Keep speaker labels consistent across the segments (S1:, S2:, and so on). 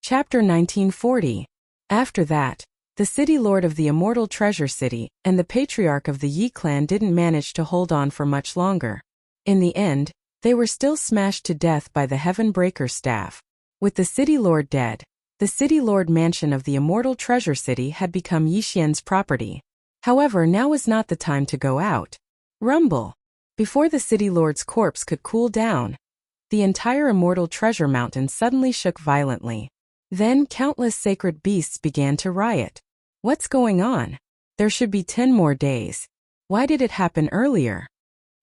S1: Chapter 1940. After that, the city lord of the immortal treasure city and the patriarch of the Yi clan didn't manage to hold on for much longer. In the end, they were still smashed to death by the Heaven Breaker's staff. With the city lord dead, the city lord mansion of the immortal treasure city had become Yixian's property. However, now was not the time to go out. Rumble. Before the city lord's corpse could cool down, the entire immortal treasure mountain suddenly shook violently. Then countless sacred beasts began to riot. What's going on? There should be 10 more days. Why did it happen earlier?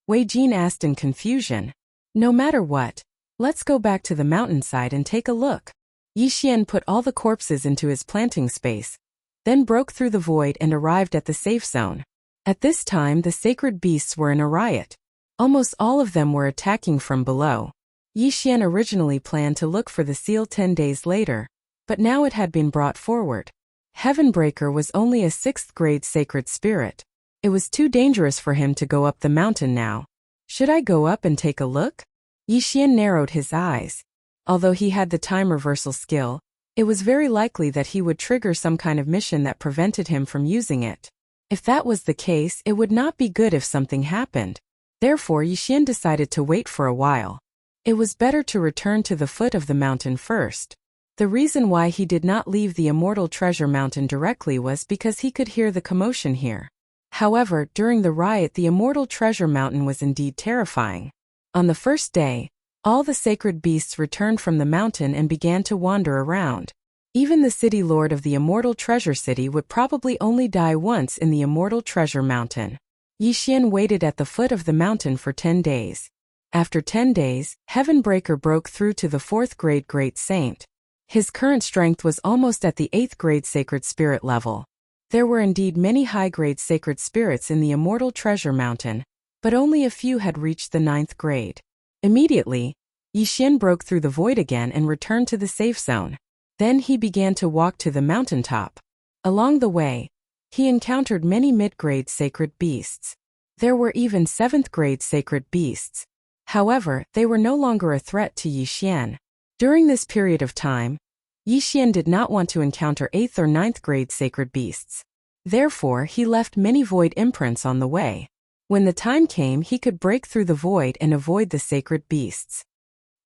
S1: Wei Jin asked in confusion. No matter what, let's go back to the mountainside and take a look. Yixian put all the corpses into his planting space, then broke through the void and arrived at the safe zone. At this time the sacred beasts were in a riot. Almost all of them were attacking from below. Yixian originally planned to look for the seal 10 days later, but now it had been brought forward. Heavenbreaker was only a 6th grade sacred spirit. It was too dangerous for him to go up the mountain now. Should I go up and take a look? Yixian narrowed his eyes. Although he had the time reversal skill, it was very likely that he would trigger some kind of mission that prevented him from using it. If that was the case, it would not be good if something happened. Therefore, Yixian decided to wait for a while. It was better to return to the foot of the mountain first. The reason why he did not leave the immortal treasure mountain directly was because he could hear the commotion here. However, during the riot the immortal treasure mountain was indeed terrifying. On the first day, all the sacred beasts returned from the mountain and began to wander around. Even the city lord of the immortal treasure city would probably only die once in the immortal treasure mountain. Yixian waited at the foot of the mountain for 10 days. After 10 days, Heavenbreaker broke through to the 4th grade Great Saint. His current strength was almost at the 8th grade Sacred Spirit level. There were indeed many high-grade Sacred Spirits in the Immortal Treasure Mountain, but only a few had reached the 9th grade. Immediately, Yixian broke through the void again and returned to the safe zone. Then he began to walk to the mountaintop. Along the way, he encountered many mid-grade sacred beasts. There were even 7th grade sacred beasts. However, they were no longer a threat to Yixian. During this period of time, Yixian did not want to encounter 8th or 9th grade sacred beasts. Therefore, he left many void imprints on the way. When the time came, he could break through the void and avoid the sacred beasts.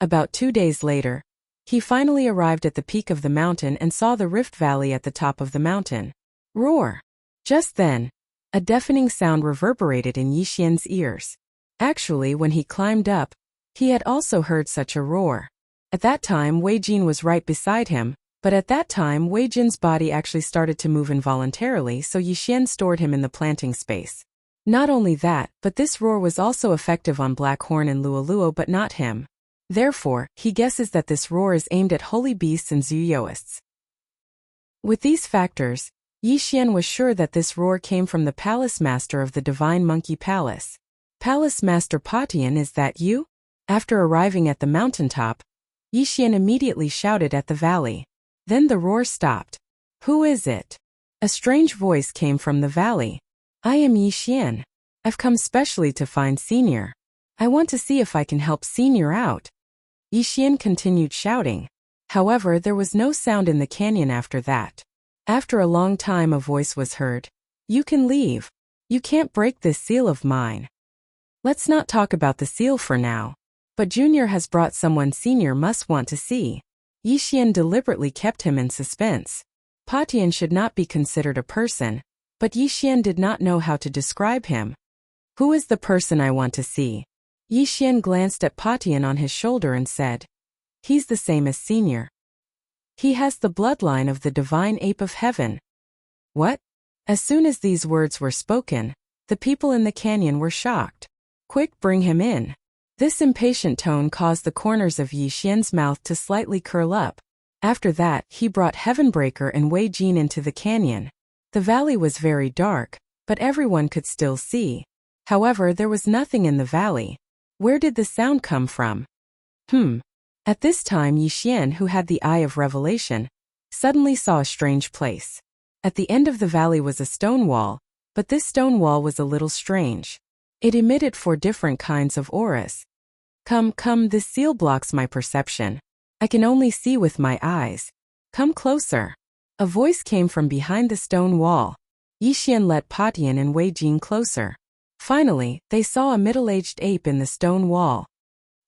S1: About 2 days later, he finally arrived at the peak of the mountain and saw the rift valley at the top of the mountain. Roar! Just then, a deafening sound reverberated in Yixian's ears. Actually, when he climbed up, he had also heard such a roar. At that time Wei Jin was right beside him, but at that time Wei Jin's body actually started to move involuntarily, so Yixian stored him in the planting space. Not only that, but this roar was also effective on Blackhorn and Luoluo but not him. Therefore, he guesses that this roar is aimed at holy beasts and Zuyoists. With these factors, Yixian was sure that this roar came from the palace master of the Divine Monkey Palace. Palace Master Patian, is that you? After arriving at the mountaintop, Yixian immediately shouted at the valley. Then the roar stopped. Who is it? A strange voice came from the valley. I am Yixian. I've come specially to find Senior. I want to see if I can help Senior out. Yixian continued shouting. However, there was no sound in the canyon after that. After a long time a voice was heard. You can leave. You can't break this seal of mine. Let's not talk about the seal for now. But Junior has brought someone Senior must want to see. Yixian deliberately kept him in suspense. Patian should not be considered a person, but Yixian did not know how to describe him. Who is the person I want to see? Yixian glanced at Patian on his shoulder and said, he's the same as Senior. He has the bloodline of the divine ape of heaven. What? As soon as these words were spoken, the people in the canyon were shocked. Quick, bring him in. This impatient tone caused the corners of Yixian's mouth to slightly curl up. After that, he brought Heavenbreaker and Wei Jin into the canyon. The valley was very dark, but everyone could still see. However, there was nothing in the valley. Where did the sound come from? At this time Yixian, who had the eye of revelation, suddenly saw a strange place. At the end of the valley was a stone wall, but this stone wall was a little strange. It emitted 4 different kinds of auras. Come, this seal blocks my perception. I can only see with my eyes. Come closer. A voice came from behind the stone wall. Yixian let Patian and Wei Jin closer. Finally, they saw a middle-aged ape in the stone wall.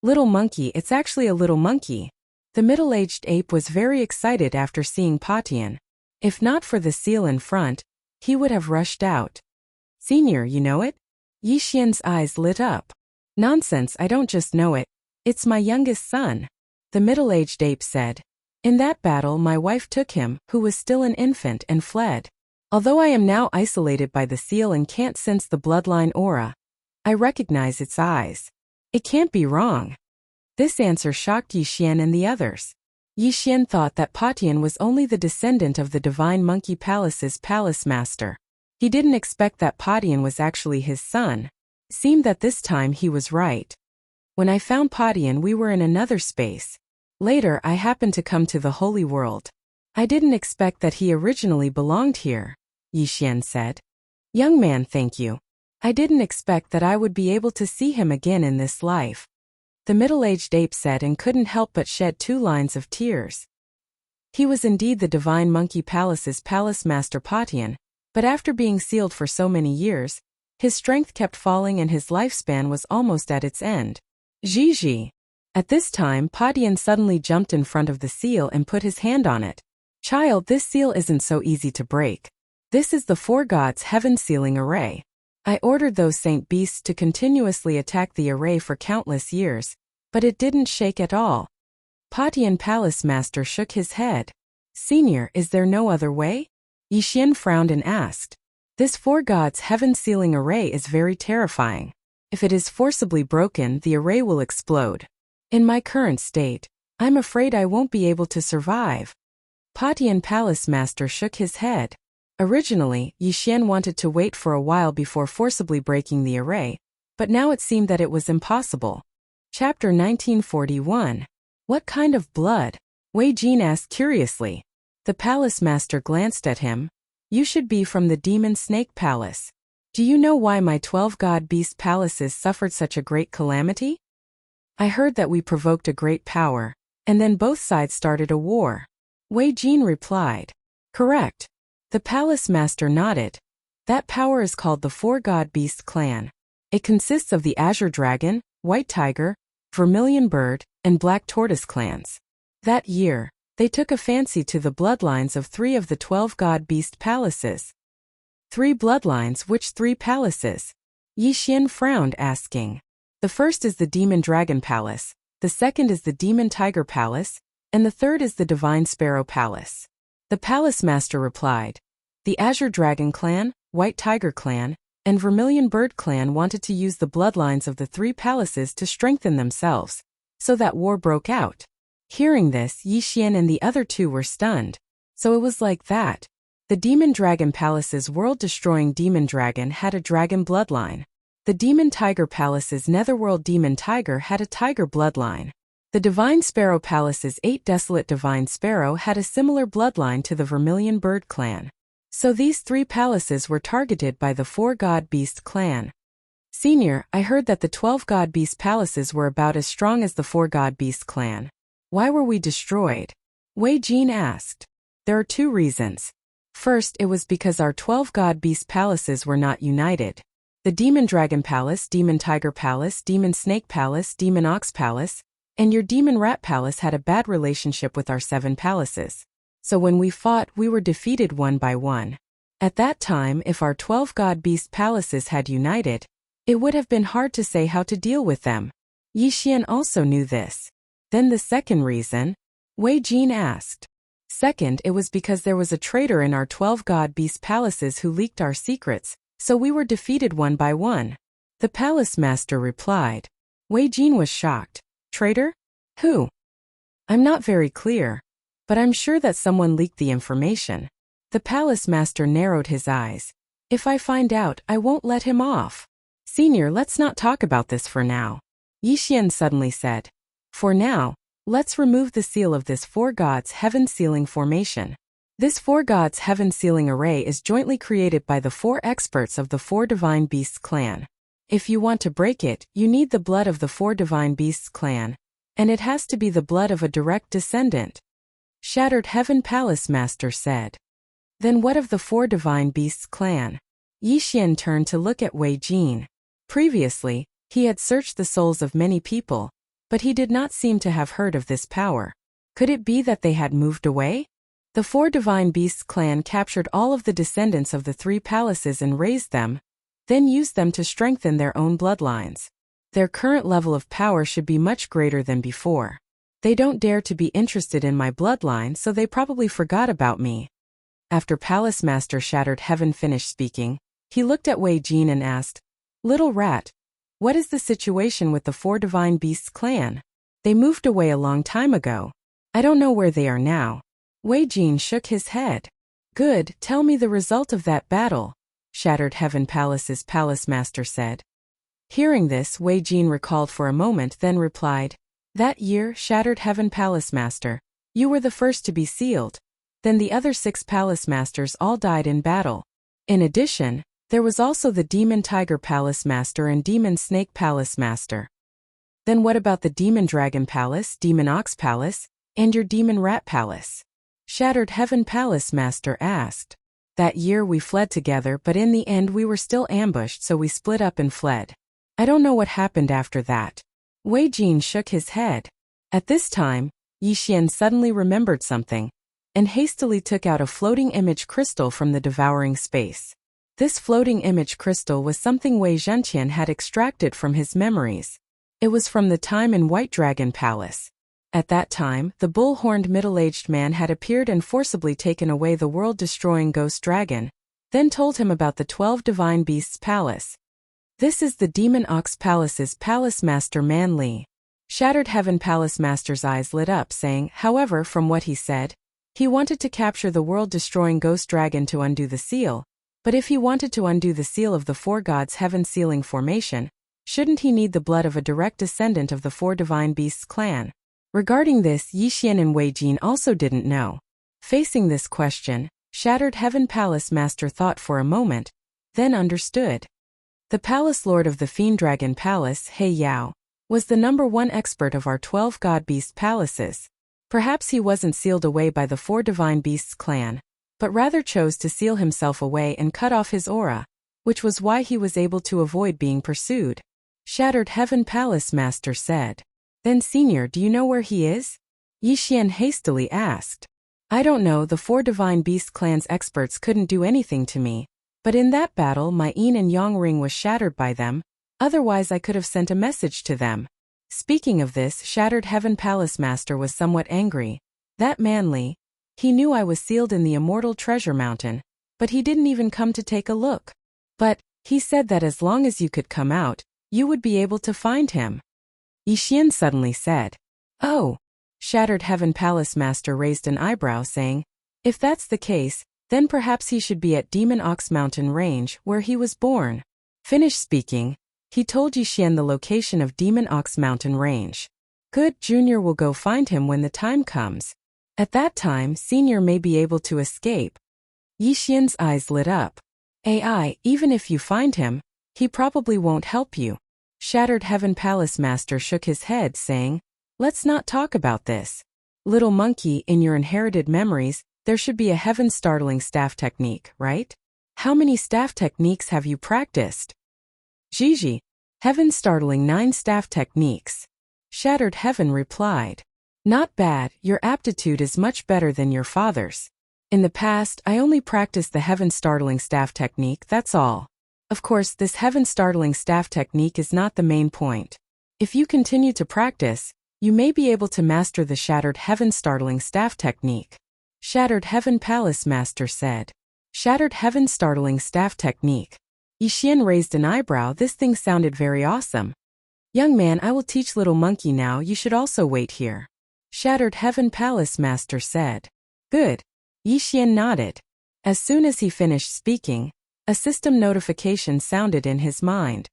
S1: Little monkey, it's actually a little monkey. The middle-aged ape was very excited after seeing Patian. If not for the seal in front, he would have rushed out. Senior, you know it? Yixian's eyes lit up. Nonsense, I don't just know it. It's my youngest son. The middle-aged ape said. In that battle my wife took him, who was still an infant, and fled. Although I am now isolated by the seal and can't sense the bloodline aura, I recognize its eyes. It can't be wrong. This answer shocked Yixian and the others. Yixian thought that Patian was only the descendant of the Divine Monkey Palace's palace master. He didn't expect that Patian was actually his son. It seemed that this time he was right. When I found Patian, we were in another space. Later, I happened to come to the Holy World. I didn't expect that he originally belonged here, Yixian said. Young man, thank you. I didn't expect that I would be able to see him again in this life. The middle-aged ape said and couldn't help but shed 2 lines of tears. He was indeed the Divine Monkey Palace's palace master Patian, but after being sealed for so many years, his strength kept falling and his lifespan was almost at its end. Gigi. At this time, Patian suddenly jumped in front of the seal and put his hand on it. Child, this seal isn't so easy to break. This is the 4 gods' heaven sealing array. I ordered those saint beasts to continuously attack the array for countless years, but it didn't shake at all. Patian Palace Master shook his head. Senior, is there no other way? Yixian frowned and asked. This 4 gods' heaven sealing array is very terrifying. If it is forcibly broken, the array will explode. In my current state, I'm afraid I won't be able to survive. Patian Palace Master shook his head. Originally, Yixian wanted to wait for a while before forcibly breaking the array, but now it seemed that it was impossible. Chapter 1941. What kind of blood? Wei Jin asked curiously. The Palace Master glanced at him. You should be from the Demon Snake Palace. Do you know why my 12 god beast palaces suffered such a great calamity? I heard that we provoked a great power, and then both sides started a war. Wei Jin replied. Correct. The Palace Master nodded. That power is called the 4 god beast clan. It consists of the Azure Dragon, White Tiger, Vermilion Bird, and Black Tortoise clans. That year, they took a fancy to the bloodlines of 3 of the 12 god beast palaces. 3 bloodlines, which 3 palaces? Yixian frowned, asking. The first is the Demon Dragon Palace, the second is the Demon Tiger Palace, and the third is the Divine Sparrow Palace. The Palace Master replied. The Azure Dragon Clan, White Tiger Clan, and Vermilion Bird Clan wanted to use the bloodlines of the 3 palaces to strengthen themselves, so that war broke out. Hearing this, Yixian and the other 2 were stunned. So it was like that. The Demon Dragon Palace's world-destroying Demon Dragon had a dragon bloodline. The Demon Tiger Palace's Netherworld Demon Tiger had a tiger bloodline. The Divine Sparrow Palace's 8 Desolate Divine Sparrow had a similar bloodline to the Vermilion Bird clan. So these 3 palaces were targeted by the 4 god beast clan. Senior, I heard that the 12 god beast palaces were about as strong as the 4 god beast clan. Why were we destroyed? Wei Jin asked. There are 2 reasons. First, it was because our 12 god beast palaces were not united. The Demon Dragon Palace, Demon Tiger Palace, Demon Snake Palace, Demon Ox Palace, and your Demon Rat Palace had a bad relationship with our 7 palaces. So when we fought, we were defeated one by one. At that time, if our 12 god beast palaces had united, it would have been hard to say how to deal with them. Yixian also knew this. Then the second reason? Wei Jin asked. Second, it was because there was a traitor in our 12 god beast palaces who leaked our secrets, so we were defeated one by one. The Palace Master replied. Wei Jin was shocked. Traitor? Who? I'm not very clear, but I'm sure that someone leaked the information. The Palace Master narrowed his eyes. If I find out, I won't let him off. Senior, let's not talk about this for now. Yixian suddenly said. For now, let's remove the seal of this 4 gods heaven sealing formation. This 4 gods heaven sealing array is jointly created by the 4 experts of the 4 Divine Beasts clan. If you want to break it, you need the blood of the 4 Divine Beasts clan, and it has to be the blood of a direct descendant. Shattered Heaven Palace Master said. Then what of the 4 Divine Beasts clan? Yi Xian turned to look at Wei Jin. Previously, he had searched the souls of many people, but he did not seem to have heard of this power. Could it be that they had moved away? The 4 Divine Beasts clan captured all of the descendants of the 3 palaces and raised them, then used them to strengthen their own bloodlines. Their current level of power should be much greater than before. They don't dare to be interested in my bloodline, so they probably forgot about me. After Palace Master Shattered Heaven finished speaking, he looked at Wei Jin and asked, "Little rat, what is the situation with the 4 Divine Beasts clan? They moved away a long time ago. I don't know where they are now." Wei Jin shook his head. "Good, tell me the result of that battle," Shattered Heaven Palace's Palace Master said. Hearing this, Wei Jin recalled for a moment, then replied, "That year, Shattered Heaven Palace Master, you were the first to be sealed. Then the other 6 Palace Masters all died in battle. In addition, there was also the Demon Tiger Palace Master and Demon Snake Palace Master. Then what about the Demon Dragon Palace, Demon Ox Palace, and your Demon Rat Palace?" Shattered Heaven Palace Master asked. "That year we fled together, but in the end we were still ambushed, so we split up and fled. I don't know what happened after that." Wei Jin shook his head. At this time, Yi Xian suddenly remembered something, and hastily took out a floating image crystal from the devouring space. This floating image crystal was something Wei Zhenqian had extracted from his memories. It was from the time in White Dragon Palace. At that time, the bull-horned middle-aged man had appeared and forcibly taken away the world-destroying ghost dragon, then told him about the 12 Divine Beasts Palace. "This is the Demon Ox Palace's Palace Master Man Li." Shattered Heaven Palace Master's eyes lit up, saying, however, from what he said, he wanted to capture the world-destroying ghost dragon to undo the seal, but if he wanted to undo the seal of the 4 gods' heaven sealing formation, shouldn't he need the blood of a direct descendant of the 4 Divine Beasts clan? Regarding this, Yi Xian and Wei Jin also didn't know. Facing this question, Shattered Heaven Palace Master thought for a moment, then understood. The Palace Lord of the Fiend Dragon Palace, He Yao, was the #1 expert of our 12 God Beast Palaces. Perhaps he wasn't sealed away by the 4 Divine Beasts clan, but rather chose to seal himself away and cut off his aura, which was why he was able to avoid being pursued. Shattered Heaven Palace Master said. "Then Senior, do you know where he is?" Yi Xian hastily asked. "I don't know, the 4 Divine Beast clan's experts couldn't do anything to me, but in that battle my yin and yang ring was shattered by them, otherwise I could have sent a message to them." Speaking of this, Shattered Heaven Palace Master was somewhat angry. That man Li, he knew I was sealed in the Immortal Treasure Mountain, but he didn't even come to take a look. But, he said that as long as you could come out, you would be able to find him. Yi Xian suddenly said. "Oh." Shattered Heaven Palace Master raised an eyebrow, saying, "If that's the case, then perhaps he should be at Demon Ox Mountain Range, where he was born." Finished speaking, he told Yi Xian the location of Demon Ox Mountain Range. "Good, Junior will go find him when the time comes. At that time, Senior may be able to escape." Yi Xian's eyes lit up. "AI, even if you find him, he probably won't help you." Shattered Heaven Palace Master shook his head, saying, "Let's not talk about this. Little monkey, in your inherited memories, there should be a heaven-startling staff technique, right? How many staff techniques have you practiced?" "Gigi, heaven-startling 9 staff techniques." Shattered Heaven replied. "Not bad, your aptitude is much better than your father's. In the past, I only practiced the heaven-startling staff technique, that's all. Of course, this heaven-startling staff technique is not the main point. If you continue to practice, you may be able to master the Shattered Heaven-startling staff technique." Shattered Heaven Palace Master said. "Shattered Heaven-startling staff technique." Yi Xian raised an eyebrow. This thing sounded very awesome. "Young man, I will teach little monkey now, you should also wait here." Shattered Heaven Palace Master said. "Good." Yi Xian nodded. As soon as he finished speaking, a system notification sounded in his mind.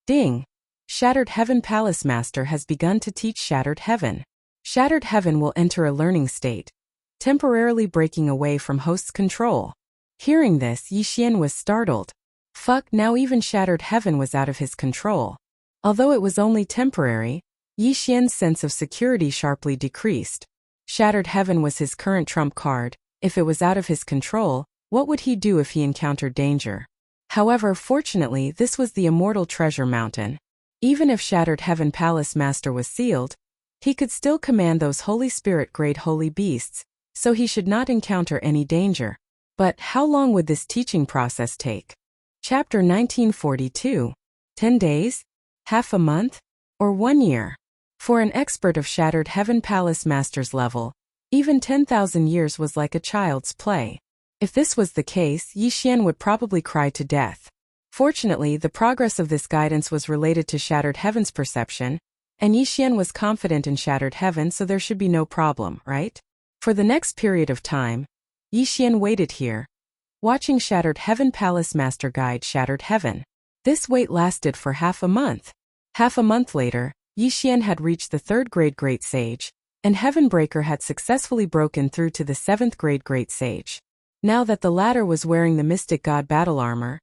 S1: Ding! Shattered Heaven Palace Master has begun to teach Shattered Heaven. Shattered Heaven will enter a learning state, temporarily breaking away from host's control. Hearing this, Yi Xian was startled. Fuck, now even Shattered Heaven was out of his control. Although it was only temporary, Yi Xian's sense of security sharply decreased. Shattered Heaven was his current trump card. If it was out of his control, what would he do if he encountered danger? However, fortunately, this was the Immortal Treasure Mountain. Even if Shattered Heaven Palace Master was sealed, he could still command those Holy Spirit-grade holy beasts, so he should not encounter any danger. But how long would this teaching process take? Chapter 1942. 10 days? Half a month? Or 1 year? For an expert of Shattered Heaven Palace Master's level, even 10,000 years was like a child's play. If this was the case, Yi Xian would probably cry to death. Fortunately, the progress of this guidance was related to Shattered Heaven's perception, and Yi Xian was confident in Shattered Heaven, so there should be no problem, right? For the next period of time, Yi Xian waited here, watching Shattered Heaven Palace Master guide Shattered Heaven. This wait lasted for half a month. Half a month later, Yi Xian had reached the 3rd grade Great Sage, and Heavenbreaker had successfully broken through to the 7th grade Great Sage. Now that the latter was wearing the Mystic God battle armor,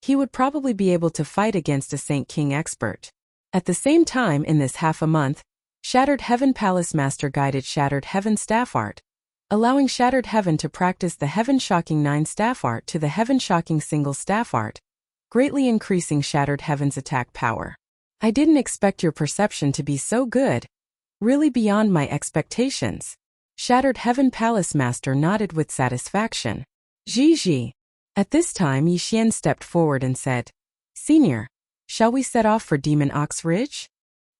S1: he would probably be able to fight against a Saint King expert. At the same time, in this half a month, Shattered Heaven Palace Master guided Shattered Heaven Staff Art, allowing Shattered Heaven to practice the Heaven-Shocking 9 Staff Art to the Heaven-Shocking Single Staff Art, greatly increasing Shattered Heaven's attack power. I didn't expect your perception to be so good. Really beyond my expectations. Shattered Heaven Palace Master nodded with satisfaction. Ji. At this time, Yi Xian stepped forward and said, Senior, shall we set off for Demon Ox Ridge?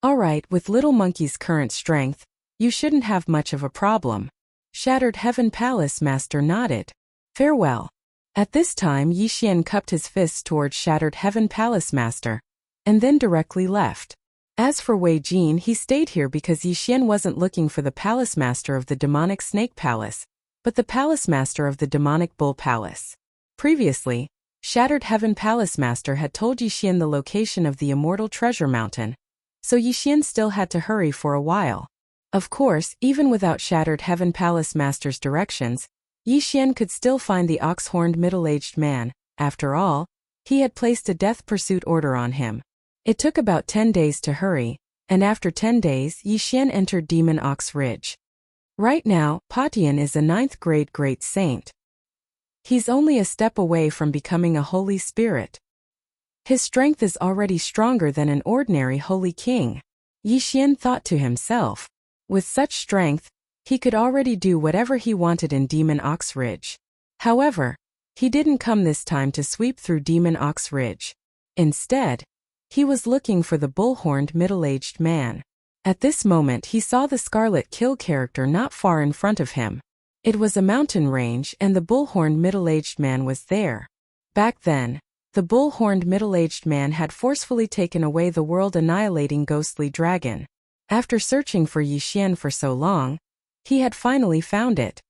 S1: Alright, with Little Monkey's current strength, you shouldn't have much of a problem. Shattered Heaven Palace Master nodded. Farewell. At this time, Yi Xian cupped his fists towards Shattered Heaven Palace Master, and then directly left. As for Wei Jin, he stayed here because Yi Xian wasn't looking for the Palace Master of the Demonic Snake Palace, but the Palace Master of the Demonic Bull Palace. Previously, Shattered Heaven Palace Master had told Yi Xian the location of the Immortal Treasure Mountain, so Yi Xian still had to hurry for a while. Of course, even without Shattered Heaven Palace Master's directions, Yi Xian could still find the ox-horned middle-aged man. After all, he had placed a death pursuit order on him. It took about 10 days to hurry, and after 10 days, Yi Xian entered Demon Ox Ridge. Right now, Patian is a 9th grade Great Saint. He's only a step away from becoming a Holy Spirit. His strength is already stronger than an ordinary Holy King. Yi Xian thought to himself. With such strength, he could already do whatever he wanted in Demon Ox Ridge. However, he didn't come this time to sweep through Demon Ox Ridge. Instead, he was looking for the bull-horned middle-aged man. At this moment he saw the Scarlet Kill character not far in front of him. It was a mountain range and the bull-horned middle-aged man was there. Back then, the bull-horned middle-aged man had forcefully taken away the world-annihilating ghostly dragon. After searching for Yi Xian for so long, he had finally found it.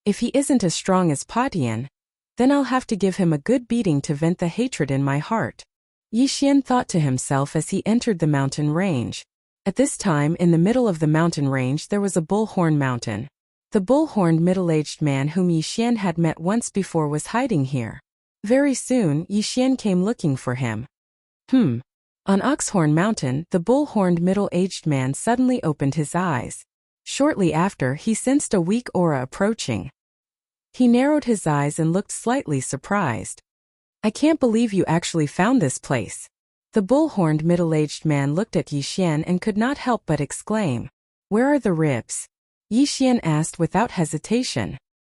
S1: If he isn't as strong as Patian, then I'll have to give him a good beating to vent the hatred in my heart. Yi Xian thought to himself as he entered the mountain range. At this time, in the middle of the mountain range there was a bullhorn mountain. The bull-horned middle-aged man whom Yi Xian had met once before was hiding here. Very soon, Yi Xian came looking for him. On Oxhorn Mountain, the bull-horned middle-aged man suddenly opened his eyes. Shortly after, he sensed a weak aura approaching. He narrowed his eyes and looked slightly surprised. I can't believe you actually found this place. The bull-horned middle-aged man looked at Yi Xian and could not help but exclaim. Where are the ribs? Yi Xian asked without hesitation.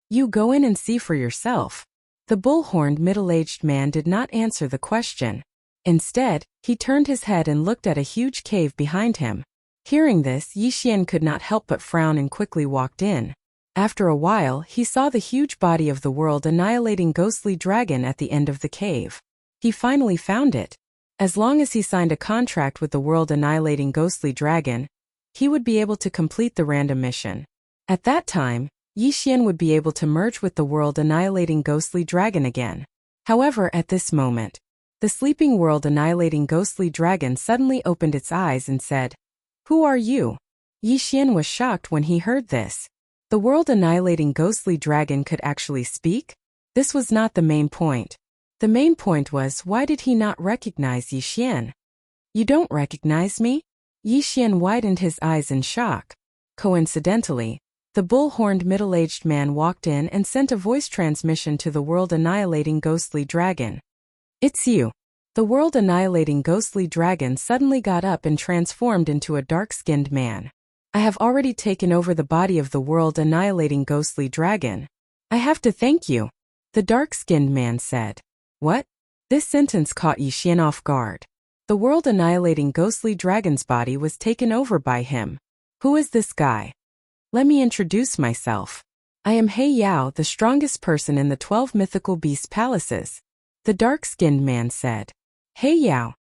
S1: You go in and see for yourself. The bull-horned middle-aged man did not answer the question. Instead, he turned his head and looked at a huge cave behind him. Hearing this, Yi Xian could not help but frown and quickly walked in. After a while, he saw the huge body of the world-annihilating ghostly dragon at the end of the cave. He finally found it. As long as he signed a contract with the world-annihilating ghostly dragon, he would be able to complete the random mission. At that time, Yi Xian would be able to merge with the world-annihilating ghostly dragon again. However, at this moment, the sleeping world-annihilating ghostly dragon suddenly opened its eyes and said, Who are you? Yi Xian was shocked when he heard this. The world-annihilating ghostly dragon could actually speak? This was not the main point. The main point was, why did he not recognize Yi Xian? You don't recognize me? Yi Xian widened his eyes in shock. Coincidentally, The bull-horned middle-aged man walked in and sent a voice transmission to the world-annihilating ghostly dragon. "It's you." The world-annihilating ghostly dragon suddenly got up and transformed into a dark-skinned man. "I have already taken over the body of the world-annihilating ghostly dragon. I have to thank you," the dark-skinned man said. "What?" This sentence caught Yixian off guard. The world-annihilating ghostly dragon's body was taken over by him. "Who is this guy?" "Let me introduce myself. I am He Yao, the strongest person in the 12 mythical beast palaces," the dark-skinned man said. "He Yao."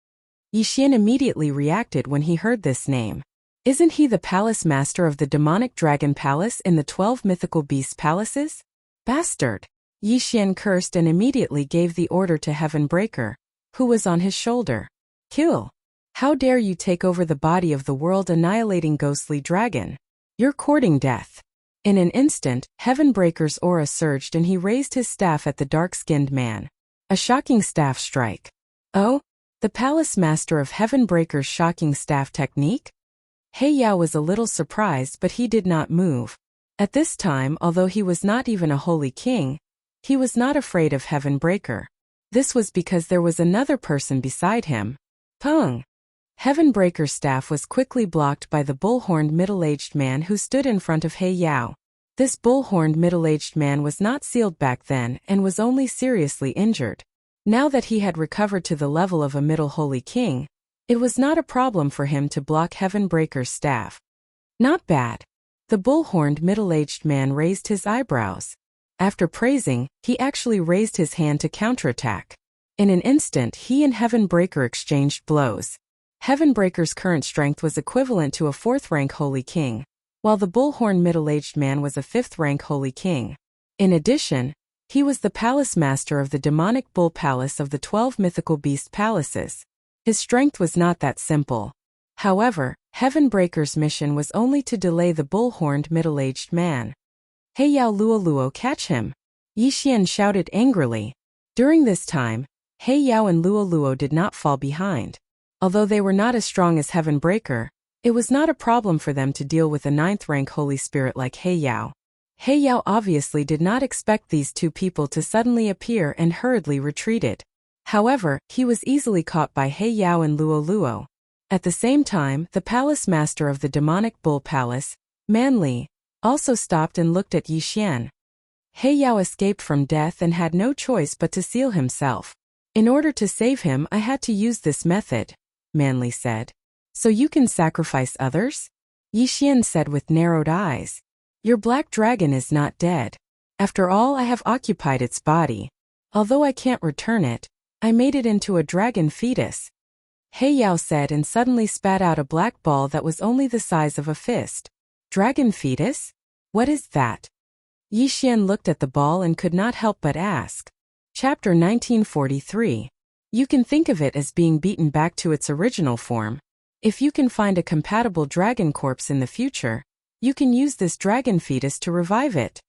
S1: Yixian immediately reacted when he heard this name. Isn't he the palace master of the demonic dragon palace in the 12 mythical beast palaces? Bastard! Yixian cursed and immediately gave the order to Heavenbreaker, who was on his shoulder. "Kill! How dare you take over the body of the world-annihilating ghostly dragon? You're courting death." In an instant, Heavenbreaker's aura surged and he raised his staff at the dark-skinned man. A shocking staff strike. Oh? The palace master of Heavenbreaker's shocking staff technique? He Yao was a little surprised, but he did not move. At this time, although he was not even a holy king, he was not afraid of Heavenbreaker. This was because there was another person beside him. Pung! Heavenbreaker's staff was quickly blocked by the bull-horned middle-aged man who stood in front of He Yao. This bull-horned middle-aged man was not sealed back then and was only seriously injured. Now that he had recovered to the level of a middle holy king, it was not a problem for him to block Heavenbreaker's staff. Not bad. The bull-horned middle-aged man raised his eyebrows. After praising, he actually raised his hand to counterattack. In an instant, he and Heavenbreaker exchanged blows. Heavenbreaker's current strength was equivalent to a 4th-rank holy king, while the bull-horned middle-aged man was a 5th-rank holy king. In addition, he was the palace master of the demonic bull palace of the 12 mythical beast palaces. His strength was not that simple. However, Heavenbreaker's mission was only to delay the bull-horned middle-aged man. "Hey Yao Luoluo, catch him!" Yixian shouted angrily. During this time, He Yao and Luoluo did not fall behind. Although they were not as strong as Heavenbreaker, it was not a problem for them to deal with a 9th-rank holy spirit like He Yao. He Yao obviously did not expect these two people to suddenly appear and hurriedly retreated. However, he was easily caught by He Yao and Luoluo. At the same time, the palace master of the demonic bull palace, Manli, also stopped and looked at Yixian. He Yao escaped from death and had no choice but to seal himself. "In order to save him, I had to use this method," Manli said. "So you can sacrifice others?" Yixian said with narrowed eyes. "Your black dragon is not dead. After all, I have occupied its body. Although I can't return it, I made it into a dragon fetus," He Yao said and suddenly spat out a black ball that was only the size of a fist. "Dragon fetus? What is that?" Yixian looked at the ball and could not help but ask. Chapter 1943. You can think of it as being beaten back to its original form. If you can find a compatible dragon corpse in the future, you can use this dragon fetus to revive it.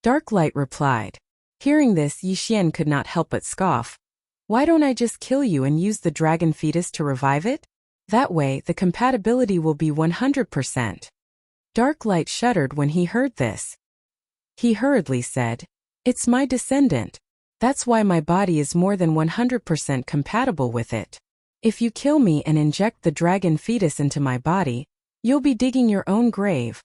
S1: Darklight replied. Hearing this, Yixian could not help but scoff. "Why don't I just kill you and use the dragon fetus to revive it? That way, the compatibility will be 100%. Darklight shuddered when he heard this. He hurriedly said, "It's my descendant. That's why my body is more than 100% compatible with it. If you kill me and inject the dragon fetus into my body, you'll be digging your own grave."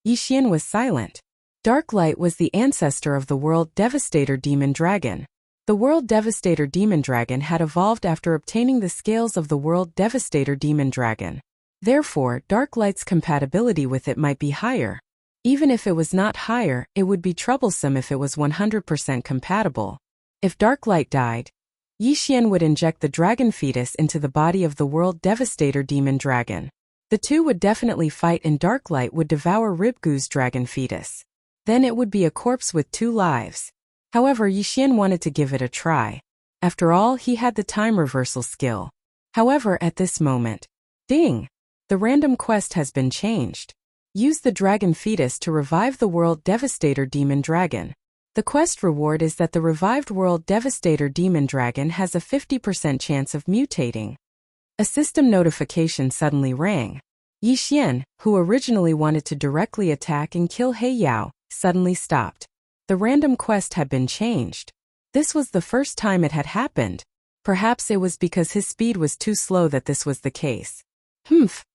S1: Yixian was silent. Darklight was the ancestor of the World Devastator Demon Dragon. The World Devastator Demon Dragon had evolved after obtaining the scales of the World Devastator Demon Dragon. Therefore, Darklight's compatibility with it might be higher. Even if it was not higher, it would be troublesome if it was 100% compatible. If Darklight died, Yixian would inject the dragon fetus into the body of the World Devastator Demon Dragon. The two would definitely fight and Darklight would devour Ribgu's dragon fetus. Then it would be a corpse with 2 lives. However, Yixian wanted to give it a try. After all, he had the time reversal skill. However, at this moment, ding! The random quest has been changed. Use the dragon fetus to revive the World Devastator Demon Dragon. The quest reward is that the revived World Devastator Demon Dragon has a 50% chance of mutating. A system notification suddenly rang. Yi Xian, who originally wanted to directly attack and kill He Yao, suddenly stopped. The random quest had been changed. This was the first time it had happened. Perhaps it was because his speed was too slow that this was the case.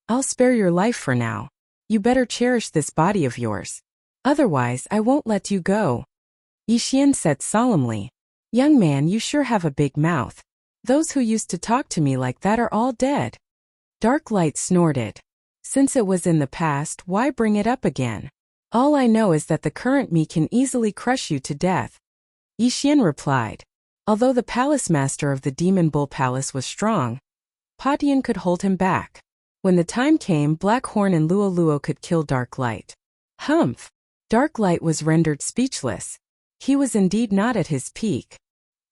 S1: I'll spare your life for now. You better cherish this body of yours. Otherwise, I won't let you go. Yi Xian said solemnly. Young man, you sure have a big mouth. Those who used to talk to me like that are all dead. Dark Light snorted. Since it was in the past, why bring it up again? All I know is that the current me can easily crush you to death. Yi Xian replied. Although the palace master of the Demon Bull Palace was strong, Patian could hold him back. When the time came, Black Horn and Luo Luo could kill Dark Light. Humph! Dark Light was rendered speechless. He was indeed not at his peak.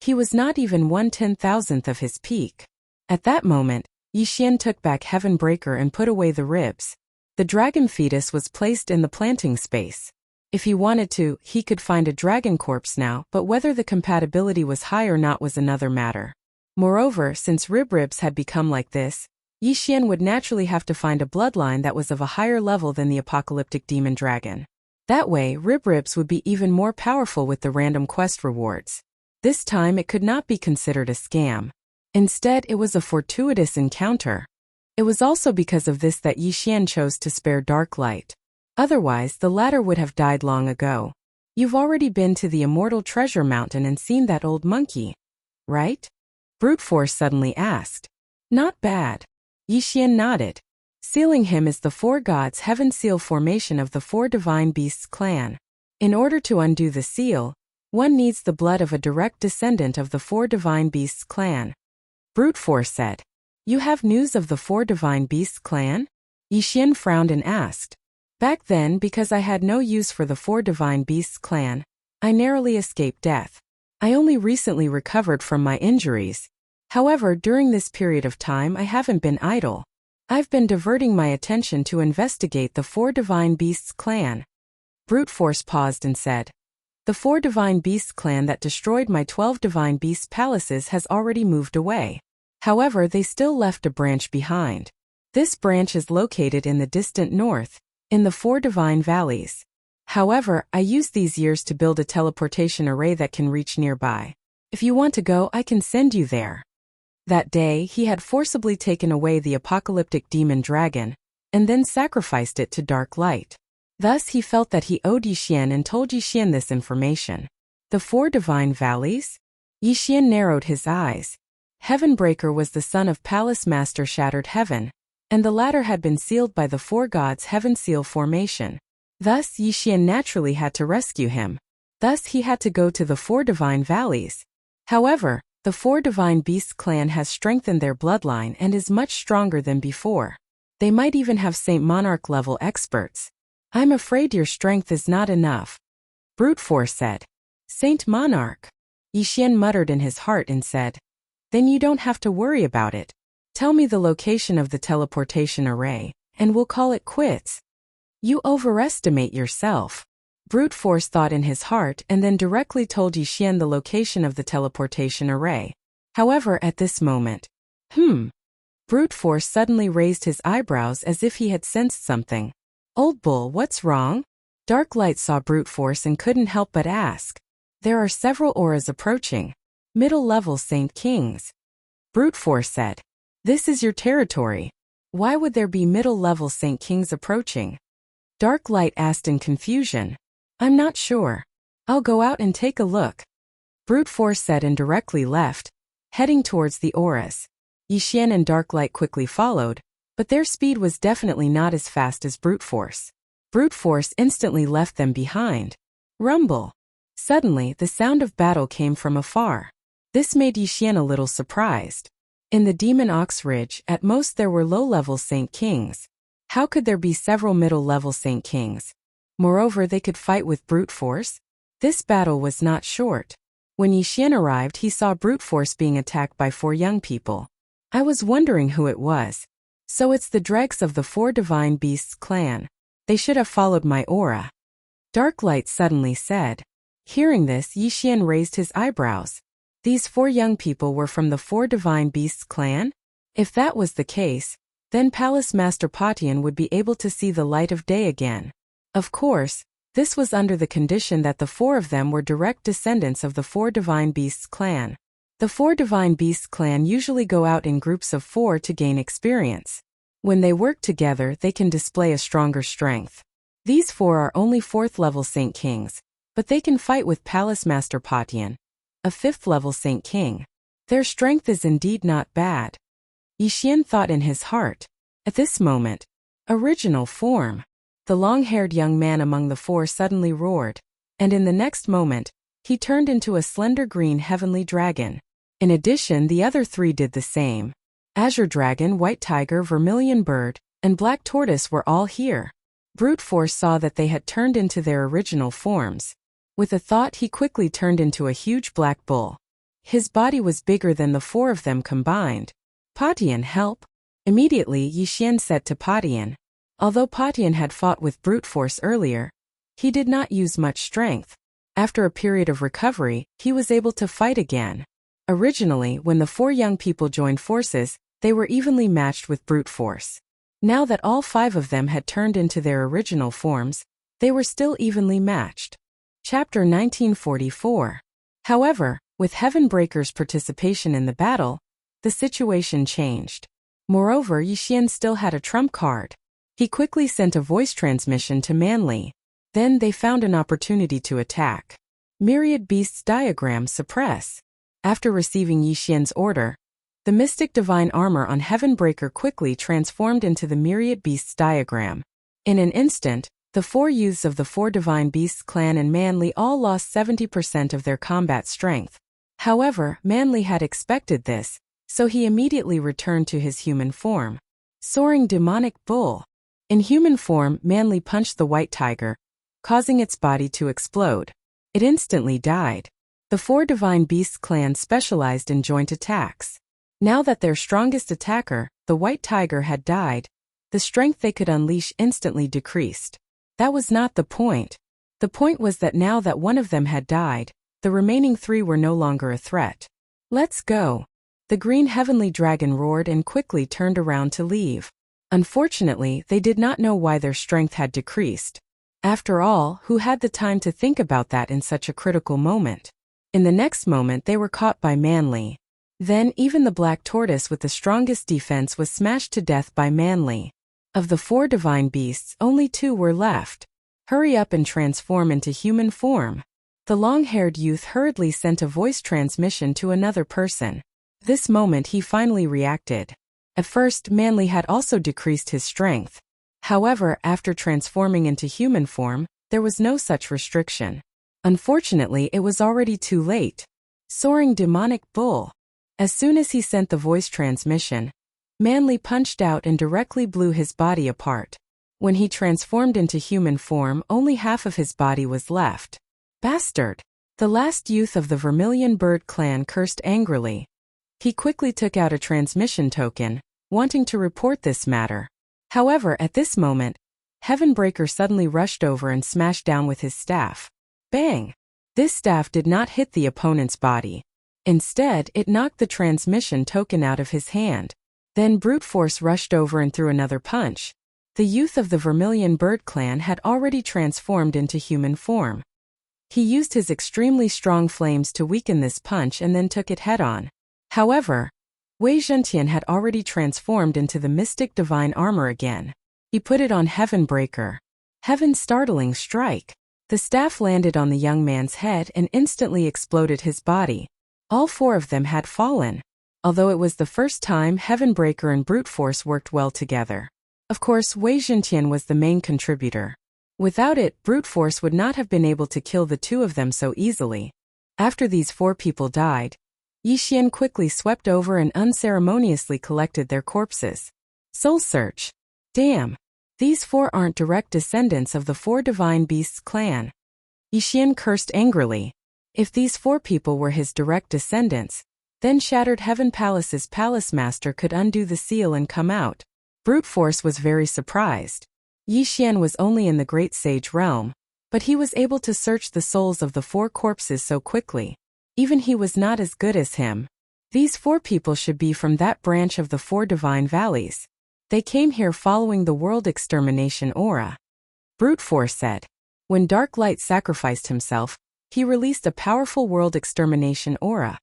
S1: He was not even 1/10,000th of his peak. At that moment, Yi Xian took back Heaven Breaker and put away the ribs. The dragon fetus was placed in the planting space. If he wanted to, he could find a dragon corpse now, but whether the compatibility was high or not was another matter. Moreover, since ribs had become like this, Yi Xian would naturally have to find a bloodline that was of a higher level than the apocalyptic demon dragon. That way, ribs would be even more powerful with the random quest rewards. This time it could not be considered a scam. Instead, it was a fortuitous encounter. It was also because of this that Yi Xian chose to spare Dark Light. Otherwise, the latter would have died long ago. You've already been to the Immortal Treasure Mountain and seen that old monkey, right? Brute Force suddenly asked. Not bad. Yi Xian nodded. Sealing him is the Four Gods' Heaven Seal formation of the Four Divine Beasts clan. In order to undo the seal, one needs the blood of a direct descendant of the Four Divine Beasts clan. Brute Force said. You have news of the Four Divine Beasts clan? Yi Xian frowned and asked. Back then, because I had no use for the Four Divine Beasts clan, I narrowly escaped death. I only recently recovered from my injuries. However, during this period of time I haven't been idle. I've been diverting my attention to investigate the Four Divine Beasts clan. Brute Force paused and said. The Four Divine Beasts clan that destroyed my 12 Divine Beasts palaces has already moved away. However, they still left a branch behind. This branch is located in the distant north, in the Four Divine Valleys. However, I used these years to build a teleportation array that can reach nearby. If you want to go, I can send you there. That day, he had forcibly taken away the apocalyptic demon dragon, and then sacrificed it to Dark Light. Thus he felt that he owed Yi Xian and told Yi Xian this information. The Four Divine Valleys? Yi Xian narrowed his eyes. Heavenbreaker was the son of Palace Master Shattered Heaven, and the latter had been sealed by the Four Gods' Heaven Seal formation. Thus Yi Xian naturally had to rescue him. Thus he had to go to the Four Divine Valleys. However, the Four Divine Beasts clan has strengthened their bloodline and is much stronger than before. They might even have Saint Monarch level experts. I'm afraid your strength is not enough. Brute Force said. Saint Monarch. Yi Xian muttered in his heart and said. Then you don't have to worry about it. Tell me the location of the teleportation array, and we'll call it quits. You overestimate yourself. Brute Force thought in his heart and then directly told Yi Xian the location of the teleportation array. However, at this moment, Brute Force suddenly raised his eyebrows as if he had sensed something. Old Bull, what's wrong? Dark Light saw Brute Force and couldn't help but ask. There are several auras approaching. Middle-level Saint Kings. Brute Force said. This is your territory. Why would there be middle-level Saint Kings approaching? Dark Light asked in confusion. I'm not sure. I'll go out and take a look. Brute Force said and directly left, heading towards the auras. Yi Xian and Dark Light quickly followed, but their speed was definitely not as fast as Brute Force. Brute Force instantly left them behind. Rumble. Suddenly, the sound of battle came from afar. This made Yi Xian a little surprised. In the Demon Ox Ridge, at most there were low-level Saint Kings. How could there be several middle-level Saint Kings? Moreover, they could fight with Brute Force? This battle was not short. When Yi Xian arrived, he saw Brute Force being attacked by 4 young people. I was wondering who it was. So it's the dregs of the Four Divine Beasts clan. They should have followed my aura. Dark Light suddenly said. Hearing this, Yi Xian raised his eyebrows. These 4 young people were from the Four Divine Beasts clan? If that was the case, then Palace Master Patian would be able to see the light of day again. Of course, this was under the condition that the 4 of them were direct descendants of the 4 Divine Beasts clan. The 4 Divine Beasts clan usually go out in groups of 4 to gain experience. When they work together, they can display a stronger strength. These 4 are only 4th level Saint Kings, but they can fight with Palace Master Patian, a 5th level Saint King. Their strength is indeed not bad. Yixian thought in his heart. At this moment, original form. The long-haired young man among the 4 suddenly roared, and in the next moment, he turned into a slender green heavenly dragon. In addition, the other 3 did the same. Azure Dragon, White Tiger, Vermilion Bird, and Black Tortoise were all here. Brute Force saw that they had turned into their original forms. With a thought, he quickly turned into a huge black bull. His body was bigger than the 4 of them combined. Patian, help! Immediately, Yixian said to Patian. Although Patian had fought with brute force earlier, he did not use much strength. After a period of recovery, he was able to fight again. Originally, when the 4 young people joined forces, they were evenly matched with brute force. Now that all 5 of them had turned into their original forms, they were still evenly matched. Chapter 1944. However, with Heavenbreaker's participation in the battle, the situation changed. Moreover, Yixian still had a trump card. He quickly sent a voice transmission to Manly. Then they found an opportunity to attack. Myriad Beasts Diagram Suppress. After receiving Yixian's order, the mystic divine armor on Heavenbreaker quickly transformed into the Myriad Beasts Diagram. In an instant, the 4 youths of the 4 Divine Beasts clan and Manly all lost 70% of their combat strength. However, Manly had expected this, so he immediately returned to his human form. Soaring Demonic Bull. In human form, Manly punched the white tiger, causing its body to explode. It instantly died. The 4 Divine Beasts clan specialized in joint attacks. Now that their strongest attacker, the white tiger, had died, the strength they could unleash instantly decreased. That was not the point. The point was that now that one of them had died, the remaining 3 were no longer a threat. Let's go. The green heavenly dragon roared and quickly turned around to leave. Unfortunately, they did not know why their strength had decreased. After all, who had the time to think about that in such a critical moment? In the next moment, they were caught by Manly. Then, even the black tortoise with the strongest defense was smashed to death by Manly. Of the 4 divine beasts, only 2 were left. Hurry up and transform into human form. The long-haired youth hurriedly sent a voice transmission to another person. This moment he finally reacted. At first, Manly had also decreased his strength. However, after transforming into human form, there was no such restriction. Unfortunately, it was already too late. Soaring Demonic Bull. As soon as he sent the voice transmission, Manly punched out and directly blew his body apart. When he transformed into human form, only half of his body was left. Bastard! The last youth of the Vermilion Bird clan cursed angrily. He quickly took out a transmission token, wanting to report this matter. However, at this moment, Heavenbreaker suddenly rushed over and smashed down with his staff. Bang! This staff did not hit the opponent's body. Instead, it knocked the transmission token out of his hand. Then brute force rushed over and threw another punch. The youth of the Vermilion Bird clan had already transformed into human form. He used his extremely strong flames to weaken this punch and then took it head-on. However, Wei Zhentian had already transformed into the mystic divine armor again. He put it on Heavenbreaker. Heaven's startling strike. The staff landed on the young man's head and instantly exploded his body. All 4 of them had fallen. Although it was the first time Heavenbreaker and brute force worked well together. Of course, Wei Zhentian was the main contributor. Without it, brute force would not have been able to kill the 2 of them so easily. After these 4 people died, Yixian quickly swept over and unceremoniously collected their corpses. Soul Search. Damn! These 4 aren't direct descendants of the 4 Divine Beasts clan. Yixian cursed angrily. If these 4 people were his direct descendants, then Shattered Heaven Palace's Palace Master could undo the seal and come out. Brute force was very surprised. Yixian was only in the Great Sage realm, but he was able to search the souls of the 4 corpses so quickly. Even he was not as good as him. These 4 people should be from that branch of the 4 divine valleys. They came here following the world extermination aura. Brute Force said. When Dark Light sacrificed himself, he released a powerful world extermination aura,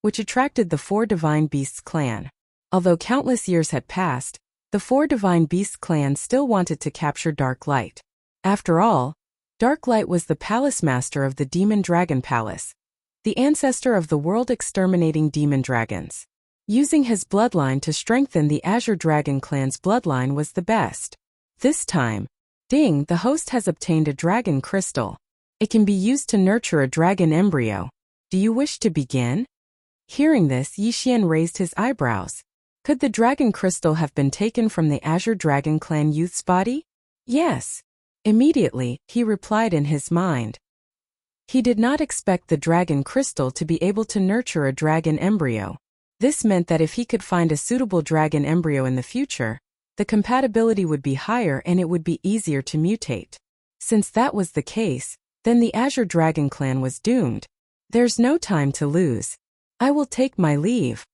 S1: which attracted the 4 Divine Beasts clan. Although countless years had passed, the 4 Divine Beasts clan still wanted to capture Dark Light. After all, Dark Light was the palace master of the Demon Dragon Palace, the ancestor of the world-exterminating demon dragons. Using his bloodline to strengthen the Azure Dragon clan's bloodline was the best. This time, Ding, the host, has obtained a dragon crystal. It can be used to nurture a dragon embryo. Do you wish to begin? Hearing this, Yixian raised his eyebrows. Could the dragon crystal have been taken from the Azure Dragon clan youth's body? Yes. Immediately, he replied in his mind. He did not expect the dragon crystal to be able to nurture a dragon embryo. This meant that if he could find a suitable dragon embryo in the future, the compatibility would be higher and it would be easier to mutate. Since that was the case, then the Azure Dragon clan was doomed. There's no time to lose. I will take my leave.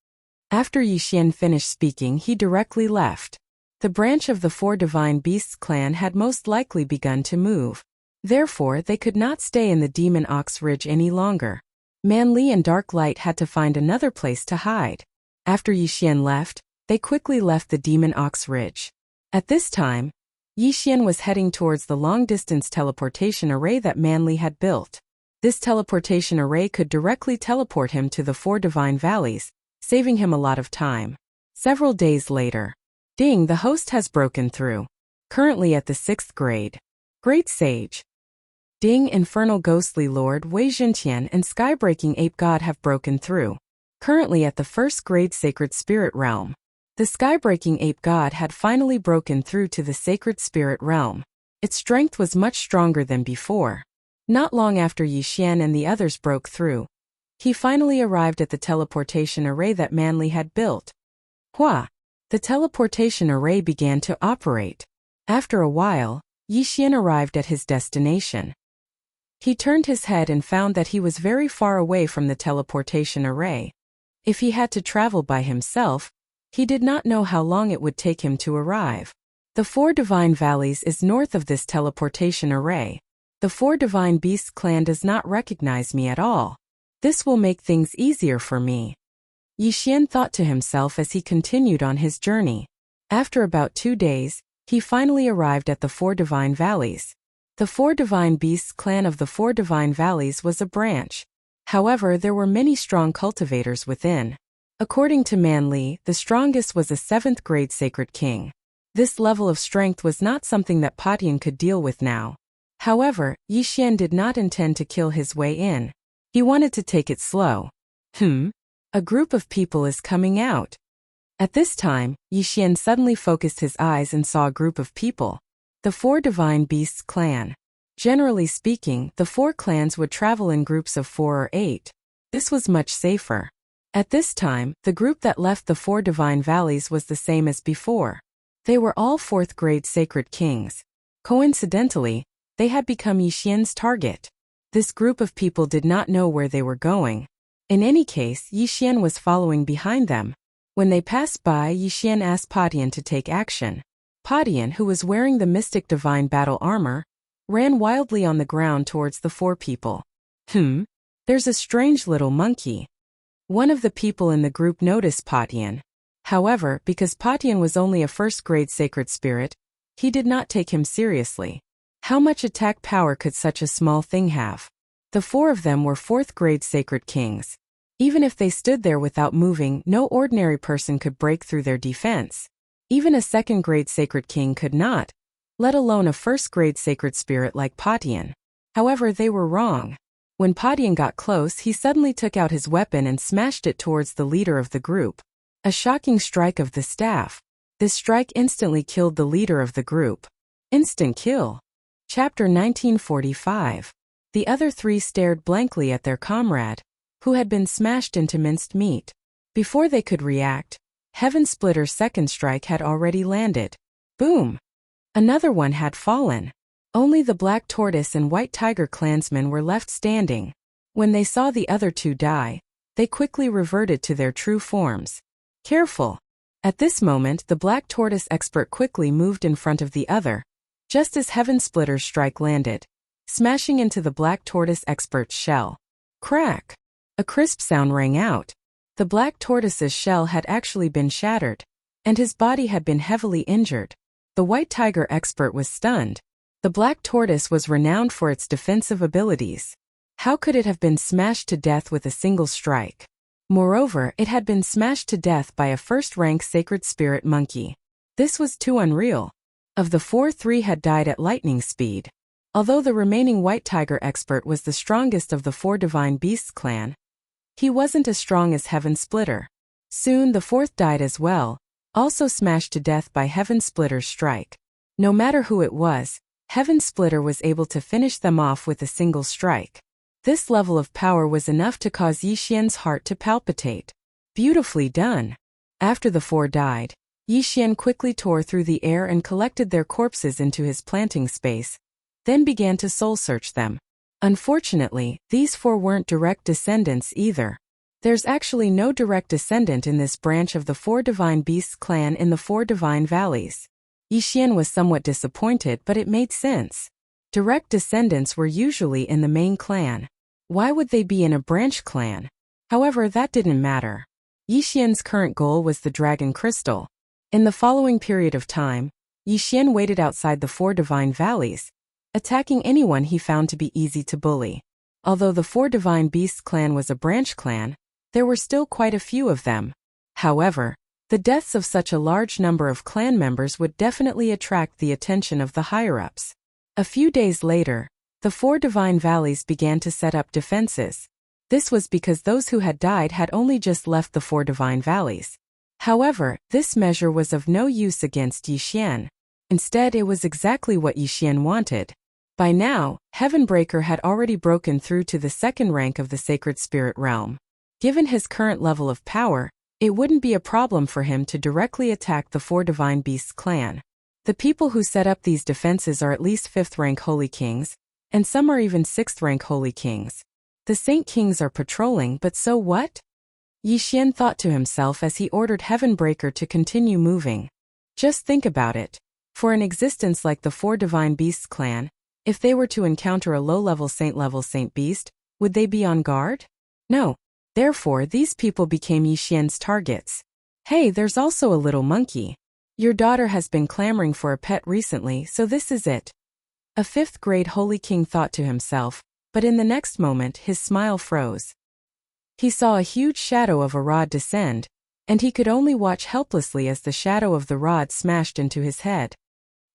S1: After Yixian finished speaking, he directly left. The branch of the 4 Divine Beasts clan had most likely begun to move. Therefore, they could not stay in the Demon Ox Ridge any longer. Manli and Dark Light had to find another place to hide. After Yixian left, they quickly left the Demon Ox Ridge. At this time, Yixian was heading towards the long-distance teleportation array that Manli had built. This teleportation array could directly teleport him to the 4 Divine Valleys, saving him a lot of time. Several days later, Ding, the host, has broken through. Currently at the 6th grade. Great Sage. Ding, Infernal Ghostly Lord, Wei Xintian, and Skybreaking Ape God have broken through. Currently at the 1st grade Sacred Spirit Realm. The Skybreaking Ape God had finally broken through to the Sacred Spirit Realm. Its strength was much stronger than before. Not long after Yixian and the others broke through, he finally arrived at the teleportation array that Manli had built. Hua! The teleportation array began to operate. After a while, Yixian arrived at his destination. He turned his head and found that he was very far away from the teleportation array. If he had to travel by himself, he did not know how long it would take him to arrive. The 4 Divine Valleys is north of this teleportation array. The 4 Divine Beasts clan does not recognize me at all. This will make things easier for me. Yixian thought to himself as he continued on his journey. After about 2 days, he finally arrived at the 4 Divine Valleys. The 4 Divine Beasts clan of the 4 Divine Valleys was a branch. However, there were many strong cultivators within. According to Manli, the strongest was a 7th grade Sacred King. This level of strength was not something that Patian could deal with now. However, Yixian did not intend to kill his way in. He wanted to take it slow. A group of people is coming out. At this time, Yixian suddenly focused his eyes and saw a group of people. The 4 Divine Beasts clan. Generally speaking, the 4 clans would travel in groups of 4 or 8. This was much safer. At this time, the group that left the 4 Divine Valleys was the same as before. They were all 4th grade Sacred Kings. Coincidentally, they had become Yixian's target. This group of people did not know where they were going. In any case, Yixian was following behind them. When they passed by, Yixian asked Patian to take action. Patian, who was wearing the Mystic Divine Battle Armor, ran wildly on the ground towards the 4 people. There's a strange little monkey. One of the people in the group noticed Patian. However, because Patian was only a 1st grade Sacred Spirit, he did not take him seriously. How much attack power could such a small thing have? The 4 of them were 4th grade Sacred Kings. Even if they stood there without moving, no ordinary person could break through their defense. Even a 2nd grade Sacred King could not, let alone a 1st grade Sacred Spirit like Patian. However, they were wrong. When Patian got close, he suddenly took out his weapon and smashed it towards the leader of the group. A shocking strike of the staff. This strike instantly killed the leader of the group. Instant kill. Chapter 1945. The other 3 stared blankly at their comrade, who had been smashed into minced meat. Before they could react, Heaven Splitter's 2nd strike had already landed. Boom! Another one had fallen. Only the Black Tortoise and White Tiger clansmen were left standing. When they saw the other 2 die, they quickly reverted to their true forms. Careful! At this moment, the Black Tortoise expert quickly moved in front of the other, just as Heaven Splitter's strike landed, smashing into the Black Tortoise expert's shell. Crack! A crisp sound rang out. The Black Tortoise's shell had actually been shattered, and his body had been heavily injured. The White Tiger expert was stunned. The Black Tortoise was renowned for its defensive abilities. How could it have been smashed to death with a single strike? Moreover, it had been smashed to death by a first-rank sacred spirit monkey. This was too unreal. Of the four, 3 had died at lightning speed. Although the remaining White Tiger expert was the strongest of the 4 Divine Beasts clan, he wasn't as strong as Heaven Splitter. Soon the 4th died as well, also smashed to death by Heaven Splitter's strike. No matter who it was, Heaven Splitter was able to finish them off with a single strike. This level of power was enough to cause Yixian's heart to palpitate. Beautifully done. After the 4 died, Yixian quickly tore through the air and collected their corpses into his planting space, then began to soul-search them. Unfortunately, these 4 weren't direct descendants either. There's actually no direct descendant in this branch of the 4 Divine Beasts clan in the 4 Divine Valleys. Yixian was somewhat disappointed, but it made sense. Direct descendants were usually in the main clan. Why would they be in a branch clan? However, that didn't matter. Yixian's current goal was the Dragon Crystal. In the following period of time, Yixian waited outside the 4 Divine Valleys, attacking anyone he found to be easy to bully. Although the 4 Divine Beasts clan was a branch clan, there were still quite a few of them. However, the deaths of such a large number of clan members would definitely attract the attention of the higher-ups. A few days later, the 4 Divine Valleys began to set up defenses. This was because those who had died had only just left the 4 Divine Valleys. However, this measure was of no use against Yixian. Instead, it was exactly what Yixian wanted. By now, Heavenbreaker had already broken through to the 2nd rank of the Sacred Spirit Realm. Given his current level of power, it wouldn't be a problem for him to directly attack the 4 Divine Beasts clan. The people who set up these defenses are at least 5th rank Holy Kings, and some are even 6th rank Holy Kings. The Saint Kings are patrolling, but so what? Yixian thought to himself as he ordered Heavenbreaker to continue moving. Just think about it. For an existence like the 4 Divine Beasts clan, if they were to encounter a low-level Saint Beast, would they be on guard? No. Therefore, these people became Yixian's targets. Hey, there's also a little monkey. Your daughter has been clamoring for a pet recently, so this is it. A 5th grade Holy King thought to himself, but in the next moment his smile froze. He saw a huge shadow of a rod descend, and he could only watch helplessly as the shadow of the rod smashed into his head.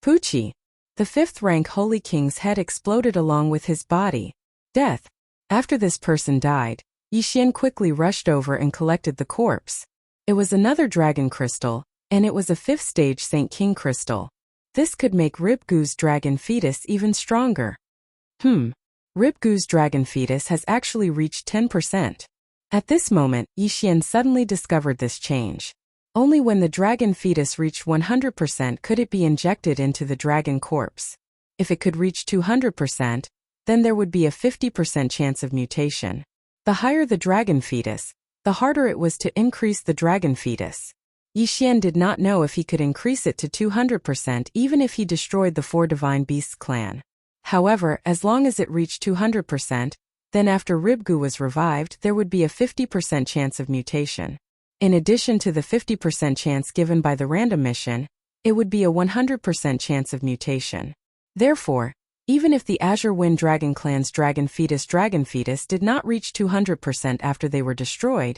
S1: Poochie! The 5th rank Holy King's head exploded along with his body. Death! After this person died, Yixian quickly rushed over and collected the corpse. It was another dragon crystal, and it was a 5th stage Saint King crystal. This could make Ribgu's dragon fetus even stronger. Ribgu's dragon fetus has actually reached 10%. At this moment, Yixian suddenly discovered this change. Only when the dragon fetus reached 100% could it be injected into the dragon corpse. If it could reach 200%, then there would be a 50% chance of mutation. The higher the dragon fetus, the harder it was to increase the dragon fetus. Yixian did not know if he could increase it to 200% even if he destroyed the 4 Divine Beasts clan. However, as long as it reached 200%, then after Ribgu was revived there would be a 50% chance of mutation. In addition to the 50% chance given by the random mission, it would be a 100% chance of mutation. Therefore, even if the Azure Wind Dragon Clan's dragon fetus did not reach 200% after they were destroyed,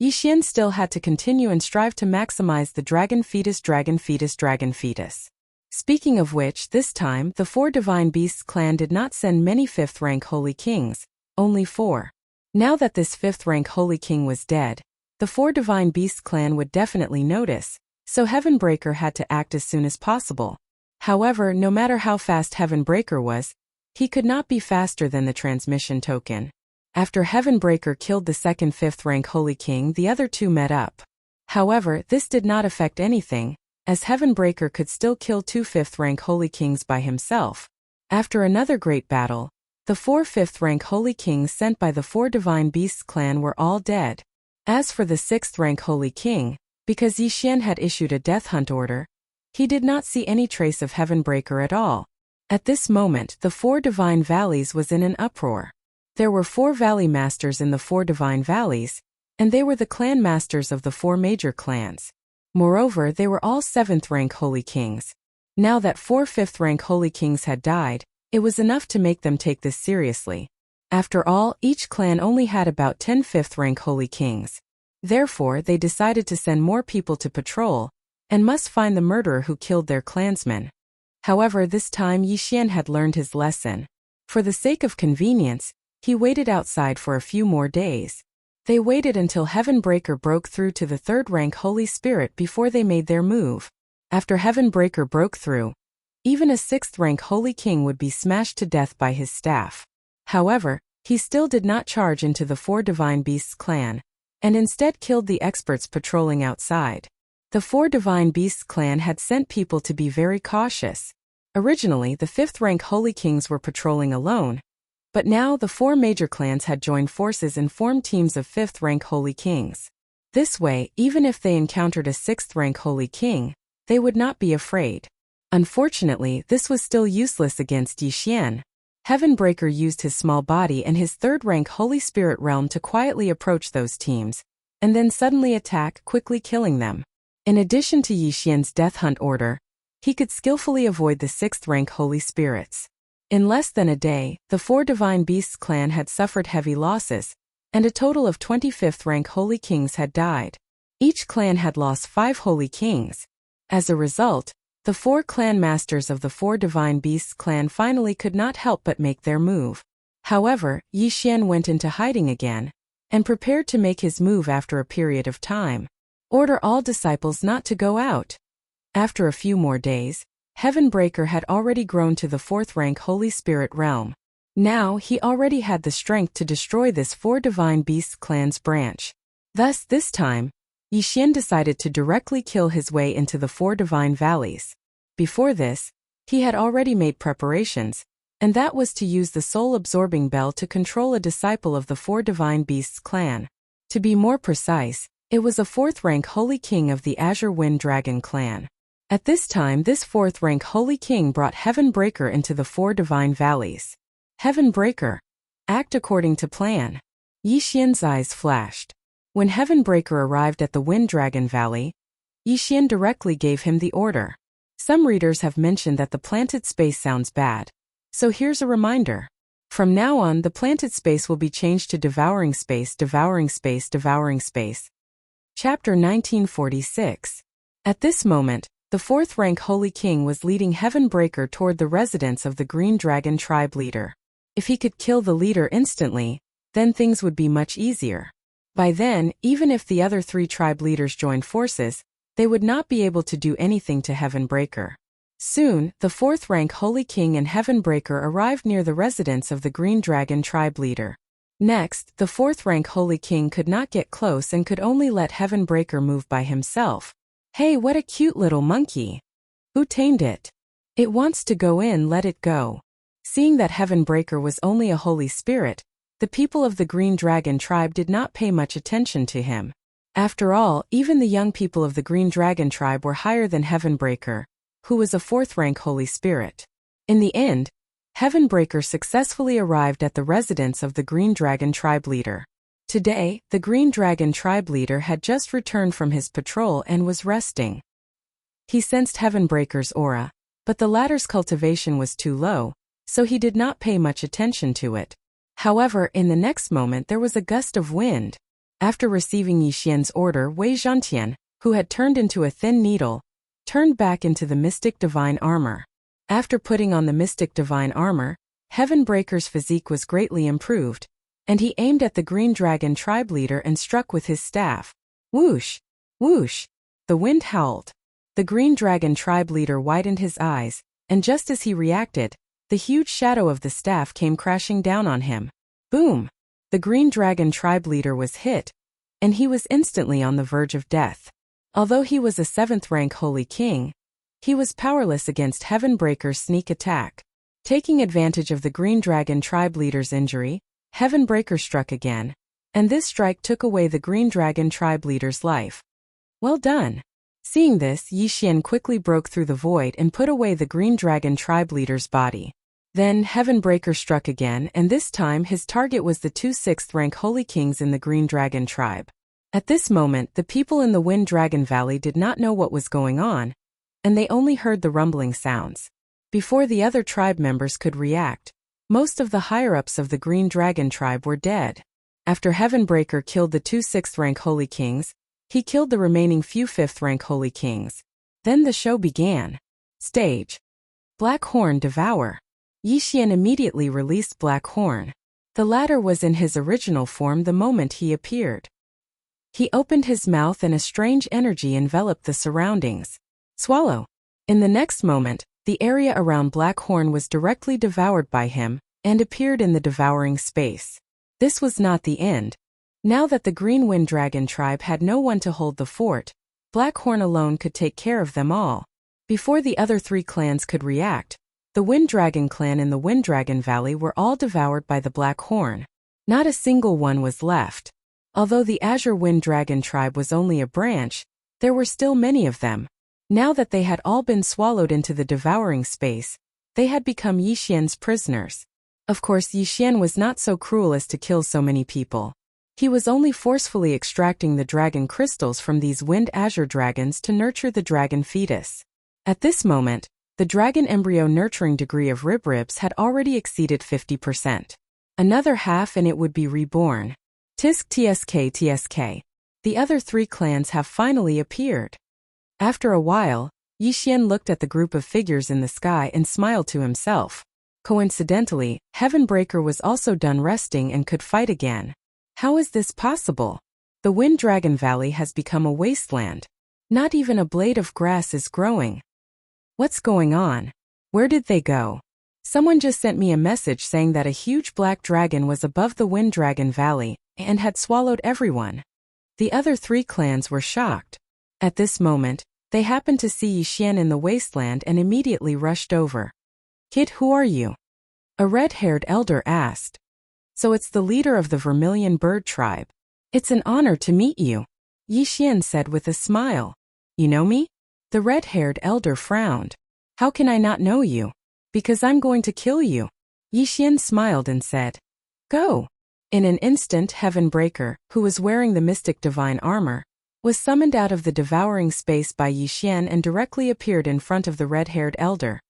S1: Yixian still had to continue and strive to maximize the dragon fetus. Speaking of which, this time, the 4 Divine Beasts clan did not send many 5th rank Holy Kings, only 4. Now that this 5th rank Holy King was dead, the 4 Divine Beasts clan would definitely notice, so Heavenbreaker had to act as soon as possible. However, no matter how fast Heavenbreaker was, he could not be faster than the transmission token. After Heavenbreaker killed the second 5th rank Holy King, the other 2 met up. However, this did not affect anything, as Heavenbreaker could still kill 2 5th rank Holy Kings by himself. After another great battle, the 4 5th rank Holy Kings sent by the 4 Divine Beasts clan were all dead. As for the 6th rank Holy King, Because Yixian had issued a death hunt order, he did not see any trace of Heavenbreaker at all. At this moment, the 4 Divine Valleys was in an uproar. There were 4 Valley Masters in the 4 Divine Valleys, and they were the clan masters of the 4 major clans. Moreover, they were all 7th-rank Holy Kings. Now that 4 5th-rank Holy Kings had died, it was enough to make them take this seriously. After all, each clan only had about 10 5th-rank Holy Kings. Therefore, they decided to send more people to patrol, and must find the murderer who killed their clansmen. However, this time Yixian had learned his lesson. For the sake of convenience, he waited outside for a few more days. They waited until Heavenbreaker broke through to the 3rd-rank Holy Spirit before they made their move. After Heavenbreaker broke through, even a 6th-rank Holy King would be smashed to death by his staff. However, he still did not charge into the 4 Divine Beasts clan, and instead killed the experts patrolling outside. The 4 Divine Beasts clan had sent people to be very cautious. Originally, the 5th-rank Holy Kings were patrolling alone, but now the 4 major clans had joined forces and formed teams of 5th-rank Holy Kings. This way, even if they encountered a 6th-rank Holy King, they would not be afraid. Unfortunately, this was still useless against Yixian. Heavenbreaker used his small body and his 3rd-rank Holy Spirit realm to quietly approach those teams, and then suddenly attack, quickly killing them. In addition to Yixian's death hunt order, he could skillfully avoid the 6th-rank Holy Spirits. In less than a day, the 4 Divine Beasts clan had suffered heavy losses, and a total of 25th-rank Holy Kings had died. Each clan had lost 5 Holy Kings. As a result, the 4 clan masters of the 4 Divine Beasts clan finally could not help but make their move. However, Yixian went into hiding again, and prepared to make his move after a period of time. Order all disciples not to go out. After a few more days, Heavenbreaker had already grown to the 4th-rank Holy Spirit realm. Now he already had the strength to destroy this 4 Divine Beasts clan's branch. Thus, this time, Yixian decided to directly kill his way into the 4 Divine Valleys. Before this, he had already made preparations, and that was to use the soul-absorbing bell to control a disciple of the 4 Divine Beasts clan. To be more precise, it was a 4th-rank Holy King of the Azure Wind Dragon clan. At this time, this 4th-rank Holy King brought Heavenbreaker into the 4 Divine Valleys. Heavenbreaker, act according to plan. Yixian's eyes flashed. When Heavenbreaker arrived at the Wind Dragon Valley, Yixian directly gave him the order. Some readers have mentioned that the planted space sounds bad. So here's a reminder. From now on, the planted space will be changed to Devouring Space, Devouring Space, Devouring Space. Chapter 1946. At this moment, the 4th-rank Holy King was leading Heavenbreaker toward the residence of the Green Dragon tribe leader. If he could kill the leader instantly, then things would be much easier. By then, even if the other 3 tribe leaders joined forces, they would not be able to do anything to Heavenbreaker. Soon, the 4th-rank Holy King and Heavenbreaker arrived near the residence of the Green Dragon tribe leader. Next, the 4th-rank Holy King could not get close and could only let Heavenbreaker move by himself. Hey, what a cute little monkey. Who tamed it? It wants to go in, let it go. Seeing that Heavenbreaker was only a Holy Spirit, the people of the Green Dragon tribe did not pay much attention to him. After all, even the young people of the Green Dragon tribe were higher than Heavenbreaker, who was a 4th-rank Holy Spirit. In the end, Heavenbreaker successfully arrived at the residence of the Green Dragon tribe leader. Today, the Green Dragon tribe leader had just returned from his patrol and was resting. He sensed Heavenbreaker's aura, but the latter's cultivation was too low, so he did not pay much attention to it. However, in the next moment there was a gust of wind. After receiving Yixian's order, Wei Zhantian, who had turned into a thin needle, turned back into the mystic divine armor. After putting on the mystic divine armor, Heavenbreaker's physique was greatly improved, and he aimed at the Green Dragon tribe leader and struck with his staff. Whoosh! Whoosh! The wind howled. The Green Dragon tribe leader widened his eyes, and just as he reacted, the huge shadow of the staff came crashing down on him. Boom! The Green Dragon tribe leader was hit, and he was instantly on the verge of death. Although he was a 7th-rank Holy King, he was powerless against Heavenbreaker's sneak attack. Taking advantage of the Green Dragon tribe leader's injury, Heavenbreaker struck again, and this strike took away the Green Dragon tribe leader's life. Well done. Seeing this, Yixian quickly broke through the void and put away the green dragon tribe leader's body. Then Heavenbreaker struck again, and this time his target was the 2 6th-rank Holy Kings in the Green Dragon tribe. At this moment, the people in the Wind Dragon Valley did not know what was going on, and they only heard the rumbling sounds. Before the other tribe members could react, most of the higher-ups of the Green Dragon tribe were dead. After Heavenbreaker killed the 2 6th-rank Holy Kings, he killed the remaining few 5th-rank Holy Kings. Then the show began. Stage. Black Horn Devour. Yixian immediately released Black Horn. The latter was in his original form the moment he appeared. He opened his mouth and a strange energy enveloped the surroundings. Swallow. In the next moment, the area around Black Horn was directly devoured by him, and appeared in the devouring space. This was not the end. Now that the Green Wind Dragon tribe had no one to hold the fort, Black Horn alone could take care of them all. Before the other 3 clans could react, the Wind Dragon clan in the Wind Dragon Valley were all devoured by the Black Horn. Not a single one was left. Although the Azure Wind Dragon tribe was only a branch, there were still many of them. Now that they had all been swallowed into the devouring space, they had become Yixian's prisoners. Of course, Yixian was not so cruel as to kill so many people. He was only forcefully extracting the dragon crystals from these wind azure dragons to nurture the dragon fetus. At this moment, the dragon embryo nurturing degree of Ribribs had already exceeded 50%. Another half and it would be reborn. Tisk tsk tsk. The other 3 clans have finally appeared. After a while, Yixian looked at the group of figures in the sky and smiled to himself. Coincidentally, Heavenbreaker was also done resting and could fight again. How is this possible? The Wind Dragon Valley has become a wasteland. Not even a blade of grass is growing. What's going on? Where did they go? Someone just sent me a message saying that a huge black dragon was above the Wind Dragon Valley and had swallowed everyone. The other 3 clans were shocked. At this moment, they happened to see Yixian in the wasteland and immediately rushed over. Kid, who are you? A red-haired elder asked. So it's the leader of the Vermilion Bird tribe. It's an honor to meet you, Yixian said with a smile. You know me? The red-haired elder frowned. How can I not know you? Because I'm going to kill you. Yixian smiled and said, Go. In an instant, Heavenbreaker, who was wearing the mystic divine armor, was summoned out of the devouring space by Yixian and directly appeared in front of the red-haired elder.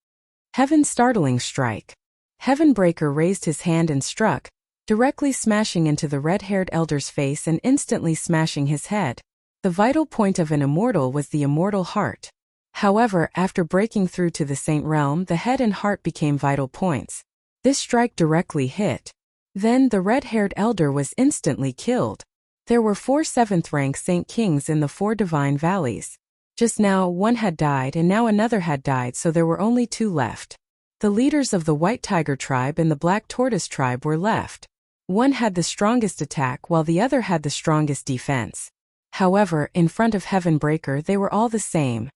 S1: Heaven's Startling Strike. Heavenbreaker raised his hand and struck, directly smashing into the red-haired elder's face and instantly smashing his head. The vital point of an immortal was the immortal heart. However, after breaking through to the Saint Realm, the head and heart became vital points. This strike directly hit. Then the red-haired elder was instantly killed. There were 4 7th-rank Saint Kings in the 4 divine valleys. Just now, one had died and now another had died, so there were only 2 left. The leaders of the White Tiger tribe and the Black Tortoise tribe were left. One had the strongest attack while the other had the strongest defense. However, in front of Heavenbreaker they were all the same.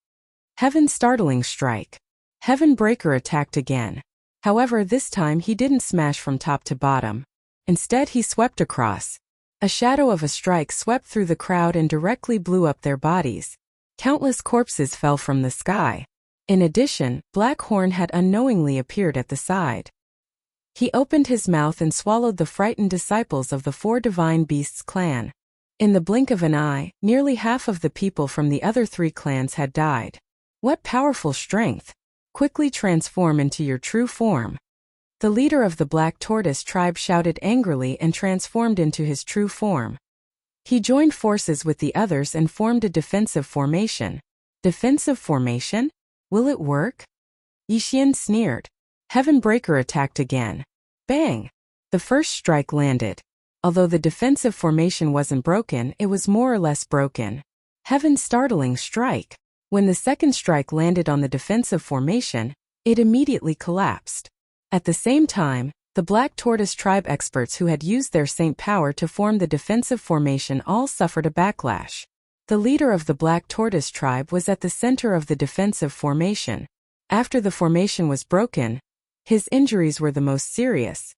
S1: Heaven's Startling Strike. Heavenbreaker attacked again. However, this time he didn't smash from top to bottom. Instead he swept across. A shadow of a strike swept through the crowd and directly blew up their bodies. Countless corpses fell from the sky. In addition, Black Horn had unknowingly appeared at the side. He opened his mouth and swallowed the frightened disciples of the 4 Divine Beasts clan. In the blink of an eye, nearly half of the people from the other 3 clans had died. What powerful strength! Quickly transform into your true form. The leader of the Black Tortoise tribe shouted angrily and transformed into his true form. He joined forces with the others and formed a defensive formation. Defensive formation? Will it work? Yixian sneered. Heavenbreaker attacked again. Bang! The first strike landed. Although the defensive formation wasn't broken, it was more or less broken. Heaven's Startling Strike. When the second strike landed on the defensive formation, it immediately collapsed. At the same time, the Black Tortoise tribe experts who had used their saint power to form the defensive formation all suffered a backlash. The leader of the Black Tortoise tribe was at the center of the defensive formation. After the formation was broken, his injuries were the most serious.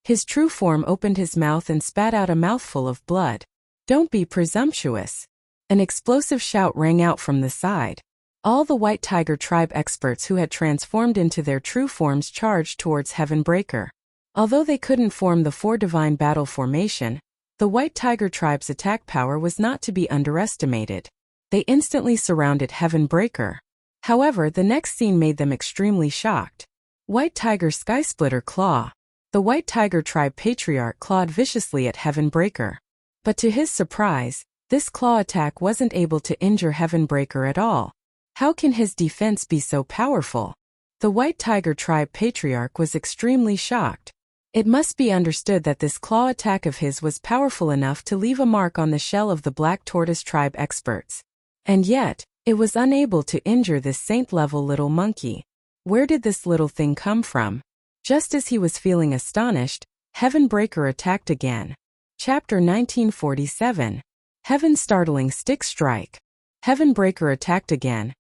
S1: His true form opened his mouth and spat out a mouthful of blood. Don't be presumptuous. An explosive shout rang out from the side. All the White Tiger tribe experts who had transformed into their true forms charged towards Heavenbreaker. Although they couldn't form the four divine battle formation, the White Tiger tribe's attack power was not to be underestimated. They instantly surrounded Heavenbreaker. However, the next scene made them extremely shocked. White Tiger Skysplitter Claw. The White Tiger tribe patriarch clawed viciously at Heavenbreaker. But to his surprise, this claw attack wasn't able to injure Heavenbreaker at all. How can his defense be so powerful? The White Tiger tribe patriarch was extremely shocked. It must be understood that this claw attack of his was powerful enough to leave a mark on the shell of the Black Tortoise tribe experts. And yet, it was unable to injure this saint-level little monkey. Where did this little thing come from? Just as he was feeling astonished, Heavenbreaker attacked again. Chapter 1947. Heaven's Startling Stick Strike. Heavenbreaker attacked again,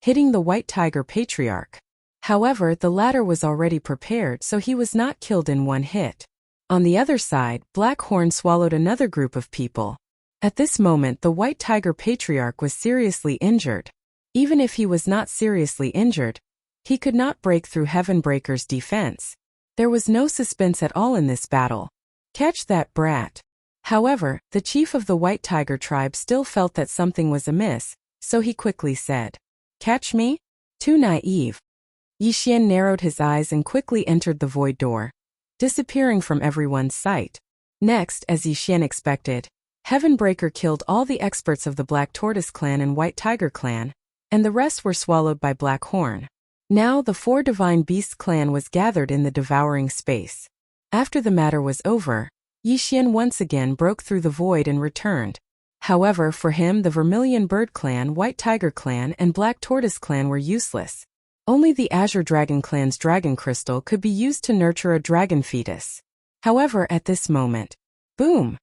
S1: hitting the White Tiger patriarch. However, the latter was already prepared, so he was not killed in one hit. On the other side, Blackhorn swallowed another group of people. At this moment, the White Tiger patriarch was seriously injured. Even if he was not seriously injured, he could not break through Heavenbreaker's defense. There was no suspense at all in this battle. Catch that brat. However, the chief of the White Tiger tribe still felt that something was amiss, so he quickly said, "Catch me?" Too naive. Yixian narrowed his eyes and quickly entered the void door, disappearing from everyone's sight. Next, as Yixian expected, Heavenbreaker killed all the experts of the Black Tortoise clan and White Tiger clan, and the rest were swallowed by Blackhorn. Now the Four Divine Beasts clan was gathered in the Devouring space. After the matter was over, Yixian once again broke through the void and returned. However, for him the Vermilion Bird clan, White Tiger clan, and Black Tortoise clan were useless. Only the Azure Dragon clan's dragon crystal could be used to nurture a dragon fetus. However, at this moment, boom!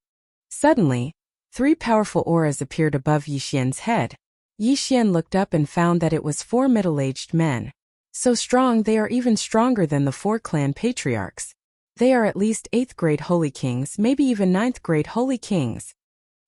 S1: Suddenly, three powerful auras appeared above Yixian's head. Yixian looked up and found that it was four middle-aged men. So strong they are even stronger than the four clan patriarchs. They are at least 8th grade holy kings, maybe even 9th grade holy kings.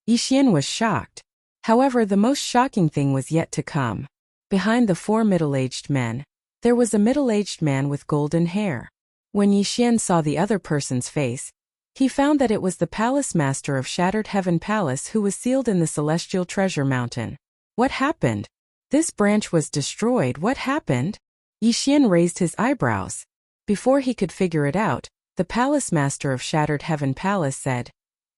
S1: Yixian was shocked. However, the most shocking thing was yet to come. Behind the four middle-aged men, there was a middle-aged man with golden hair. When Yixian saw the other person's face, he found that it was the palace master of Shattered Heaven Palace who was sealed in the Celestial Treasure Mountain. What happened? This branch was destroyed. What happened? Yixian raised his eyebrows. Before he could figure it out, the palace master of Shattered Heaven Palace said,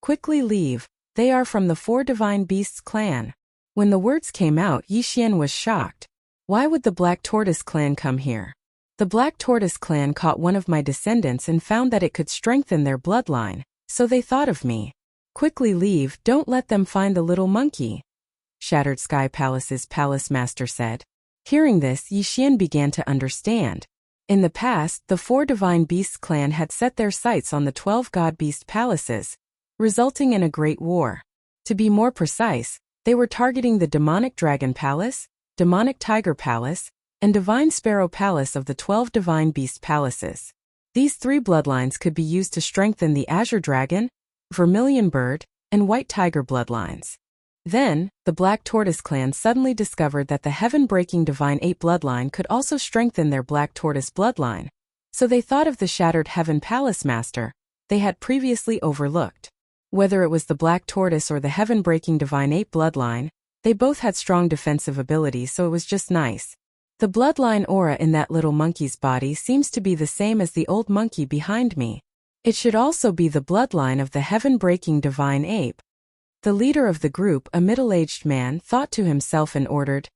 S1: "Quickly leave, they are from the Four Divine Beasts clan." When the words came out, Yixian was shocked. Why would the Black Tortoise clan come here? The Black Tortoise clan caught one of my descendants and found that it could strengthen their bloodline, so they thought of me. Quickly leave, don't let them find the little monkey, Shattered Sky Palace's palace master said. Hearing this, Yixian began to understand. In the past, the Four Divine Beasts clan had set their sights on the 12 God Beast palaces, resulting in a great war. To be more precise, they were targeting the Demonic Dragon Palace, Demonic Tiger Palace, and Divine Sparrow Palace of the 12 Divine Beast palaces. These three bloodlines could be used to strengthen the Azure Dragon, Vermilion Bird, and White Tiger bloodlines. Then, the Black Tortoise clan suddenly discovered that the Heaven-breaking Divine Ape bloodline could also strengthen their Black Tortoise bloodline. So they thought of the Shattered Heaven Palace Master they had previously overlooked. Whether it was the Black Tortoise or the Heaven-breaking Divine Ape bloodline, they both had strong defensive abilities, so it was just nice. The bloodline aura in that little monkey's body seems to be the same as the old monkey behind me. It should also be the bloodline of the Heaven-breaking Divine Ape. The leader of the group, a middle-aged man, thought to himself and ordered,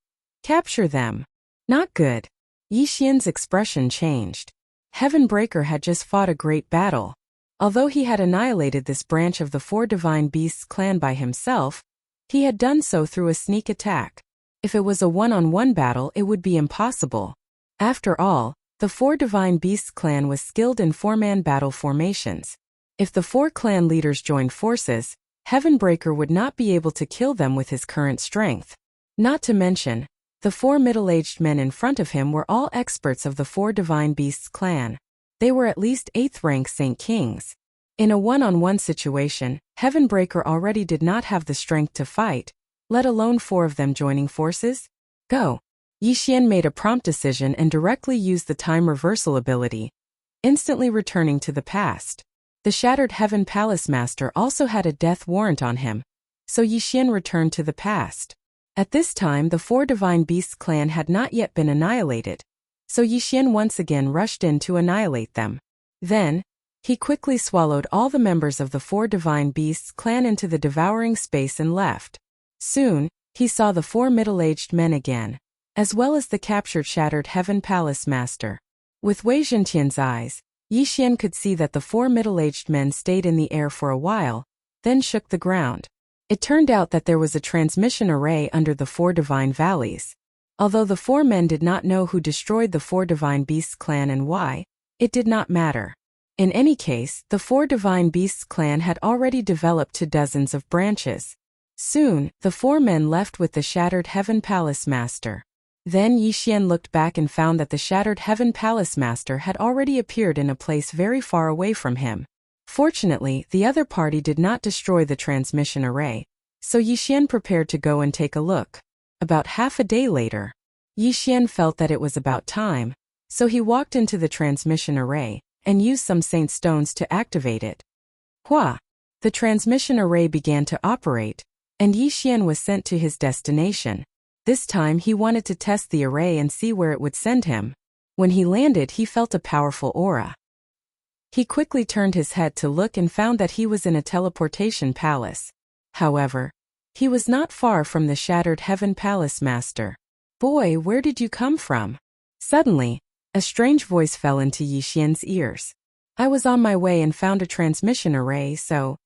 S1: "Capture them." Not good. Yixian's expression changed. Heavenbreaker had just fought a great battle. Although he had annihilated this branch of the Four Divine Beasts clan by himself, he had done so through a sneak attack. If it was a one-on-one battle, it would be impossible. After all, the Four Divine Beasts clan was skilled in four-man battle formations. If the four clan leaders joined forces, Heavenbreaker would not be able to kill them with his current strength. Not to mention, the four middle-aged men in front of him were all experts of the Four Divine Beasts clan. They were at least 8th rank Saint Kings. In a one-on-one situation, Heavenbreaker already did not have the strength to fight, let alone 4 of them joining forces? Go. Yixian made a prompt decision and directly used the time reversal ability, instantly returning to the past. The Shattered Heaven Palace Master also had a death warrant on him, so Yixian returned to the past. At this time the 4 Divine Beasts clan had not yet been annihilated, so Yixian once again rushed in to annihilate them. Then, he quickly swallowed all the members of the 4 Divine Beasts clan into the devouring space and left. Soon, he saw the 4 middle-aged men again, as well as the captured Shattered Heaven Palace Master. With Wei Zhentian's eyes, Yixian could see that the 4 middle-aged men stayed in the air for a while, then shook the ground. It turned out that there was a transmission array under the 4 Divine Valleys. Although the 4 men did not know who destroyed the 4 Divine Beasts clan and why, it did not matter. In any case, the 4 Divine Beasts clan had already developed to dozens of branches. Soon, the 4 men left with the Shattered Heaven Palace Master. Then Yixian looked back and found that the Shattered Heaven Palace Master had already appeared in a place very far away from him. Fortunately, the other party did not destroy the transmission array, so Yixian prepared to go and take a look. About half a day later, Yixian felt that it was about time, so he walked into the transmission array and used some saint stones to activate it. Hua! The transmission array began to operate, and Yixian was sent to his destination. This time he wanted to test the array and see where it would send him. When he landed, he felt a powerful aura. He quickly turned his head to look and found that he was in a teleportation palace. However, he was not far from the Shattered Heaven Palace Master. "Boy, where did you come from?" Suddenly, a strange voice fell into Yixian's ears. "I was on my way and found a transmission array, so,"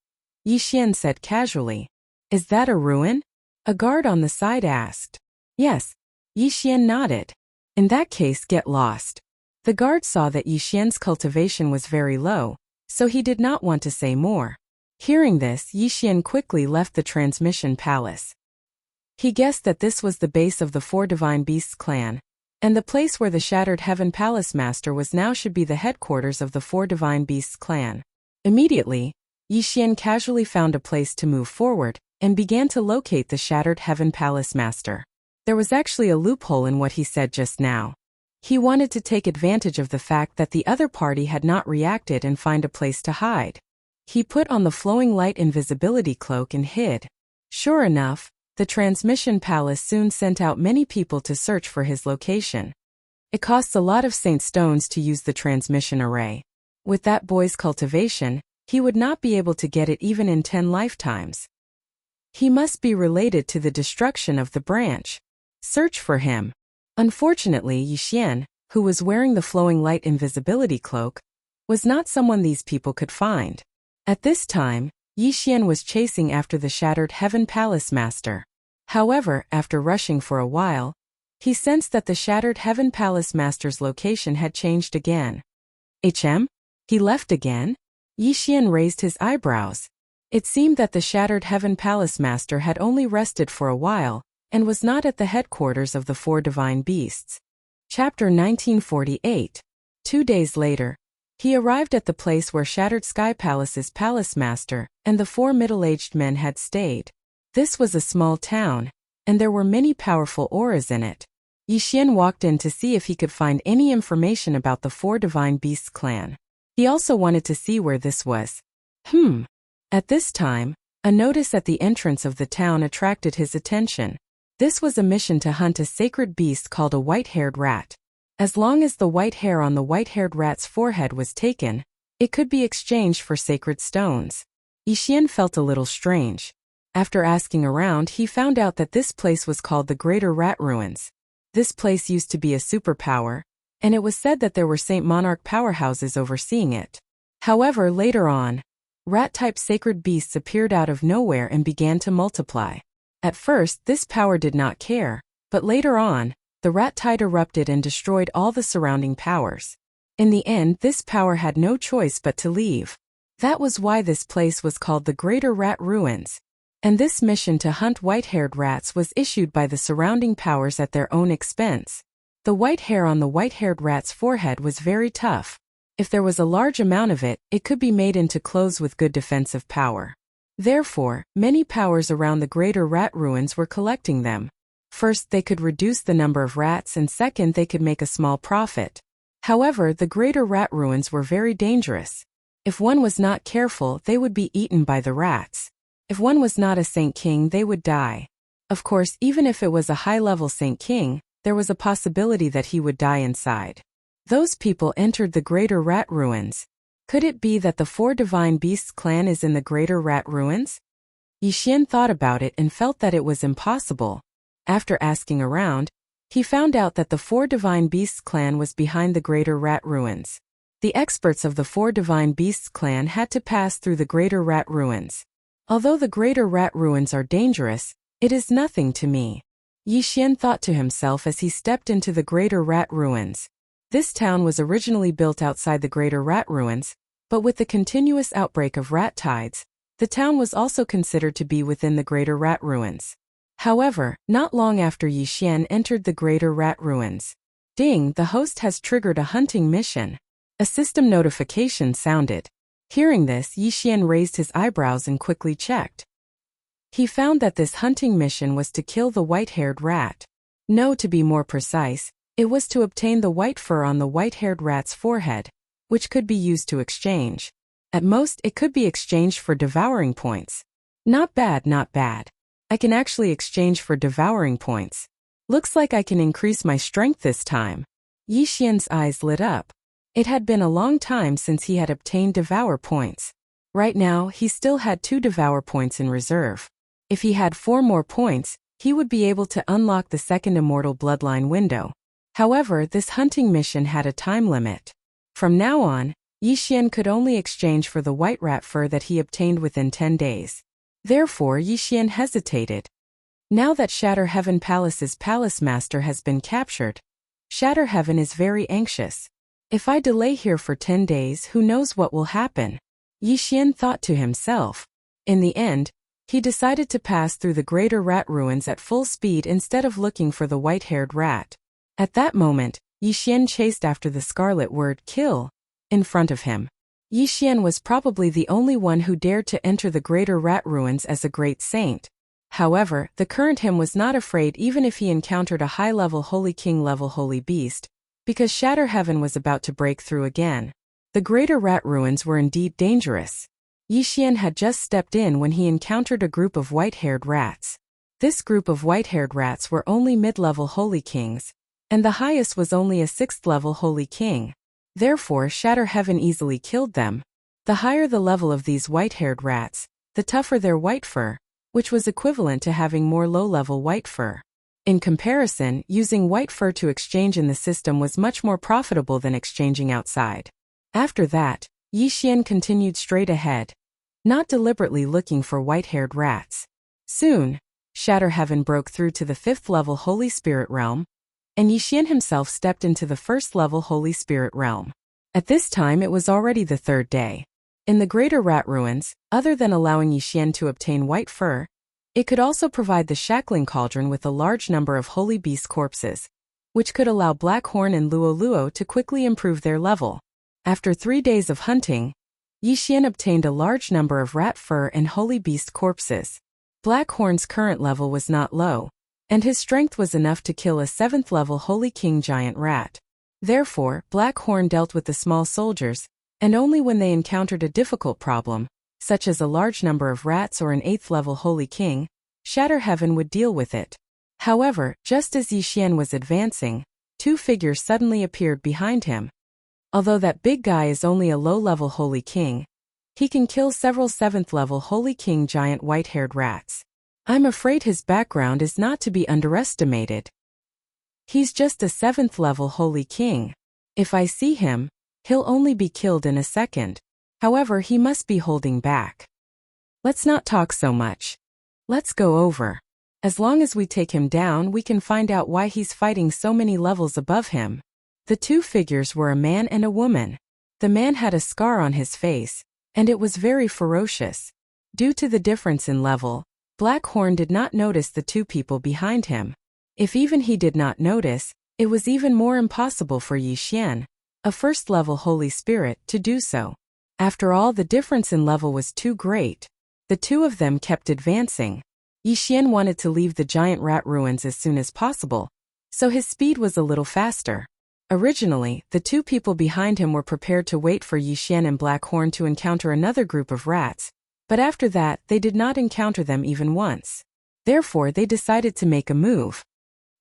S1: Yixian said casually. "Is that a ruin?" A guard on the side asked. "Yes." Yixian nodded. "In that case, get lost." The guard saw that Yixian's cultivation was very low, so he did not want to say more. Hearing this, Yixian quickly left the transmission palace. He guessed that this was the base of the 4 Divine Beasts clan, and the place where the Shattered Heaven Palace Master was now should be the headquarters of the 4 Divine Beasts clan. Immediately, Yixian casually found a place to move forward and began to locate the Shattered Heaven Palace Master. There was actually a loophole in what he said just now. He wanted to take advantage of the fact that the other party had not reacted and find a place to hide. He put on the flowing light invisibility cloak and hid. Sure enough, the transmission palace soon sent out many people to search for his location. It costs a lot of saint stones to use the transmission array. With that boy's cultivation, he would not be able to get it even in 10 lifetimes. He must be related to the destruction of the branch. Search for him. Unfortunately, Yixian, who was wearing the flowing light invisibility cloak, was not someone these people could find. At this time, Yixian was chasing after the Shattered Heaven Palace Master. However, after rushing for a while, he sensed that the Shattered Heaven Palace Master's location had changed again. He left again? Yixian raised his eyebrows. It seemed that the Shattered Heaven Palace Master had only rested for a while, and was not at the headquarters of the 4 Divine Beasts. Chapter 1948. 2 days later, he arrived at the place where Shattered Sky Palace's Palace Master and the 4 middle-aged men had stayed. This was a small town, and there were many powerful auras in it. Yixian walked in to see if he could find any information about the 4 Divine Beasts clan. He also wanted to see where this was. At this time, a notice at the entrance of the town attracted his attention. This was a mission to hunt a sacred beast called a white-haired rat. As long as the white hair on the white-haired rat's forehead was taken, it could be exchanged for sacred stones. Yixian felt a little strange. After asking around, he found out that this place was called the Greater Rat Ruins. This place used to be a superpower, and it was said that there were Saint Monarch powerhouses overseeing it. However, later on, rat-type sacred beasts appeared out of nowhere and began to multiply. At first, this power did not care, but later on, the rat tide erupted and destroyed all the surrounding powers. In the end, this power had no choice but to leave. That was why this place was called the Greater Rat Ruins. And this mission to hunt white-haired rats was issued by the surrounding powers at their own expense. The white hair on the white-haired rat's forehead was very tough. If there was a large amount of it, it could be made into clothes with good defensive power. Therefore, many powers around the greater rat ruins were collecting them. First, they could reduce the number of rats, and second, they could make a small profit. However, the greater rat ruins were very dangerous. If one was not careful, they would be eaten by the rats. If one was not a Saint King, they would die. Of course, even if it was a high-level Saint King, there was a possibility that he would die inside. Those people entered the greater rat ruins. Could it be that the 4 divine beasts clan is in the greater rat ruins? Yi Xian thought about it and felt that it was impossible. After asking around, he found out that the 4 divine beasts clan was behind the greater rat ruins. The experts of the 4 divine beasts clan had to pass through the greater rat ruins. Although the greater rat ruins are dangerous, it is nothing to me. Yi Xian thought to himself as he stepped into the greater rat ruins. This town was originally built outside the greater rat ruins, but with the continuous outbreak of rat tides, the town was also considered to be within the greater rat ruins. However, not long after Yi Xian entered the greater rat ruins. Ding, the host has triggered a hunting mission. A system notification sounded. Hearing this, Yi Xian raised his eyebrows and quickly checked. He found that this hunting mission was to kill the white-haired rat. No, to be more precise, it was to obtain the white fur on the white-haired rat's forehead, which could be used to exchange. At most, it could be exchanged for devouring points. Not bad, not bad. I can actually exchange for devouring points. Looks like I can increase my strength this time. Yi Xian's eyes lit up. It had been a long time since he had obtained devour points. Right now, he still had 2 devour points in reserve. If he had 4 more points, he would be able to unlock the second immortal bloodline window. However, this hunting mission had a time limit. From now on, Yi Xian could only exchange for the white rat fur that he obtained within 10 days. Therefore, Yi Xian hesitated. Now that Shatter Heaven Palace's palace master has been captured, Shatter Heaven is very anxious. If I delay here for 10 days, who knows what will happen? Yi Xian thought to himself. In the end, he decided to pass through the greater rat ruins at full speed instead of looking for the white-haired rat. At that moment, Yi Xian chased after the scarlet word kill in front of him. Yi Xian was probably the only one who dared to enter the greater rat ruins as a great saint. However, the current him was not afraid even if he encountered a high-level Holy King level Holy Beast, because Shatter Heaven was about to break through again. The greater rat ruins were indeed dangerous. Yi Xian had just stepped in when he encountered a group of white-haired rats. This group of white-haired rats were only mid-level Holy Kings, and the highest was only a 6th-level Holy King. Therefore, Shatter Heaven easily killed them. The higher the level of these white-haired rats, the tougher their white fur, which was equivalent to having more low-level white fur. In comparison, using white fur to exchange in the system was much more profitable than exchanging outside. After that, Yi Xian continued straight ahead, not deliberately looking for white-haired rats. Soon, Shatter Heaven broke through to the 5th-level Holy Spirit realm, and Yi Xian himself stepped into the 1st-level Holy Spirit realm. At this time it was already the 3rd day. In the greater rat ruins, other than allowing Yi Xian to obtain white fur, it could also provide the shackling cauldron with a large number of holy beast corpses, which could allow Blackhorn and Luo Luo to quickly improve their level. After 3 days of hunting, Yi Xian obtained a large number of rat fur and holy beast corpses. Blackhorn's current level was not low, and his strength was enough to kill a 7th-level Holy King giant rat. Therefore, Blackhorn dealt with the small soldiers, and only when they encountered a difficult problem, such as a large number of rats or an 8th-level Holy King, Shatter Heaven would deal with it. However, just as Yi Xian was advancing, 2 figures suddenly appeared behind him. Although that big guy is only a low-level Holy King, he can kill several 7th-level Holy King giant white-haired rats. I'm afraid his background is not to be underestimated. He's just a 7th-level Holy King. If I see him, he'll only be killed in a second. However, he must be holding back. Let's not talk so much. Let's go over. As long as we take him down, we can find out why he's fighting so many levels above him. The 2 figures were a man and a woman. The man had a scar on his face, and it was very ferocious. Due to the difference in level, Blackhorn did not notice the 2 people behind him. If even he did not notice, it was even more impossible for Yi Xian, a 1st-level Holy Spirit, to do so. After all, the difference in level was too great. The two of them kept advancing. Yixian wanted to leave the giant rat ruins as soon as possible, so his speed was a little faster. Originally, the two people behind him were prepared to wait for Yixian and Blackhorn to encounter another group of rats, but after that they did not encounter them even once. Therefore they decided to make a move.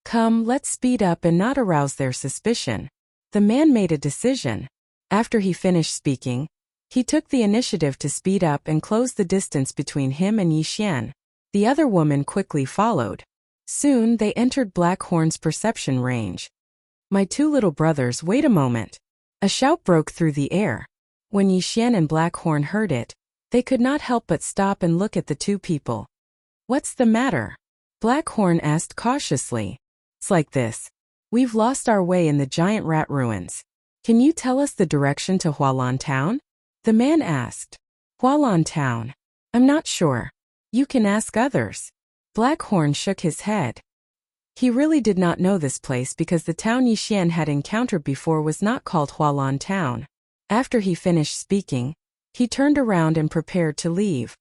S1: Come, let's speed up and not arouse their suspicion. The man made a decision. After he finished speaking, he took the initiative to speed up and close the distance between him and Yixian. The other woman quickly followed. Soon they entered Blackhorn's perception range. My two little brothers, wait a moment. A shout broke through the air. When Yixian and Blackhorn heard it, they could not help but stop and look at the two people. What's the matter? Blackhorn asked cautiously. It's like this. We've lost our way in the giant rat ruins. Can you tell us the direction to Hualan Town? The man asked. Hualan Town? I'm not sure. You can ask others. Blackhorn shook his head. He really did not know this place because the town Yixian had encountered before was not called Hualan Town. After he finished speaking, he turned around and prepared to leave.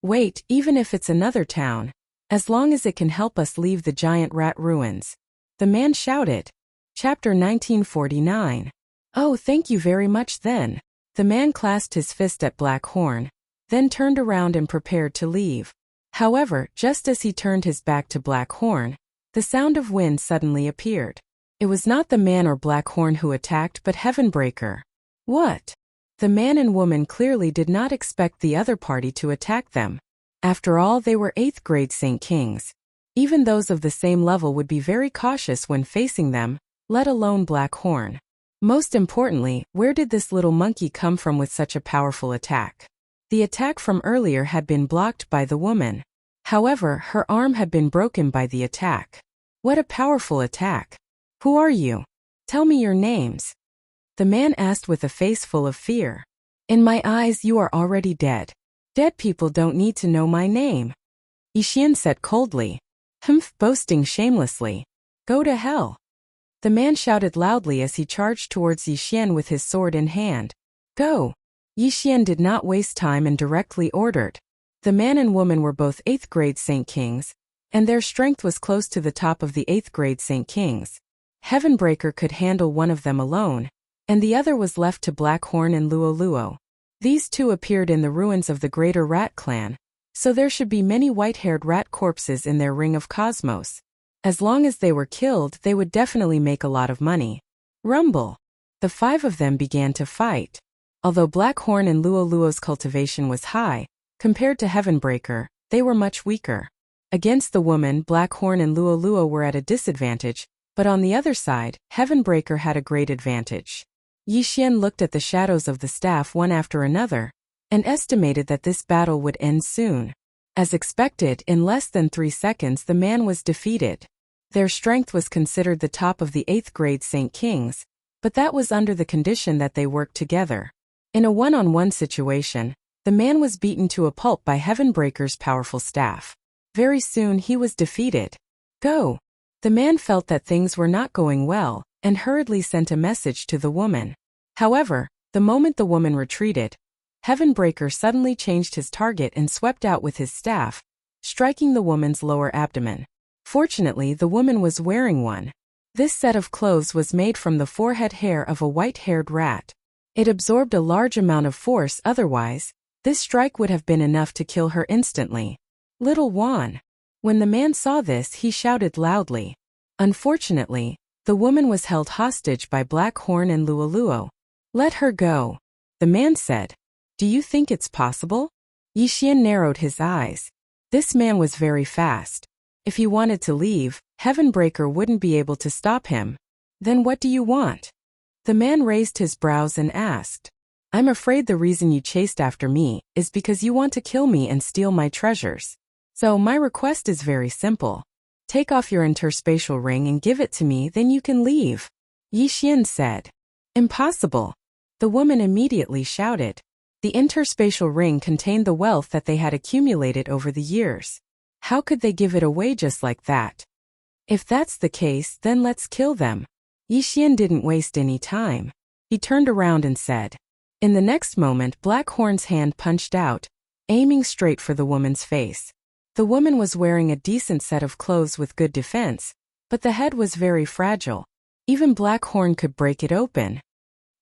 S1: Wait, even if it's another town, as long as it can help us leave the giant rat ruins. The man shouted. Chapter 1949. Oh, thank you very much then. The man clasped his fist at Blackhorn, then turned around and prepared to leave. However, just as he turned his back to Blackhorn, the sound of wind suddenly appeared. It was not the man or Blackhorn who attacked but Heavenbreaker. What? The man and woman clearly did not expect the other party to attack them. After all, they were 8th grade Saint Kings. Even those of the same level would be very cautious when facing them, let alone Blackhorn. Most importantly, where did this little monkey come from with such a powerful attack? The attack from earlier had been blocked by the woman. However, her arm had been broken by the attack. What a powerful attack. Who are you? Tell me your names. The man asked with a face full of fear. In my eyes, you are already dead. Dead people don't need to know my name. Yixian said coldly. Humph, boasting shamelessly. Go to hell. The man shouted loudly as he charged towards Yixian with his sword in hand. Go. Yixian did not waste time and directly ordered. The man and woman were both 8th grade Saint Kings, and their strength was close to the top of the 8th grade Saint Kings. Heavenbreaker could handle one of them alone, and the other was left to Blackhorn and Luoluo. These two appeared in the ruins of the Greater Rat Clan, so there should be many white-haired rat corpses in their ring of cosmos. As long as they were killed, they would definitely make a lot of money. Rumble. The 5 of them began to fight. Although Blackhorn and Luoluo's cultivation was high, compared to Heavenbreaker, they were much weaker. Against the woman, Blackhorn and Luoluo were at a disadvantage, but on the other side, Heavenbreaker had a great advantage. Yixian looked at the shadows of the staff one after another, and estimated that this battle would end soon. As expected, in less than 3 seconds the man was defeated. Their strength was considered the top of the 8th grade Saint Kings, but that was under the condition that they worked together. In a one-on-one situation, the man was beaten to a pulp by Heavenbreaker's powerful staff. Very soon he was defeated. Go! The man felt that things were not going well, and hurriedly sent a message to the woman. However, the moment the woman retreated, Heavenbreaker suddenly changed his target and swept out with his staff, striking the woman's lower abdomen. Fortunately, the woman was wearing one. This set of clothes was made from the forehead hair of a white-haired rat. It absorbed a large amount of force, otherwise, this strike would have been enough to kill her instantly. Little Juan. When the man saw this, he shouted loudly. Unfortunately, the woman was held hostage by Blackhorn and Luoluo. Let her go. The man said. Do you think it's possible? Yixian narrowed his eyes. This man was very fast. If he wanted to leave, Heavenbreaker wouldn't be able to stop him. Then what do you want? The man raised his brows and asked. I'm afraid the reason you chased after me is because you want to kill me and steal my treasures. So my request is very simple. Take off your interspatial ring and give it to me, then you can leave. Yixian said. Impossible. The woman immediately shouted. The interspatial ring contained the wealth that they had accumulated over the years. How could they give it away just like that? If that's the case, then let's kill them. Yixian didn't waste any time. He turned around and said. In the next moment, Blackhorn's hand punched out, aiming straight for the woman's face. The woman was wearing a decent set of clothes with good defense, but the head was very fragile. Even Black Horn could break it open.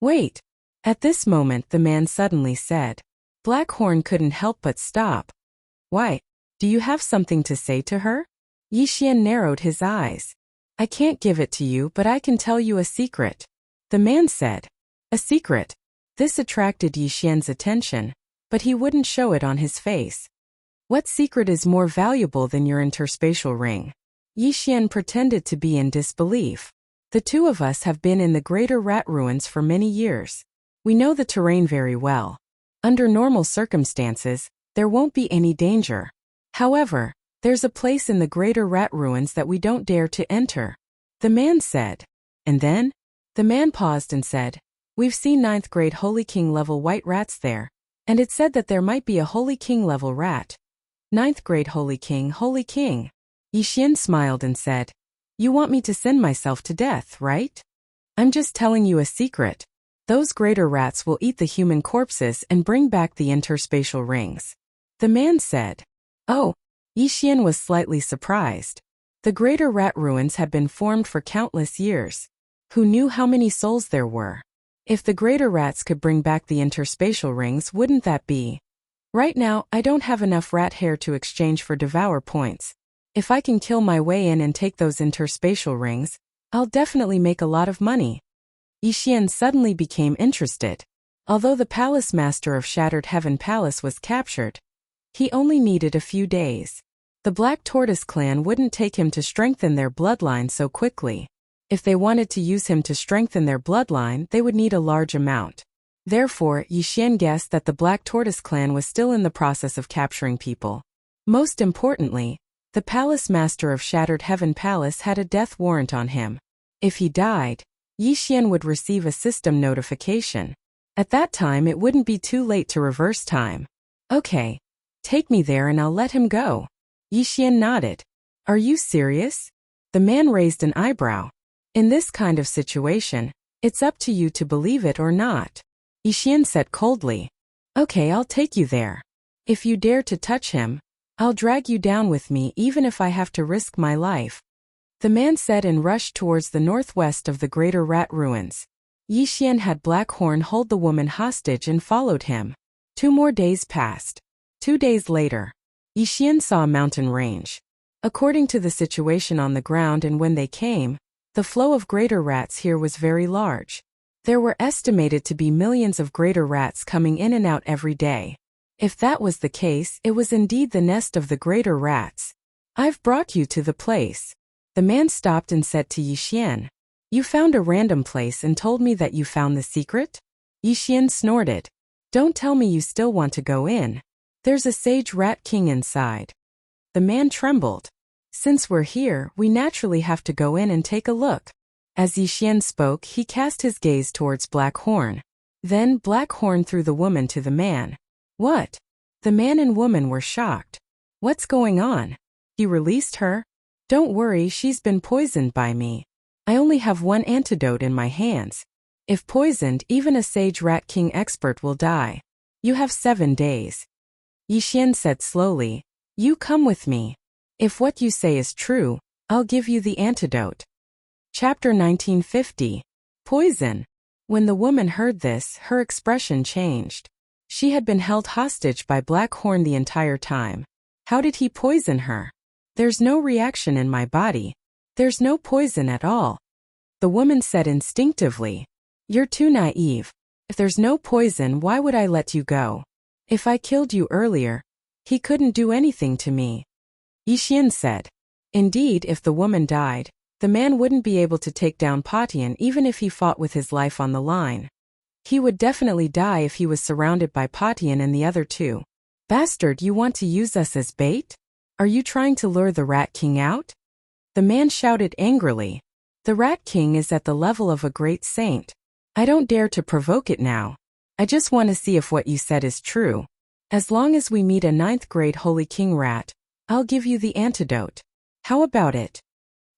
S1: Wait! At this moment the man suddenly said. Black Horn couldn't help but stop. Why? Do you have something to say to her? Yi Xian narrowed his eyes. I can't give it to you, but I can tell you a secret. The man said. A secret? This attracted Yi Xian's attention, but he wouldn't show it on his face. What secret is more valuable than your interspatial ring? Yi Xian pretended to be in disbelief. The two of us have been in the Greater Rat Ruins for many years. We know the terrain very well. Under normal circumstances, there won't be any danger. However, there's a place in the Greater Rat Ruins that we don't dare to enter. The man said. And then? The man paused and said, We've seen 9th grade Holy King level white rats there, and it said that there might be a Holy King level rat. 9th grade Holy King, Holy King. Yi Xian smiled and said, You want me to send myself to death, right? I'm just telling you a secret. Those greater rats will eat the human corpses and bring back the interspatial rings. The man said. Oh. Yi Xian was slightly surprised. The Greater Rat Ruins had been formed for countless years. Who knew how many souls there were? If the greater rats could bring back the interspatial rings, wouldn't that be? Right now, I don't have enough rat hair to exchange for devour points. If I can kill my way in and take those interspatial rings, I'll definitely make a lot of money. Yi Xian suddenly became interested. Although the palace master of Shattered Heaven Palace was captured, he only needed a few days. The Black Tortoise clan wouldn't take him to strengthen their bloodline so quickly. If they wanted to use him to strengthen their bloodline, they would need a large amount. Therefore, Yi Xian guessed that the Black Tortoise clan was still in the process of capturing people. Most importantly, the palace master of Shattered Heaven Palace had a death warrant on him. If he died, Yi Xian would receive a system notification. At that time it wouldn't be too late to reverse time. Okay. Take me there and I'll let him go. Yi Xian nodded. Are you serious? The man raised an eyebrow. In this kind of situation, it's up to you to believe it or not. Yi Xian said coldly. Okay, I'll take you there. If you dare to touch him, I'll drag you down with me even if I have to risk my life. The man said and rushed towards the northwest of the Greater Rat Ruins. Yi Xian had Black Horn hold the woman hostage and followed him. 2 more days passed. 2 days later, Yi Xian saw a mountain range. According to the situation on the ground and when they came, the flow of greater rats here was very large. There were estimated to be millions of greater rats coming in and out every day. If that was the case, it was indeed the nest of the greater rats. I've brought you to the place. The man stopped and said to Yi Xian, You found a random place and told me that you found the secret? Yi Xian snorted. Don't tell me you still want to go in. There's a sage rat king inside. The man trembled. Since we're here, we naturally have to go in and take a look. As Yi Xian spoke, he cast his gaze towards Black Horn. Then Black Horn threw the woman to the man. What? The man and woman were shocked. What's going on? He released her? Don't worry, she's been poisoned by me. I only have one antidote in my hands. If poisoned, even a sage rat king expert will die. You have 7 days. Yi Xian said slowly, You come with me. If what you say is true, I'll give you the antidote. Chapter 1950. Poison. When the woman heard this, her expression changed. She had been held hostage by Black Horn the entire time. How did he poison her? There's no reaction in my body. There's no poison at all. The woman said instinctively. You're too naive. If there's no poison, why would I let you go? If I killed you earlier, he couldn't do anything to me. Yi Xian said. Indeed, if the woman died, the man wouldn't be able to take down Patian even if he fought with his life on the line. He would definitely die if he was surrounded by Patian and the other two. Bastard, you want to use us as bait? Are you trying to lure the Rat King out? The man shouted angrily. The Rat King is at the level of a great saint. I don't dare to provoke it now. I just want to see if what you said is true. As long as we meet a 9th grade Holy King rat, I'll give you the antidote. How about it?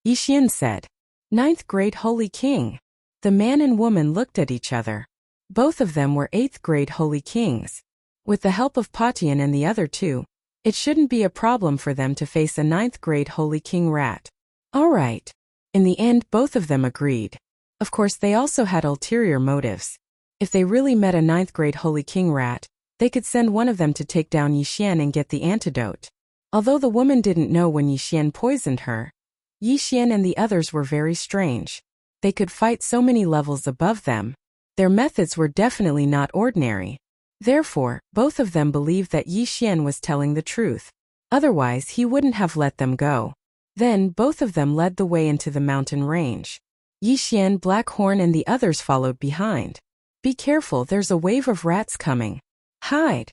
S1: Yi Xian said. 9th grade Holy King. The man and woman looked at each other. Both of them were 8th grade Holy Kings. With the help of Patian and the other two, it shouldn't be a problem for them to face a ninth-grade Holy King rat. All right. In the end, both of them agreed. Of course, they also had ulterior motives. If they really met a ninth-grade Holy King rat, they could send one of them to take down Yixian and get the antidote. Although the woman didn't know when Yixian poisoned her, Yixian and the others were very strange. They could fight so many levels above them. Their methods were definitely not ordinary. Therefore, both of them believed that Yixian was telling the truth. Otherwise, he wouldn't have let them go. Then, both of them led the way into the mountain range. Yixian, Blackhorn, and the others followed behind. Be careful, there's a wave of rats coming. Hide.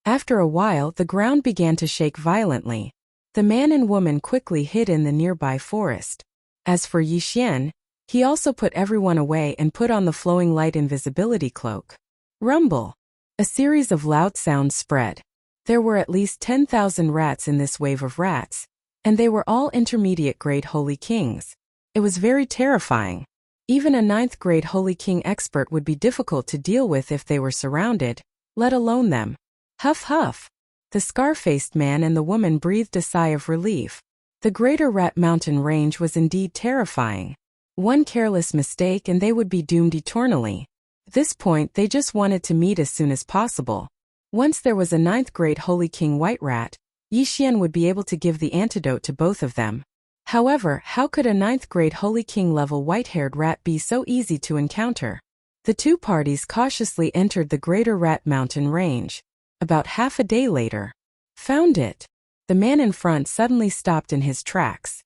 S1: After a while, the ground began to shake violently. The man and woman quickly hid in the nearby forest. As for Yixian, he also put everyone away and put on the flowing light invisibility cloak. Rumble. A series of loud sounds spread. There were at least 10,000 rats in this wave of rats, and they were all intermediate-grade Holy Kings. It was very terrifying. Even a ninth-grade Holy King expert would be difficult to deal with if they were surrounded, let alone them. Huff huff. The scar-faced man and the woman breathed a sigh of relief. The Greater Rat Mountain range was indeed terrifying. One careless mistake and they would be doomed eternally. At this point, they just wanted to meet as soon as possible. Once there was a ninth-grade Holy King White Rat, Yixian would be able to give the antidote to both of them. However, how could a ninth-grade Holy King level white-haired rat be so easy to encounter? The two parties cautiously entered the Greater Rat Mountain range. About half a day later. Found it. The man in front suddenly stopped in his tracks.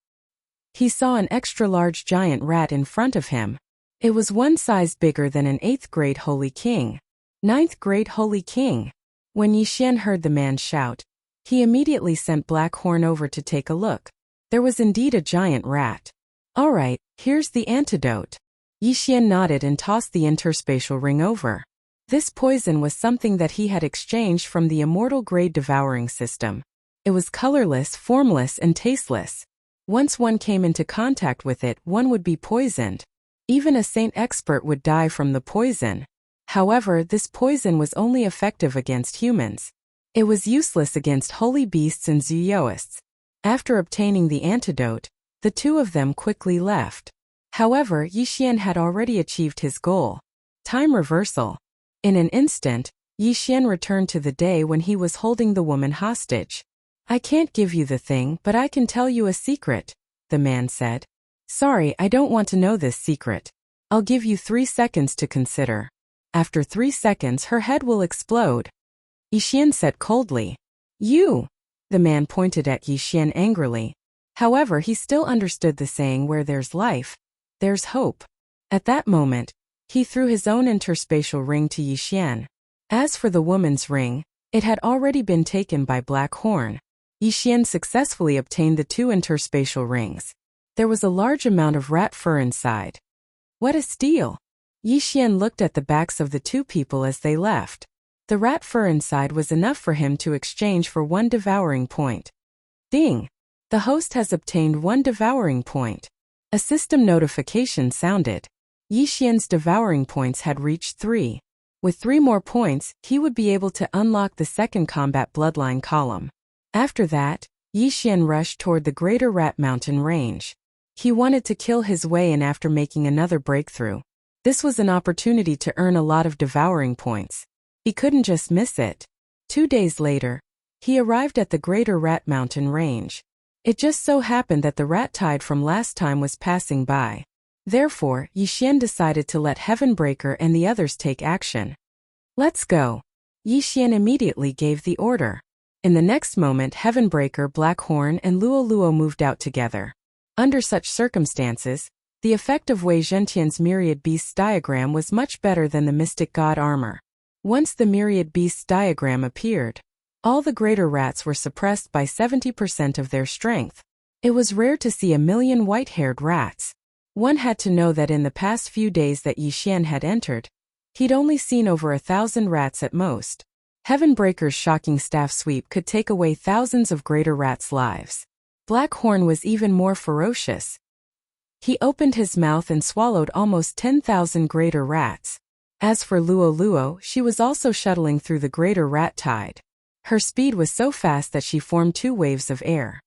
S1: He saw an extra-large giant rat in front of him. It was one size bigger than an 8th-grade Holy King. 9th-grade Holy King. When Yixian heard the man shout, he immediately sent Blackhorn over to take a look. There was indeed a giant rat. All right, here's the antidote. Yixian nodded and tossed the interspatial ring over. This poison was something that he had exchanged from the immortal grade devouring system. It was colorless, formless, and tasteless. Once one came into contact with it, one would be poisoned. Even a saint expert would die from the poison. However, this poison was only effective against humans. It was useless against holy beasts and zooists. After obtaining the antidote, the two of them quickly left. However, Yixian had already achieved his goal. Time reversal. In an instant, Yixian returned to the day when he was holding the woman hostage. I can't give you the thing, but I can tell you a secret, the man said. Sorry, I don't want to know this secret. I'll give you 3 seconds to consider. After 3 seconds, her head will explode. Yixian said coldly. You! The man pointed at Yixian angrily. However, he still understood the saying where there's life, there's hope. At that moment, he threw his own interspatial ring to Yixian. As for the woman's ring, it had already been taken by Blackhorn. Yixian successfully obtained the 2 interspatial rings. There was a large amount of rat fur inside. What a steal! Yixian looked at the backs of the 2 people as they left. The rat fur inside was enough for him to exchange for 1 devouring point. Ding! The host has obtained 1 devouring point. A system notification sounded. Yixian's devouring points had reached 3. With 3 more points, he would be able to unlock the second combat bloodline column. After that, Yixian rushed toward the Greater Rat Mountain range. He wanted to kill his way in after making another breakthrough. This was an opportunity to earn a lot of devouring points. He couldn't just miss it. 2 days later, he arrived at the Greater Rat Mountain range. It just so happened that the rat tide from last time was passing by. Therefore, Yixian decided to let Heavenbreaker and the others take action. Let's go. Yixian immediately gave the order. In the next moment, Heavenbreaker, Blackhorn, and Luo moved out together. Under such circumstances, the effect of Wei Zhentian's Myriad Beasts diagram was much better than the Mystic God armor. Once the Myriad Beasts diagram appeared, all the greater rats were suppressed by 70% of their strength. It was rare to see 1,000,000 white-haired rats. One had to know that in the past few days that Yixian had entered, he'd only seen over 1,000 rats at most. Heavenbreaker's shocking staff sweep could take away thousands of greater rats' lives. Blackhorn was even more ferocious. He opened his mouth and swallowed almost 10,000 greater rats. As for Luo Luo, she was also shuttling through the greater rat tide. Her speed was so fast that she formed 2 waves of air.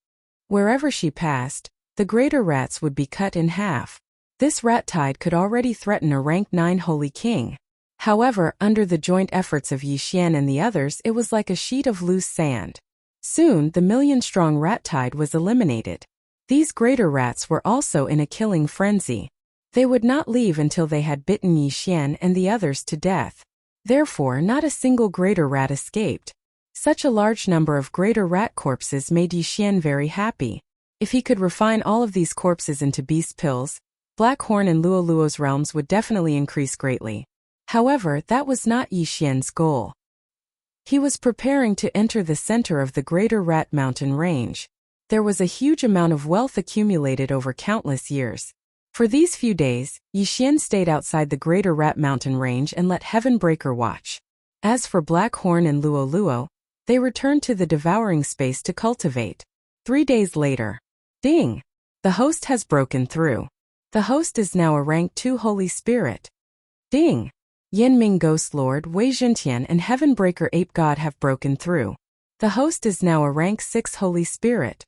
S1: Wherever she passed, the greater rats would be cut in half. This rat tide could already threaten a rank 9 holy king. However, under the joint efforts of Yi Xian and the others, it was like a sheet of loose sand. Soon, the million-strong rat tide was eliminated. These greater rats were also in a killing frenzy. They would not leave until they had bitten Yi Xian and the others to death. Therefore, not a single greater rat escaped. Such a large number of greater rat corpses made Yi Xian very happy. If he could refine all of these corpses into beast pills, Black Horn and Luo Luo's realms would definitely increase greatly. However, that was not Yi Xian's goal. He was preparing to enter the center of the Greater Rat Mountain Range. There was a huge amount of wealth accumulated over countless years. For these few days, Yi Xian stayed outside the Greater Rat Mountain Range and let Heavenbreaker watch. As for Black Horn and Luo Luo, they returned to the Devouring space to cultivate. 3 days later. Ding! The host has broken through. The host is now a rank 2 Holy Spirit. Ding! Yanming Ghost Lord, Wei Zhentian and Heavenbreaker Ape God have broken through. The host is now a rank 6 Holy Spirit.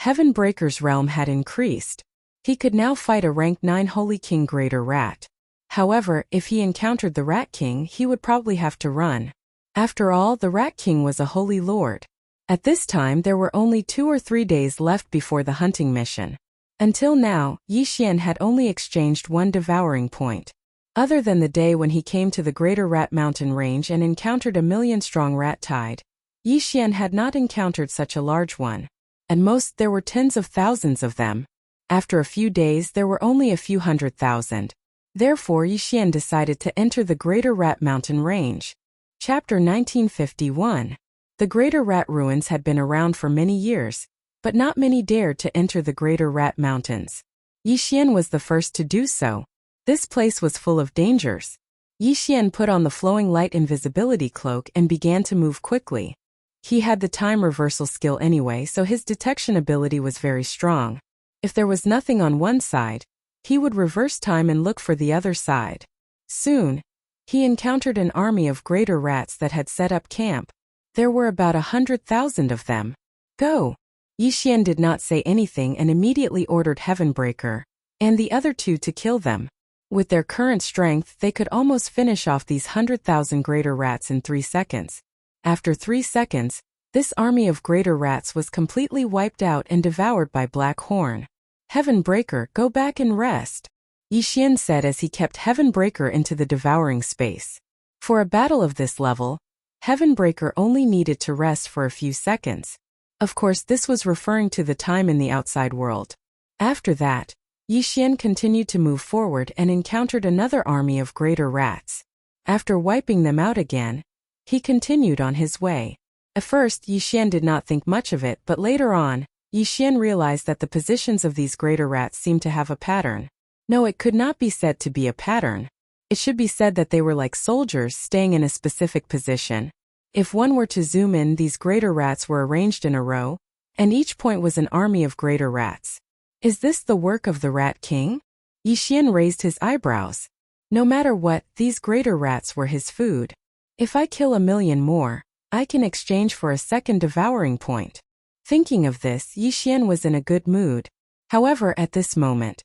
S1: Heavenbreaker's realm had increased. He could now fight a rank 9 Holy King Greater Rat. However, if he encountered the Rat King, he would probably have to run. After all, the Rat King was a holy lord. At this time there were only 2 or 3 days left before the hunting mission. Until now, Yi Xian had only exchanged 1 devouring point. Other than the day when he came to the Greater Rat Mountain Range and encountered a million-strong rat tide, Yi Xian had not encountered such a large one. At most there were tens of thousands of them. After a few days there were only a few 100,000. Therefore Yi Xian decided to enter the Greater Rat Mountain Range. Chapter 1951. The Greater Rat Ruins had been around for many years, but not many dared to enter the Greater Rat Mountains. Yi Xian was the first to do so. This place was full of dangers. Yi Xian put on the flowing light invisibility cloak and began to move quickly. He had the time reversal skill anyway, so his detection ability was very strong. If there was nothing on one side, he would reverse time and look for the other side. Soon, he encountered an army of greater rats that had set up camp. There were about 100,000 of them. Go! Yi Xian did not say anything and immediately ordered Heavenbreaker and the other 2 to kill them. With their current strength, they could almost finish off these 100,000 greater rats in 3 seconds. After 3 seconds, this army of greater rats was completely wiped out and devoured by Black Horn. Heavenbreaker, go back and rest, Yi Xian said as he kept Heavenbreaker into the devouring space. For a battle of this level, Heavenbreaker only needed to rest for a few seconds. Of course, this was referring to the time in the outside world. After that, Yi Xian continued to move forward and encountered another army of greater rats. After wiping them out again, he continued on his way. At first, Yi Xian did not think much of it, but later on, Yi Xian realized that the positions of these greater rats seemed to have a pattern. No, it could not be said to be a pattern. It should be said that they were like soldiers staying in a specific position. If one were to zoom in, these greater rats were arranged in a row, and each point was an army of greater rats. Is this the work of the Rat King? Yi Xian raised his eyebrows. No matter what, these greater rats were his food. If I kill 1,000,000 more, I can exchange for a second devouring point. Thinking of this, Yi Xian was in a good mood. However, at this moment,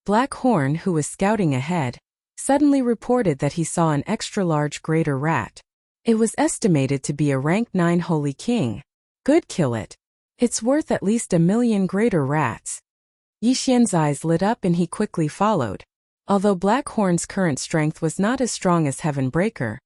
S1: Black Horn, who was scouting ahead, suddenly reported that he saw an extra-large greater rat. It was estimated to be a rank 9 Holy King. Good, kill it. It's worth at least 1,000,000 greater rats. Yi Xian's eyes lit up and he quickly followed. Although Black Horn's current strength was not as strong as Heavenbreaker,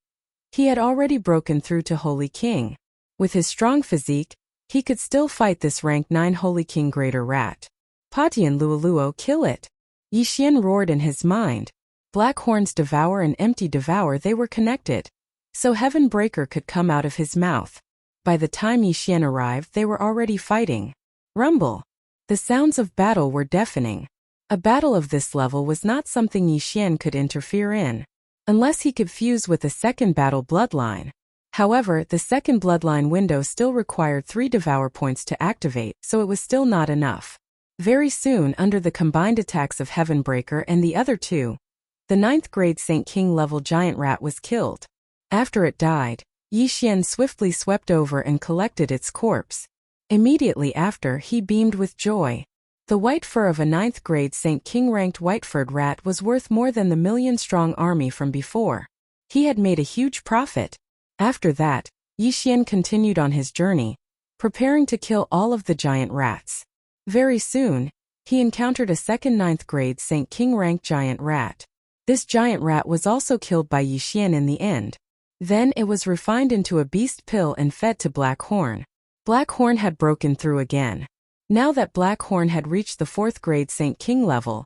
S1: he had already broken through to Holy King. With his strong physique, he could still fight this rank 9 Holy King greater rat. Patian Luoluo, kill it. Yi Xian roared in his mind. Black Horn's devour and empty devour, they were connected. So Heavenbreaker could come out of his mouth. By the time Yi Xian arrived, they were already fighting. Rumble. The sounds of battle were deafening. A battle of this level was not something Yi Xian could interfere in, unless he could fuse with a second battle bloodline. However, the second bloodline window still required 3 devour points to activate, so it was still not enough. Very soon, under the combined attacks of Heavenbreaker and the other 2, The 9th grade Saint King level giant rat was killed. After it died, Yi Xian swiftly swept over and collected its corpse. Immediately after, he beamed with joy. The white fur of a 9th grade Saint King ranked white-furred rat was worth more than the million-strong army from before. He had made a huge profit. After that, Yi Xian continued on his journey, preparing to kill all of the giant rats. Very soon, he encountered a second 9th grade Saint King ranked giant rat. This giant rat was also killed by Yi Xian in the end. Then it was refined into a beast pill and fed to Black Horn. Black Horn had broken through again. Now that Black Horn had reached the 4th grade Saint King level,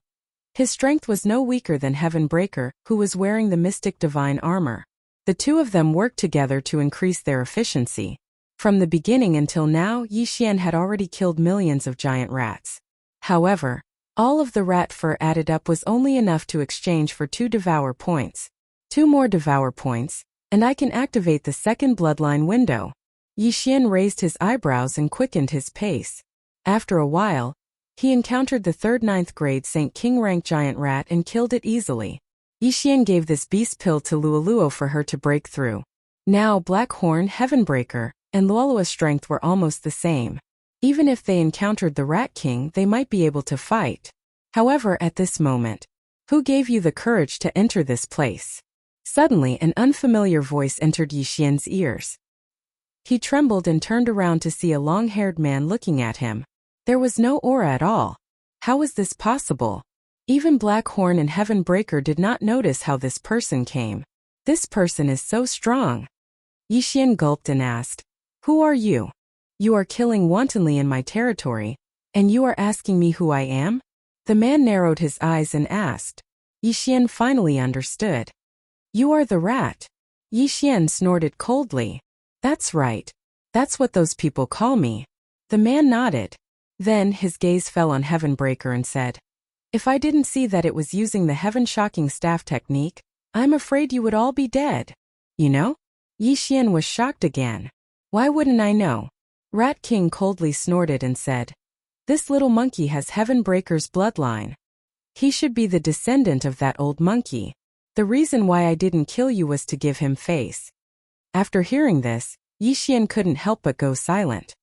S1: his strength was no weaker than Heaven Breaker, who was wearing the mystic divine armor. The two of them worked together to increase their efficiency. From the beginning until now, Yi Xian had already killed millions of giant rats. However, all of the rat fur added up was only enough to exchange for 2 Devour points. 2 more Devour points, and I can activate the second bloodline window. Yi Xian raised his eyebrows and quickened his pace. After a while, he encountered the third 9th grade Saint King rank giant rat and killed it easily. Yi Xian gave this beast pill to Luoluo for her to break through. Now Black Horn, Heavenbreaker, and Luoluo's strength were almost the same. Even if they encountered the Rat King, they might be able to fight. However, at this moment, who gave you the courage to enter this place? Suddenly, an unfamiliar voice entered Yi Xian's ears. He trembled and turned around to see a long-haired man looking at him. There was no aura at all. How was this possible? Even Black Horn and Heaven Breaker did not notice how this person came. This person is so strong. Yi Xian gulped and asked, "Who are you? You are killing wantonly in my territory, and you are asking me who I am?" The man narrowed his eyes and asked. Yi Xian finally understood. "You are the rat." Yi Xian snorted coldly. "That's right. That's what those people call me." The man nodded. Then his gaze fell on Heavenbreaker and said, "If I didn't see that it was using the Heaven-Shocking Staff technique, I'm afraid you would all be dead. You know?" Yi Xian was shocked again. "Why wouldn't I know?" Rat King coldly snorted and said, "This little monkey has Heavenbreaker's bloodline. He should be the descendant of that old monkey. The reason why I didn't kill you was to give him face." After hearing this, Yi Xian couldn't help but go silent.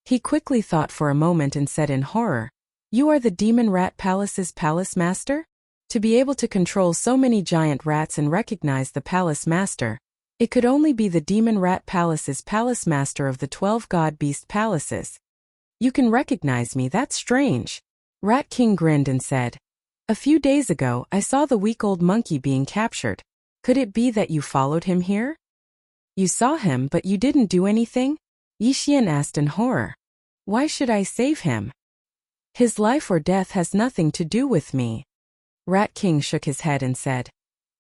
S1: He quickly thought for a moment and said in horror, "You are the Demon Rat Palace's Palace Master?" To be able to control so many giant rats and recognize the Palace Master, it could only be the Demon Rat Palace's Palace Master of the 12 God Beast Palaces. "You can recognize me, that's strange." Rat King grinned and said, "A few days ago, I saw the weak old monkey being captured. Could it be that you followed him here?" "You saw him but you didn't do anything?" Yi Xian asked in horror. "Why should I save him? His life or death has nothing to do with me." Rat King shook his head and said,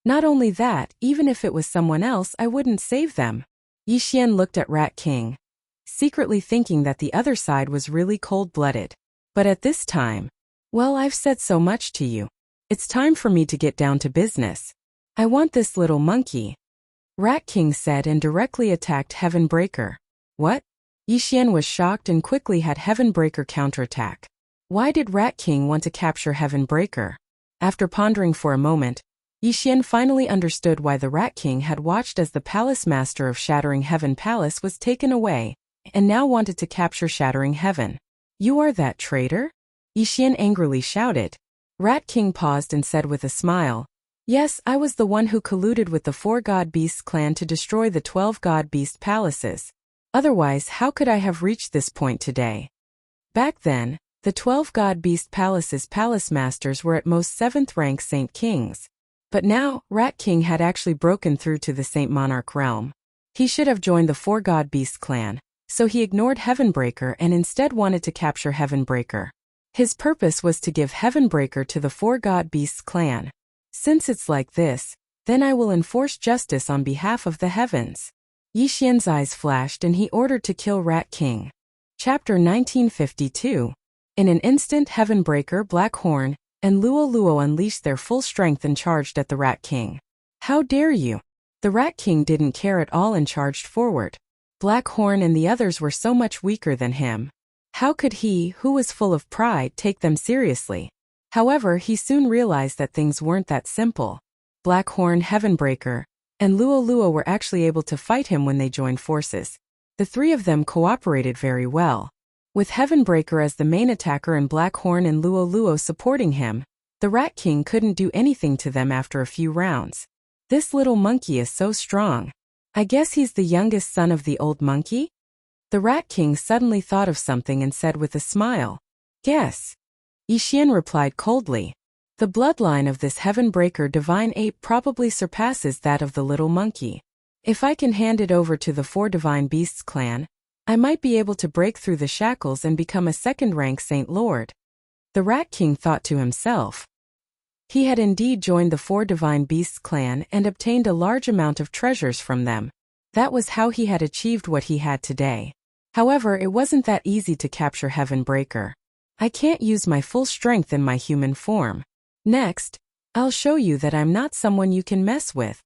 S1: "Not only that, even if it was someone else, I wouldn't save them." Yi Xian looked at Rat King, secretly thinking that the other side was really cold-blooded. But at this time, "Well, I've said so much to you. It's time for me to get down to business. I want this little monkey," Rat King said and directly attacked Heavenbreaker. "What?" Yi Xian was shocked and quickly had Heavenbreaker counterattack. Why did Rat King want to capture Heavenbreaker? After pondering for a moment, Yi Xian finally understood why the Rat King had watched as the Palace Master of Shattering Heaven Palace was taken away, and now wanted to capture Shattering Heaven. "You are that traitor?" Yi Xian angrily shouted. Rat King paused and said with a smile, "Yes, I was the one who colluded with the 4 God Beasts clan to destroy the 12 God Beast Palaces. Otherwise, how could I have reached this point today?" Back then, the 12 God Beast Palaces' Palace Masters were at most 7th rank Saint Kings. But now, Rat King had actually broken through to the Saint Monarch realm. He should have joined the 4 God Beast clan, so he ignored Heavenbreaker and instead wanted to capture Heavenbreaker. His purpose was to give Heavenbreaker to the 4 God Beasts clan. "Since it's like this, then I will enforce justice on behalf of the heavens." Yi Xian's eyes flashed and he ordered to kill Rat King. Chapter 1952. In an instant, Heavenbreaker, Black Horn, and Luoluo unleashed their full strength and charged at the Rat King. "How dare you!" The Rat King didn't care at all and charged forward. Black Horn and the others were so much weaker than him. How could he, who was full of pride, take them seriously? However, he soon realized that things weren't that simple. Blackhorn, Heavenbreaker, and Luo were actually able to fight him when they joined forces. The three of them cooperated very well. With Heavenbreaker as the main attacker and Blackhorn and Luo supporting him, the Rat King couldn't do anything to them after a few rounds. This little monkey is so strong. I guess he's the youngest son of the old monkey? The Rat King suddenly thought of something and said with a smile, "Guess." Yixian replied coldly, "The bloodline of this Heavenbreaker divine ape probably surpasses that of the little monkey. If I can hand it over to the Four Divine Beasts clan, I might be able to break through the shackles and become a second-rank Saint Lord." The Rat King thought to himself. He had indeed joined the Four Divine Beasts clan and obtained a large amount of treasures from them. That was how he had achieved what he had today. However, it wasn't that easy to capture Heavenbreaker. I can't use my full strength in my human form. Next, I'll show you that I'm not someone you can mess with.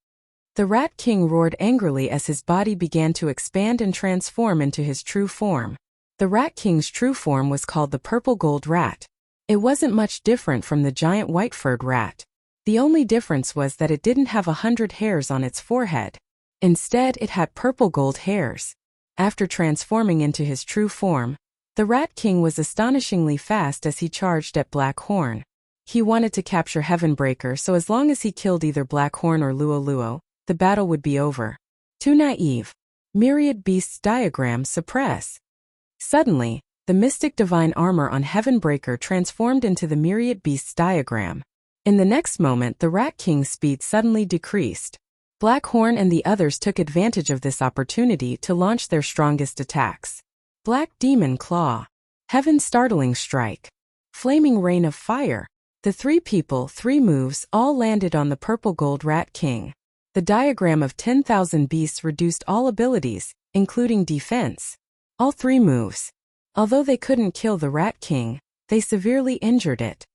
S1: The Rat King roared angrily as his body began to expand and transform into his true form. The Rat King's true form was called the Purple Gold Rat. It wasn't much different from the giant white-furred rat. The only difference was that it didn't have 100 hairs on its forehead. Instead, it had purple gold hairs. After transforming into his true form, the Rat King was astonishingly fast as he charged at Blackhorn. He wanted to capture Heavenbreaker, so as long as he killed either Blackhorn or Luo, the battle would be over. Too naive. Myriad Beasts diagram suppress. Suddenly, the mystic divine armor on Heavenbreaker transformed into the Myriad Beasts diagram. In the next moment, the Rat King's speed suddenly decreased. Blackhorn and the others took advantage of this opportunity to launch their strongest attacks. Black Demon Claw, Heaven Startling Strike, Flaming Rain of Fire. The three people, 3 moves, all landed on the Purple Gold Rat King. The diagram of 10,000 beasts reduced all abilities, including defense. All 3 moves. Although they couldn't kill the Rat King, they severely injured it.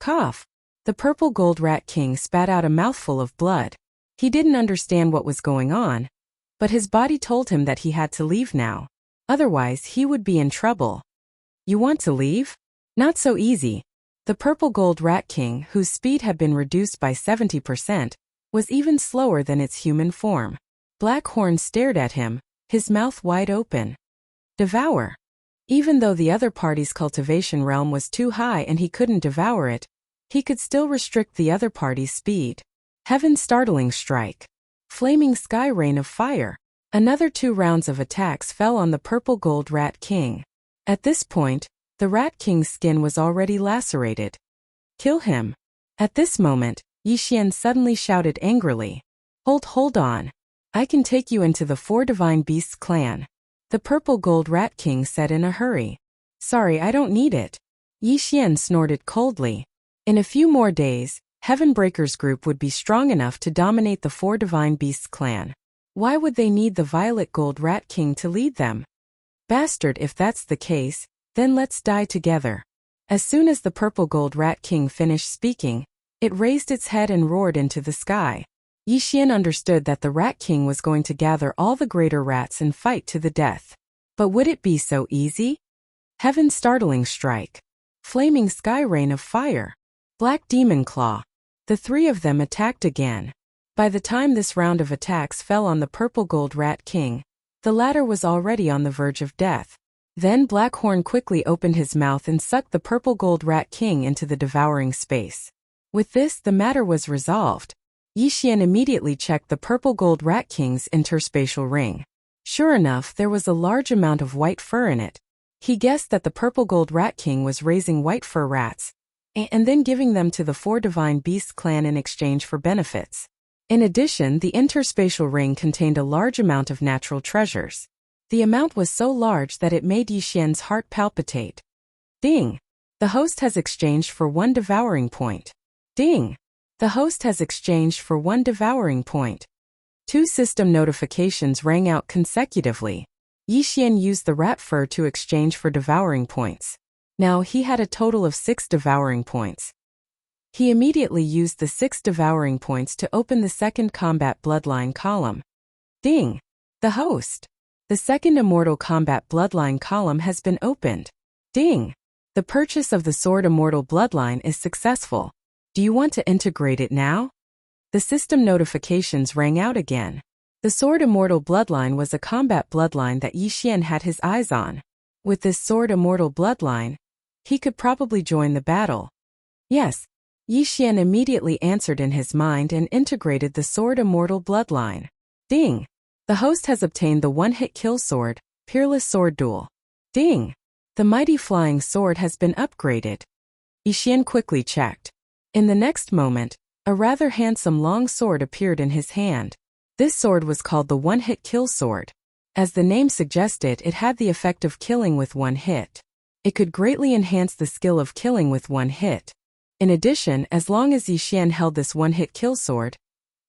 S1: Cough. The Purple Gold Rat King spat out a mouthful of blood. He didn't understand what was going on, but his body told him that he had to leave now. Otherwise, he would be in trouble. You want to leave? Not so easy. The Purple Gold Rat King, whose speed had been reduced by 70%, was even slower than its human form. Blackhorn stared at him, his mouth wide open. Devour. Even though the other party's cultivation realm was too high and he couldn't devour it, he could still restrict the other party's speed. Heaven Startling Strike. Flaming Sky Rain of Fire. Another 2 rounds of attacks fell on the Purple Gold Rat King. At this point, the Rat King's skin was already lacerated. Kill him. At this moment, Yixian suddenly shouted angrily. Hold on. I can take you into the Four Divine Beasts clan. The Purple Gold Rat King said in a hurry. Sorry, I don't need it. Yixian snorted coldly. In a few more days, Heavenbreaker's group would be strong enough to dominate the Four Divine Beasts clan. Why would they need the Violet Gold Rat King to lead them? Bastard, if that's the case, then let's die together. As soon as the Purple Gold Rat King finished speaking, it raised its head and roared into the sky. Yixian understood that the Rat King was going to gather all the greater rats and fight to the death. But would it be so easy? Heaven Startling Strike. Flaming Sky Rain of Fire. Black Demon Claw. The 3 of them attacked again. By the time this round of attacks fell on the Purple Gold Rat King, the latter was already on the verge of death. Then Blackhorn quickly opened his mouth and sucked the Purple Gold Rat King into the devouring space. With this, the matter was resolved. Yixian immediately checked the Purple Gold Rat King's interspatial ring. Sure enough, there was a large amount of white fur in it. He guessed that the Purple Gold Rat King was raising white fur rats, and then giving them to the Four Divine Beasts clan in exchange for benefits. In addition, the interspatial ring contained a large amount of natural treasures. The amount was so large that it made Yixian's heart palpitate. Ding! The host has exchanged for 1 devouring point. Ding! The host has exchanged for 1 devouring point. 2 system notifications rang out consecutively. Yixian used the rat fur to exchange for devouring points. Now he had a total of 6 devouring points. He immediately used the 6 devouring points to open the second combat bloodline column. Ding! The host. The second immortal combat bloodline column has been opened. Ding! The purchase of the Sword Immortal Bloodline is successful. Do you want to integrate it now? The system notifications rang out again. The Sword Immortal Bloodline was a combat bloodline that Yi Xian had his eyes on. With this Sword Immortal Bloodline, he could probably join the battle. Yes, Yi Xian immediately answered in his mind and integrated the Sword Immortal Bloodline. Ding! The host has obtained the one-hit kill sword, Peerless Sword Duel. Ding! The mighty flying sword has been upgraded. Yi Xian quickly checked. In the next moment, a rather handsome long sword appeared in his hand. This sword was called the one-hit kill sword. As the name suggested, it had the effect of killing with one hit. It could greatly enhance the skill of killing with one hit. In addition, as long as Yi Xian held this one-hit kill sword,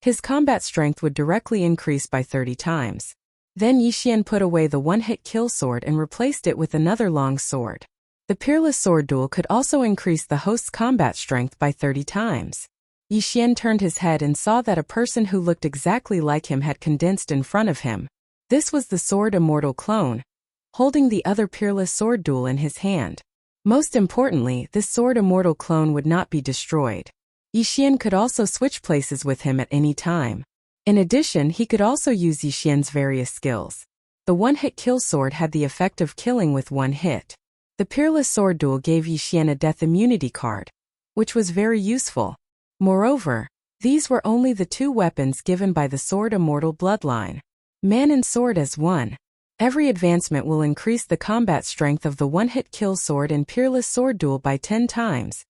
S1: his combat strength would directly increase by 30 times. Then Yi Xian put away the one-hit kill sword and replaced it with another long sword. The Peerless Sword Duel could also increase the host's combat strength by 30 times. Yi Xian turned his head and saw that a person who looked exactly like him had condensed in front of him. This was the Sword Immortal clone, holding the other Peerless Sword Duel in his hand. Most importantly, this Sword Immortal clone would not be destroyed. Yi Xian could also switch places with him at any time. In addition, he could also use Yi Xian's various skills. The one-hit kill sword had the effect of killing with one hit. The Peerless Sword Duel gave Yi Xian a death immunity card, which was very useful. Moreover, these were only the two weapons given by the Sword Immortal Bloodline. Man and sword as one. Every advancement will increase the combat strength of the one-hit kill sword and Peerless Sword Duel by 10 times.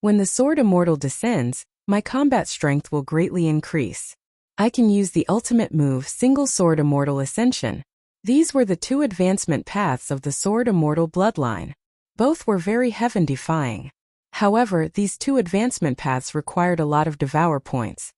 S1: When the Sword Immortal descends, my combat strength will greatly increase. I can use the ultimate move Single Sword Immortal Ascension. These were the two advancement paths of the Sword Immortal Bloodline. Both were very heaven-defying. However, these two advancement paths required a lot of Devour points.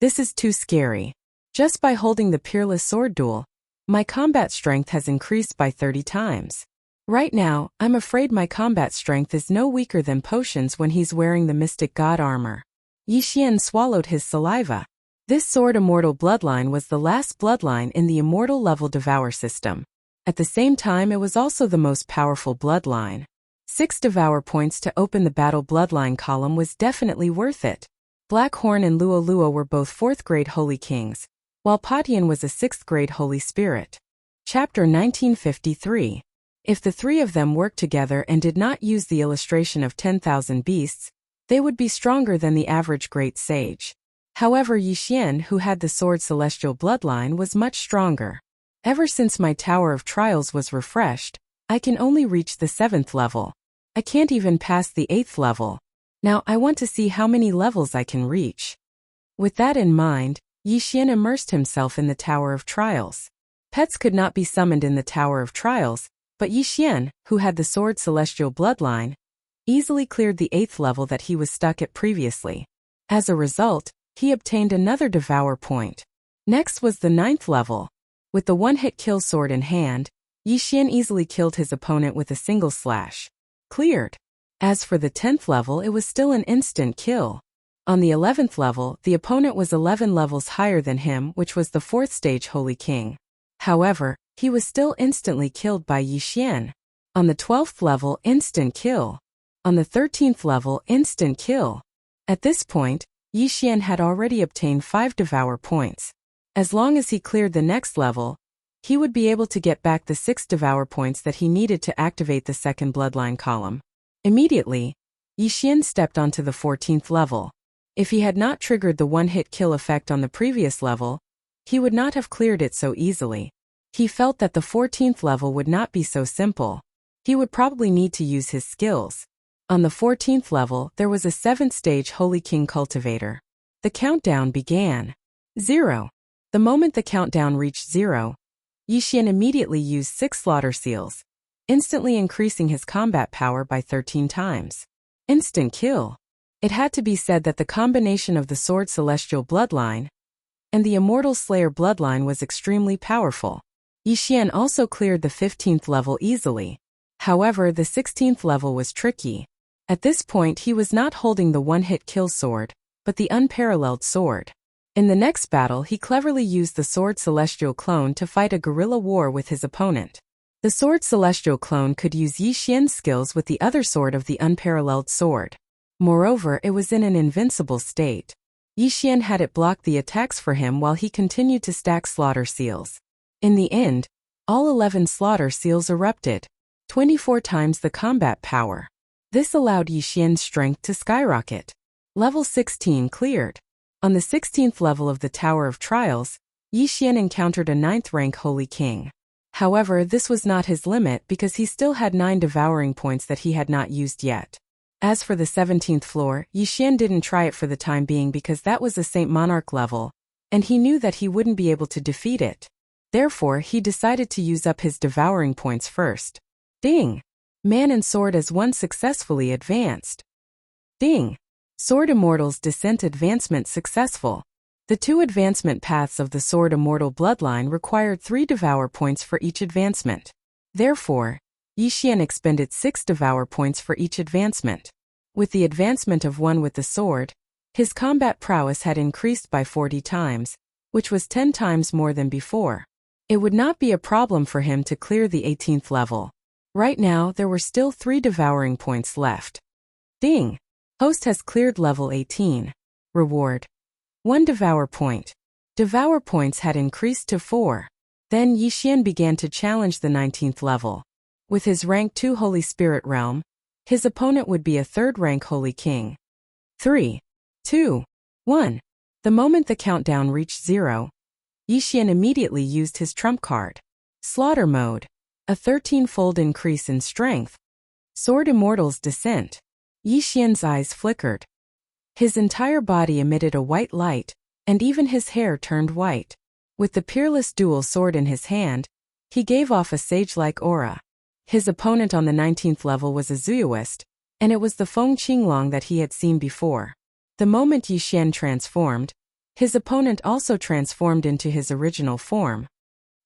S1: This is too scary. Just by holding the Peerless Sword Duel, my combat strength has increased by 30 times. Right now, I'm afraid my combat strength is no weaker than Potion's when he's wearing the Mystic God armor. Yi Xian swallowed his saliva. This Sword Immortal Bloodline was the last bloodline in the Immortal level Devour system. At the same time, it was also the most powerful bloodline. 6 Devour points to open the Battle Bloodline column was definitely worth it. Blackhorn and Luo were both 4th grade Holy Kings, while Patian was a 6th grade Holy Spirit. Chapter 1953. If the three of them worked together and did not use the illustration of 10,000 beasts, they would be stronger than the average Great Sage. However, Yi Xian, who had the Sword Celestial Bloodline, was much stronger. Ever since my Tower of Trials was refreshed, I can only reach the 7th level. I can't even pass the 8th level. Now I want to see how many levels I can reach. With that in mind, Yi Xian immersed himself in the Tower of Trials. Pets could not be summoned in the Tower of Trials, but Yi Xian, who had the Sword Celestial Bloodline, easily cleared the 8th level that he was stuck at previously. As a result, he obtained another Devour point. Next was the 9th level. With the one-hit kill sword in hand, Yi Xian easily killed his opponent with a single slash. Cleared. As for the 10th level, it was still an instant kill. On the 11th level, the opponent was 11 levels higher than him, which was the 4th stage Holy King. However, he was still instantly killed by Yi Xian. On the 12th level, instant kill. On the 13th level, instant kill. At this point, Yi Xian had already obtained 5 Devour points. As long as he cleared the next level, he would be able to get back the 6 Devour points that he needed to activate the second Bloodline column. Immediately, Yi Xian stepped onto the 14th level. If he had not triggered the one-hit kill effect on the previous level, he would not have cleared it so easily. He felt that the 14th level would not be so simple. He would probably need to use his skills. On the 14th level, there was a 7th stage Holy King Cultivator. The countdown began. 0. The moment the countdown reached 0, Yi Xian immediately used 6 Slaughter Seals, instantly increasing his combat power by 13 times. Instant kill. It had to be said that the combination of the Sword Celestial Bloodline and the Immortal Slayer Bloodline was extremely powerful. Yi Xian also cleared the 15th level easily. However, the 16th level was tricky. At this point, he was not holding the one-hit kill sword, but the unparalleled sword. In the next battle, he cleverly used the Sword Celestial clone to fight a guerrilla war with his opponent. The sword celestial clone could use Yi Xian's skills with the other sword of the unparalleled sword. Moreover, it was in an invincible state. Yi Xian had it block the attacks for him while he continued to stack slaughter seals. In the end, all 11 slaughter seals erupted, 24 times the combat power. This allowed Yi Xian's strength to skyrocket. Level 16 cleared. On the 16th level of the Tower of Trials, Yi Xian encountered a 9th rank Holy King. However, this was not his limit because he still had 9 devouring points that he had not used yet. As for the 17th floor, Yi Xian didn't try it for the time being because that was a Saint Monarch level, and he knew that he wouldn't be able to defeat it. Therefore, he decided to use up his devouring points first. Ding! Man and Sword as one successfully advanced. Ding! Sword Immortal's descent advancement successful. The 2 advancement paths of the Sword Immortal bloodline required 3 devour points for each advancement. Therefore, Yi Xian expended 6 devour points for each advancement. With the advancement of 1 with the sword, his combat prowess had increased by 40 times, which was 10 times more than before. It would not be a problem for him to clear the 18th level. Right now, there were still 3 devouring points left. Ding! Host has cleared level 18. Reward: 1 devour point. Devour points had increased to 4. Then Yi Xian began to challenge the 19th level. With his rank 2 Holy Spirit Realm, his opponent would be a 3rd rank Holy King. 3, 2, 1. The moment the countdown reached 0, Yi Xian immediately used his trump card. Slaughter Mode. A 13-fold increase in strength. Sword Immortal's descent. Yi Xian's eyes flickered. His entire body emitted a white light, and even his hair turned white. With the peerless dual sword in his hand, he gave off a sage-like aura. His opponent on the 19th level was a Zuoist, and it was the Feng Qinglong that he had seen before. The moment Yi Xian transformed, his opponent also transformed into his original form.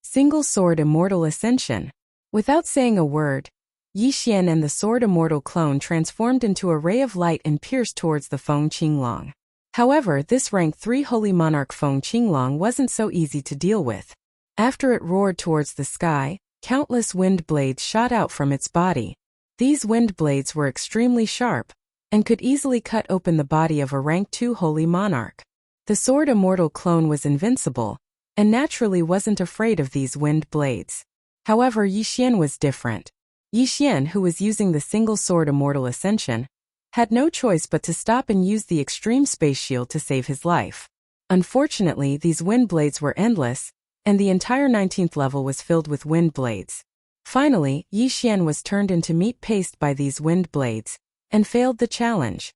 S1: Single Sword Immortal Ascension. Without saying a word, Yi Xian and the Sword Immortal clone transformed into a ray of light and pierced towards the Feng Qinglong. However, this rank 3 Holy Monarch Feng Qinglong wasn't so easy to deal with. After it roared towards the sky, countless wind blades shot out from its body. These wind blades were extremely sharp, and could easily cut open the body of a rank 2 Holy Monarch. The Sword Immortal clone was invincible, and naturally wasn't afraid of these wind blades. However, Yi Xian was different. Yi Xian, who was using the Single Sword Immortal Ascension, had no choice but to stop and use the Extreme Space Shield to save his life. Unfortunately, these wind blades were endless, and the entire 19th level was filled with wind blades. Finally, Yi Xian was turned into meat paste by these wind blades, and failed the challenge.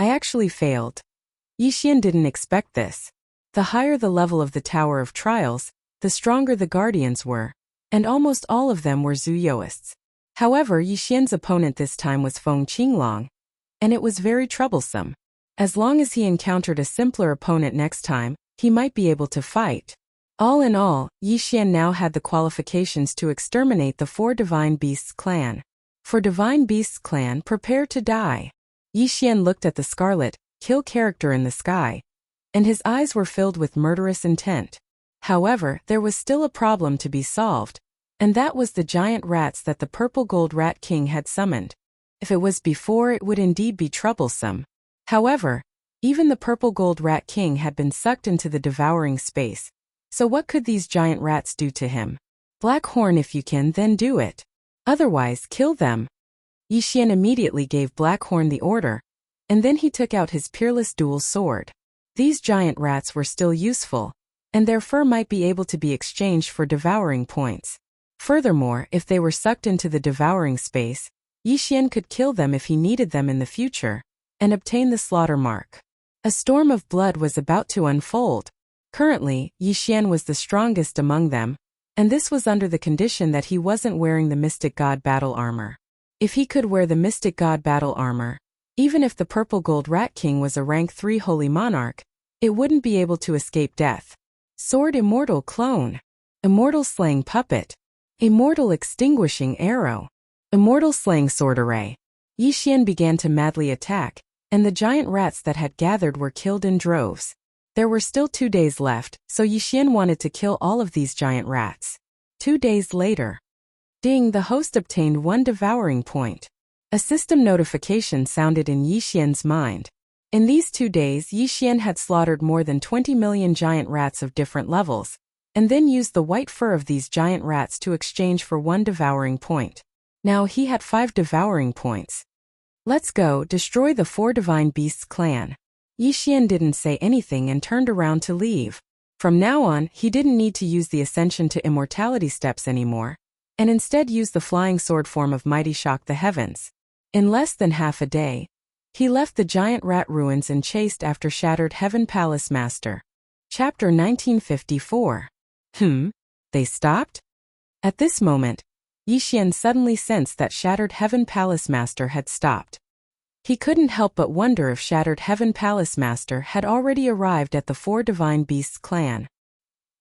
S1: I actually failed. Yi Xian didn't expect this. The higher the level of the Tower of Trials, the stronger the Guardians were, and almost all of them were Zuoists. However, Yi Xian's opponent this time was Feng Qinglong, and it was very troublesome. As long as he encountered a simpler opponent next time, he might be able to fight. All in all, Yi Xian now had the qualifications to exterminate the 4 Divine Beasts clan. For Divine Beasts clan, prepare to die. Yi Xian looked at the scarlet, kill character in the sky, and his eyes were filled with murderous intent. However, there was still a problem to be solved, and that was the giant rats that the Purple Gold Rat King had summoned. If it was before, it would indeed be troublesome. However, even the Purple Gold Rat King had been sucked into the devouring space. So what could these giant rats do to him? Black Horn, if you can, then do it. Otherwise, kill them. Yi Xian immediately gave Black Horn the order, and then he took out his peerless dual sword. These giant rats were still useful, and their fur might be able to be exchanged for devouring points. Furthermore, if they were sucked into the devouring space, Yi Xian could kill them if he needed them in the future, and obtain the slaughter mark. A storm of blood was about to unfold. Currently, Yi Xian was the strongest among them, and this was under the condition that he wasn't wearing the Mystic God battle armor. If he could wear the Mystic God battle armor, even if the Purple Gold Rat King was a rank 3 Holy Monarch, it wouldn't be able to escape death. Sword Immortal Clone. Immortal Slaying Puppet. Immortal Extinguishing Arrow. Immortal Slaying Sword Array. Yi Xian began to madly attack, and the giant rats that had gathered were killed in droves. There were still 2 days left, so Yi Xian wanted to kill all of these giant rats. 2 days later. Ding, the host obtained 1 devouring point. A system notification sounded in Yixian's mind. In these 2 days, Yixian had slaughtered more than 20 million giant rats of different levels, and then used the white fur of these giant rats to exchange for 1 devouring point. Now he had 5 devouring points. Let's go, destroy the 4 divine beasts clan. Yixian didn't say anything and turned around to leave. From now on, he didn't need to use the ascension to immortality steps anymore, and instead used the flying sword form of Mighty Shock the Heavens. In less than half a day, he left the giant rat ruins and chased after Shattered Heaven Palace Master. Chapter 1954. They stopped? At this moment, Yixian suddenly sensed that Shattered Heaven Palace Master had stopped. He couldn't help but wonder if Shattered Heaven Palace Master had already arrived at the 4 Divine Beasts clan.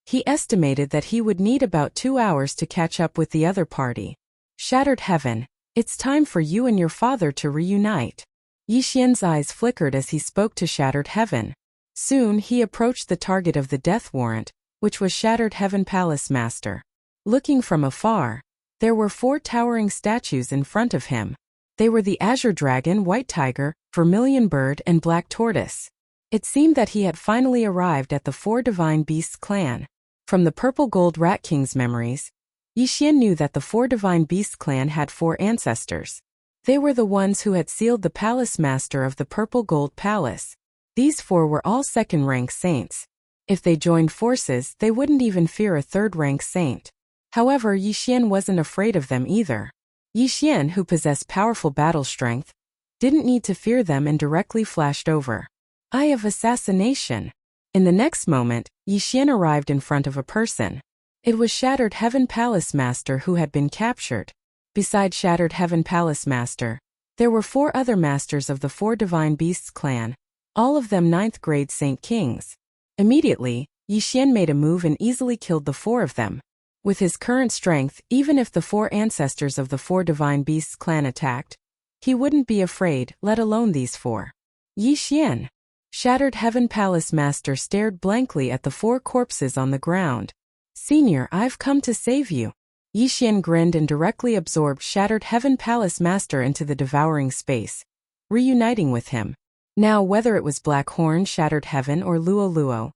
S1: He estimated that he would need about 2 hours to catch up with the other party. Shattered Heaven, it's time for you and your father to reunite. Yixian's eyes flickered as he spoke to Shattered Heaven. Soon he approached the target of the death warrant, which was Shattered Heaven Palace Master. Looking from afar, there were 4 towering statues in front of him. They were the Azure Dragon, White Tiger, Vermilion Bird, and Black Tortoise. It seemed that he had finally arrived at the 4 Divine Beasts clan. From the Purple Gold Rat King's memories, Yixian knew that the 4 Divine Beasts clan had 4 ancestors. They were the ones who had sealed the Palace Master of the Purple Gold Palace. These 4 were all second-rank saints. If they joined forces, they wouldn't even fear a third-rank saint. However, Yixian wasn't afraid of them either. Yixian, who possessed powerful battle strength, didn't need to fear them and directly flashed over. Eye of Assassination. In the next moment, Yixian arrived in front of a person. It was Shattered Heaven Palace Master who had been captured. Besides Shattered Heaven Palace Master, there were 4 other masters of the 4 Divine Beasts clan, all of them 9th grade Saint Kings. Immediately, Yixian made a move and easily killed the 4 of them. With his current strength, even if the 4 ancestors of the 4 Divine Beasts clan attacked, he wouldn't be afraid, let alone these 4. Yixian. Shattered Heaven Palace Master stared blankly at the 4 corpses on the ground. Senior, I've come to save you. Yixian grinned and directly absorbed Shattered Heaven Palace Master into the devouring space, reuniting with him. Now, whether it was Black Horn, Shattered Heaven, or Luo Luo,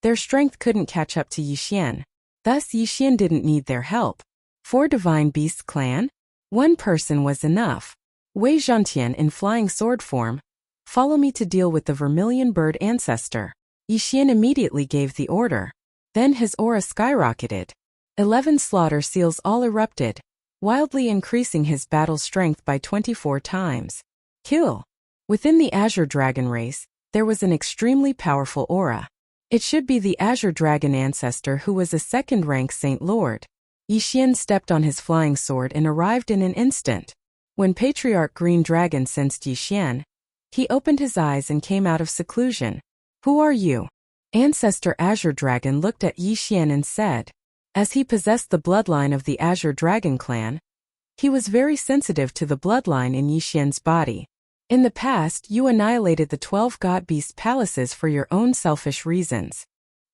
S1: their strength couldn't catch up to Yixian. Thus, Yixian didn't need their help. 4 Divine Beasts clan? 1 person was enough. Wei Zhantian in flying sword form. Follow me to deal with the Vermilion Bird ancestor. Yixian immediately gave the order. Then his aura skyrocketed. 11 slaughter seals all erupted, wildly increasing his battle strength by 24 times. Kill. Within the Azure Dragon race, there was an extremely powerful aura. It should be the Azure Dragon ancestor who was a 2nd-rank Saint Lord. Yixian stepped on his flying sword and arrived in an instant. When Patriarch Green Dragon sensed Yixian, he opened his eyes and came out of seclusion. Who are you? Ancestor Azure Dragon looked at Yixian and said, as he possessed the bloodline of the Azure Dragon clan, he was very sensitive to the bloodline in Yixian's body. In the past, you annihilated the 12 God Beast palaces for your own selfish reasons.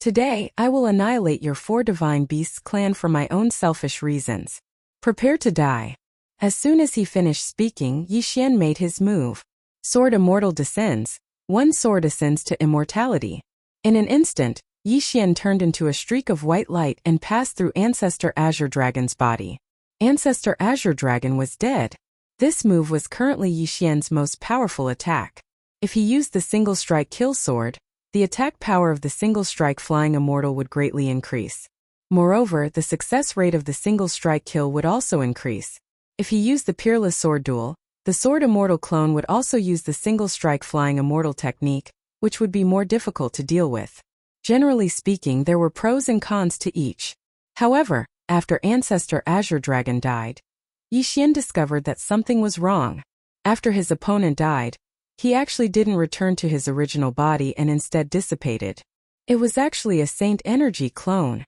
S1: Today, I will annihilate your 4 Divine Beasts clan for my own selfish reasons. Prepare to die. As soon as he finished speaking, Yixian made his move. Sword Immortal descends. 1 sword ascends to immortality. In an instant, Yixian turned into a streak of white light and passed through Ancestor Azure Dragon's body. Ancestor Azure Dragon was dead. This move was currently Yixian's most powerful attack. If he used the Single Strike Kill Sword, the attack power of the Single Strike Flying Immortal would greatly increase. Moreover, the success rate of the Single Strike Kill would also increase. If he used the Peerless Sword Duel, the Sword Immortal clone would also use the Single Strike Flying Immortal technique, which would be more difficult to deal with. Generally speaking, there were pros and cons to each. However, after Ancestor Azure Dragon died, Yixian discovered that something was wrong. After his opponent died, he actually didn't return to his original body and instead dissipated. It was actually a Saint Energy clone.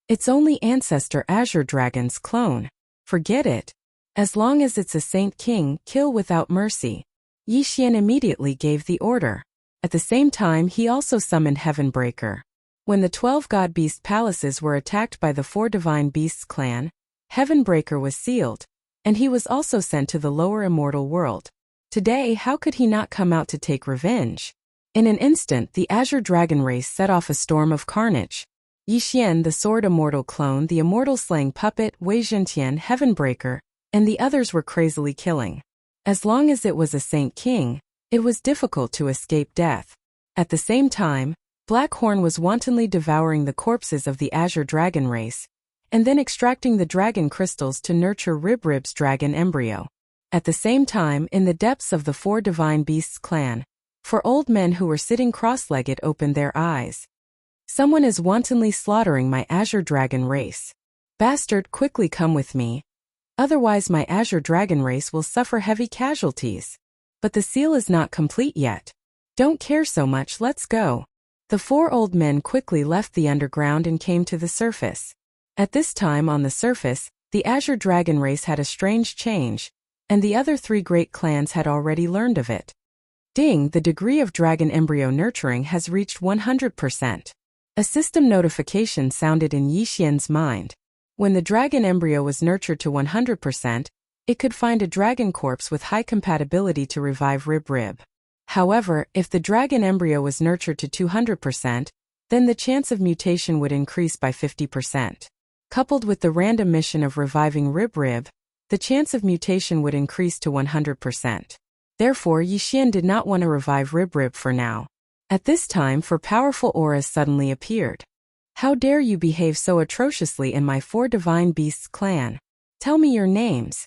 S1: It's only Ancestor Azure Dragon's clone. Forget it. As long as it's a Saint King, kill without mercy. Yixian immediately gave the order. At the same time, he also summoned Heavenbreaker. When the 12 God Beast palaces were attacked by the 4 Divine Beasts clan, Heavenbreaker was sealed, and he was also sent to the lower immortal world. Today, how could he not come out to take revenge? In an instant, the Azure Dragon race set off a storm of carnage. Yixian, the sword immortal clone, the immortal slaying puppet, Wei Zhentian, Heavenbreaker, and the others were crazily killing. As long as it was a Saint King, it was difficult to escape death. At the same time, Blackhorn was wantonly devouring the corpses of the Azure Dragon race, and then extracting the dragon crystals to nurture Ribrib's dragon embryo. At the same time, in the depths of the Four Divine Beasts clan, four old men who were sitting cross-legged opened their eyes. Someone is wantonly slaughtering my Azure Dragon race. Bastard, quickly come with me. Otherwise my Azure Dragon race will suffer heavy casualties. But the seal is not complete yet. Don't care so much, let's go. The four old men quickly left the underground and came to the surface. At this time on the surface, the Azure Dragon race had a strange change, and the other three great clans had already learned of it. Ding, the degree of dragon embryo nurturing has reached 100%. A system notification sounded in Yixian's mind. When the dragon embryo was nurtured to 100%, it could find a dragon corpse with high compatibility to revive Ribrib. However, if the dragon embryo was nurtured to 200%, then the chance of mutation would increase by 50%. Coupled with the random mission of reviving Ribrib, the chance of mutation would increase to 100%. Therefore, Yixian did not want to revive Ribrib for now. At this time, four powerful auras suddenly appeared. How dare you behave so atrociously in my Four Divine Beasts clan? Tell me your names.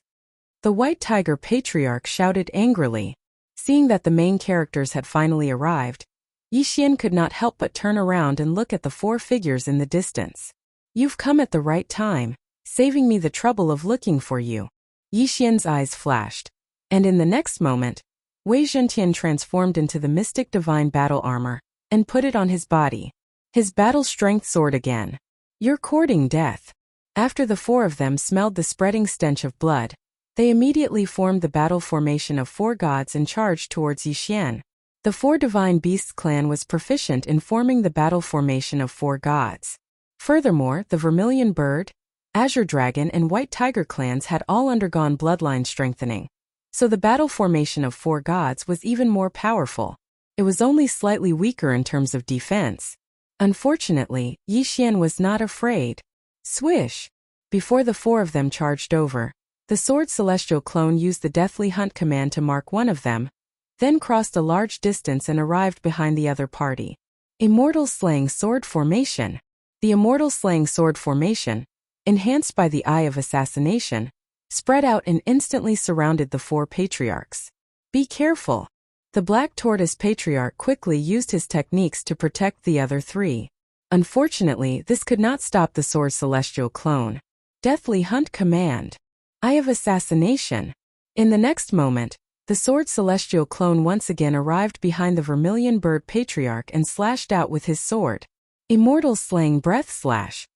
S1: The White Tiger Patriarch shouted angrily. Seeing that the main characters had finally arrived, Yixian could not help but turn around and look at the four figures in the distance. You've come at the right time, saving me the trouble of looking for you. Yixian's eyes flashed, and in the next moment, Wei Zhentian transformed into the mystic divine battle armor, and put it on his body. His battle strength soared again. You're courting death. After the four of them smelled the spreading stench of blood, they immediately formed the battle formation of four gods and charged towards Yixian. The Four Divine Beasts clan was proficient in forming the battle formation of four gods. Furthermore, the Vermilion Bird, Azure Dragon, and White Tiger clans had all undergone bloodline strengthening. So the battle formation of four gods was even more powerful. It was only slightly weaker in terms of defense. Unfortunately, Yixian was not afraid. Swish! Before the four of them charged over, the Sword Celestial clone used the Deathly Hunt command to mark one of them, then crossed a large distance and arrived behind the other party. Immortal Slaying Sword Formation. The Immortal Slaying Sword Formation, enhanced by the Eye of Assassination, spread out and instantly surrounded the four patriarchs. Be careful. The Black Tortoise Patriarch quickly used his techniques to protect the other three. Unfortunately, this could not stop the Sword Celestial clone. Deathly Hunt command. Eye of Assassination. In the next moment, the Sword Celestial clone once again arrived behind the Vermilion Bird Patriarch and slashed out with his sword. Immortal Slaying Breath Slash.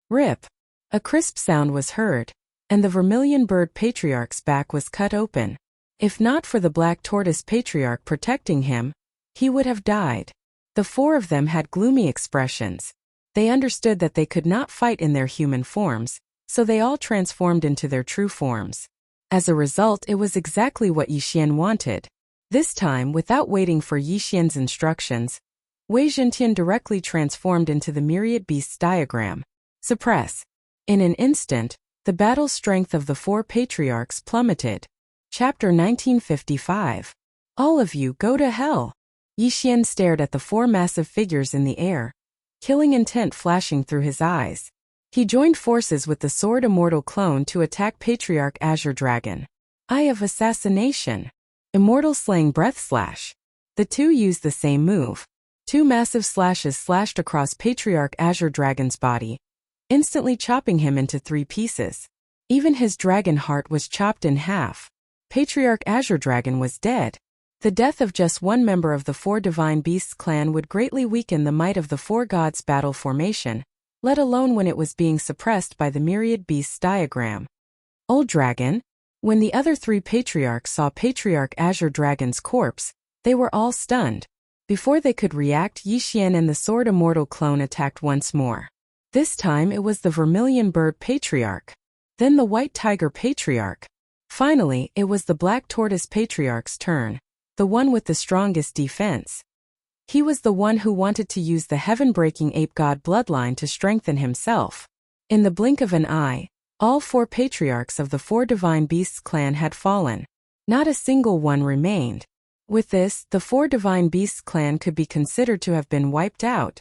S1: Rip. A crisp sound was heard, and the Vermilion Bird Patriarch's back was cut open. If not for the Black Tortoise Patriarch protecting him, he would have died. The four of them had gloomy expressions. They understood that they could not fight in their human forms, so they all transformed into their true forms. As a result, it was exactly what Yixian wanted. This time, without waiting for Yixian's instructions, Wei Zhentian directly transformed into the Myriad Beasts diagram. Suppress. In an instant, the battle strength of the four patriarchs plummeted. Chapter 1955. All of you go to hell. Yixian stared at the four massive figures in the air, killing intent flashing through his eyes. He joined forces with the Sword Immortal clone to attack Patriarch Azure Dragon. Eye of Assassination. Immortal Slaying Breath Slash. The two used the same move. Two massive slashes slashed across Patriarch Azure Dragon's body, instantly chopping him into three pieces. Even his dragon heart was chopped in half. Patriarch Azure Dragon was dead. The death of just one member of the Four Divine Beasts clan would greatly weaken the might of the Four Gods battle formation, let alone when it was being suppressed by the Myriad Beasts diagram. Old Dragon. When the other three patriarchs saw Patriarch Azure Dragon's corpse, they were all stunned. Before they could react, Yixian and the Sword Immortal clone attacked once more. This time it was the Vermilion Bird Patriarch. then the White Tiger Patriarch. Finally, it was the Black Tortoise Patriarch's turn, the one with the strongest defense. He was the one who wanted to use the heaven-breaking ape god bloodline to strengthen himself. In the blink of an eye, all 4 patriarchs of the 4 Divine Beasts clan had fallen. Not a single one remained. With this, the 4 Divine Beasts clan could be considered to have been wiped out.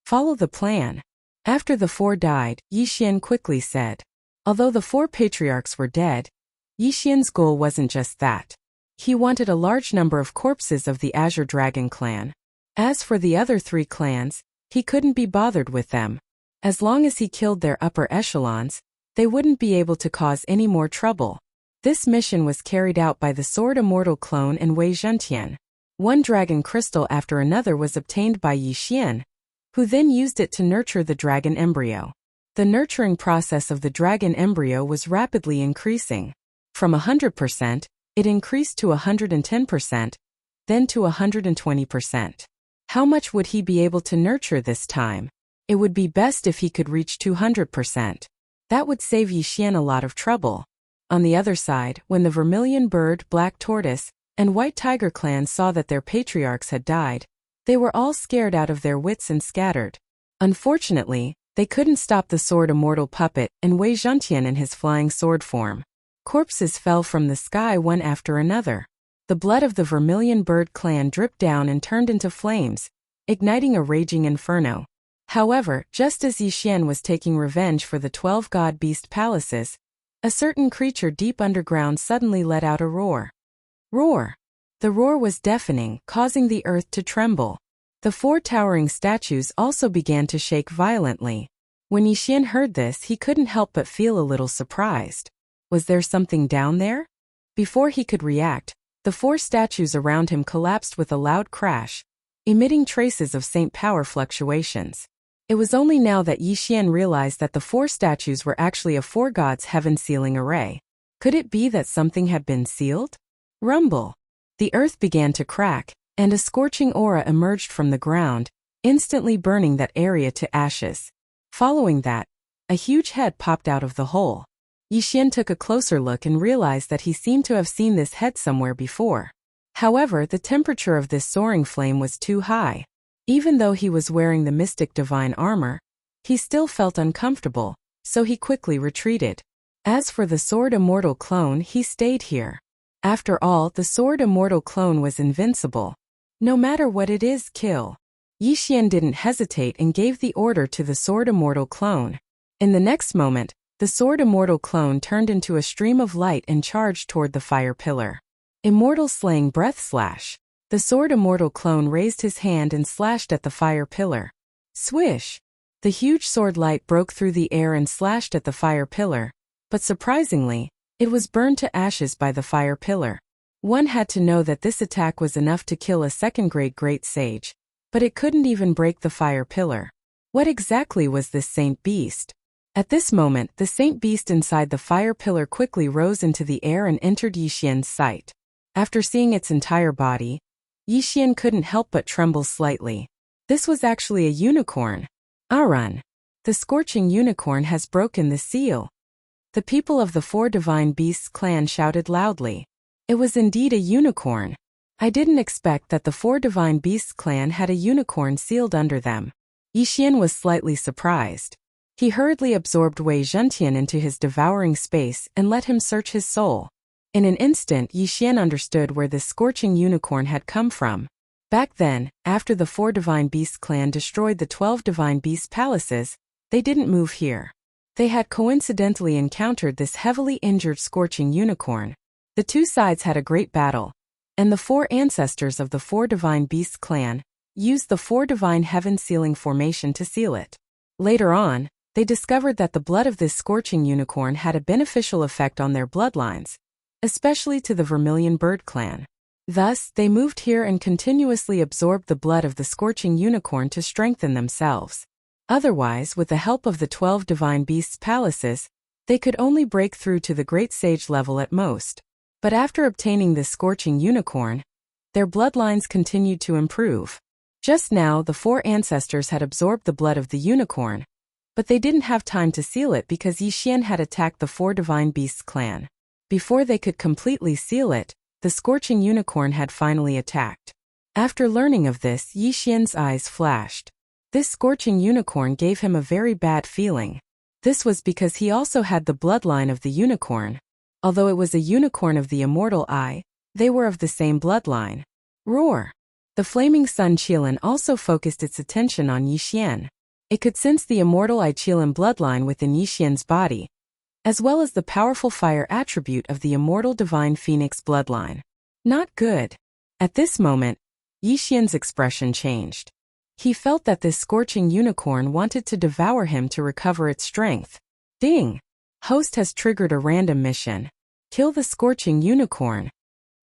S1: Follow the plan. After the 4 died, Yi Xian quickly said. Although the 4 patriarchs were dead, Yi Xian's goal wasn't just that. He wanted a large number of corpses of the Azure Dragon clan. As for the other 3 clans, he couldn't be bothered with them. As long as he killed their upper echelons, they wouldn't be able to cause any more trouble. This mission was carried out by the Sword Immortal clone and Wei Zhentian. One dragon crystal after another was obtained by Yi Xian, who then used it to nurture the dragon embryo. The nurturing process of the dragon embryo was rapidly increasing. From 100%, it increased to 110%, then to 120%. How much would he be able to nurture this time? It would be best if he could reach 200%. That would save Yi Xian a lot of trouble. On the other side, when the Vermilion Bird, Black Tortoise, and White Tiger clans saw that their patriarchs had died, they were all scared out of their wits and scattered. Unfortunately, they couldn't stop the Sword Immortal puppet and Wei Zhentian in his flying sword form. Corpses fell from the sky one after another. The blood of the Vermilion Bird clan dripped down and turned into flames, igniting a raging inferno. However, just as Yi Xian was taking revenge for the 12 god beast palaces, a certain creature deep underground suddenly let out a roar. Roar! The roar was deafening, causing the earth to tremble. The 4 towering statues also began to shake violently. When Yi Xian heard this, he couldn't help but feel a little surprised. Was there something down there? Before he could react, the 4 statues around him collapsed with a loud crash, emitting traces of Saint power fluctuations. It was only now that Yi Xian realized that the 4 statues were actually a 4 gods' heaven-sealing array. Could it be that something had been sealed? Rumble! The earth began to crack, and a scorching aura emerged from the ground, instantly burning that area to ashes. Following that, a huge head popped out of the hole. Yi Xian took a closer look and realized that he seemed to have seen this head somewhere before. However, the temperature of this soaring flame was too high. Even though he was wearing the mystic divine armor, he still felt uncomfortable, so he quickly retreated. As for the Sword Immortal clone, he stayed here. After all, the Sword Immortal clone was invincible. No matter what it is, kill. Yi Xian didn't hesitate and gave the order to the Sword Immortal clone. In the next moment, the Sword Immortal clone turned into a stream of light and charged toward the fire pillar. Immortal Slaying Breath Slash. The Sword Immortal clone raised his hand and slashed at the fire pillar. Swish! The huge sword light broke through the air and slashed at the fire pillar, but surprisingly, it was burned to ashes by the fire pillar. One had to know that this attack was enough to kill a second-grade great sage, but it couldn't even break the fire pillar. What exactly was this saint beast? At this moment, the saint beast inside the fire pillar quickly rose into the air and entered Yi Xian's sight. After seeing its entire body, Yi Xian couldn't help but tremble slightly. This was actually a unicorn. Arun! The scorching unicorn has broken the seal. The people of the 4 Divine Beasts clan shouted loudly. It was indeed a unicorn. I didn't expect that the 4 Divine Beasts clan had a unicorn sealed under them. Yi Xian was slightly surprised. He hurriedly absorbed Wei Zhentian into his devouring space and let him search his soul. In an instant, Yi Xian understood where this scorching unicorn had come from. Back then, after the 4 Divine Beasts clan destroyed the 12 Divine Beasts palaces, they didn't move here. They had coincidentally encountered this heavily injured scorching unicorn. The 2 sides had a great battle, and the 4 ancestors of the 4 Divine Beasts clan used the 4 Divine Heaven Sealing formation to seal it. Later on, they discovered that the blood of this scorching unicorn had a beneficial effect on their bloodlines, especially to the Vermilion Bird clan. Thus, they moved here and continuously absorbed the blood of the scorching unicorn to strengthen themselves. Otherwise, with the help of the 12 Divine Beasts palaces, they could only break through to the Great Sage level at most. But after obtaining this scorching unicorn, their bloodlines continued to improve. Just now, the 4 ancestors had absorbed the blood of the unicorn, But they didn't have time to seal it because Yi Xian had attacked the 4 Divine Beasts clan. Before they could completely seal it, the Scorching Unicorn had finally attacked. After learning of this, Yi Xian's eyes flashed. This Scorching Unicorn gave him a very bad feeling. This was because he also had the bloodline of the unicorn. Although it was a unicorn of the immortal eye, they were of the same bloodline. Roar! The flaming sun Qilin also focused its attention on Yi Xian. It could sense the immortal eye Qilin bloodline within Yi Xian's body, as well as the powerful fire attribute of the immortal divine phoenix bloodline. Not good. At this moment, Yi Xian's expression changed. He felt that this Scorching Unicorn wanted to devour him to recover its strength. Ding! Host has triggered a random mission. Kill the Scorching Unicorn.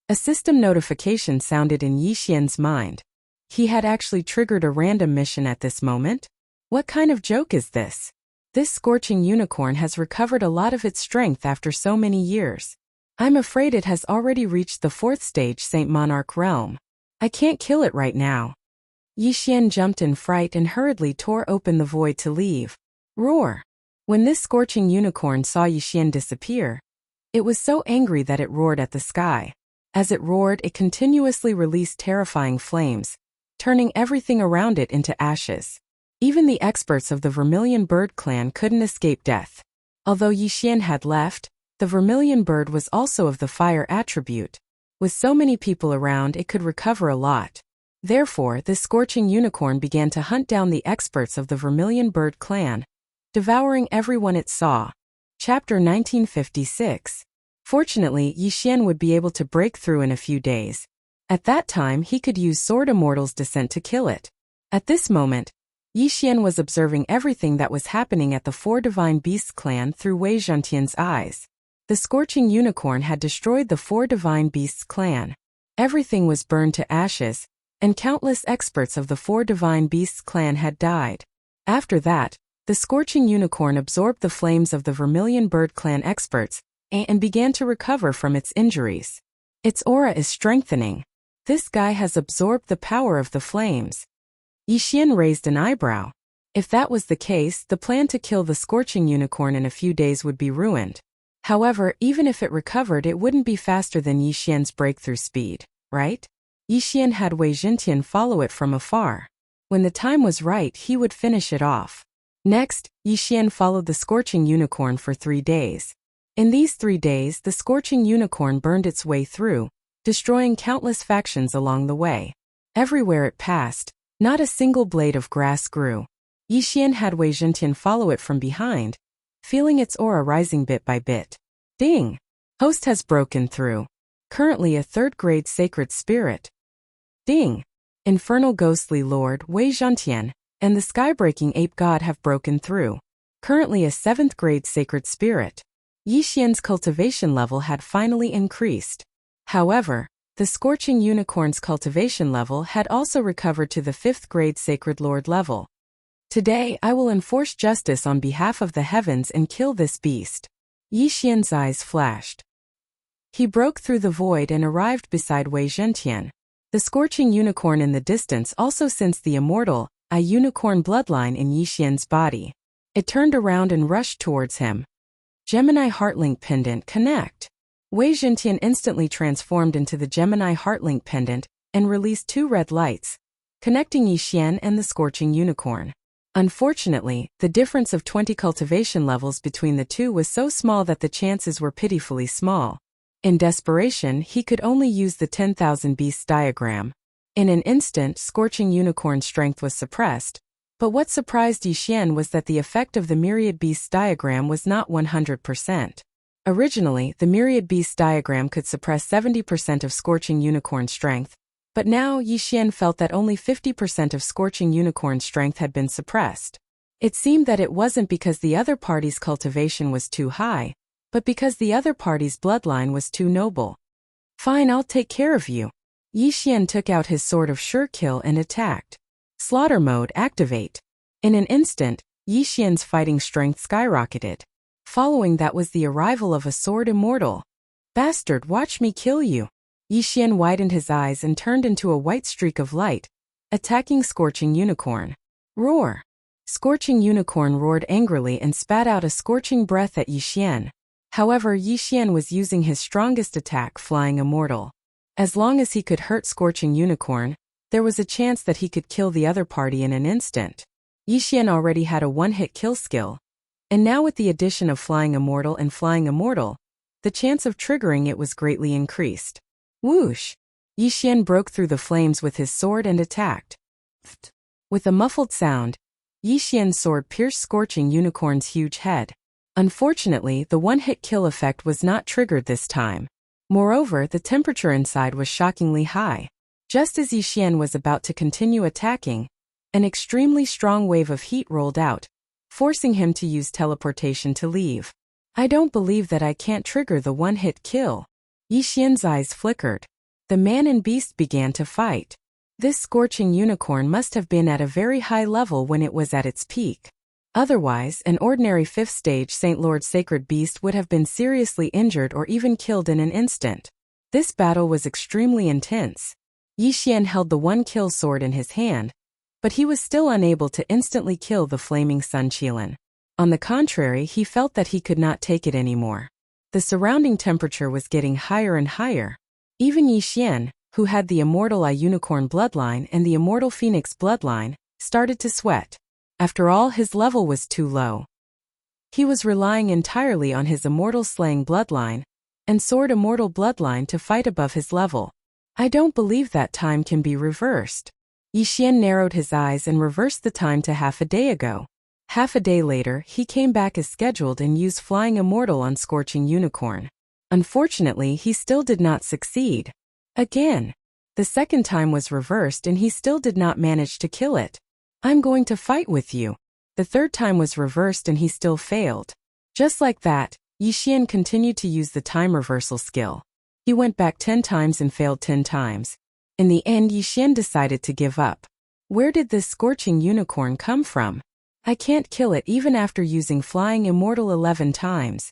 S1: A system notification sounded in Yi Xian's mind. He had actually triggered a random mission at this moment? What kind of joke is this? This Scorching Unicorn has recovered a lot of its strength after so many years. I'm afraid it has already reached the 4th stage Saint Monarch realm. I can't kill it right now. Yi Xian jumped in fright and hurriedly tore open the void to leave. Roar! When this Scorching Unicorn saw Yi Xian disappear, it was so angry that it roared at the sky. As it roared, it continuously released terrifying flames, turning everything around it into ashes. Even the experts of the Vermilion Bird clan couldn't escape death. Although Yi Xian had left, the Vermilion Bird was also of the fire attribute. With so many people around, it could recover a lot. Therefore, this Scorching Unicorn began to hunt down the experts of the Vermilion Bird clan, devouring everyone it saw. Chapter 1956. Fortunately, Yi Xian would be able to break through in a few days. At that time, he could use Sword Immortal's descent to kill it. At this moment, Yi Xian was observing everything that was happening at the 4 Divine Beasts clan through Wei Zhentian's eyes. The Scorching Unicorn had destroyed the 4 Divine Beasts clan. Everything was burned to ashes, and countless experts of the 4 Divine Beasts clan had died. After that, the Scorching Unicorn absorbed the flames of the Vermilion Bird clan experts and began to recover from its injuries. Its aura is strengthening. This guy has absorbed the power of the flames. Yi Xian raised an eyebrow. If that was the case, the plan to kill the Scorching Unicorn in a few days would be ruined. However, even if it recovered, it wouldn't be faster than Yi Xian's breakthrough speed, right? Yi Xian had Wei Zhentian follow it from afar. When the time was right, he would finish it off. Next, Yi Xian followed the Scorching Unicorn for 3 days. In these 3 days, the Scorching Unicorn burned its way through, destroying countless factions along the way. Everywhere it passed, not a single blade of grass grew. Yi Xian had Wei Zhentian follow it from behind, feeling its aura rising bit by bit. Ding! Host has broken through. Currently a 3rd-grade sacred spirit. Ding! Infernal ghostly lord Wei Zhentian and the sky-breaking ape god have broken through. Currently a 7th-grade sacred spirit. Yi Xian's cultivation level had finally increased. However, the Scorching Unicorn's cultivation level had also recovered to the 5th-grade sacred lord level. Today I will enforce justice on behalf of the heavens and kill this beast. Yi Xian's eyes flashed. He broke through the void and arrived beside Wei Zhentian. The Scorching Unicorn in the distance also sensed the immortal, a unicorn bloodline in Yi Xian's body. It turned around and rushed towards him. Gemini Heartlink Pendant Connect. Wei Zhentian instantly transformed into the Gemini Heartlink Pendant and released 2 red lights, connecting Yi Xian and the Scorching Unicorn. Unfortunately, the difference of 20 cultivation levels between the two was so small that the chances were pitifully small. In desperation, he could only use the 10,000 beasts diagram. In an instant, Scorching Unicorn's strength was suppressed. But what surprised Yi Xian was that the effect of the Myriad Beasts diagram was not 100%. Originally, the Myriad Beasts diagram could suppress 70% of Scorching Unicorn's strength, but now Yi Xian felt that only 50% of Scorching Unicorn's strength had been suppressed. It seemed that it wasn't because the other party's cultivation was too high, but because the other party's bloodline was too noble. Fine, I'll take care of you. Yi Xian took out his sword of sure kill and attacked. Slaughter mode activate. In an instant, Yi Xian's fighting strength skyrocketed. Following that was the arrival of a sword immortal. Bastard, watch me kill you. Yi Xian widened his eyes and turned into a white streak of light, attacking Scorching Unicorn. Roar! Scorching Unicorn roared angrily and spat out a scorching breath at Yi Xian. However, Yi Xian was using his strongest attack, Flying Immortal. As long as he could hurt Scorching Unicorn, there was a chance that he could kill the other party in an instant. Yi Xian already had a one-hit kill skill, and now with the addition of Flying Immortal and Flying Immortal, the chance of triggering it was greatly increased. Whoosh! Yi Xian broke through the flames with his sword and attacked. With a muffled sound, Yi Xian's sword pierced Scorching Unicorn's huge head. Unfortunately, the one-hit kill effect was not triggered this time. Moreover, the temperature inside was shockingly high. Just as Yi Xian was about to continue attacking, an extremely strong wave of heat rolled out, forcing him to use teleportation to leave. I don't believe that I can't trigger the one-hit kill. Yi Xian's eyes flickered. The man and beast began to fight. This Scorching Unicorn must have been at a very high level when it was at its peak. Otherwise, an ordinary 5th stage Saint Lord Sacred Beast would have been seriously injured or even killed in an instant. This battle was extremely intense. Yi Xian held the one-kill sword in his hand, but he was still unable to instantly kill the flaming Sun Qilin. On the contrary, he felt that he could not take it anymore. The surrounding temperature was getting higher and higher. Even Yi Xian, who had the Immortal Eye Unicorn bloodline and the Immortal Phoenix bloodline, started to sweat. After all, his level was too low. He was relying entirely on his Immortal Slaying bloodline and Sword Immortal bloodline to fight above his level. I don't believe that time can be reversed. Yi Xian narrowed his eyes and reversed the time to half a day ago. Half a day later, he came back as scheduled and used Flying Immortal on Scorching Unicorn. Unfortunately, he still did not succeed. Again, the second time was reversed and he still did not manage to kill it. I'm going to fight with you. The third time was reversed and he still failed. Just like that, Yi Xian continued to use the time reversal skill. He went back 10 times and failed 10 times. In the end, Yi Xian decided to give up. Where did this Scorching Unicorn come from? I can't kill it even after using Flying Immortal 11 times.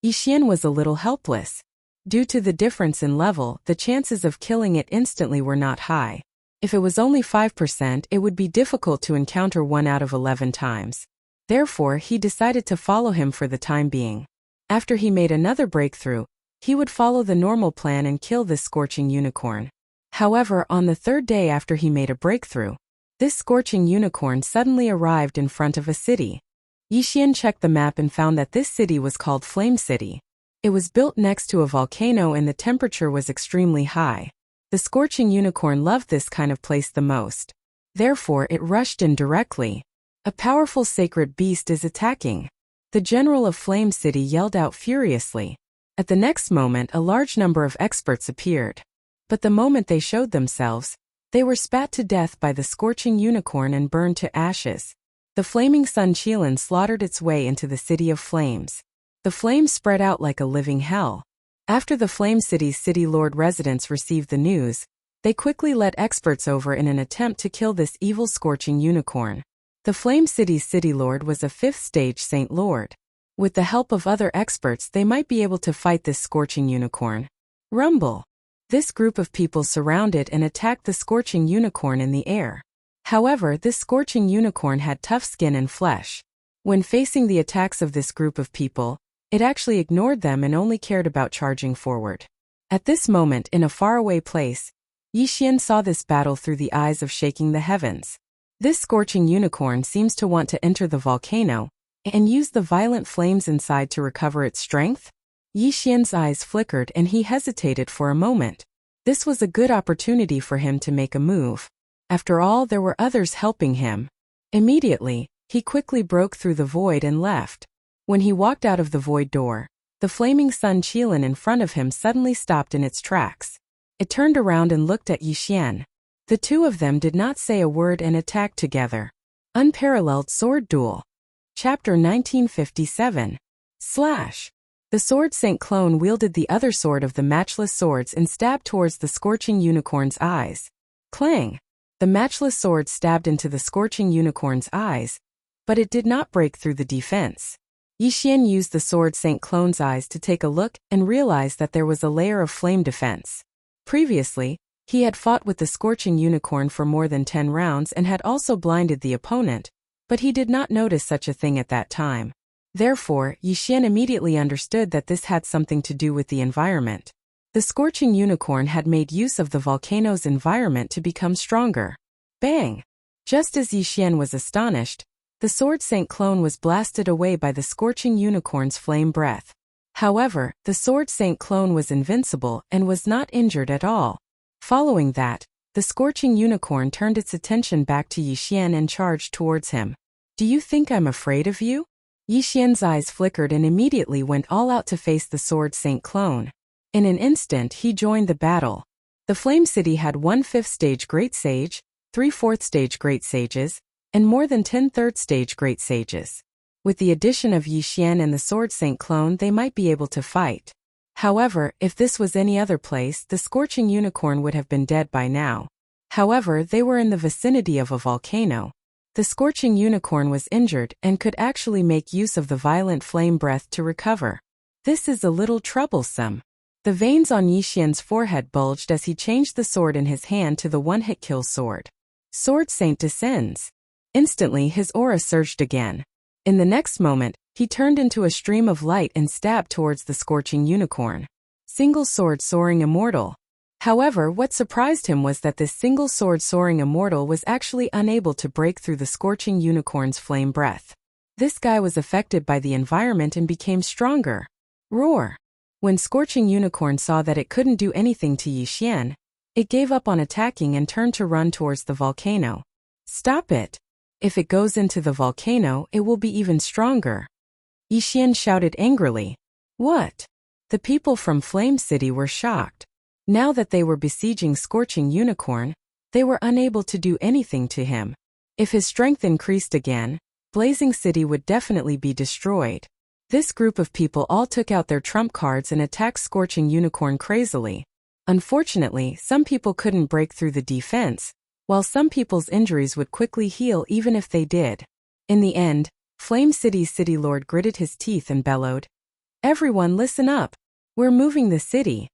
S1: Yi Xian was a little helpless. Due to the difference in level, the chances of killing it instantly were not high. If it was only 5%, it would be difficult to encounter 1 out of 11 times. Therefore, he decided to follow him for the time being. After he made another breakthrough, he would follow the normal plan and kill this Scorching Unicorn. However, on the third day after he made a breakthrough, this Scorching Unicorn suddenly arrived in front of a city. Yi Xian checked the map and found that this city was called Flame City. It was built next to a volcano and the temperature was extremely high. The Scorching Unicorn loved this kind of place the most. Therefore, it rushed in directly. A powerful sacred beast is attacking. The general of Flame City yelled out furiously. At the next moment, a large number of experts appeared. But the moment they showed themselves, they were spat to death by the Scorching Unicorn and burned to ashes. The flaming Sun Qilin slaughtered its way into the City of Flames. The flames spread out like a living hell. After the Flame City's City Lord residents received the news, they quickly led experts over in an attempt to kill this evil Scorching Unicorn. The Flame City's City Lord was a 5th stage Saint Lord. With the help of other experts, they might be able to fight this Scorching Unicorn. Rumble! This group of people surrounded and attacked the Scorching Unicorn in the air. However, this Scorching Unicorn had tough skin and flesh. When facing the attacks of this group of people, it actually ignored them and only cared about charging forward. At this moment, in a faraway place, Yi Xian saw this battle through the eyes of shaking the heavens. This Scorching Unicorn seems to want to enter the volcano and use the violent flames inside to recover its strength. Yi Xian's eyes flickered and he hesitated for a moment. This was a good opportunity for him to make a move. After all, there were others helping him. Immediately, he quickly broke through the void and left. When he walked out of the void door, the flaming Sun Qilin in front of him suddenly stopped in its tracks. It turned around and looked at Yi Xian. The two of them did not say a word and attacked together. Unparalleled Sword Duel. Chapter 1957. Slash. The Sword Saint Clone wielded the other sword of the matchless swords and stabbed towards the Scorching Unicorn's eyes. Clang! The matchless sword stabbed into the Scorching Unicorn's eyes, but it did not break through the defense. Yi Xian used the Sword Saint Clone's eyes to take a look and realized that there was a layer of flame defense. Previously, he had fought with the Scorching Unicorn for more than 10 rounds and had also blinded the opponent, But he did not notice such a thing at that time. Therefore, Yixian immediately understood that this had something to do with the environment. The scorching unicorn had made use of the volcano's environment to become stronger. Bang! Just as Yixian was astonished, the sword Saint clone was blasted away by the scorching unicorn's flame breath. However, the sword Saint clone was invincible and was not injured at all. Following that, the scorching unicorn turned its attention back to Yixian and charged towards him. Do you think I'm afraid of you? Yixian's eyes flickered and immediately went all out to face the sword Saint clone. In an instant he joined the battle. The Flame City had 1/5 stage Great Sage, 3/4 stage Great Sages, and more than 10 third stage Great Sages. With the addition of Yixian and the sword Saint clone, they might be able to fight. However, if this was any other place, the scorching unicorn would have been dead by now. However, they were in the vicinity of a volcano. The scorching unicorn was injured and could actually make use of the violent flame breath to recover. This is a little troublesome. The veins on Yixian's forehead bulged as he changed the sword in his hand to the one-hit kill sword. Sword Saint descends. Instantly his aura surged again. In the next moment, he turned into a stream of light and stabbed towards the scorching unicorn. Single sword soaring immortal. However, what surprised him was that this single sword soaring immortal was actually unable to break through the scorching unicorn's flame breath. This guy was affected by the environment and became stronger. Roar! When scorching unicorn saw that it couldn't do anything to Yixian, it gave up on attacking and turned to run towards the volcano. Stop it! If it goes into the volcano, it will be even stronger. Yixian shouted angrily. What? The people from Flame City were shocked. Now that they were besieging Scorching Unicorn, they were unable to do anything to him. If his strength increased again, Blazing City would definitely be destroyed. This group of people all took out their trump cards and attacked Scorching Unicorn crazily. Unfortunately, some people couldn't break through the defense, while some people's injuries would quickly heal even if they did. In the end, Flame City's city lord gritted his teeth and bellowed, "Everyone listen up! We're moving the city."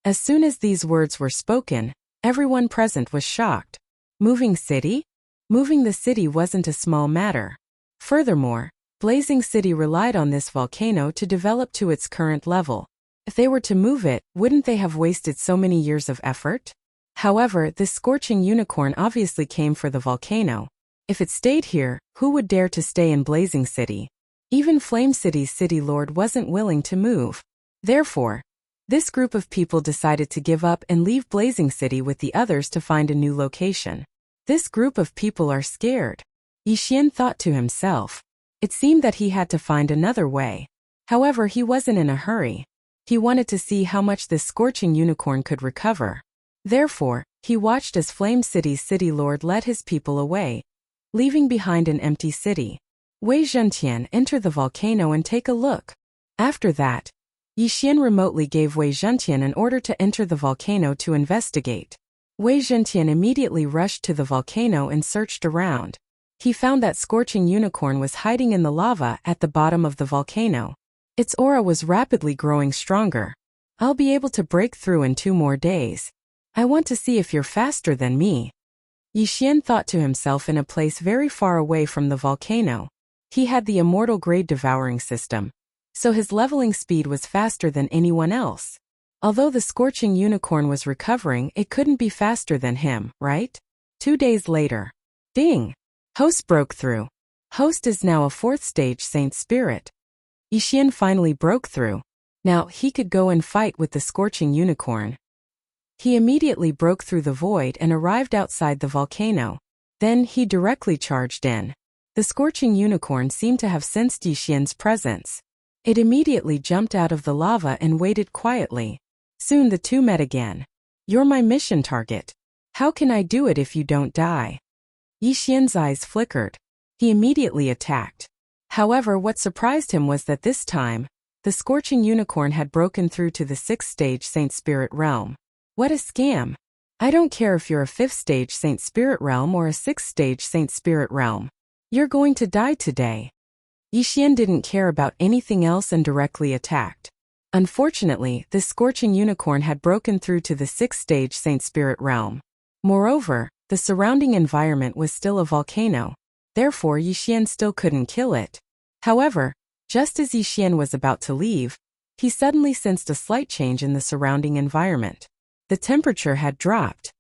S1: As soon as these words were spoken, everyone present was shocked. Moving city? Moving the city wasn't a small matter. Furthermore, Blazing City relied on this volcano to develop to its current level. If they were to move it, wouldn't they have wasted so many years of effort? However, this scorching unicorn obviously came for the volcano. If it stayed here, who would dare to stay in Blazing City? Even Flame City's city lord wasn't willing to move. Therefore, this group of people decided to give up and leave Blazing City with the others to find a new location. This group of people are scared. Yixian thought to himself. It seemed that he had to find another way. However, he wasn't in a hurry. He wanted to see how much this scorching unicorn could recover. Therefore, he watched as Flame City's city lord led his people away, leaving behind an empty city. Wei Zhentian, enter the volcano and take a look. After that, Yixian remotely gave Wei Zhentian an order to enter the volcano to investigate. Wei Zhentian immediately rushed to the volcano and searched around. He found that scorching unicorn was hiding in the lava at the bottom of the volcano. Its aura was rapidly growing stronger. I'll be able to break through in 2 more days. I want to see if you're faster than me. Yixian thought to himself in a place very far away from the volcano. He had the immortal grade devouring system, so his leveling speed was faster than anyone else. Although the scorching unicorn was recovering, it couldn't be faster than him, right? 2 days later. Ding! Host broke through. Host is now a 4th stage Saint Spirit. Yixian finally broke through. Now he could go and fight with the scorching unicorn. He immediately broke through the void and arrived outside the volcano. Then he directly charged in. The scorching unicorn seemed to have sensed Yixian's presence. It immediately jumped out of the lava and waited quietly. Soon the two met again. You're my mission target. How can I do it if you don't die? Yixian's eyes flickered. He immediately attacked. However, what surprised him was that this time, the scorching unicorn had broken through to the 6th stage Saint Spirit realm. What a scam! I don't care if you're a 5th stage Saint Spirit realm or a 6th stage Saint Spirit realm. You're going to die today. Yixian didn't care about anything else and directly attacked. Unfortunately, this scorching unicorn had broken through to the 6th stage Saint Spirit realm. Moreover, the surrounding environment was still a volcano. therefore Yixian still couldn't kill it. However, just as Yixian was about to leave, he suddenly sensed a slight change in the surrounding environment. The temperature had dropped.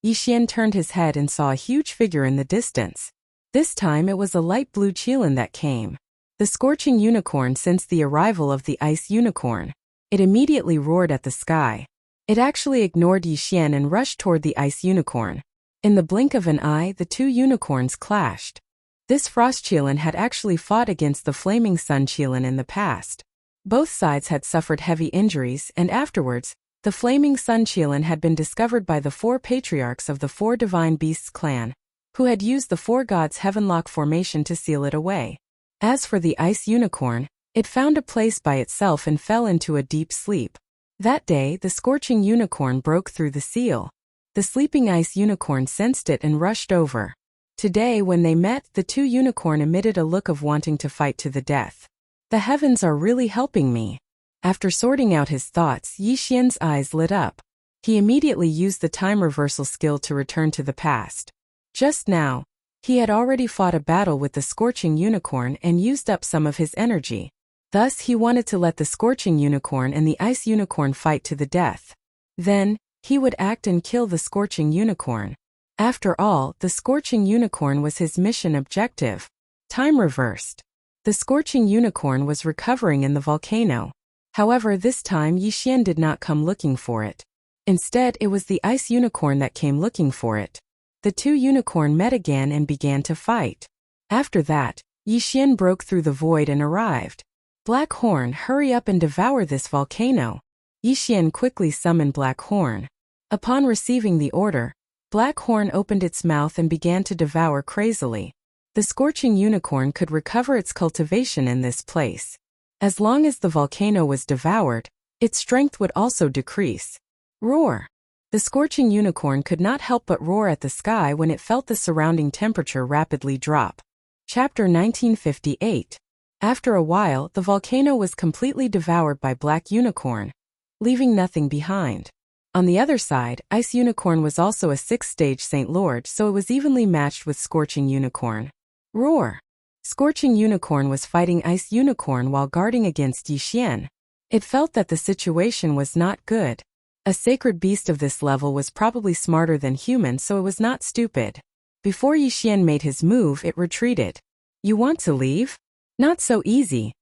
S1: Yixian turned his head and saw a huge figure in the distance. This time it was a light blue qilin that came. The scorching unicorn sensed the arrival of the ice unicorn. It immediately roared at the sky. It actually ignored Yixian and rushed toward the ice unicorn. In the blink of an eye, the two unicorns clashed. This frost qilin had actually fought against the flaming sun qilin in the past. Both sides had suffered heavy injuries, and afterwards, the flaming sun qilin had been discovered by the 4 patriarchs of the 4 divine beasts clan, who had used the 4 gods' heavenlock formation to seal it away. As for the ice unicorn, it found a place by itself and fell into a deep sleep. That day, the scorching unicorn broke through the seal. The sleeping ice unicorn sensed it and rushed over. Today, when they met, the two unicorn emitted a look of wanting to fight to the death. The heavens are really helping me. After sorting out his thoughts, Yixian's eyes lit up. He immediately used the time reversal skill to return to the past. Just now, he had already fought a battle with the scorching unicorn and used up some of his energy. Thus, he wanted to let the scorching unicorn and the ice unicorn fight to the death. Then, he would act and kill the scorching unicorn. After all, the scorching unicorn was his mission objective. Time reversed. The scorching unicorn was recovering in the volcano. However, this time Yixian did not come looking for it. Instead, it was the ice unicorn that came looking for it. The two unicorn met again and began to fight. After that, Yixian broke through the void and arrived. Black Horn, hurry up and devour this volcano. Yixian quickly summoned Black Horn. Upon receiving the order, Black Horn opened its mouth and began to devour crazily. The scorching unicorn could recover its cultivation in this place. As long as the volcano was devoured, its strength would also decrease. Roar! The scorching unicorn could not help but roar at the sky when it felt the surrounding temperature rapidly drop. Chapter 1958. After a while, the volcano was completely devoured by Black Unicorn, leaving nothing behind. On the other side, Ice Unicorn was also a 6th-stage Saint Lord, so it was evenly matched with Scorching Unicorn. Roar! Scorching Unicorn was fighting Ice Unicorn while guarding against Yixian. It felt that the situation was not good. A sacred beast of this level was probably smarter than human, so it was not stupid. Before Yixian made his move, it retreated. You want to leave? Not so easy.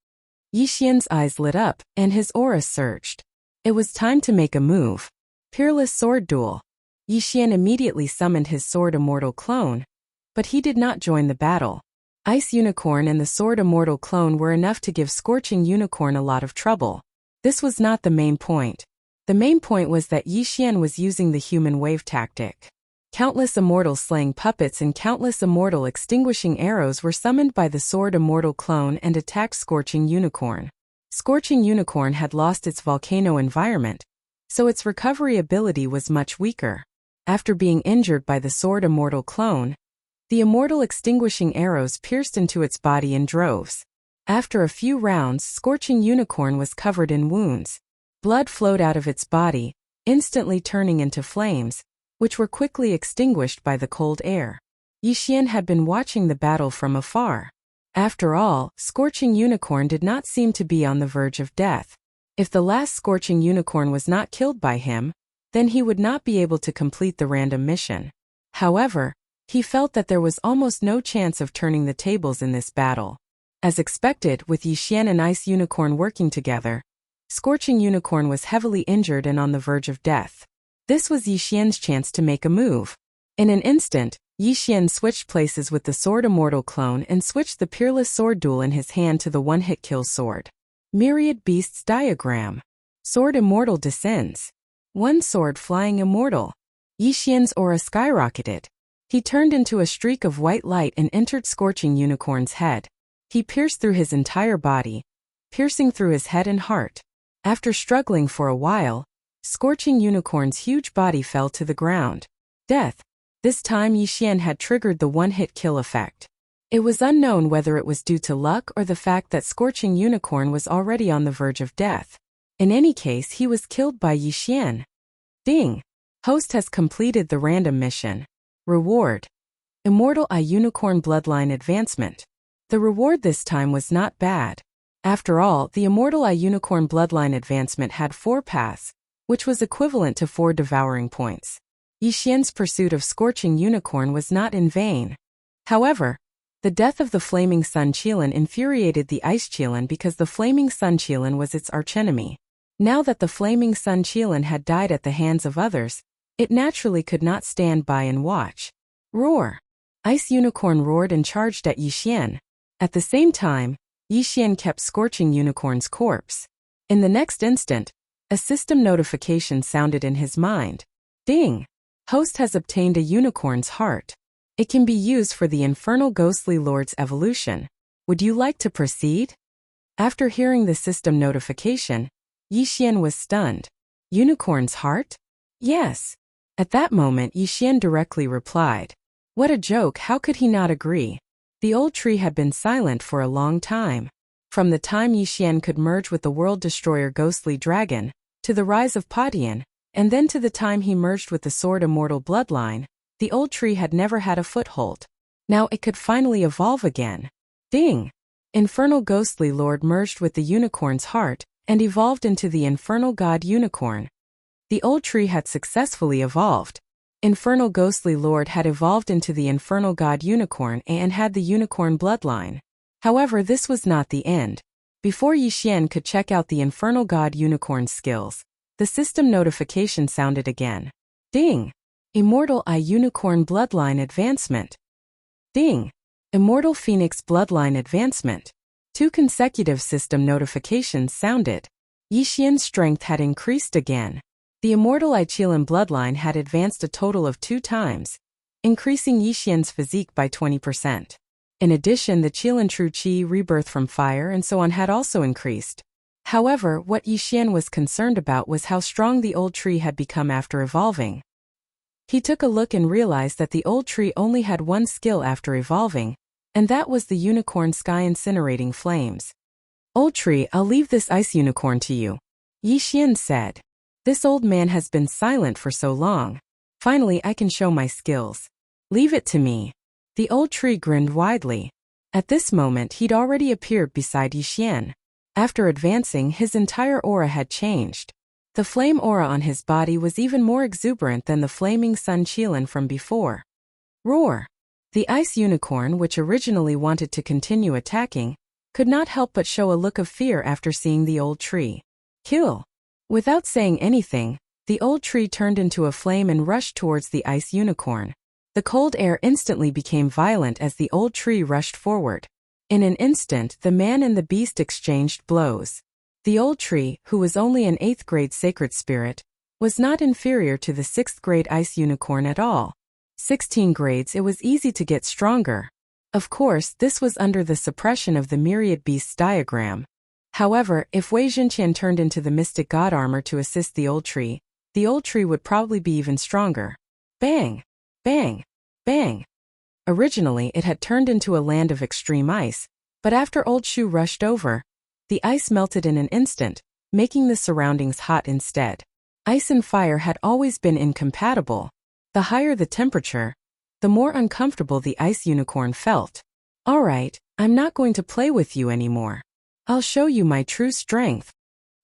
S1: Yixian's eyes lit up, and his aura surged. It was time to make a move. Peerless Sword Duel. Yixian immediately summoned his Sword Immortal clone, but he did not join the battle. Ice Unicorn and the Sword Immortal clone were enough to give Scorching Unicorn a lot of trouble. This was not the main point. The main point was that Yixian was using the human wave tactic. Countless immortal slaying puppets and countless immortal extinguishing arrows were summoned by the Sword Immortal clone and attacked Scorching Unicorn. Scorching Unicorn had lost its volcano environment, so its recovery ability was much weaker. After being injured by the Sword Immortal clone, the immortal extinguishing arrows pierced into its body in droves. After a few rounds, Scorching Unicorn was covered in wounds. Blood flowed out of its body, instantly turning into flames, which were quickly extinguished by the cold air. Yixian had been watching the battle from afar. After all, Scorching Unicorn did not seem to be on the verge of death. If the last Scorching Unicorn was not killed by him, then he would not be able to complete the random mission. However, he felt that there was almost no chance of turning the tables in this battle. As expected, with Yixian and Ice Unicorn working together, Scorching Unicorn was heavily injured and on the verge of death. This was Yixian's chance to make a move. In an instant, Yixian switched places with the Sword Immortal clone and switched the Peerless Sword Duel in his hand to the one-hit kill sword. Myriad Beasts Diagram. Sword Immortal descends. One sword flying immortal. Yixian's aura skyrocketed. He turned into a streak of white light and entered Scorching Unicorn's head. He pierced through his entire body, piercing through his head and heart. After struggling for a while, Scorching Unicorn's huge body fell to the ground. Death. This time Yixian had triggered the one-hit kill effect. It was unknown whether it was due to luck or the fact that Scorching Unicorn was already on the verge of death. In any case, he was killed by Yixian. Ding! Host has completed the random mission. Reward. Immortal Eye Unicorn Bloodline Advancement. The reward this time was not bad. After all, the Immortal Eye Unicorn Bloodline Advancement had 4 paths, which was equivalent to 4 devouring points. Yixian's pursuit of Scorching Unicorn was not in vain. However, the death of the Flaming Sun Qilin infuriated the Ice Qilin because the Flaming Sun Qilin was its archenemy. Now that the Flaming Sun Qilin had died at the hands of others, it naturally could not stand by and watch. Roar! Ice Unicorn roared and charged at Yixian. At the same time, Yixian kept Scorching Unicorn's corpse. In the next instant, a system notification sounded in his mind. Ding! Host has obtained a unicorn's heart. It can be used for the Infernal Ghostly Lord's evolution. Would you like to proceed? After hearing the system notification, Yixian was stunned. Unicorn's heart? Yes. At that moment, Yixian directly replied. What a joke, how could he not agree? The old tree had been silent for a long time. From the time Yixian could merge with the World Destroyer Ghostly Dragon, to the rise of Padian, and then to the time he merged with the Sword Immortal Bloodline, the old tree had never had a foothold. Now it could finally evolve again. Ding! Infernal Ghostly Lord merged with the Unicorn's heart, and evolved into the Infernal God Unicorn. The old tree had successfully evolved. Infernal Ghostly Lord had evolved into the Infernal God Unicorn and had the Unicorn bloodline. However, this was not the end. Before Yixian could check out the Infernal God Unicorn's skills, the system notification sounded again. Ding! Immortal Eye Unicorn Bloodline Advancement. Ding! Immortal Phoenix Bloodline Advancement. 2 consecutive system notifications sounded. Yixian's strength had increased again. The Immortal Eye Qilin bloodline had advanced a total of 2 times, increasing Yixian's physique by 20%. In addition, the Qilin True Qi rebirth from fire and so on had also increased. However, what Yixian was concerned about was how strong the old tree had become after evolving. He took a look and realized that the old tree only had 1 skill after evolving, and that was the Unicorn Sky Incinerating Flames. Old tree, I'll leave this ice unicorn to you, Yixian said. This old man has been silent for so long. Finally, I can show my skills. Leave it to me. The old tree grinned widely. At this moment, he'd already appeared beside Yixian. After advancing, his entire aura had changed. The flame aura on his body was even more exuberant than the Flaming Sun Qilin from before. Roar! The ice unicorn, which originally wanted to continue attacking, could not help but show a look of fear after seeing the old tree. Kill! Without saying anything, the old tree turned into a flame and rushed towards the ice unicorn. The cold air instantly became violent as the old tree rushed forward. In an instant, the man and the beast exchanged blows. The old tree, who was only an 8th grade sacred spirit, was not inferior to the 6th grade ice unicorn at all. 16 grades, it was easy to get stronger. Of course, this was under the suppression of the myriad beasts diagram. However, if Wei Xinqian turned into the mystic god armor to assist the old tree would probably be even stronger. Bang! Bang! Bang! Originally, it had turned into a land of extreme ice, but after Old Shu rushed over, the ice melted in an instant, making the surroundings hot instead. Ice and fire had always been incompatible. The higher the temperature, the more uncomfortable the ice unicorn felt. Alright, I'm not going to play with you anymore. I'll show you my true strength.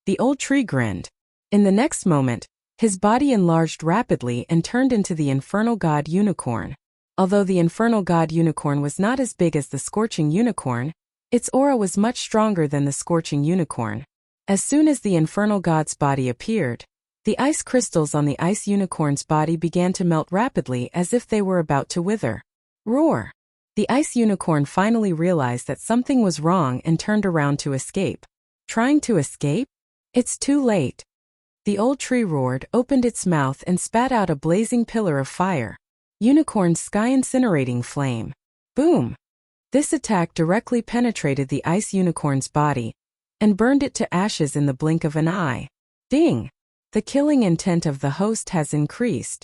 S1: The old tree grinned. In the next moment, his body enlarged rapidly and turned into the Infernal God Unicorn. Although the Infernal God Unicorn was not as big as the Scorching Unicorn, its aura was much stronger than the Scorching Unicorn. As soon as the Infernal God's body appeared, the ice crystals on the Ice Unicorn's body began to melt rapidly as if they were about to wither. Roar! The Ice Unicorn finally realized that something was wrong and turned around to escape. Trying to escape? It's too late. The old tree roared, opened its mouth and spat out a blazing pillar of fire. Unicorn Sky Incinerating Flame. Boom! This attack directly penetrated the ice unicorn's body and burned it to ashes in the blink of an eye. Ding! The killing intent of the host has increased.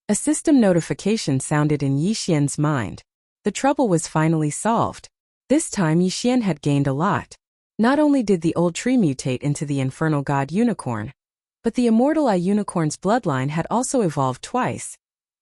S1: A system notification sounded in Yixian's mind. The trouble was finally solved. This time Yixian had gained a lot. Not only did the old tree mutate into the Infernal God Unicorn, but the Immortal Eye Unicorn's bloodline had also evolved twice,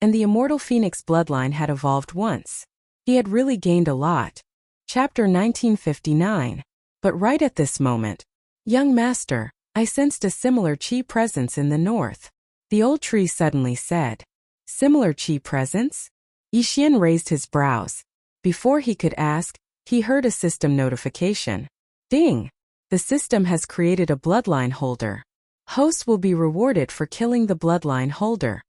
S1: and the immortal phoenix bloodline had evolved once. He had really gained a lot. Chapter 1959. But right at this moment, young master, I sensed a similar chi presence in the north. The old tree suddenly said. Similar chi presence? Yixian raised his brows. Before he could ask, he heard a system notification. Ding! The system has created a bloodline holder. Hosts will be rewarded for killing the bloodline holder.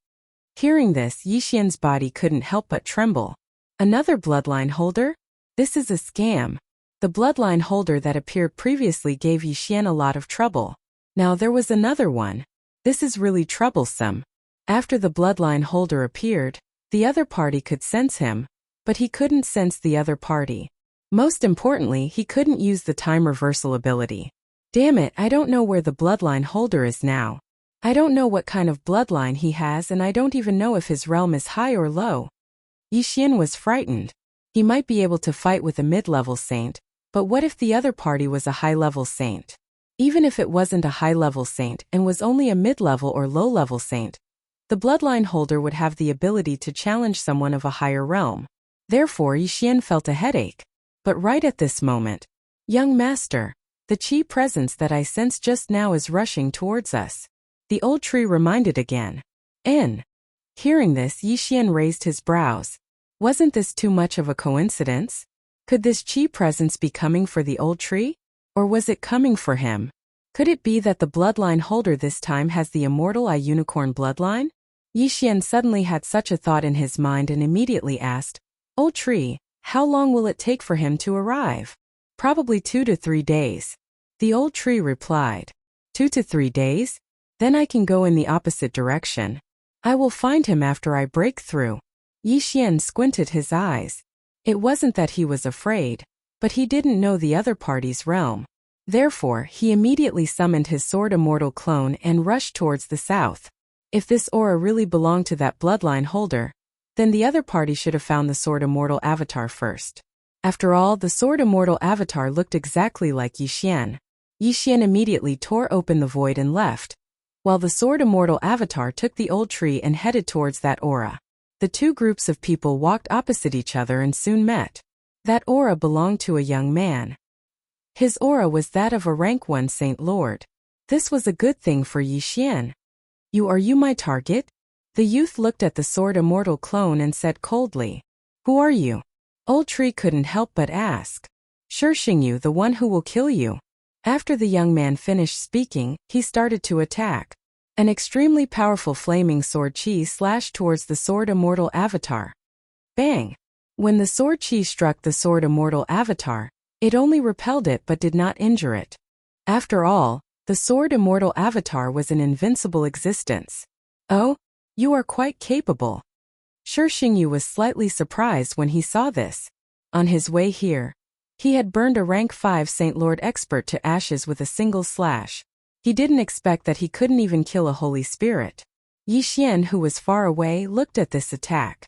S1: Hearing this, Yixian's body couldn't help but tremble. Another bloodline holder? This is a scam. The bloodline holder that appeared previously gave Yixian a lot of trouble. Now there was another one. This is really troublesome. After the bloodline holder appeared, the other party could sense him, but he couldn't sense the other party. Most importantly, he couldn't use the time reversal ability. Damn it, I don't know where the bloodline holder is now. I don't know what kind of bloodline he has, and I don't even know if his realm is high or low. Yixian was frightened. He might be able to fight with a mid-level saint, but what if the other party was a high-level saint? Even if it wasn't a high-level saint and was only a mid-level or low-level saint, the bloodline holder would have the ability to challenge someone of a higher realm. Therefore, Yixian felt a headache. But right at this moment, young master, the chi presence that I sensed just now is rushing towards us. The old tree reminded again. Hearing this, Yixian raised his brows. Wasn't this too much of a coincidence? Could this chi presence be coming for the old tree? Or was it coming for him? Could it be that the bloodline holder this time has the immortal eye unicorn bloodline? Yixian suddenly had such a thought in his mind and immediately asked, Old tree, how long will it take for him to arrive? Probably 2 to 3 days. The old tree replied. 2 to 3 days? Then I can go in the opposite direction. I will find him after I break through. Yixian squinted his eyes. It wasn't that he was afraid, but he didn't know the other party's realm. Therefore, he immediately summoned his sword immortal clone and rushed towards the south. If this aura really belonged to that bloodline holder, then the other party should have found the sword immortal avatar first. After all, the sword immortal avatar looked exactly like Yixian. Yixian immediately tore open the void and left, while the sword immortal avatar took the old tree and headed towards that aura. The two groups of people walked opposite each other and soon met. That aura belonged to a young man. His aura was that of a rank 1 Saint Lord. This was a good thing for Yixian. Are you my target? The youth looked at the sword immortal clone and said coldly. Who are you? Old tree couldn't help but ask. Xingyu, the one who will kill you. After the young man finished speaking, he started to attack. An extremely powerful flaming sword chi slashed towards the sword immortal avatar. Bang! When the sword chi struck the sword immortal avatar, it only repelled it but did not injure it. After all, the sword immortal avatar was an invincible existence. Oh, you are quite capable. Xingyu was slightly surprised when he saw this. On his way here, he had burned a rank 5 Saint Lord expert to ashes with a single slash. He didn't expect that he couldn't even kill a holy spirit. Yixian, who was far away, looked at this attack.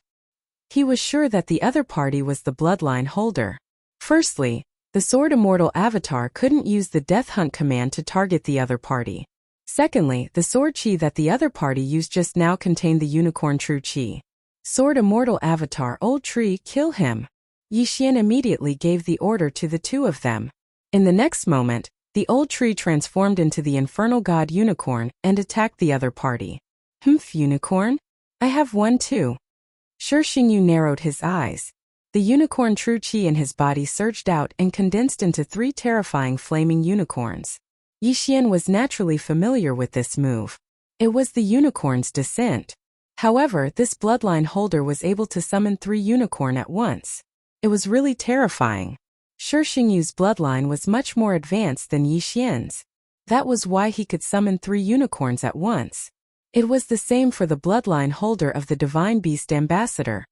S1: He was sure that the other party was the bloodline holder. Firstly, the sword immortal avatar couldn't use the death hunt command to target the other party. Secondly, the sword chi that the other party used just now contained the unicorn true chi. Sword immortal avatar old tree, kill him. Yixian immediately gave the order to the two of them. In the next moment, the old tree transformed into the infernal god unicorn and attacked the other party. Unicorn? I have one too. Xingyu narrowed his eyes. The unicorn true chi in his body surged out and condensed into 3 terrifying flaming unicorns. Yixian was naturally familiar with this move. It was the unicorn's descent. However, this bloodline holder was able to summon 3 unicorn at once. It was really terrifying. Xingyu's bloodline was much more advanced than Yixian's. That was why he could summon 3 unicorns at once. It was the same for the bloodline holder of the Divine Beast Ambassador.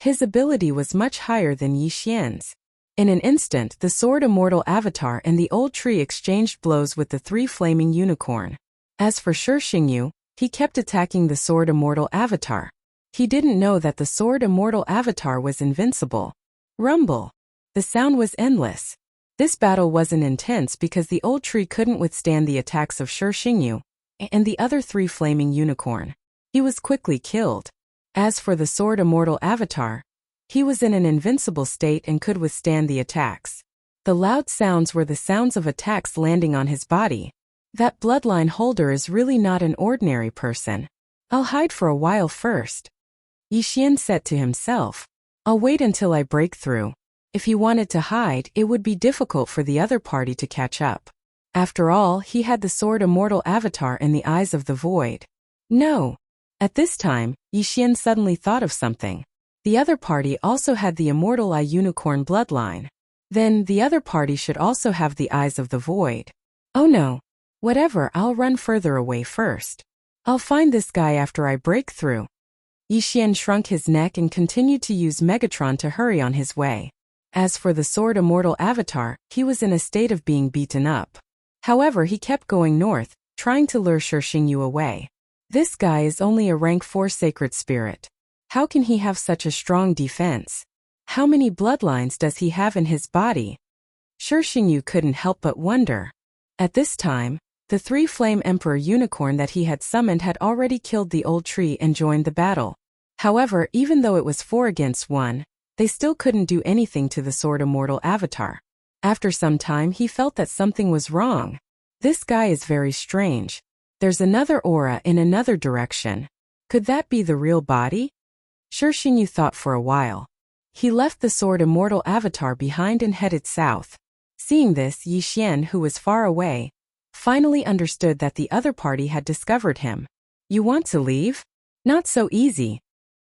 S1: His ability was much higher than Yixian's. In an instant, the sword immortal avatar and the old tree exchanged blows with the 3 flaming unicorn. As for Xingyu, he kept attacking the sword immortal avatar. He didn't know that the sword immortal avatar was invincible. Rumble. The sound was endless. This battle wasn't intense because the old tree couldn't withstand the attacks of Xingyu and the other 3 flaming unicorn. He was quickly killed. As for the Sword Immortal avatar, he was in an invincible state and could withstand the attacks. The loud sounds were the sounds of attacks landing on his body. That bloodline holder is really not an ordinary person. I'll hide for a while first. Yi Xian said to himself. I'll wait until I break through. If he wanted to hide, it would be difficult for the other party to catch up. After all, he had the Sword Immortal avatar in the eyes of the void. No. At this time, Yi Xian suddenly thought of something. The other party also had the Immortal Eye Unicorn bloodline. Then, the other party should also have the eyes of the void. Oh no. Whatever, I'll run further away first. I'll find this guy after I break through. Yi Xian shrunk his neck and continued to use Megatron to hurry on his way. As for the Sword Immortal avatar, he was in a state of being beaten up. However, he kept going north, trying to lure Shixingyu away. This guy is only a rank 4 sacred spirit. How can he have such a strong defense? How many bloodlines does he have in his body? Shixingyu couldn't help but wonder. At this time, the 3-flame Emperor Unicorn that he had summoned had already killed the old tree and joined the battle. However, even though it was 4 against 1, they still couldn't do anything to the Sword Immortal avatar. After some time, he felt that something was wrong. This guy is very strange. There's another aura in another direction. Could that be the real body? Shixingyu thought for a while. He left the Sword Immortal avatar behind and headed south. Seeing this, Yi Xian, who was far away, finally understood that the other party had discovered him. You want to leave? Not so easy.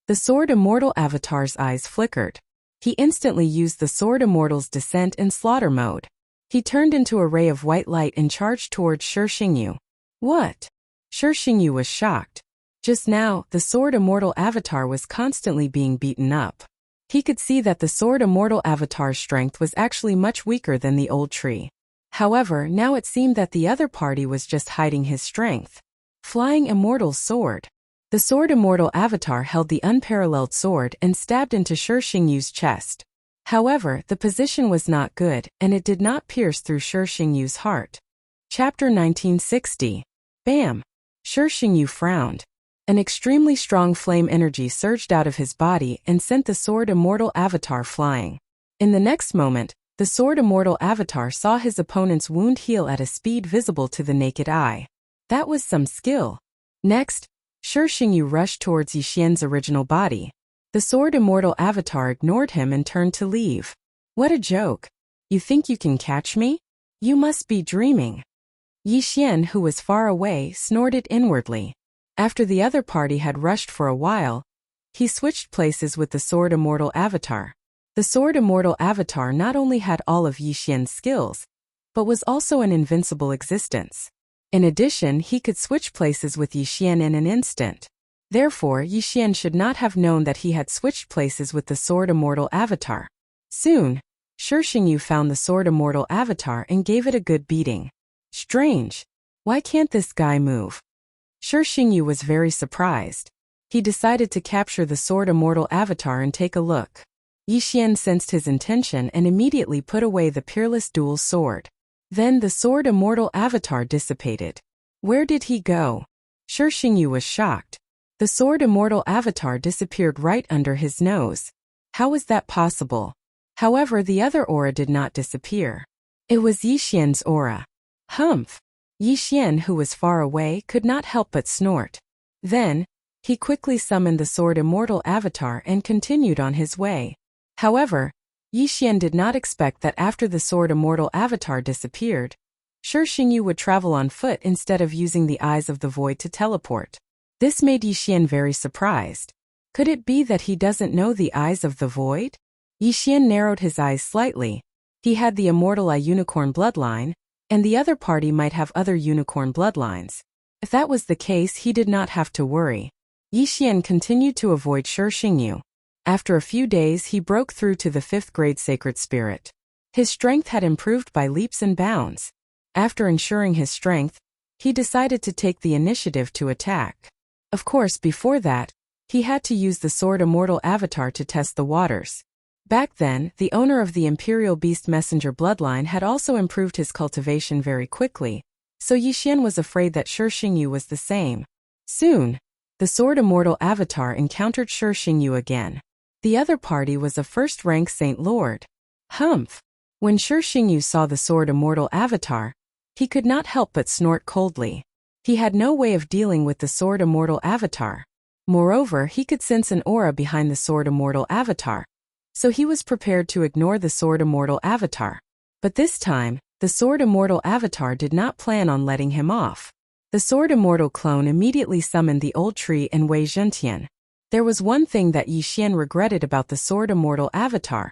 S1: The Sword Immortal avatar's eyes flickered. He instantly used the Sword Immortal's descent and slaughter mode. He turned into a ray of white light and charged towards Shixingyu. What? Shixingyu was shocked. Just now, the Sword Immortal avatar was constantly being beaten up. He could see that the Sword Immortal avatar's strength was actually much weaker than the old tree. However, now it seemed that the other party was just hiding his strength. Flying Immortal Sword. The Sword Immortal avatar held the unparalleled sword and stabbed into Shixingyu's chest. However, the position was not good, and it did not pierce through Shixingyu's heart. Chapter 1960. Bam! Shixingyu frowned. An extremely strong flame energy surged out of his body and sent the Sword Immortal avatar flying. In the next moment, the Sword Immortal avatar saw his opponent's wound heal at a speed visible to the naked eye. That was some skill. Next, Shixingyu rushed towards Yi Xian's original body. The Sword Immortal avatar ignored him and turned to leave. What a joke. You think you can catch me? You must be dreaming. Yi Xian, who was far away, snorted inwardly. After the other party had rushed for a while, he switched places with the Sword Immortal avatar. The Sword Immortal avatar not only had all of Yi Xian's skills, but was also an invincible existence. In addition, he could switch places with Yi Xian in an instant. Therefore, Yi Xian should not have known that he had switched places with the Sword Immortal avatar. Soon, Shixingyu found the Sword Immortal avatar and gave it a good beating. Strange. Why can't this guy move? Shixingyu was very surprised. He decided to capture the Sword Immortal avatar and take a look. Yi Xian sensed his intention and immediately put away the peerless dual sword. Then the Sword Immortal avatar dissipated. Where did he go? Shixingyu was shocked. The Sword Immortal avatar disappeared right under his nose. How was that possible? However, the other aura did not disappear. It was Yi Xian's aura. Humph! Yi Xian, who was far away, could not help but snort. Then, he quickly summoned the Sword Immortal avatar and continued on his way. However, Yi Xian did not expect that after the Sword Immortal avatar disappeared, Shixingyu would travel on foot instead of using the Eyes of the Void to teleport. This made Yi Xian very surprised. Could it be that he doesn't know the Eyes of the Void? Yi Xian narrowed his eyes slightly. He had the Immortal Eye Unicorn bloodline, and the other party might have other unicorn bloodlines. If that was the case, he did not have to worry. Yi Xian continued to avoid Shixingyu. After a few days, he broke through to the 5th grade Sacred Spirit. His strength had improved by leaps and bounds. After ensuring his strength, he decided to take the initiative to attack. Of course, before that, he had to use the Sword Immortal avatar to test the waters. Back then, the owner of the Imperial Beast Messenger bloodline had also improved his cultivation very quickly, so Yi Xian was afraid that Shixingyu was the same. Soon, the Sword Immortal Avatar encountered Shi Xingyu again. The other party was a first-rank Saint Lord. Humph! When Shi Xingyu saw the Sword Immortal Avatar, he could not help but snort coldly. He had no way of dealing with the Sword Immortal Avatar. Moreover, he could sense an aura behind the Sword Immortal Avatar, so he was prepared to ignore the Sword Immortal Avatar. But this time, the Sword Immortal Avatar did not plan on letting him off. The Sword Immortal clone immediately summoned the old tree and Wei Zhentian. There was one thing that Yi Xian regretted about the Sword Immortal Avatar.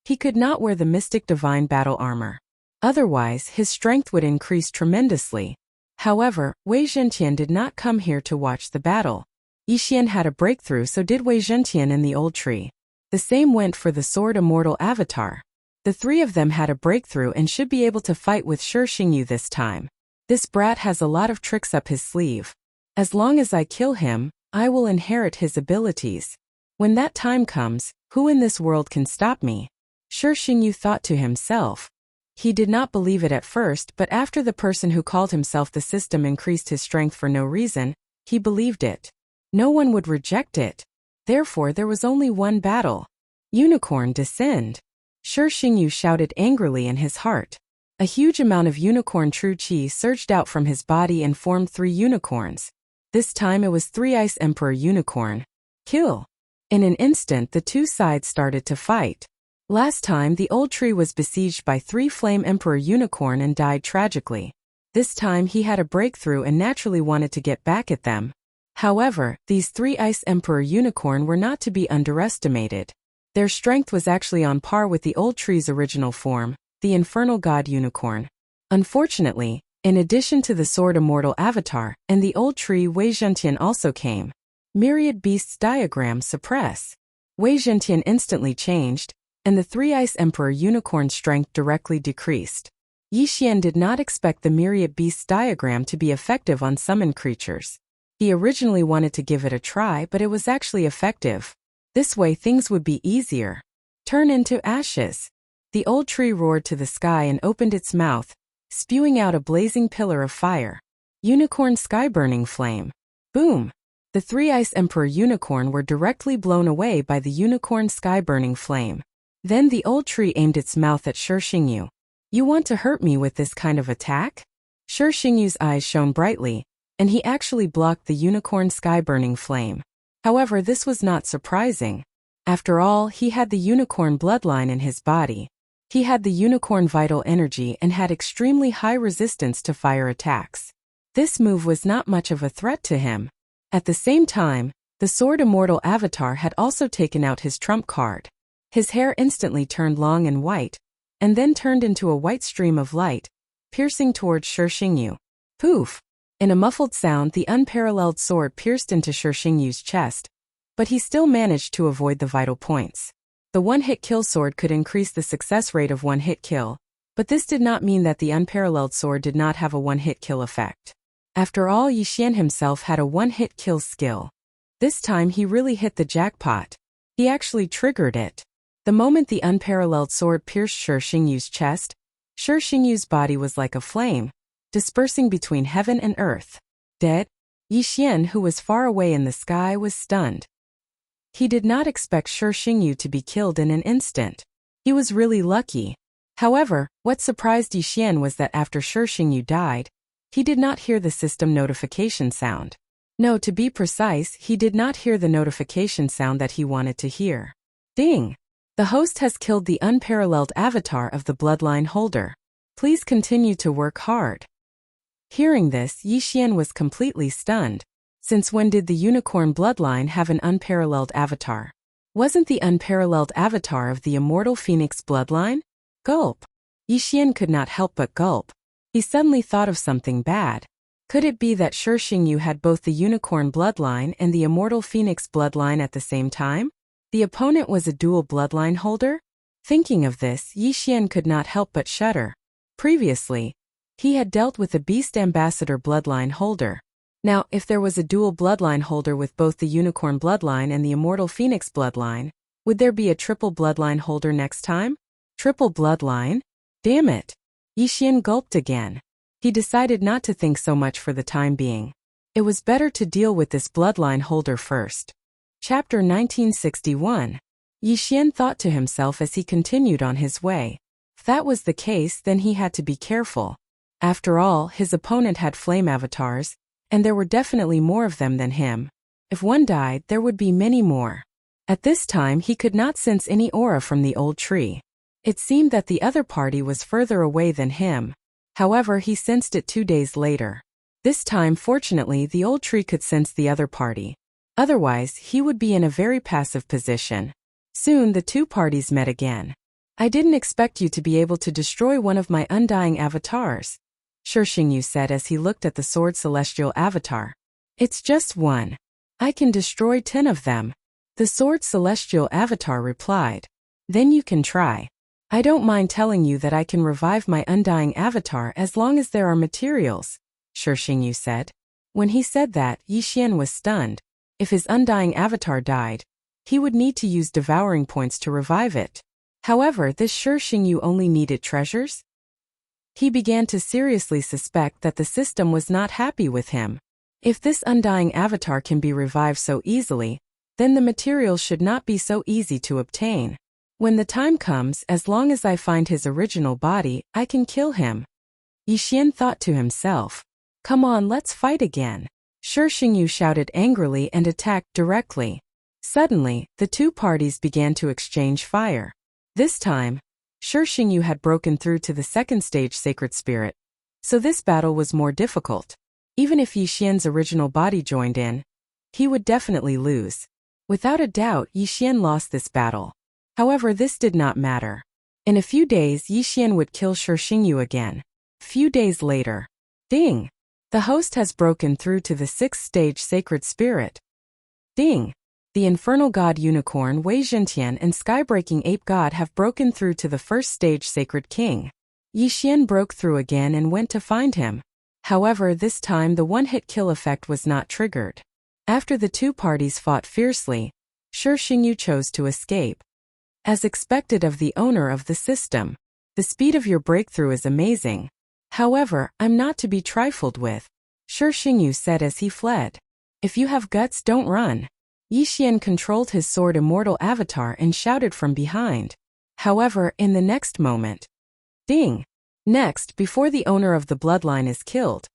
S1: He could not wear the Mystic Divine Battle Armor. Otherwise, his strength would increase tremendously. However, Wei Zhentian did not come here to watch the battle. Yi Xian had a breakthrough, so did Wei Zhentian and the old tree. The same went for the Sword Immortal Avatar. The three of them had a breakthrough and should be able to fight with Shi Xingyu this time. This brat has a lot of tricks up his sleeve. As long as I kill him, I will inherit his abilities. When that time comes, who in this world can stop me? Shi Xingyu thought to himself. He did not believe it at first, but after the person who called himself the system increased his strength for no reason, he believed it. No one would reject it. Therefore, there was only one battle. Unicorn, descend! Shi Xingyu shouted angrily in his heart. A huge amount of unicorn true qi surged out from his body and formed 3 unicorns. This time it was 3 Ice Emperor Unicorn. Kill! In an instant, the two sides started to fight. Last time, the old tree was besieged by 3 Flame Emperor Unicorn and died tragically. This time he had a breakthrough and naturally wanted to get back at them. However, these 3 Ice Emperor Unicorn were not to be underestimated. Their strength was actually on par with the old tree's original form, the Infernal God Unicorn. Unfortunately, in addition to the Sword Immortal Avatar and the old tree, Wei Zhentian also came. Myriad Beasts diagram suppress. Wei Zhentian instantly changed, and the 3 Ice Emperor Unicorn strength directly decreased. Yi Xian did not expect the Myriad Beasts diagram to be effective on summoned creatures. He originally wanted to give it a try, but it was actually effective. This way things would be easier. Turn into ashes. The old tree roared to the sky and opened its mouth, spewing out a blazing pillar of fire. Unicorn Sky Burning Flame. Boom! The 3 Ice Emperor Unicorn were directly blown away by the Unicorn Sky Burning Flame. Then the old tree aimed its mouth at Shi Xingyu. You want to hurt me with this kind of attack? Shi Xingyu's eyes shone brightly, and he actually blocked the Unicorn Sky Burning Flame. However, this was not surprising. After all, he had the unicorn bloodline in his body. He had the unicorn vital energy and had extremely high resistance to fire attacks. This move was not much of a threat to him. At the same time, the Sword Immortal Avatar had also taken out his trump card. His hair instantly turned long and white, and then turned into a white stream of light, piercing towards Shi Xingyu. Poof! In a muffled sound, the unparalleled sword pierced into Shi Xingyu's chest, but he still managed to avoid the vital points. The one-hit kill sword could increase the success rate of one-hit kill, but this did not mean that the unparalleled sword did not have a one-hit kill effect. After all, Yi Xian himself had a one-hit kill skill. This time he really hit the jackpot. He actually triggered it. The moment the unparalleled sword pierced Shi Xingyu's chest, Shi Xingyu's body was like a flame, dispersing between heaven and earth. Dead? Yi Xian, who was far away in the sky, was stunned. He did not expect Shi Xingyu to be killed in an instant. He was really lucky. However, what surprised Yi Xian was that after Shi Xingyu died, he did not hear the system notification sound. No, to be precise, he did not hear the notification sound that he wanted to hear. Ding! The host has killed the unparalleled avatar of the bloodline holder. Please continue to work hard. Hearing this, Yi Xian was completely stunned. Since when did the unicorn bloodline have an unparalleled avatar? Wasn't the unparalleled avatar of the immortal phoenix bloodline? Gulp! Yi Xian could not help but gulp. He suddenly thought of something bad. Could it be that Shi Xingyu had both the unicorn bloodline and the immortal phoenix bloodline at the same time? The opponent was a dual bloodline holder? Thinking of this, Yi Xian could not help but shudder. Previously, he had dealt with a beast ambassador bloodline holder. Now, if there was a dual bloodline holder with both the unicorn bloodline and the immortal phoenix bloodline, would there be a triple bloodline holder next time? Triple bloodline? Damn it! Yi Xian gulped again. He decided not to think so much for the time being. It was better to deal with this bloodline holder first. Chapter 1961. Yi Xian thought to himself as he continued on his way. If that was the case, then he had to be careful. After all, his opponent had flame avatars, and there were definitely more of them than him. If one died, there would be many more. At this time, he could not sense any aura from the old tree. It seemed that the other party was further away than him. However, he sensed it 2 days later. This time, fortunately, the old tree could sense the other party. Otherwise, he would be in a very passive position. Soon, the two parties met again. I didn't expect you to be able to destroy one of my undying avatars, Shi Xingyu said as he looked at the sword celestial avatar. It's just one. I can destroy 10 of them. The sword celestial avatar replied. Then you can try. I don't mind telling you that I can revive my undying avatar as long as there are materials, Shi Xingyu said. When he said that, Yi Xian was stunned. If his undying avatar died, he would need to use devouring points to revive it. However, this Shi Xingyu only needed treasures? He began to seriously suspect that the system was not happy with him. If this undying avatar can be revived so easily, then the materials should not be so easy to obtain. When the time comes, as long as I find his original body, I can kill him. Yi Xian thought to himself. Come on, let's fight again. Shi Xingyu shouted angrily and attacked directly. Suddenly, the two parties began to exchange fire. This time, Shi Xingyu had broken through to the second stage sacred spirit, so this battle was more difficult. Even if Yi Xian's original body joined in, he would definitely lose. Without a doubt, Yi Xian lost this battle. However, this did not matter. In a few days, Yi Xian would kill Shi Xingyu again. Few days later. Ding! The host has broken through to the sixth stage sacred spirit. Ding! The infernal god unicorn Wei Zhentian and skybreaking ape god have broken through to the first stage sacred king. Yi Xian broke through again and went to find him. However, this time the one-hit kill effect was not triggered. After the two parties fought fiercely, Shi Xingyu chose to escape. As expected of the owner of the system, the speed of your breakthrough is amazing. However, I'm not to be trifled with, Shi Xingyu said as he fled. If you have guts, don't run. Yi Xian controlled his sword immortal avatar and shouted from behind. However, in the next moment, ding! Next, before the owner of the bloodline is killed,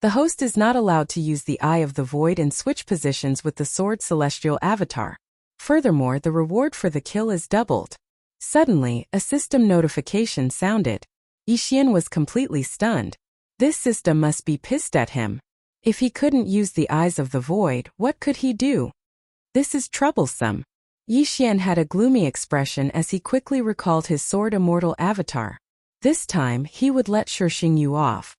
S1: the host is not allowed to use the Eye of the Void and switch positions with the sword celestial avatar. Furthermore, the reward for the kill is doubled. Suddenly, a system notification sounded. Yi Xian was completely stunned. This system must be pissed at him. If he couldn't use the Eyes of the Void, what could he do? This is troublesome. Yi Xian had a gloomy expression as he quickly recalled his sword immortal avatar. This time, he would let Shi Xingyu off.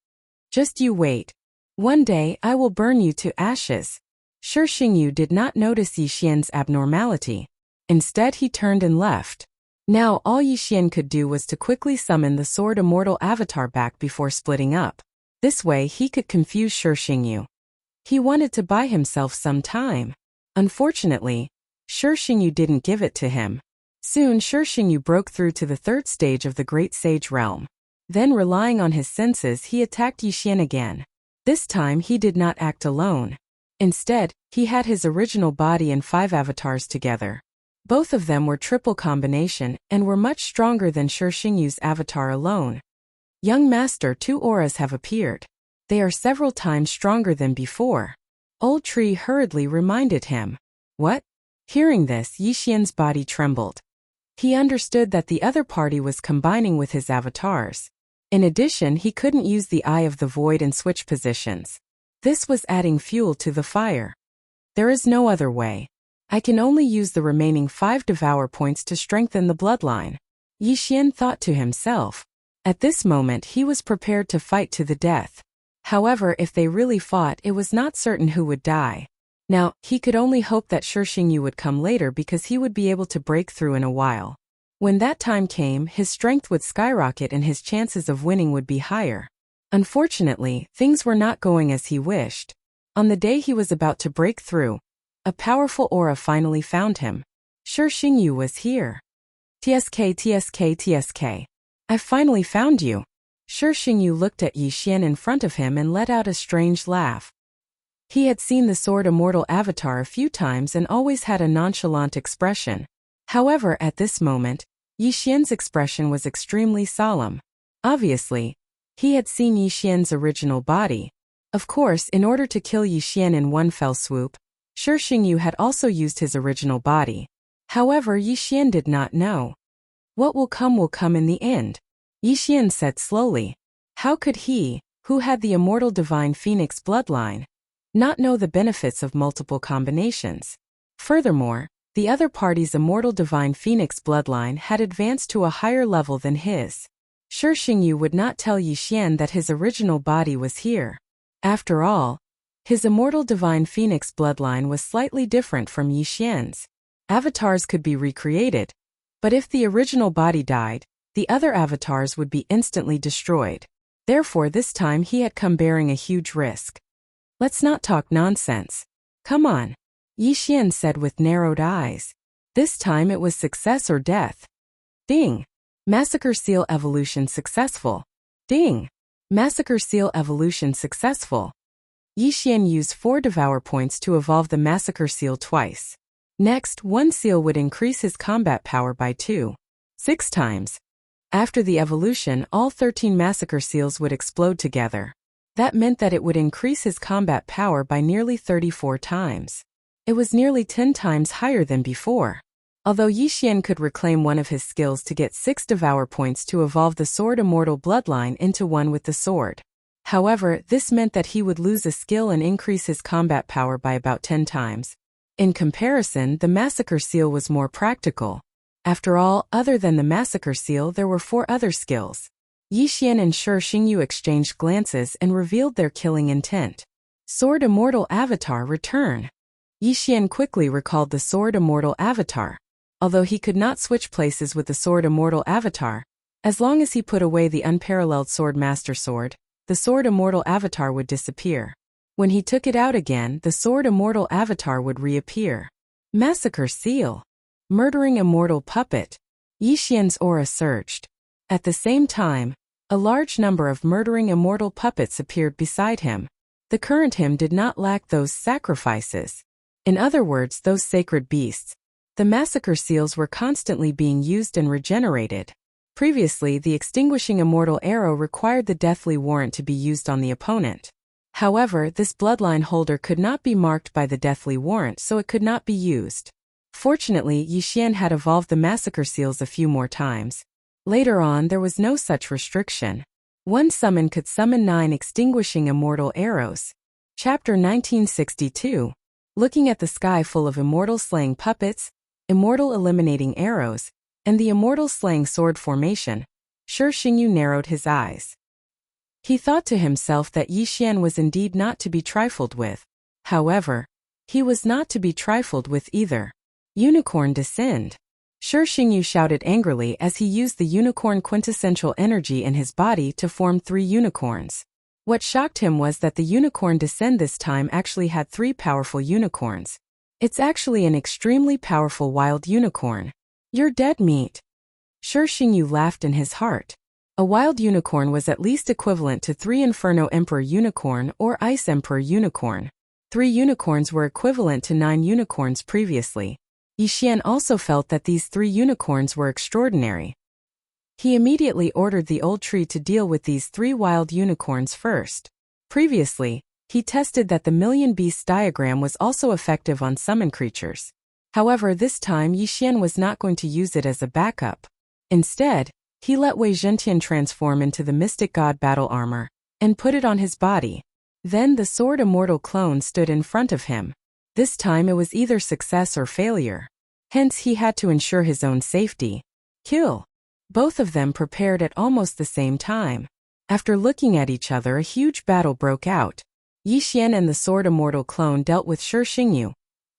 S1: Just you wait. One day, I will burn you to ashes. Shi Xingyu did not notice Yi Xian's abnormality. Instead, he turned and left. Now, all Yi Xian could do was to quickly summon the sword immortal avatar back before splitting up. This way, he could confuse Shi Xingyu. He wanted to buy himself some time. Unfortunately, Shi Xingyu didn't give it to him. Soon, Shi Xingyu broke through to the third stage of the Great Sage Realm. Then, relying on his senses, he attacked Yi Xian again. This time, he did not act alone. Instead, he had his original body and 5 avatars together. Both of them were triple combination and were much stronger than Shi Xingyu's avatar alone. Young master, 2 auras have appeared. They are several times stronger than before. Old Tree hurriedly reminded him. What? Hearing this, Yi Xian's body trembled. He understood that the other party was combining with his avatars. In addition, he couldn't use the Eye of the Void and switch positions. This was adding fuel to the fire. There is no other way. I can only use the remaining 5 devour points to strengthen the bloodline. Yi Xian thought to himself. At this moment, he was prepared to fight to the death. However, if they really fought, it was not certain who would die. Now, he could only hope that Shi Xingyu would come later because he would be able to break through in a while. When that time came, his strength would skyrocket and his chances of winning would be higher. Unfortunately, things were not going as he wished. On the day he was about to break through, a powerful aura finally found him. Shi Xingyu was here. TSK. I finally found you. Shi Xingyu looked at Yi Xian in front of him and let out a strange laugh. He had seen the sword immortal avatar a few times and always had a nonchalant expression. However, at this moment, Yi Xian's expression was extremely solemn. Obviously, he had seen Yi Xian's original body. Of course, in order to kill Yi Xian in one fell swoop, Shi Xingyu had also used his original body. However, Yi Xian did not know. What will come in the end, Yi Xian said slowly. How could he, who had the immortal divine phoenix bloodline, not know the benefits of multiple combinations? Furthermore, the other party's immortal divine phoenix bloodline had advanced to a higher level than his. Shi Xingyu would not tell Yi Xian that his original body was here. After all, his immortal divine phoenix bloodline was slightly different from Yi Xian's. Avatars could be recreated, but if the original body died, the other avatars would be instantly destroyed. Therefore, this time he had come bearing a huge risk. Let's not talk nonsense. Come on, Yi Xian said with narrowed eyes. This time it was success or death. Ding! Massacre Seal evolution successful. Ding! Massacre Seal evolution successful. Yi Xian used 4 Devour points to evolve the Massacre Seal twice. Next, one seal would increase his combat power by 6 times. After the evolution, all 13 Massacre Seals would explode together. That meant that it would increase his combat power by nearly 34 times. It was nearly 10 times higher than before. Although Yi Xian could reclaim one of his skills to get 6 Devour points to evolve the sword immortal bloodline into one with the sword. However, this meant that he would lose a skill and increase his combat power by about 10 times. In comparison, the Massacre Seal was more practical. After all, other than the Massacre Seal, there were 4 other skills. Yi Xian and Shi Xingyu exchanged glances and revealed their killing intent. Sword Immortal Avatar Return. Yi Xian quickly recalled the Sword Immortal Avatar. Although he could not switch places with the Sword Immortal Avatar, as long as he put away the unparalleled Sword Master Sword, the Sword Immortal Avatar would disappear. When he took it out again, the Sword Immortal Avatar would reappear. Massacre Seal. Murdering Immortal Puppet. Yi Xian's aura surged. At the same time, a large number of murdering immortal puppets appeared beside him. The current him did not lack those sacrifices. In other words, those sacred beasts. The Massacre Seals were constantly being used and regenerated. Previously, the extinguishing immortal arrow required the deathly warrant to be used on the opponent. However, this bloodline holder could not be marked by the deathly warrant, so it could not be used. Fortunately, Yi Xian had evolved the Massacre Seals a few more times. Later on, there was no such restriction. One summon could summon 9 extinguishing immortal arrows. Chapter 1962. Looking at the sky full of immortal slaying puppets, immortal eliminating arrows, and the immortal slaying sword formation, Shi Xingyu narrowed his eyes. He thought to himself that Yi Xian was indeed not to be trifled with. However, he was not to be trifled with either. Unicorn Descend. Shi Xingyu shouted angrily as he used the unicorn quintessential energy in his body to form 3 unicorns. What shocked him was that the unicorn Descend this time actually had 3 powerful unicorns. It's actually an extremely powerful wild unicorn. You're dead meat. Shi Xingyu laughed in his heart. A wild unicorn was at least equivalent to 3 Inferno Emperor unicorn or Ice Emperor unicorn. 3 unicorns were equivalent to 9 unicorns previously. Yi Xian also felt that these 3 unicorns were extraordinary. He immediately ordered the old tree to deal with these 3 wild unicorns first. Previously, he tested that the Million Beasts diagram was also effective on summon creatures. However, this time Yi Xian was not going to use it as a backup. Instead, he let Wei Zhentian transform into the Mystic God battle armor and put it on his body. Then the Sword Immortal clone stood in front of him. This time it was either success or failure. Hence he had to ensure his own safety. Kill. Both of them prepared at almost the same time. After looking at each other, a huge battle broke out. Yi Xian and the Sword Immortal clone dealt with Shi Xingyu,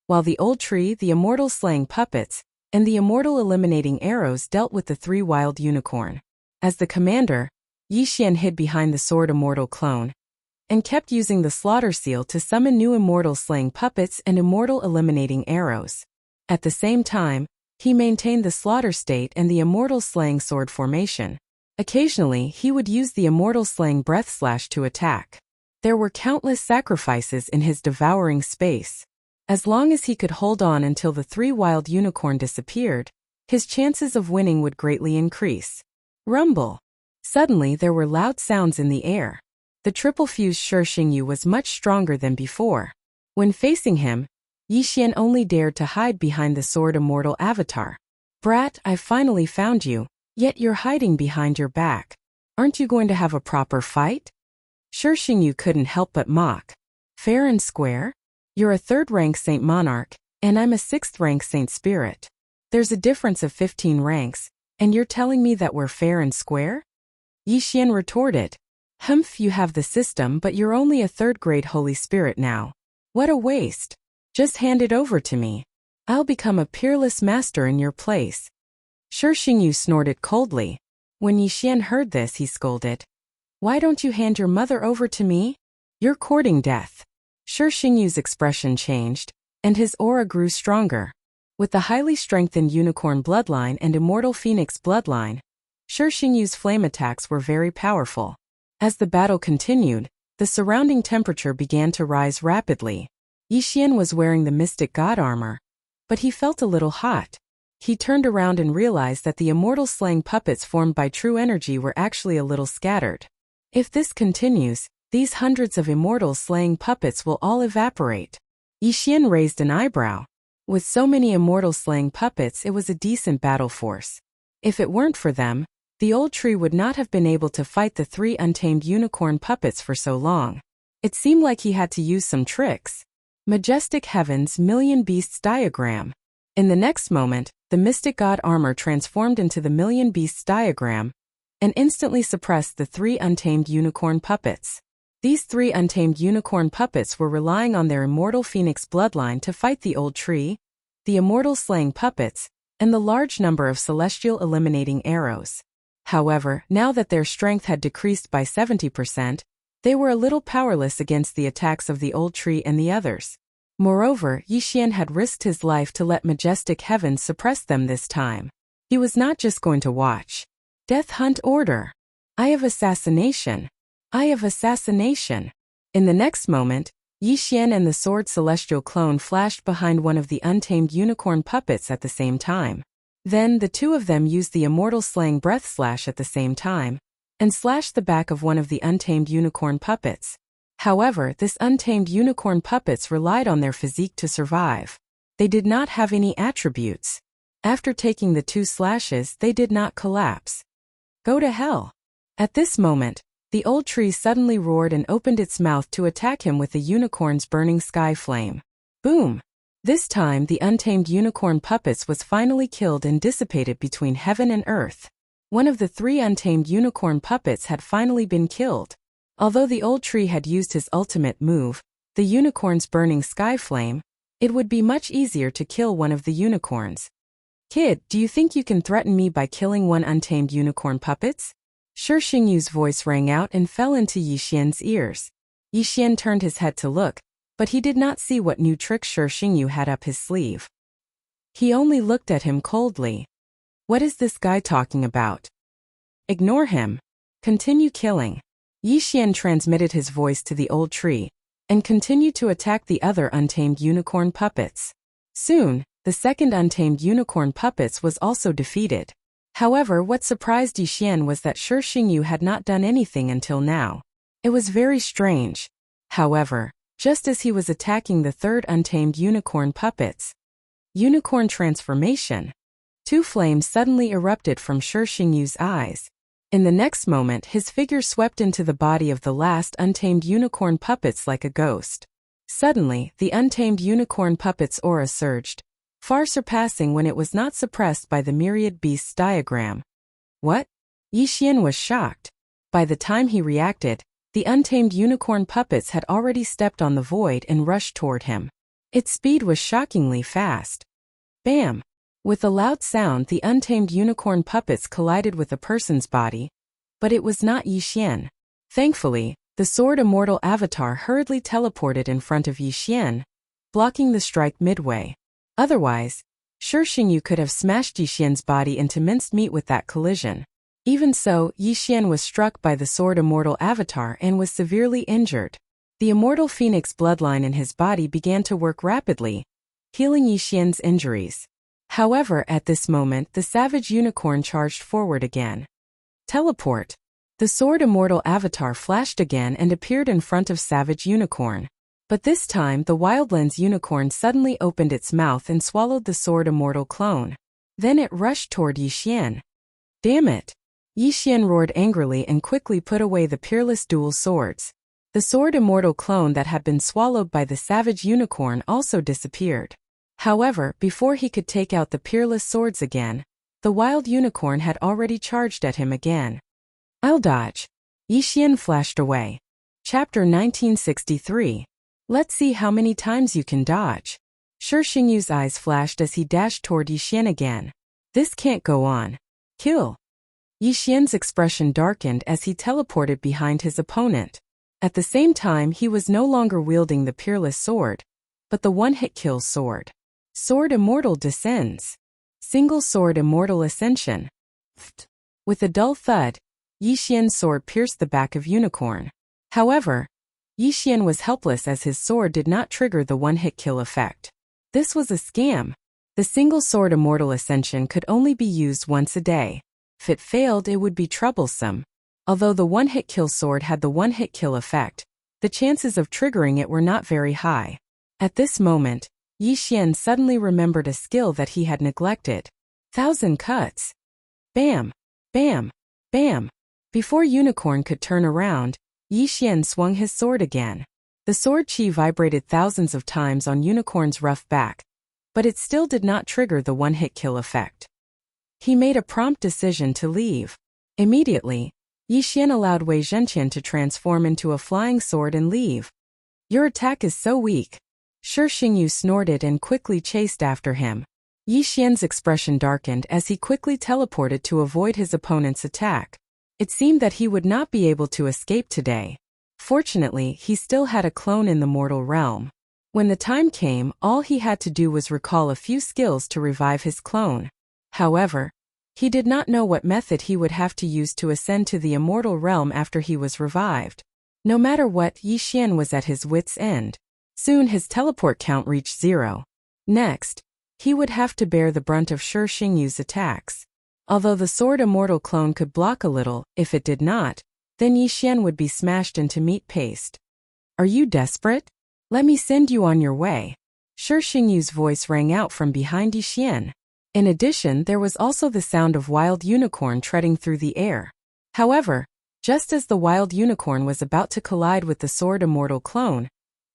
S1: while the old tree, the immortal slaying puppets, and the immortal eliminating arrows dealt with the 3 wild unicorn. As the commander, Yi Xian hid behind the Sword Immortal clone and kept using the Slaughter Seal to summon new immortal slaying puppets and immortal eliminating arrows. At the same time, he maintained the Slaughter State and the immortal slaying sword formation. Occasionally, he would use the immortal slaying breath slash to attack. There were countless sacrifices in his devouring space. As long as he could hold on until the 3 wild unicorn disappeared, his chances of winning would greatly increase. Rumble. Suddenly there were loud sounds in the air. The triple-fused Shi Xingyu was much stronger than before. When facing him, Yi Xian only dared to hide behind the sword immortal avatar. Brat, I've finally found you, yet you're hiding behind your back. Aren't you going to have a proper fight? Shi Xingyu couldn't help but mock. Fair and square? You're a 3rd-rank Saint Monarch, and I'm a 6th-rank Saint Spirit. There's a difference of 15 ranks, and you're telling me that we're fair and square? Yi Xian retorted. Humph, you have the system, but you're only a 3rd-grade Holy Spirit now. What a waste. Just hand it over to me. I'll become a peerless master in your place. Shi Xingyu snorted coldly. When Yi Xian heard this, he scolded. Why don't you hand your mother over to me? You're courting death. Shi Xingyu's expression changed, and his aura grew stronger. With the highly strengthened unicorn bloodline and immortal phoenix bloodline, Shi Xingyu's flame attacks were very powerful. As the battle continued, the surrounding temperature began to rise rapidly. Yi Xian was wearing the mystic god armor, but he felt a little hot. He turned around and realized that the immortal slaying puppets formed by true energy were actually a little scattered. If this continues, these hundreds of immortal slaying puppets will all evaporate. Yi Xian raised an eyebrow. With so many immortal slaying puppets, it was a decent battle force. If it weren't for them, the old tree would not have been able to fight the 3 untamed unicorn puppets for so long. It seemed like he had to use some tricks. Majestic Heavens Million Beasts Diagram. In the next moment, the mystic god armor transformed into the Million Beasts diagram and instantly suppressed the 3 untamed unicorn puppets. These 3 untamed unicorn puppets were relying on their immortal phoenix bloodline to fight the old tree, the immortal slaying puppets, and the large number of celestial eliminating arrows. However, now that their strength had decreased by 70%, they were a little powerless against the attacks of the old tree and the others. Moreover, Yi Xian had risked his life to let Majestic Heavens suppress them this time. He was not just going to watch. Death Hunt Order. Eye of Assassination. Eye of Assassination. In the next moment, Yi Xian and the sword celestial clone flashed behind one of the untamed unicorn puppets at the same time. Then the 2 of them used the immortal slaying breath slash at the same time, and slashed the back of one of the untamed unicorn puppets. However, this untamed unicorn puppets relied on their physique to survive. They did not have any attributes. After taking the 2 slashes, they did not collapse. Go to hell. At this moment, the old tree suddenly roared and opened its mouth to attack him with the unicorn's burning sky flame. Boom! This time the untamed unicorn puppets was finally killed and dissipated between heaven and earth. One of the 3 untamed unicorn puppets had finally been killed. Although the old tree had used his ultimate move, the unicorn's burning sky flame, it would be much easier to kill one of the unicorns. Kid, do you think you can threaten me by killing 1 untamed unicorn puppets? Shi Xingyu's voice rang out and fell into Yi Xian's ears. Yi Xian turned his head to look, but he did not see what new trick Shi Xingyu had up his sleeve. He only looked at him coldly. What is this guy talking about? Ignore him. Continue killing. Yi Xian transmitted his voice to the old tree, and continued to attack the other untamed unicorn puppets. Soon, the second untamed unicorn puppets was also defeated. However, what surprised Yi Xian was that Shi Xingyu had not done anything until now. It was very strange. However, just as he was attacking the 3rd untamed unicorn puppets, unicorn transformation, 2 flames suddenly erupted from Shi Xingyu's eyes. In the next moment, his figure swept into the body of the last untamed unicorn puppets like a ghost. Suddenly, the untamed unicorn puppet's aura surged, far surpassing when it was not suppressed by the myriad beasts diagram. What? Yi Xian was shocked. By the time he reacted, the untamed unicorn puppets had already stepped on the void and rushed toward him. Its speed was shockingly fast. Bam! With a loud sound, the untamed unicorn puppets collided with a person's body, but it was not Yi Xian. Thankfully, the sword immortal avatar hurriedly teleported in front of Yi Xian, blocking the strike midway. Otherwise, Shi Xingyu could have smashed Yi Xian's body into minced meat with that collision. Even so, Yi Xian was struck by the sword immortal avatar and was severely injured. The immortal phoenix bloodline in his body began to work rapidly, healing Yixian's injuries. However, at this moment the savage unicorn charged forward again. Teleport. The sword immortal avatar flashed again and appeared in front of savage unicorn. But this time the wildlands unicorn suddenly opened its mouth and swallowed the sword immortal clone. Then it rushed toward Yixian. Damn it! Yixian roared angrily and quickly put away the peerless dual swords. The sword immortal clone that had been swallowed by the savage unicorn also disappeared. However, before he could take out the peerless swords again, the wild unicorn had already charged at him again. I'll dodge. Yixian flashed away. Chapter 1963. Let's see how many times you can dodge. Shi Xingyu's eyes flashed as he dashed toward Yixian again. This can't go on. Kill. Yixian's expression darkened as he teleported behind his opponent. At the same time he was no longer wielding the peerless sword, but the one-hit kill sword. Sword Immortal descends. Single Sword Immortal Ascension. With a dull thud, Yixian's sword pierced the back of Unicorn. However, Yixian was helpless as his sword did not trigger the one-hit kill effect. This was a scam. The Single Sword Immortal Ascension could only be used once a day. If it failed, it would be troublesome. Although the one-hit kill sword had the one-hit kill effect, the chances of triggering it were not very high. At this moment, Yixian suddenly remembered a skill that he had neglected. 1,000 cuts. Bam! Bam! Bam! Before Unicorn could turn around, Yixian swung his sword again. The sword chi vibrated thousands of times on Unicorn's rough back, but it still did not trigger the one-hit kill effect. He made a prompt decision to leave. Immediately, Yixian allowed Wei Zhenqian to transform into a flying sword and leave. Your attack is so weak. Shi Xingyu snorted and quickly chased after him. Yixian's expression darkened as he quickly teleported to avoid his opponent's attack. It seemed that he would not be able to escape today. Fortunately, he still had a clone in the mortal realm. When the time came, all he had to do was recall a few skills to revive his clone. However, he did not know what method he would have to use to ascend to the immortal realm after he was revived. No matter what, Yixian was at his wits' end. Soon his teleport count reached 0. Next, he would have to bear the brunt of Shi Xingyu's attacks. Although the sword immortal clone could block a little, if it did not, then Yixian would be smashed into meat paste. Are you desperate? Let me send you on your way. Shi Xingyu's voice rang out from behind Yixian. In addition, there was also the sound of wild unicorn treading through the air. However, just as the wild unicorn was about to collide with the sword immortal clone,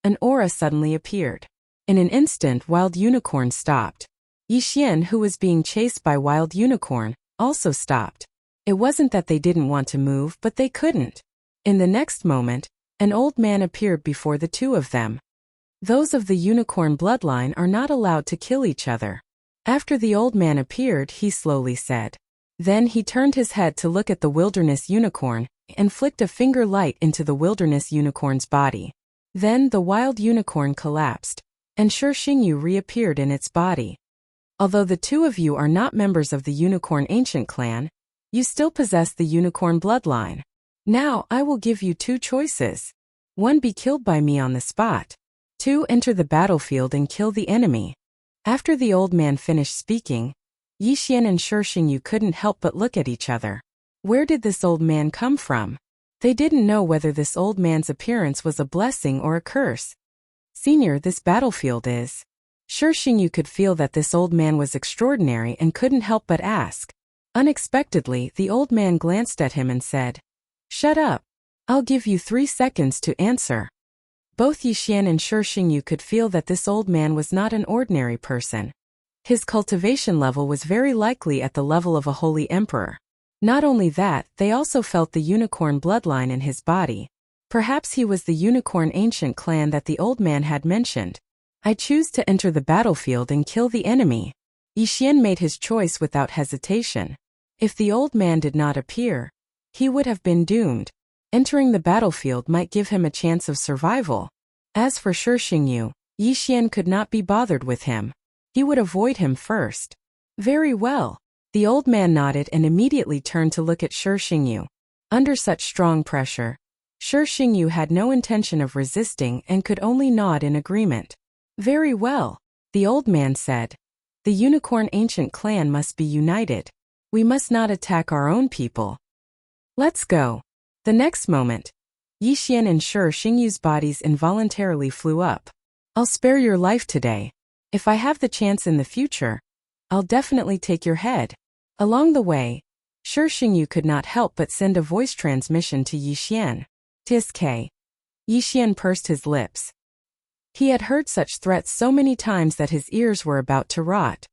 S1: an aura suddenly appeared. In an instant, wild unicorn stopped. Yixian, who was being chased by wild unicorn, also stopped. It wasn't that they didn't want to move, but they couldn't. In the next moment, an old man appeared before the two of them. Those of the unicorn bloodline are not allowed to kill each other. After the old man appeared, he slowly said. Then he turned his head to look at the wilderness unicorn, and flicked a finger light into the wilderness unicorn's body. Then the wild unicorn collapsed, and Shi Xingyu reappeared in its body. Although the two of you are not members of the Unicorn Ancient Clan, you still possess the Unicorn bloodline. Now I will give you two choices. 1. Be killed by me on the spot. 2. Enter the battlefield and kill the enemy. After the old man finished speaking, Yixian and Shi Xingyu couldn't help but look at each other. Where did this old man come from? They didn't know whether this old man's appearance was a blessing or a curse. Senior, this battlefield is. Shi Xingyu could feel that this old man was extraordinary and couldn't help but ask. Unexpectedly, the old man glanced at him and said, Shut up. I'll give you 3 seconds to answer. Both Yixian and Shi Xingyu could feel that this old man was not an ordinary person. His cultivation level was very likely at the level of a holy emperor. Not only that, they also felt the unicorn bloodline in his body. Perhaps he was the Unicorn Ancient Clan that the old man had mentioned. I choose to enter the battlefield and kill the enemy. Yixian made his choice without hesitation. If the old man did not appear, he would have been doomed. Entering the battlefield might give him a chance of survival. As for Shi Xingyu, Yixian could not be bothered with him. He would avoid him first. Very well. The old man nodded and immediately turned to look at Shi Xingyu. Under such strong pressure, Shi Xingyu had no intention of resisting and could only nod in agreement. Very well, the old man said. The unicorn ancient clan must be united. We must not attack our own people. Let's go. The next moment, Yi Xian and Shi Xingyu's bodies involuntarily flew up. I'll spare your life today. If I have the chance in the future, I'll definitely take your head. Along the way, Shi Xingyu could not help but send a voice transmission to Yi Xian. Tisk. Yi Xian pursed his lips. He had heard such threats so many times that his ears were about to rot.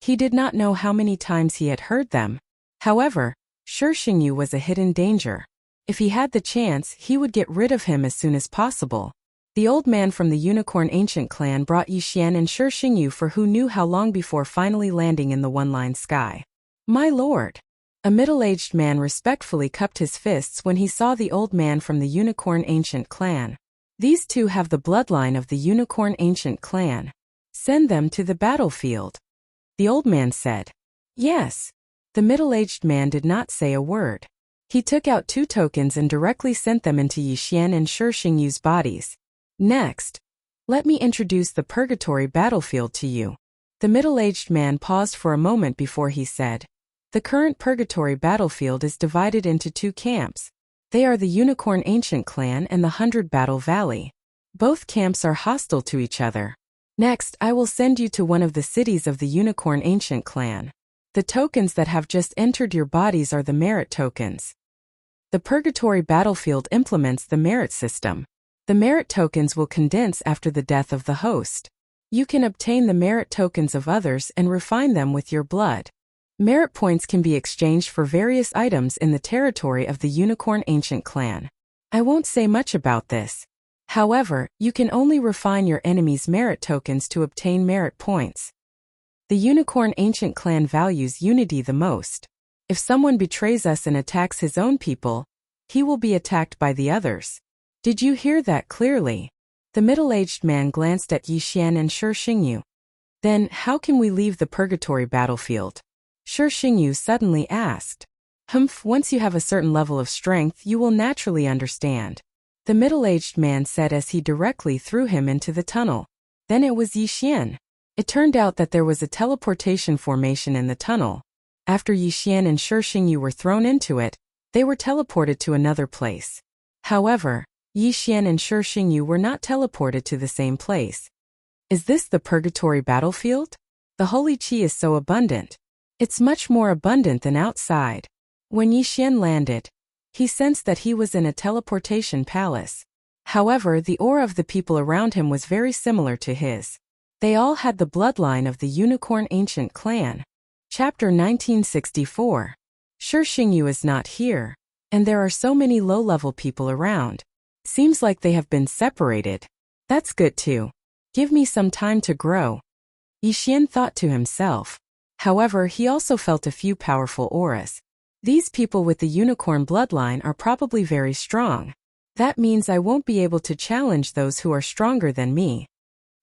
S1: He did not know how many times he had heard them. However, Shi Xingyu was a hidden danger. If he had the chance, he would get rid of him as soon as possible. The old man from the Unicorn Ancient clan brought Yi Xian and Shi Xingyu for who knew how long before finally landing in the one-line sky. My lord! A middle-aged man respectfully cupped his fists when he saw the old man from the Unicorn Ancient clan. These two have the bloodline of the Unicorn Ancient clan. Send them to the battlefield. The old man said. Yes. The middle-aged man did not say a word. He took out 2 tokens and directly sent them into Yi Xian and Shi Xingyu's bodies. Next, let me introduce the purgatory battlefield to you. The middle-aged man paused for a moment before he said. The current purgatory battlefield is divided into 2 camps. They are the Unicorn Ancient clan and the 100 Battle Valley. Both camps are hostile to each other. Next, I will send you to one of the cities of the Unicorn Ancient clan. The tokens that have just entered your bodies are the merit tokens. The purgatory battlefield implements the merit system. The merit tokens will condense after the death of the host. You can obtain the merit tokens of others and refine them with your blood. Merit points can be exchanged for various items in the territory of the Unicorn Ancient clan. I won't say much about this. However, you can only refine your enemy's merit tokens to obtain merit points. The Unicorn Ancient clan values unity the most. If someone betrays us and attacks his own people, he will be attacked by the others. Did you hear that clearly? The middle-aged man glanced at Yi Xian and Shi Xingyu. Then, how can we leave the purgatory battlefield? Shi Xingyu suddenly asked. Once you have a certain level of strength, you will naturally understand. The middle-aged man said as he directly threw him into the tunnel. Then it was Yi Xian. It turned out that there was a teleportation formation in the tunnel. After Yi Xian and Shi Xingyu were thrown into it, they were teleported to another place. However, Yi Xian and Shi Xingyu were not teleported to the same place. Is this the purgatory battlefield? The holy qi is so abundant. It's much more abundant than outside. When Yi Xian landed, he sensed that he was in a teleportation palace. However, the aura of the people around him was very similar to his. They all had the bloodline of the Unicorn Ancient clan. Chapter 1964. Shi Xingyu is not here, and there are so many low-level people around. Seems like they have been separated. That's good too. Give me some time to grow. Yi Xian thought to himself. However, he also felt a few powerful auras. These people with the unicorn bloodline are probably very strong. That means I won't be able to challenge those who are stronger than me.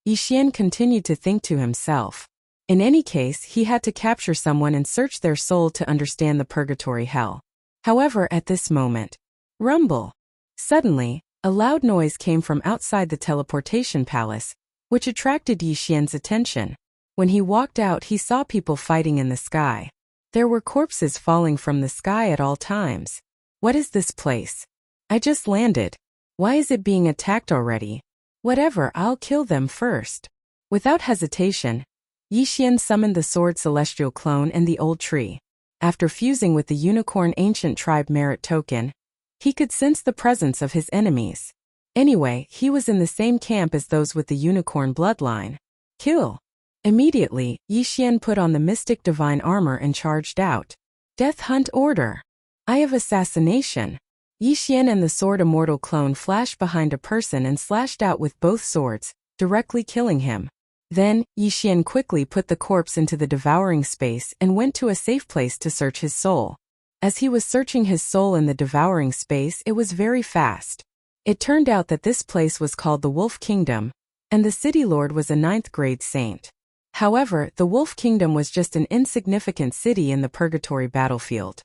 S1: Yi Xian continued to think to himself. In any case, he had to capture someone and search their soul to understand the purgatory hell. However, at this moment, rumble. Suddenly, a loud noise came from outside the teleportation palace, which attracted Yi Xian's attention. When he walked out, he saw people fighting in the sky. There were corpses falling from the sky at all times. What is this place? I just landed. Why is it being attacked already? Whatever, I'll kill them first. Without hesitation, Yi Xian summoned the sword celestial clone and the old tree. After fusing with the Unicorn Ancient tribe merit token, he could sense the presence of his enemies. Anyway, he was in the same camp as those with the unicorn bloodline. Kill. Immediately, Yi Xian put on the mystic divine armor and charged out. Death Hunt Order. Eye of Assassination. Yi Xian and the sword immortal clone flashed behind a person and slashed out with both swords, directly killing him. Then, Yi Xian quickly put the corpse into the devouring space and went to a safe place to search his soul. As he was searching his soul in the devouring space, it was very fast. It turned out that this place was called the Wolf Kingdom, and the city lord was a 9th grade saint. However, the Wolf Kingdom was just an insignificant city in the purgatory battlefield.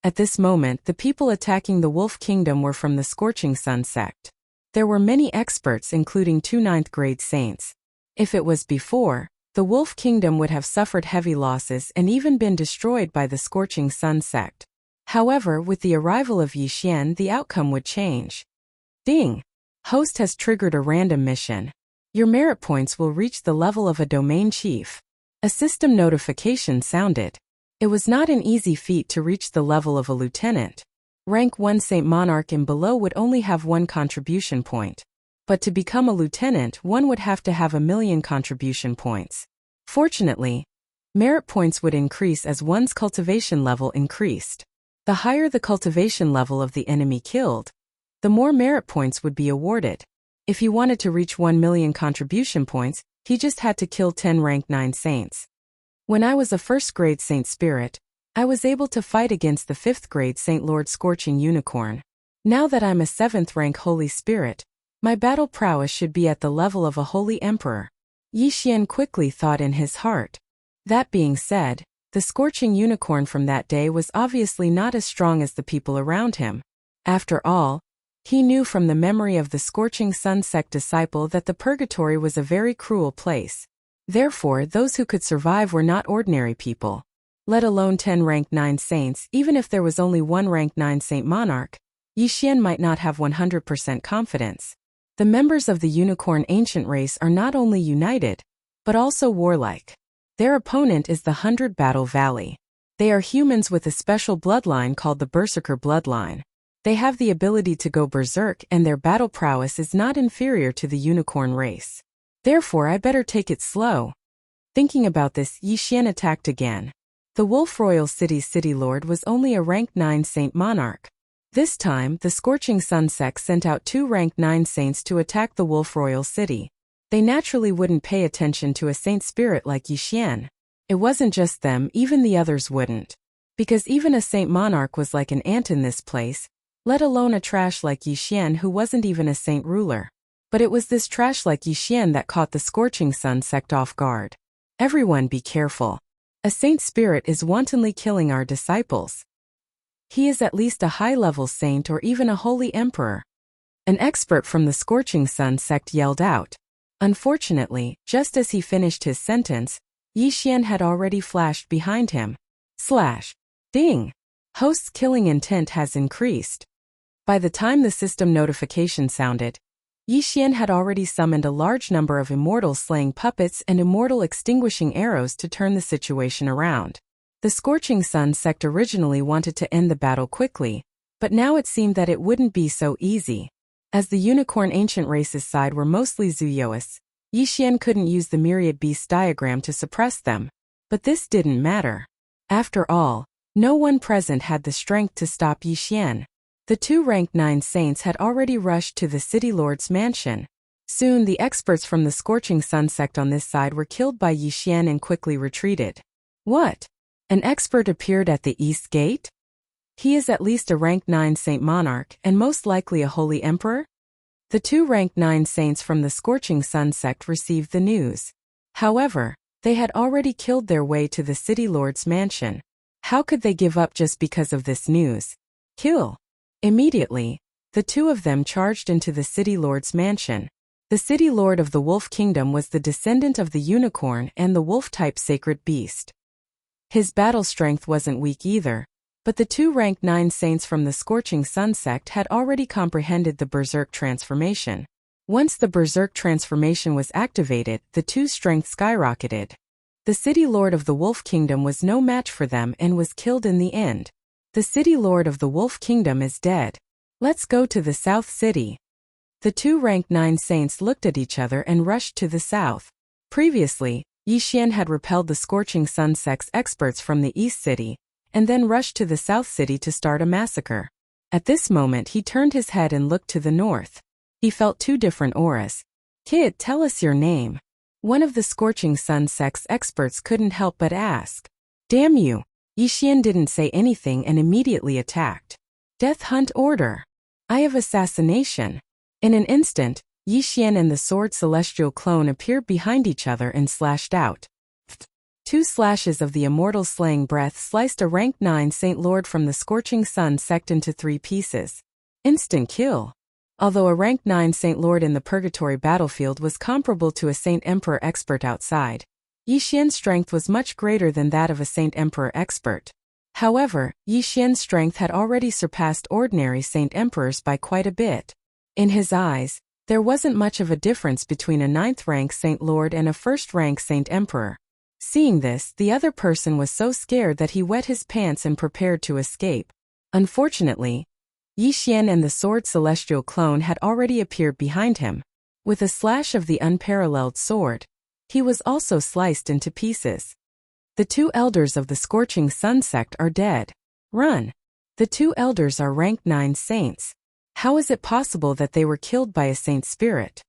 S1: At this moment, the people attacking the Wolf Kingdom were from the Scorching Sun sect. There were many experts, including 2 ninth-grade saints. If it was before, the Wolf Kingdom would have suffered heavy losses and even been destroyed by the Scorching Sun sect. However, with the arrival of Yi Xian, the outcome would change. Ding! Host has triggered a random mission. Your merit points will reach the level of a domain chief. A system notification sounded. It was not an easy feat to reach the level of a lieutenant. Rank 1 Saint Monarch and below would only have 1 contribution point. But to become a lieutenant, one would have to have 1,000,000 contribution points. Fortunately, merit points would increase as one's cultivation level increased. The higher the cultivation level of the enemy killed, the more merit points would be awarded. If he wanted to reach 1,000,000 contribution points, he just had to kill 10 rank 9 saints. When I was a 1st grade Saint Spirit, I was able to fight against the 5th grade Saint Lord Scorching Unicorn. Now that I'm a 7th rank Holy Spirit, my battle prowess should be at the level of a Holy Emperor. Yi Xian quickly thought in his heart. That being said, the Scorching Unicorn from that day was obviously not as strong as the people around him. After all, he knew from the memory of the Scorching Sun sect disciple that the purgatory was a very cruel place. Therefore, those who could survive were not ordinary people. Let alone 10 rank 9 saints. Even if there was only 1 rank 9 Saint Monarch, Yi Xian might not have 100% confidence. The members of the Unicorn Ancient Race are not only united, but also warlike. Their opponent is the 100 Battle Valley. They are humans with a special bloodline called the Berserker bloodline. They have the ability to go berserk, and their battle prowess is not inferior to the Unicorn race. Therefore, I better take it slow. Thinking about this, Yi Xian attacked again. The Wolf Royal City's City Lord was only a rank 9 Saint Monarch. This time, the Scorching Sun sect sent out 2 rank 9 saints to attack the Wolf Royal City. They naturally wouldn't pay attention to a Saint Spirit like Yi Xian. It wasn't just them, even the others wouldn't. Because even a Saint Monarch was like an ant in this place, let alone a trash like Yi Xian who wasn't even a saint ruler. But it was this trash like Yi Xian that caught the Scorching Sun sect off guard. Everyone be careful. A Saint Spirit is wantonly killing our disciples. He is at least a high-level saint or even a holy emperor. An expert from the Scorching Sun sect yelled out. Unfortunately, just as he finished his sentence, Yi Xian had already flashed behind him. Slash. Ding. Host's killing intent has increased. By the time the system notification sounded, Yi Xian had already summoned a large number of immortal slaying puppets and immortal extinguishing arrows to turn the situation around. The Scorching Sun sect originally wanted to end the battle quickly, but now it seemed that it wouldn't be so easy. As the Unicorn Ancient Race's side were mostly Zuyoists, Yi Xian couldn't use the Myriad Beast diagram to suppress them. But this didn't matter. After all, no one present had the strength to stop Yi Xian. The 2 rank 9 saints had already rushed to the City Lord's mansion. Soon the experts from the Scorching Sun sect on this side were killed by Yi Xian and quickly retreated. What? An expert appeared at the East Gate? He is at least a rank 9 Saint Monarch and most likely a Holy Emperor? The 2 rank 9 saints from the Scorching Sun sect received the news. However, they had already killed their way to the City Lord's mansion. How could they give up just because of this news? Kill! Immediately, the 2 of them charged into the City Lord's mansion. The City Lord of the Wolf Kingdom was the descendant of the Unicorn and the Wolf-type sacred beast. His battle strength wasn't weak either, but the 2 rank 9 saints from the Scorching Sun sect had already comprehended the Berserk transformation. Once the Berserk transformation was activated, the 2's strength skyrocketed. The City Lord of the Wolf Kingdom was no match for them and was killed in the end. The City Lord of the Wolf Kingdom is dead. Let's go to the South City. The 2 rank 9 saints looked at each other and rushed to the south. Previously, Yi Xian had repelled the Scorching Sun sect's experts from the East City, and then rushed to the South City to start a massacre. At this moment he turned his head and looked to the north. He felt 2 different auras. Kid, tell us your name. One of the Scorching Sun sect's experts couldn't help but ask. Damn you! Yi Xian didn't say anything and immediately attacked. Death Hunt Order. I have assassination. In an instant, Yi Xian and the Sword Celestial clone appeared behind each other and slashed out. 2 slashes of the immortal slaying breath sliced a rank 9 Saint Lord from the scorching sun sect into 3 pieces. Instant kill. Although a rank 9 Saint Lord in the purgatory battlefield was comparable to a Saint Emperor expert outside, Yi Xian's strength was much greater than that of a Saint Emperor expert. However, Yi Xian's strength had already surpassed ordinary Saint Emperors by quite a bit. In his eyes, there wasn't much of a difference between a 9th rank Saint Lord and a 1st rank Saint Emperor. Seeing this, the other person was so scared that he wet his pants and prepared to escape. Unfortunately, Yi Xian and the sword celestial clone had already appeared behind him. With a slash of the unparalleled sword, he was also sliced into pieces. The 2 elders of the scorching sun sect are dead. Run! The 2 elders are rank 9 saints. How is it possible that they were killed by a saint spirit?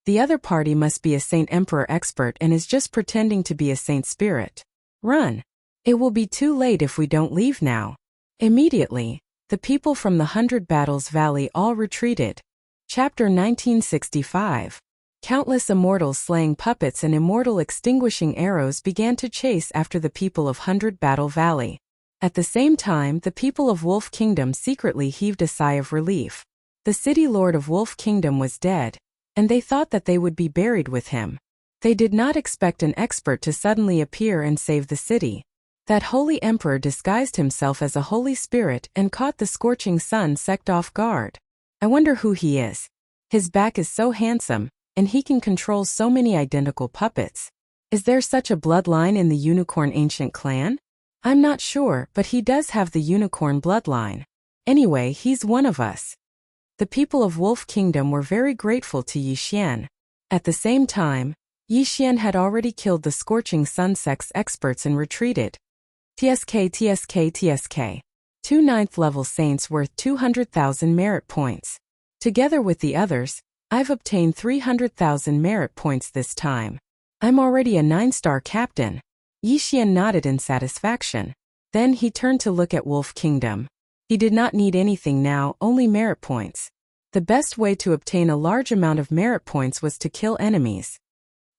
S1: The other party must be a Saint Emperor expert and is just pretending to be a saint spirit. Run! It will be too late if we don't leave now. Immediately, the people from the 100 Battles Valley all retreated. Chapter 1965. Countless immortals slaying puppets and immortal extinguishing arrows began to chase after the people of 100 Battle Valley. At the same time, the people of Wolf Kingdom secretly heaved a sigh of relief. The city lord of Wolf Kingdom was dead, and they thought that they would be buried with him. They did not expect an expert to suddenly appear and save the city. That holy emperor disguised himself as a holy spirit and caught the scorching sun sect off guard. I wonder who he is. His back is so handsome, and he can control so many identical puppets. Is there such a bloodline in the Unicorn Ancient Clan? I'm not sure, but he does have the unicorn bloodline. Anyway, he's one of us. The people of Wolf Kingdom were very grateful to Yi Xian. At the same time, Yi Xian had already killed the scorching sun sect's experts and retreated. TSK. 2 9th level saints worth 200,000 merit points. Together with the others, I've obtained 300,000 merit points this time. I'm already a 9-star captain. Yi Xian nodded in satisfaction. Then he turned to look at Wolf Kingdom. He did not need anything now, only merit points. The best way to obtain a large amount of merit points was to kill enemies.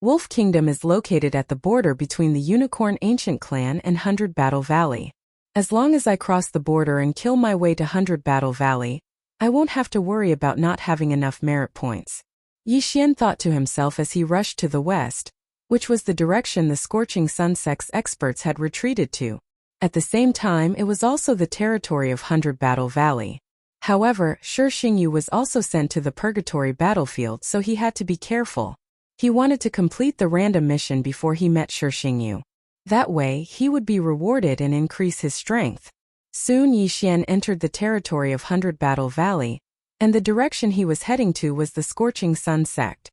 S1: Wolf Kingdom is located at the border between the Unicorn Ancient Clan and 100 Battle Valley. As long as I cross the border and kill my way to 100 Battle Valley, I won't have to worry about not having enough merit points. Yi Xian thought to himself as he rushed to the west, which was the direction the scorching sun sect's experts had retreated to. At the same time, it was also the territory of 100 Battle Valley. However, Shi Xingyu was also sent to the purgatory battlefield, so he had to be careful. He wanted to complete the random mission before he met Shi Xingyu. That way, he would be rewarded and increase his strength. Soon Yi Xian entered the territory of 100 Battle Valley, and the direction he was heading to was the Scorching Sun sect.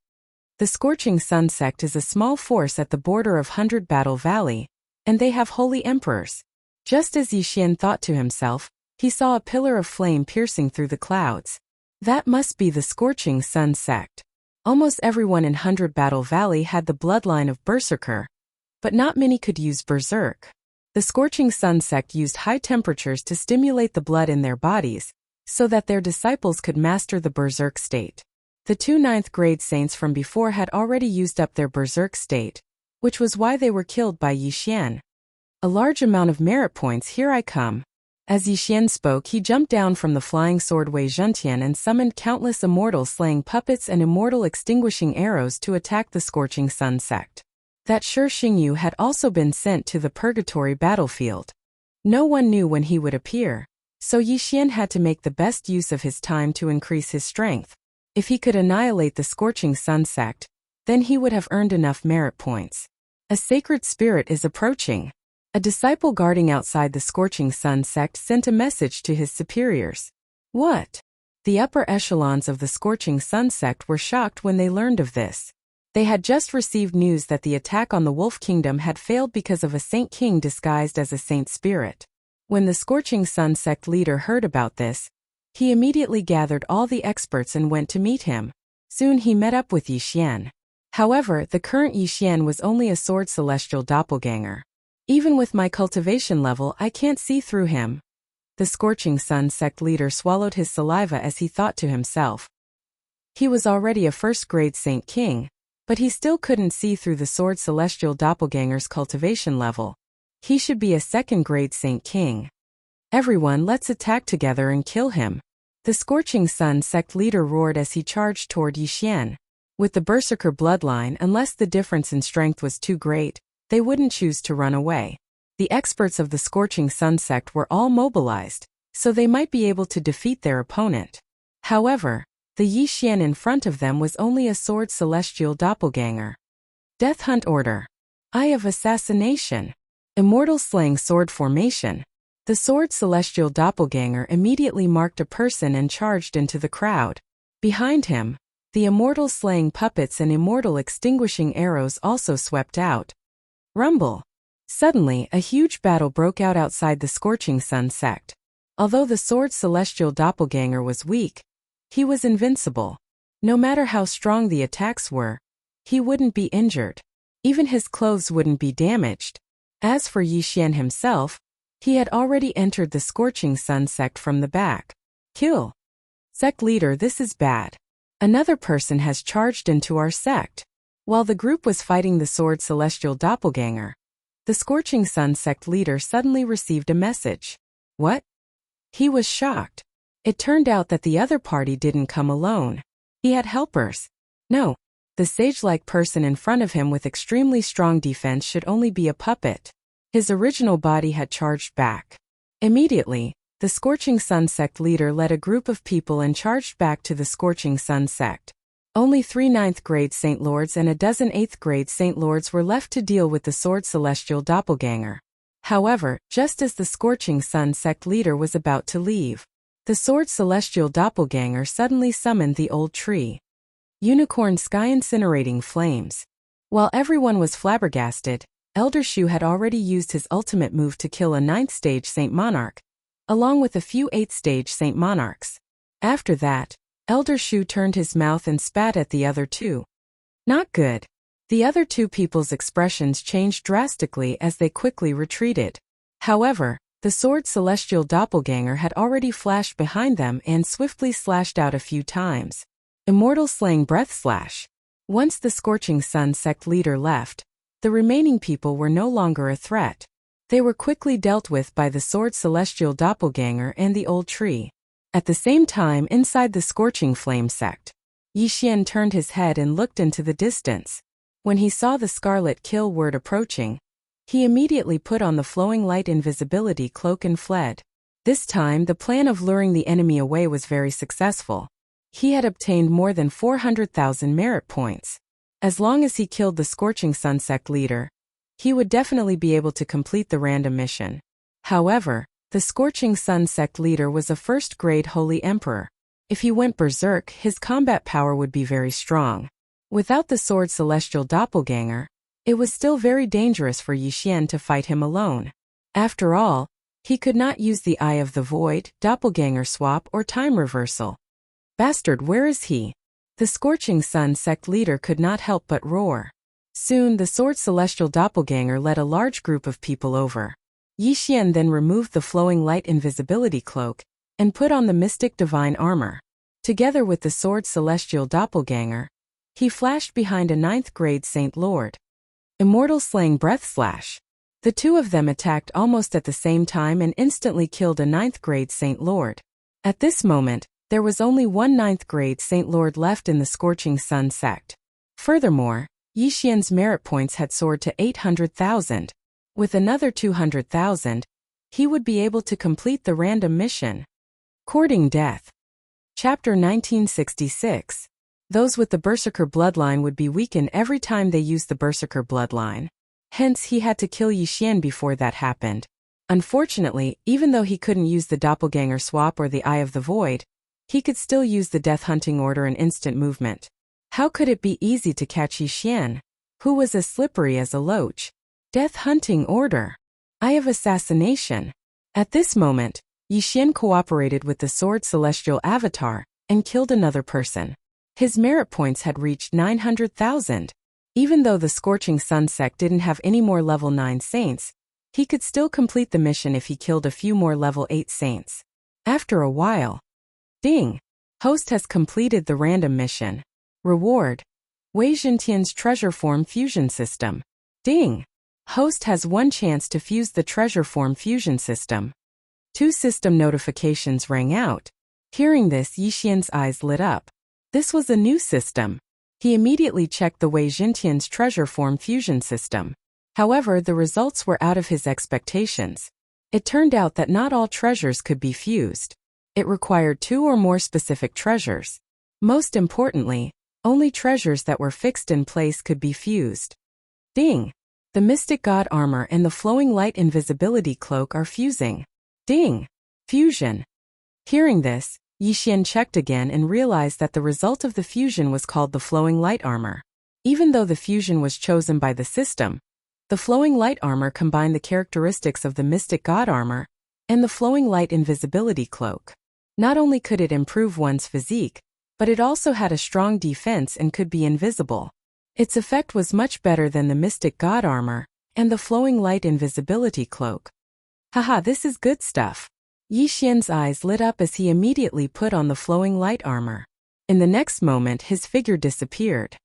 S1: The Scorching Sun sect is a small force at the border of 100 Battle Valley, and they have holy emperors. Just as Yi Xian thought to himself, he saw a pillar of flame piercing through the clouds. That must be the Scorching Sun sect. Almost everyone in 100 Battle Valley had the bloodline of Berserker, but not many could use Berserk. The Scorching Sun sect used high temperatures to stimulate the blood in their bodies, so that their disciples could master the Berserk state. The 2 9th grade saints from before had already used up their Berserk state, which was why they were killed by Yi Xian. A large amount of merit points, here I come. As Yi Xian spoke, he jumped down from the flying sword Wei Zhentian and summoned countless immortal slaying puppets and immortal extinguishing arrows to attack the Scorching Sun sect. That Shi Xingyu had also been sent to the purgatory battlefield. No one knew when he would appear, so Yi Xian had to make the best use of his time to increase his strength. If he could annihilate the Scorching Sun sect, then he would have earned enough merit points. A sacred spirit is approaching. A disciple guarding outside the Scorching Sun sect sent a message to his superiors. What? The upper echelons of the Scorching Sun sect were shocked when they learned of this. They had just received news that the attack on the Wolf Kingdom had failed because of a Saint King disguised as a Saint Spirit. When the Scorching Sun sect leader heard about this, he immediately gathered all the experts and went to meet him. Soon he met up with Yi Xian. However, the current Yi Xian was only a sword celestial doppelganger. Even with my cultivation level, I can't see through him. The Scorching Sun sect leader swallowed his saliva as he thought to himself. He was already a first-grade Saint King, But he still couldn't see through the Sword Celestial Doppelganger's cultivation level. He should be a second-grade Saint King. Everyone, let's attack together and kill him. The Scorching Sun sect leader roared as he charged toward Yixian. With the Berserker bloodline, unless the difference in strength was too great, they wouldn't choose to run away. The experts of the Scorching Sun sect were all mobilized, so they might be able to defeat their opponent. However, the Yixian in front of them was only a Sword Celestial Doppelganger. Death Hunt Order. Eye of Assassination. Immortal Slaying Sword Formation. The Sword Celestial Doppelganger immediately marked a person and charged into the crowd. Behind him, the Immortal Slaying Puppets and Immortal Extinguishing Arrows also swept out. Rumble. Suddenly, a huge battle broke out outside the Scorching Sun sect. Although the Sword Celestial Doppelganger was weak, he was invincible. No matter how strong the attacks were, he wouldn't be injured. Even his clothes wouldn't be damaged. As for Yixian himself, he had already entered the Scorching Sun sect from the back. Kill. Sect leader, this is bad. Another person has charged into our sect. While the group was fighting the Sword Celestial Doppelganger, the Scorching Sun sect leader suddenly received a message. What? He was shocked. It turned out that the other party didn't come alone. He had helpers. No, the sage-like person in front of him with extremely strong defense should only be a puppet. His original body had charged back. Immediately, the Scorching Sun sect leader led a group of people and charged back to the Scorching Sun sect. Only 3 9th-grade Saint Lords and a dozen 8th-grade Saint Lords were left to deal with the Sword Celestial Doppelganger. However, just as the Scorching Sun sect leader was about to leave, the Sword Celestial Doppelganger suddenly summoned the old tree. Unicorn Sky Incinerating Flames. While everyone was flabbergasted, Elder Shu had already used his ultimate move to kill a 9th-stage Saint Monarch, along with a few 8th-stage Saint Monarchs. After that, Elder Shu turned his mouth and spat at the other two. Not good. The other two people's expressions changed drastically as they quickly retreated. However, the Sword Celestial Doppelganger had already flashed behind them and swiftly slashed out a few times. Immortal Slaying Breath Slash. Once the Scorching Sun sect leader left, the remaining people were no longer a threat. They were quickly dealt with by the Sword Celestial Doppelganger and the old tree. At the same time, inside the Scorching Flame sect, Yixian turned his head and looked into the distance. When he saw the Scarlet Kill word approaching, he immediately put on the Flowing Light Invisibility cloak and fled. This time, the plan of luring the enemy away was very successful. He had obtained more than 400,000 merit points. As long as he killed the Scorching Sun sect leader, he would definitely be able to complete the random mission. However, the Scorching Sun sect leader was a first-grade Holy Emperor. If he went berserk, his combat power would be very strong. Without the Sword Celestial Doppelganger, it was still very dangerous for Yixian to fight him alone. After all, he could not use the Eye of the Void, Doppelganger Swap, or Time Reversal. Bastard, where is he? The Scorching Sun sect leader could not help but roar. Soon the Sword Celestial Doppelganger led a large group of people over. Yixian then removed the Flowing Light Invisibility cloak and put on the Mystic Divine Armor. Together with the Sword Celestial Doppelganger, he flashed behind a 9th-grade Saint Lord. Immortal Slaying Breath Slash. The two of them attacked almost at the same time and instantly killed a 9th-grade Saint Lord. At this moment, there was only one 9th-grade Saint Lord left in the Scorching Sun sect. Furthermore, Yixian's merit points had soared to 800,000. With another 200,000, he would be able to complete the random mission. Courting Death. Chapter 1966. Those with the Berserker bloodline would be weakened every time they used the Berserker bloodline. Hence, he had to kill Yixian before that happened. Unfortunately, even though he couldn't use the Doppelganger Swap or the Eye of the Void, he could still use the Death Hunting Order and instant movement. How could it be easy to catch Yixian, who was as slippery as a loach? Death Hunting Order. Eye of Assassination. At this moment, Yixian cooperated with the Sword Celestial Avatar and killed another person. His merit points had reached 900,000. Even though the Scorching Sun sect didn't have any more level 9 saints, he could still complete the mission if he killed a few more level 8 saints. After a while, ding! Host has completed the random mission. Reward. Wei Jintian's treasure form fusion system. Ding! Host has one chance to fuse the treasure form fusion system. 2 system notifications rang out. Hearing this, Yixian's eyes lit up. This was a new system. He immediately checked the Wei Jintian's treasure form fusion system. However, the results were out of his expectations. It turned out that not all treasures could be fused. It required 2 or more specific treasures. Most importantly, only treasures that were fixed in place could be fused. Ding! The Mystic God Armor and the Flowing Light Invisibility Cloak are fusing. Ding! Fusion. Hearing this, Yixian checked again and realized that the result of the fusion was called the Flowing Light Armor. Even though the fusion was chosen by the system, the Flowing Light Armor combined the characteristics of the Mystic God Armor and the Flowing Light Invisibility Cloak. Not only could it improve one's physique, but it also had a strong defense and could be invisible. Its effect was much better than the Mystic God Armor and the Flowing Light Invisibility Cloak. Haha, this is good stuff. Yixian's eyes lit up as he immediately put on the Flowing Light Armor. In the next moment, his figure disappeared.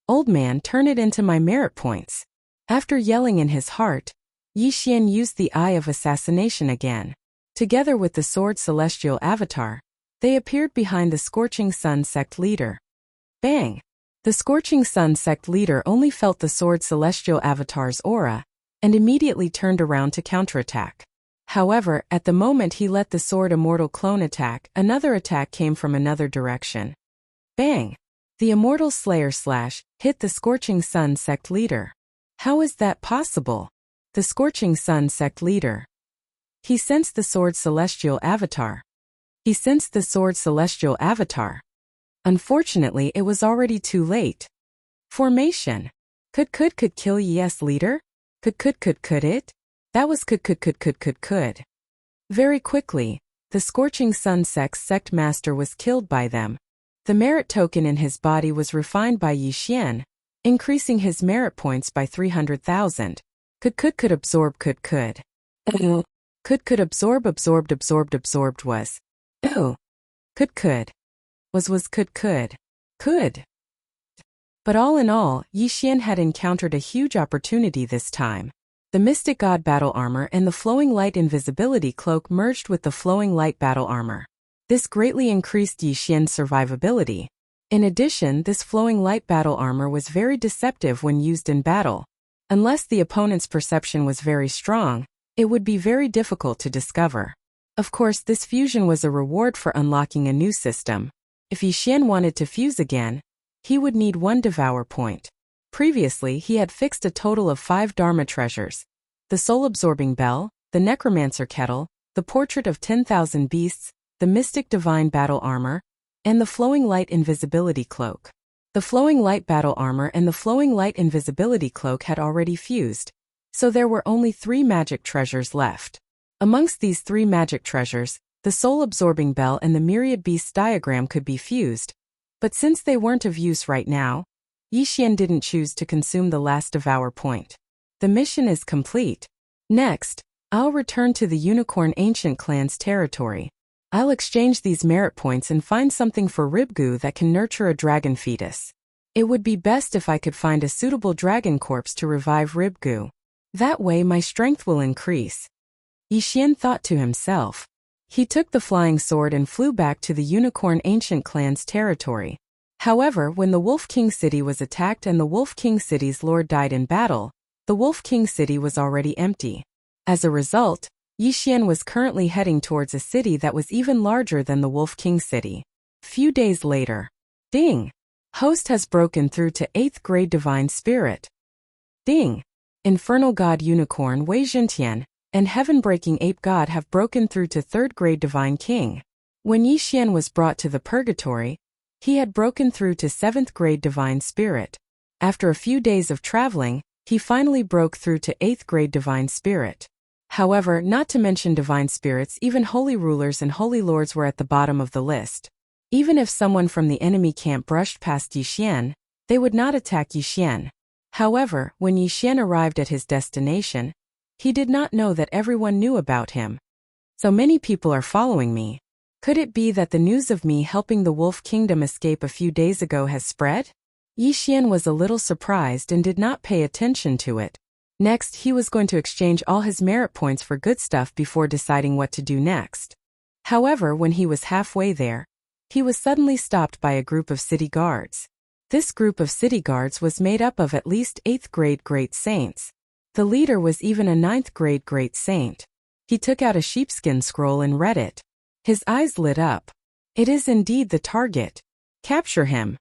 S1: Old man, turn it into my merit points. After yelling in his heart, Yixian used the Eye of Assassination again. Together with the Sword Celestial Avatar, they appeared behind the Scorching Sun sect leader. Bang! The Scorching Sun sect leader only felt the Sword Celestial Avatar's aura, and immediately turned around to counterattack. However, at the moment he let the Sword Immortal clone attack, another attack came from another direction. Bang! The Immortal Slayer slash hit the Scorching Sun sect leader. How is that possible? The Scorching Sun sect leader. He sensed the Sword Celestial Avatar. He sensed the Sword Celestial Avatar. Unfortunately, it was already too late. Formation. Could kill yes leader? Could it? That was could. Very quickly, the Scorching Sun sect master was killed by them. The merit token in his body was refined by Yixian, increasing his merit points by 300,000. Could absorb could. Could absorbed was. Could. Was could. But all in all, Yixian had encountered a huge opportunity this time. The Mystic God Battle Armor and the Flowing Light Invisibility Cloak merged with the Flowing Light Battle Armor. This greatly increased Yixian's survivability. In addition, this Flowing Light Battle Armor was very deceptive when used in battle. Unless the opponent's perception was very strong, it would be very difficult to discover. Of course, this fusion was a reward for unlocking a new system. If Yixian wanted to fuse again, he would need 1 Devour point. Previously, he had fixed a total of 5 Dharma treasures: the Soul-Absorbing Bell, the Necromancer Kettle, the Portrait of 10,000 Beasts, the Mystic Divine Battle Armor, and the Flowing Light Invisibility Cloak. The Flowing Light Battle Armor and the Flowing Light Invisibility Cloak had already fused, so there were only 3 magic treasures left. Amongst these 3 magic treasures, the Soul-Absorbing Bell and the Myriad Beasts diagram could be fused, but since they weren't of use right now, Yixian didn't choose to consume the last Devour point. The mission is complete. Next, I'll return to the Unicorn Ancient Clan's territory. I'll exchange these merit points and find something for Ribgu that can nurture a dragon fetus. It would be best if I could find a suitable dragon corpse to revive Ribgu. That way my strength will increase. Yixian thought to himself. He took the flying sword and flew back to the Unicorn Ancient Clan's territory. However, when the Wolf King City was attacked and the Wolf King City's lord died in battle, the Wolf King City was already empty. As a result, Yixian was currently heading towards a city that was even larger than the Wolf King City. Few days later. Ding! Host has broken through to 8th grade Divine Spirit. Ding! Infernal God Unicorn Wei Jintian and Heaven-breaking Ape God have broken through to 3rd grade Divine King. When Yixian was brought to the Purgatory, he had broken through to 7th grade Divine Spirit. After a few days of traveling, he finally broke through to 8th grade Divine Spirit. However, not to mention Divine Spirits, even Holy Rulers and Holy Lords were at the bottom of the list. Even if someone from the enemy camp brushed past Yixian, they would not attack Yixian. However, when Yixian arrived at his destination, he did not know that everyone knew about him. So many people are following me. Could it be that the news of me helping the Wolf Kingdom escape a few days ago has spread? Yixian was a little surprised and did not pay attention to it. Next, he was going to exchange all his merit points for good stuff before deciding what to do next. However, when he was halfway there, he was suddenly stopped by a group of city guards. This group of city guards was made up of at least 8th grade great saints. The leader was even a 9th grade great saint. He took out a sheepskin scroll and read it. His eyes lit up. It is indeed the target. Capture him.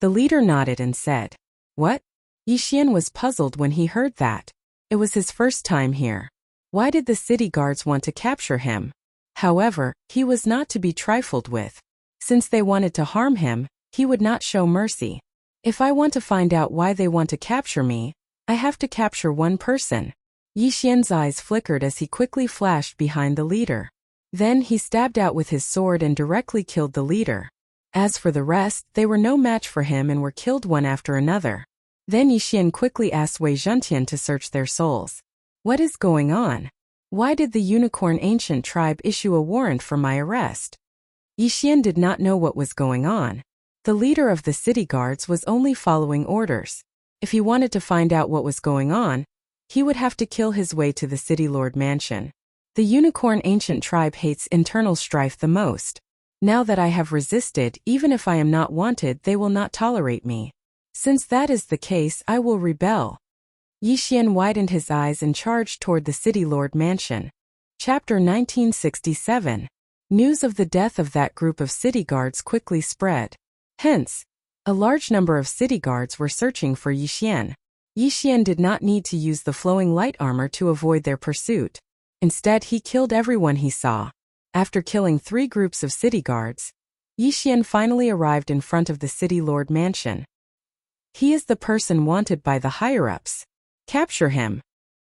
S1: The leader nodded and said, "What?" Yixian was puzzled when he heard that. It was his first time here. Why did the city guards want to capture him? However, he was not to be trifled with. Since they wanted to harm him, he would not show mercy. If I want to find out why they want to capture me, I have to capture one person. Yixian's eyes flickered as he quickly flashed behind the leader. Then he stabbed out with his sword and directly killed the leader. As for the rest, they were no match for him and were killed one after another. Then Yixian quickly asked Wei Zhentian to search their souls. What is going on? Why did the unicorn ancient tribe issue a warrant for my arrest? Yixian did not know what was going on. The leader of the city guards was only following orders. If he wanted to find out what was going on, he would have to kill his way to the city lord mansion. The unicorn ancient tribe hates internal strife the most. Now that I have resisted, even if I am not wanted, they will not tolerate me. Since that is the case, I will rebel. Yixian widened his eyes and charged toward the city lord mansion. Chapter 1967. News of the death of that group of city guards quickly spread. Hence, a large number of city guards were searching for Yixian. Yixian did not need to use the flowing light armor to avoid their pursuit. Instead, he killed everyone he saw. After killing 3 groups of city guards, Yixian finally arrived in front of the city lord mansion. He is the person wanted by the higher-ups. Capture him.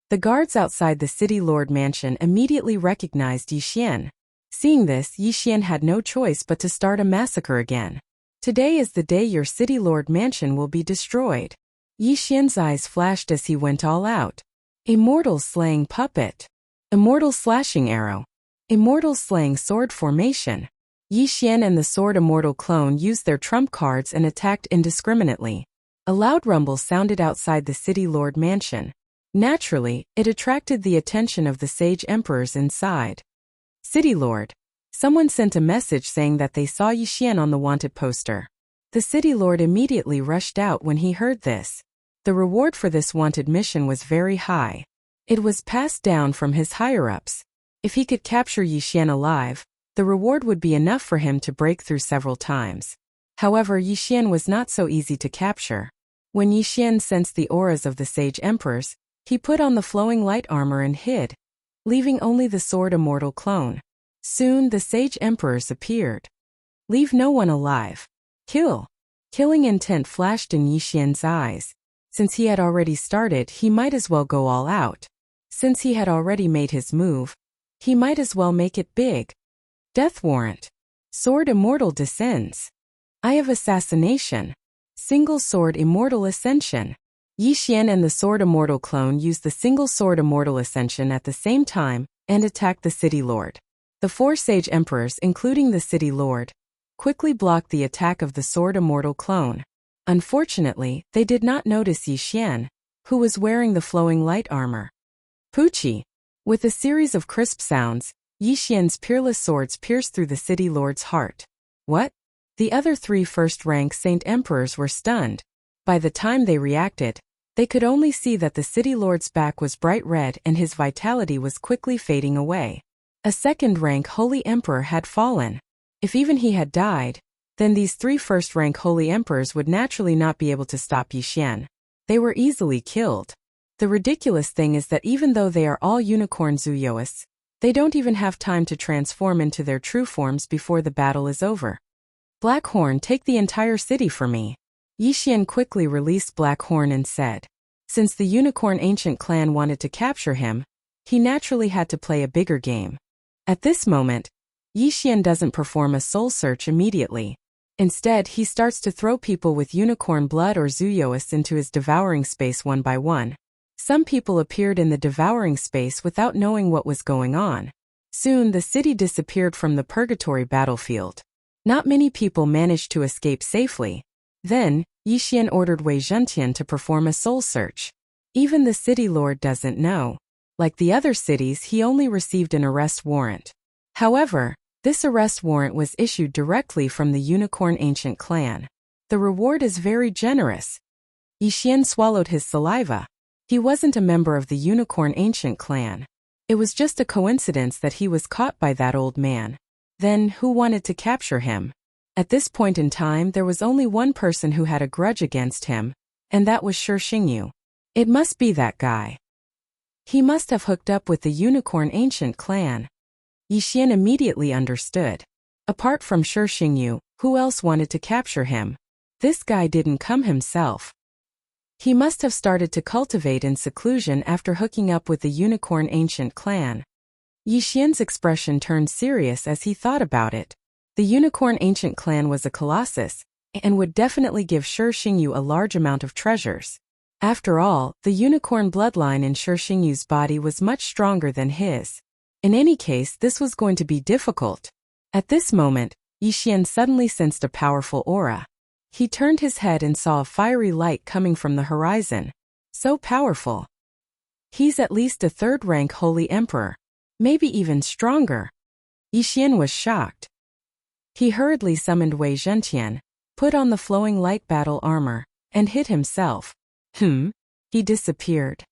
S1: The guards outside the city lord mansion immediately recognized Yixian. Seeing this, Yixian had no choice but to start a massacre again. Today is the day your city lord mansion will be destroyed. Yixian's eyes flashed as he went all out. Immortal slaying puppet. Immortal slashing arrow. Immortal slaying sword formation. Yixian and the sword immortal clone used their trump cards and attacked indiscriminately. A loud rumble sounded outside the city lord mansion. Naturally, it attracted the attention of the sage emperors inside. City lord. Someone sent a message saying that they saw Yixian on the wanted poster. The city lord immediately rushed out when he heard this. The reward for this wanted mission was very high. It was passed down from his higher-ups. If he could capture Yixian alive, the reward would be enough for him to break through several times. However, Yixian was not so easy to capture. When Yixian sensed the auras of the sage emperors, he put on the flowing light armor and hid, leaving only the sword immortal clone. Soon the sage emperors appeared. Leave no one alive. Kill. Killing intent flashed in Yixian's eyes. Since he had already started, he might as well go all out. Since he had already made his move, he might as well make it big. Death warrant. Sword immortal descends. Eye of assassination. Single sword immortal ascension. Yixian and the sword immortal clone used the single sword immortal ascension at the same time and attacked the city lord. The 4 sage emperors, including the city lord, quickly blocked the attack of the sword immortal clone. Unfortunately, they did not notice Yixian, who was wearing the flowing light armor. Poochie. With a series of crisp sounds, Yixian's peerless swords pierced through the city lord's heart. What? The other 3 first-rank saint emperors were stunned. By the time they reacted, they could only see that the city lord's back was bright red and his vitality was quickly fading away. A second-rank holy emperor had fallen. If even he had died, then these 3 first-rank holy emperors would naturally not be able to stop Yixian. They were easily killed. The ridiculous thing is that even though they are all unicorn Zuyoists, they don't even have time to transform into their true forms before the battle is over. Blackhorn, take the entire city for me. Yixian quickly released Blackhorn and said. Since the unicorn ancient clan wanted to capture him, he naturally had to play a bigger game. At this moment, Yixian doesn't perform a soul search immediately. Instead, he starts to throw people with unicorn blood or Zuyoists into his devouring space one by one. Some people appeared in the devouring space without knowing what was going on. Soon the city disappeared from the purgatory battlefield. Not many people managed to escape safely. Then, Yixian ordered Wei Zhentian to perform a soul search. Even the city lord doesn't know. Like the other cities, he only received an arrest warrant. However, this arrest warrant was issued directly from the Unicorn Ancient Clan. The reward is very generous. Yixian swallowed his saliva. He wasn't a member of the Unicorn Ancient Clan. It was just a coincidence that he was caught by that old man. Then, who wanted to capture him? At this point in time, there was only one person who had a grudge against him, and that was Shi Xingyu. It must be that guy. He must have hooked up with the Unicorn Ancient Clan. Yixian immediately understood. Apart from Shi Xingyu, who else wanted to capture him? This guy didn't come himself. He must have started to cultivate in seclusion after hooking up with the Unicorn Ancient Clan. Yixian's expression turned serious as he thought about it. The Unicorn Ancient Clan was a colossus, and would definitely give Shi Xingyu a large amount of treasures. After all, the unicorn bloodline in Shi Xingyu's body was much stronger than his. In any case, this was going to be difficult. At this moment, Yixian suddenly sensed a powerful aura. He turned his head and saw a fiery light coming from the horizon. So powerful. He's at least a third-rank holy emperor. Maybe even stronger. Yixian was shocked. He hurriedly summoned Wei Zhentian, put on the flowing light battle armor, and hid himself. He disappeared.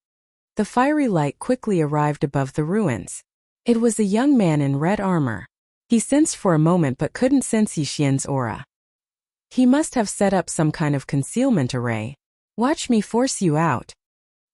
S1: The fiery light quickly arrived above the ruins. It was a young man in red armor. He sensed for a moment but couldn't sense Yixian's aura. He must have set up some kind of concealment array. Watch me force you out.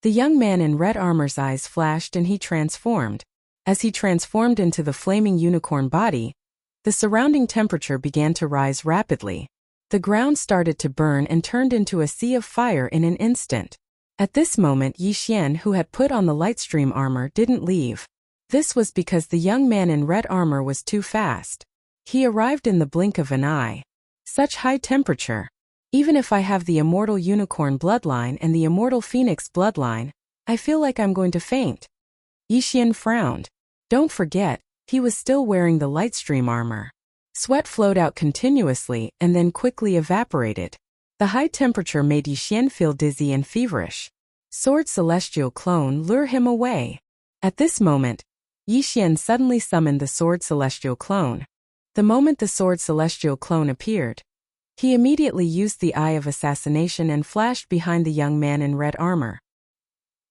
S1: The young man in red armor's eyes flashed and he transformed. As he transformed into the flaming unicorn body, the surrounding temperature began to rise rapidly. The ground started to burn and turned into a sea of fire in an instant. At this moment, Yixian, who had put on the lightstream armor, didn't leave. This was because the young man in red armor was too fast. He arrived in the blink of an eye. Such high temperature. Even if I have the immortal unicorn bloodline and the immortal phoenix bloodline, I feel like I'm going to faint. Yixian frowned. Don't forget, he was still wearing the lightstream armor. Sweat flowed out continuously and then quickly evaporated. The high temperature made Yixian feel dizzy and feverish. Sword Celestial Clone, lure him away. At this moment, Yixian suddenly summoned the Sword Celestial Clone. The moment the Sword Celestial Clone appeared, he immediately used the Eye of Assassination and flashed behind the young man in red armor.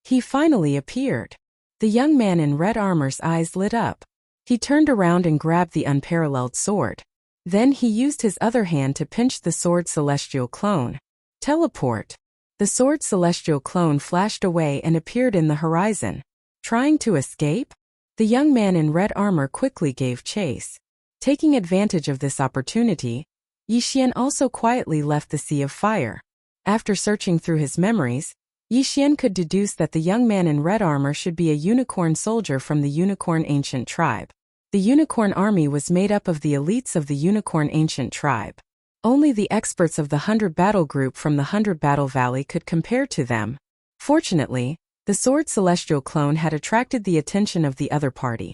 S1: He finally appeared. The young man in red armor's eyes lit up. He turned around and grabbed the unparalleled sword. Then he used his other hand to pinch the Sword Celestial Clone. Teleport. The Sword Celestial Clone flashed away and appeared in the horizon. Trying to escape? The young man in red armor quickly gave chase. Taking advantage of this opportunity, Yixian also quietly left the Sea of Fire. After searching through his memories, Yixian could deduce that the young man in red armor should be a unicorn soldier from the Unicorn Ancient Tribe. The Unicorn Army was made up of the elites of the Unicorn Ancient Tribe. Only the experts of the 100 Battle Group from the 100 Battle Valley could compare to them. Fortunately, the Sword Celestial Clone had attracted the attention of the other party.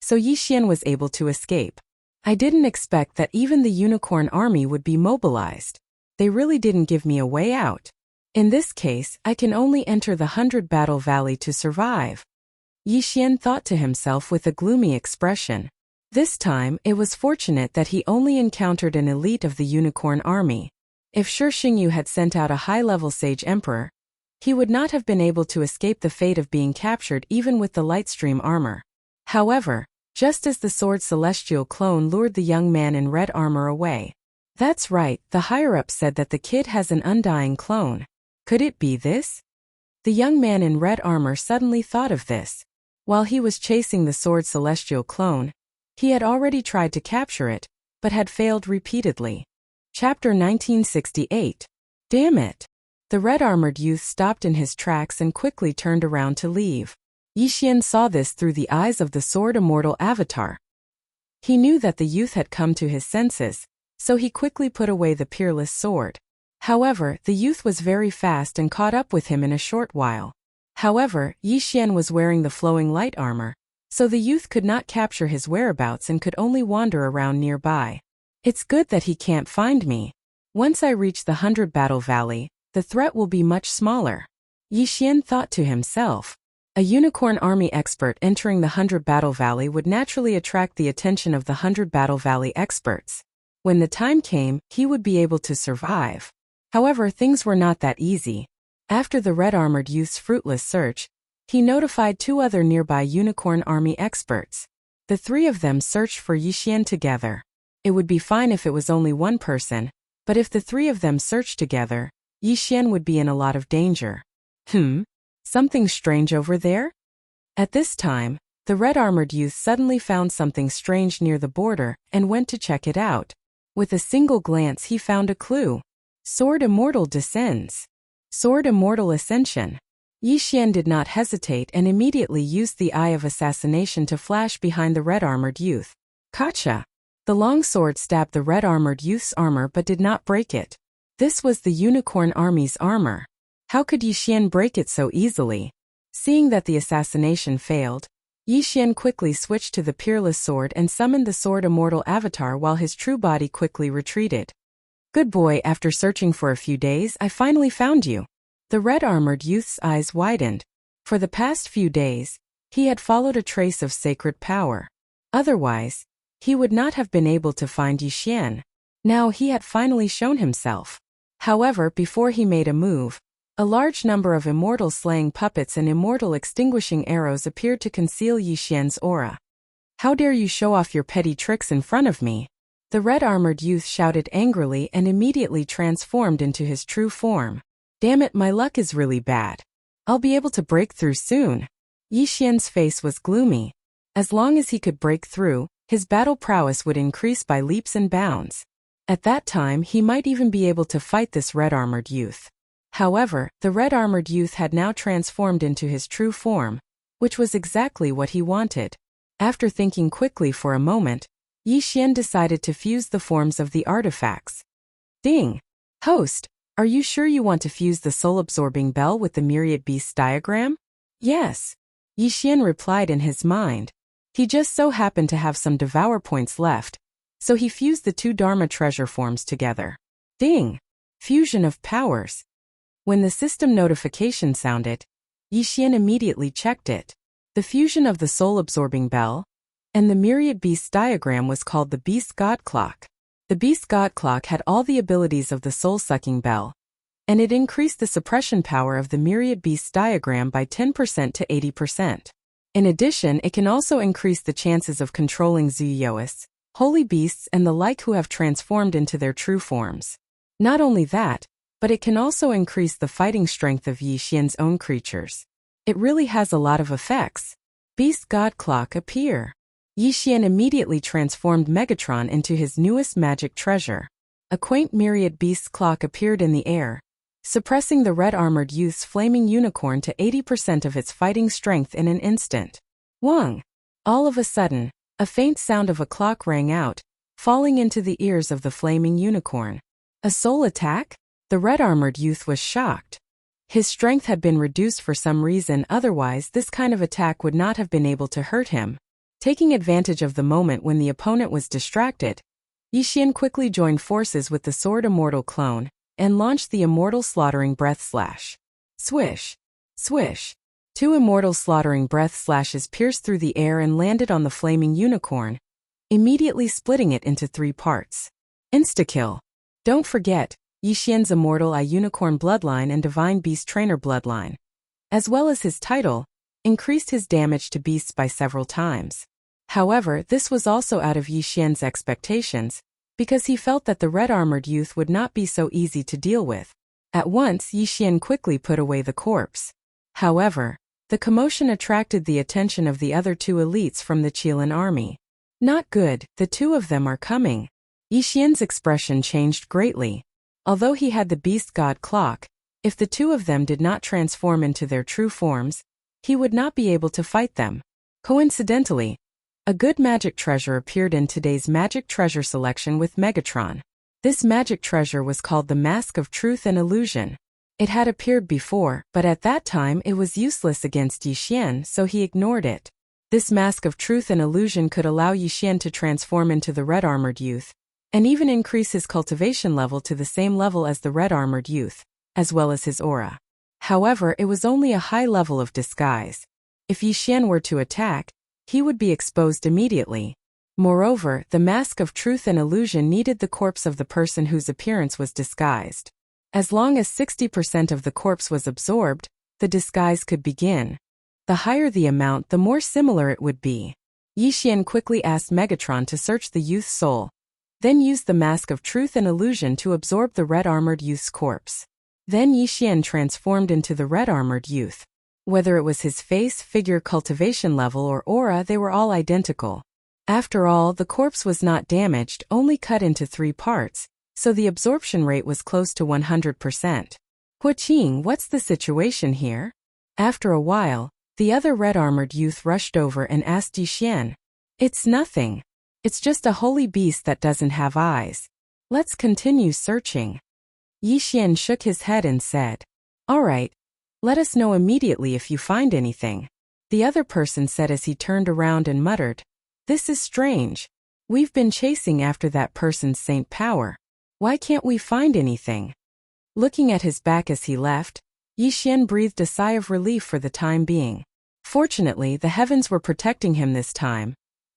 S1: So Yixian was able to escape. I didn't expect that even the Unicorn Army would be mobilized. They really didn't give me a way out. In this case, I can only enter the 100 Battle Valley to survive. Yixian thought to himself with a gloomy expression. This time, it was fortunate that he only encountered an elite of the Unicorn Army. If Shi Xingyu had sent out a high-level Sage Emperor, he would not have been able to escape the fate of being captured even with the Lightstream armor. However, just as the Sword Celestial Clone lured the young man in red armor away. That's right, the higher-up said that the kid has an undying clone. Could it be this? The young man in red armor suddenly thought of this. While he was chasing the Sword Celestial Clone, he had already tried to capture it, but had failed repeatedly. Chapter 1968. Damn it! The red-armored youth stopped in his tracks and quickly turned around to leave. Yixian saw this through the eyes of the Sword Immortal Avatar. He knew that the youth had come to his senses, so he quickly put away the peerless sword. However, the youth was very fast and caught up with him in a short while. However, Yixian was wearing the flowing light armor, so the youth could not capture his whereabouts and could only wander around nearby. It's good that he can't find me. Once I reach the 100 Battle Valley, the threat will be much smaller. Yi Xian thought to himself. A unicorn army expert entering the 100 Battle Valley would naturally attract the attention of the 100 Battle Valley experts. When the time came, he would be able to survive. However, things were not that easy. After the red-armored youth's fruitless search, he notified 2 other nearby unicorn army experts. The 3 of them searched for Yi Xian together. It would be fine if it was only one person, but if the 3 of them searched together, Yi Xian would be in a lot of danger. Something strange over there? At this time, the red-armored youth suddenly found something strange near the border and went to check it out. With a single glance he found a clue. Sword Immortal descends. Sword Immortal Ascension. Yi Xian did not hesitate and immediately used the Eye of Assassination to flash behind the red-armored youth. Gotcha! The long sword stabbed the red-armored youth's armor but did not break it. This was the unicorn army's armor. How could Yi Xian break it so easily? Seeing that the assassination failed, Yi Xian quickly switched to the Peerless Sword and summoned the Sword Immortal avatar while his true body quickly retreated. Good boy, after searching for a few days, I finally found you. The red-armored youth's eyes widened. For the past few days, he had followed a trace of sacred power. Otherwise, he would not have been able to find Yi Xian. Now he had finally shown himself. However, before he made a move, a large number of immortal slaying puppets and immortal extinguishing arrows appeared to conceal Yi Xian's aura. How dare you show off your petty tricks in front of me? The red-armored youth shouted angrily and immediately transformed into his true form. Damn it, my luck is really bad. I'll be able to break through soon. Yi Xian's face was gloomy. As long as he could break through, his battle prowess would increase by leaps and bounds. At that time he might even be able to fight this red-armored youth. However, the red-armored youth had now transformed into his true form, which was exactly what he wanted. After thinking quickly for a moment, Yi Xian decided to fuse the forms of the artifacts. Ding! Host, are you sure you want to fuse the soul-absorbing bell with the myriad beasts diagram? Yes. Yi Xian replied in his mind. He just so happened to have some devour points left, so he fused the 2 Dharma treasure forms together. Ding! Fusion of powers. When the system notification sounded, Yi Xian immediately checked it. The fusion of the soul-absorbing bell and the myriad beasts diagram was called the Beast God Clock. The Beast God Clock had all the abilities of the soul-sucking bell, and it increased the suppression power of the myriad beasts diagram by 10% to 80%. In addition, it can also increase the chances of controlling Zuyoists, holy beasts and the like who have transformed into their true forms. Not only that, but it can also increase the fighting strength of Yi Xian's own creatures. It really has a lot of effects. Beast God Clock appear. Yi Xian immediately transformed Megatron into his newest magic treasure. A quaint myriad beasts clock appeared in the air, suppressing the red-armored youth's flaming unicorn to 80% of its fighting strength in an instant. Wong! All of a sudden, a faint sound of a clock rang out, falling into the ears of the flaming unicorn. A soul attack? The red-armored youth was shocked. His strength had been reduced for some reason, otherwise this kind of attack would not have been able to hurt him. Taking advantage of the moment when the opponent was distracted, Yi Xian quickly joined forces with the Sword Immortal clone and launched the Immortal Slaughtering Breath Slash. Swish! Swish! 2 Immortal Slaughtering Breath Slashes pierced through the air and landed on the flaming unicorn, immediately splitting it into 3 parts. Insta-kill! Don't forget, Yi Xian's Immortal Eye Unicorn Bloodline and Divine Beast Trainer Bloodline, as well as his title, increased his damage to beasts by several times. However, this was also out of Yi Xian's expectations, because he felt that the red-armored youth would not be so easy to deal with. At once, Yi Xian quickly put away the corpse. However, the commotion attracted the attention of the other 2 elites from the Qilin army. Not good, the 2 of them are coming. Yi Xian's expression changed greatly. Although he had the Beast God Clock, if the 2 of them did not transform into their true forms, he would not be able to fight them. Coincidentally, a good magic treasure appeared in today's magic treasure selection with Megatron. This magic treasure was called the Mask of Truth and Illusion. It had appeared before, but at that time it was useless against Yi Xian, so he ignored it. This Mask of Truth and Illusion could allow Yi Xian to transform into the red-armored youth, and even increase his cultivation level to the same level as the red-armored youth, as well as his aura. However, it was only a high level of disguise. If Yi Xian were to attack, he would be exposed immediately. Moreover, the mask of truth and illusion needed the corpse of the person whose appearance was disguised. As long as 60% of the corpse was absorbed, the disguise could begin. The higher the amount, the more similar it would be. Yi Xian quickly asked Megatron to search the youth's soul, then used the mask of truth and illusion to absorb the red-armored youth's corpse. Then Yi Xian transformed into the red-armored youth. Whether it was his face, figure, cultivation level, or aura, they were all identical. After all, the corpse was not damaged, only cut into 3 parts, so the absorption rate was close to 100%. Hu Qing, what's the situation here? After a while, the other red-armored youth rushed over and asked Yi Xian. It's nothing. It's just a holy beast that doesn't have eyes. Let's continue searching. Yi Xian shook his head and said, All right. Let us know immediately if you find anything. The other person said as he turned around and muttered, This is strange. We've been chasing after that person's saint power. Why can't we find anything? Looking at his back as he left, Yi Xian breathed a sigh of relief for the time being. Fortunately, the heavens were protecting him this time.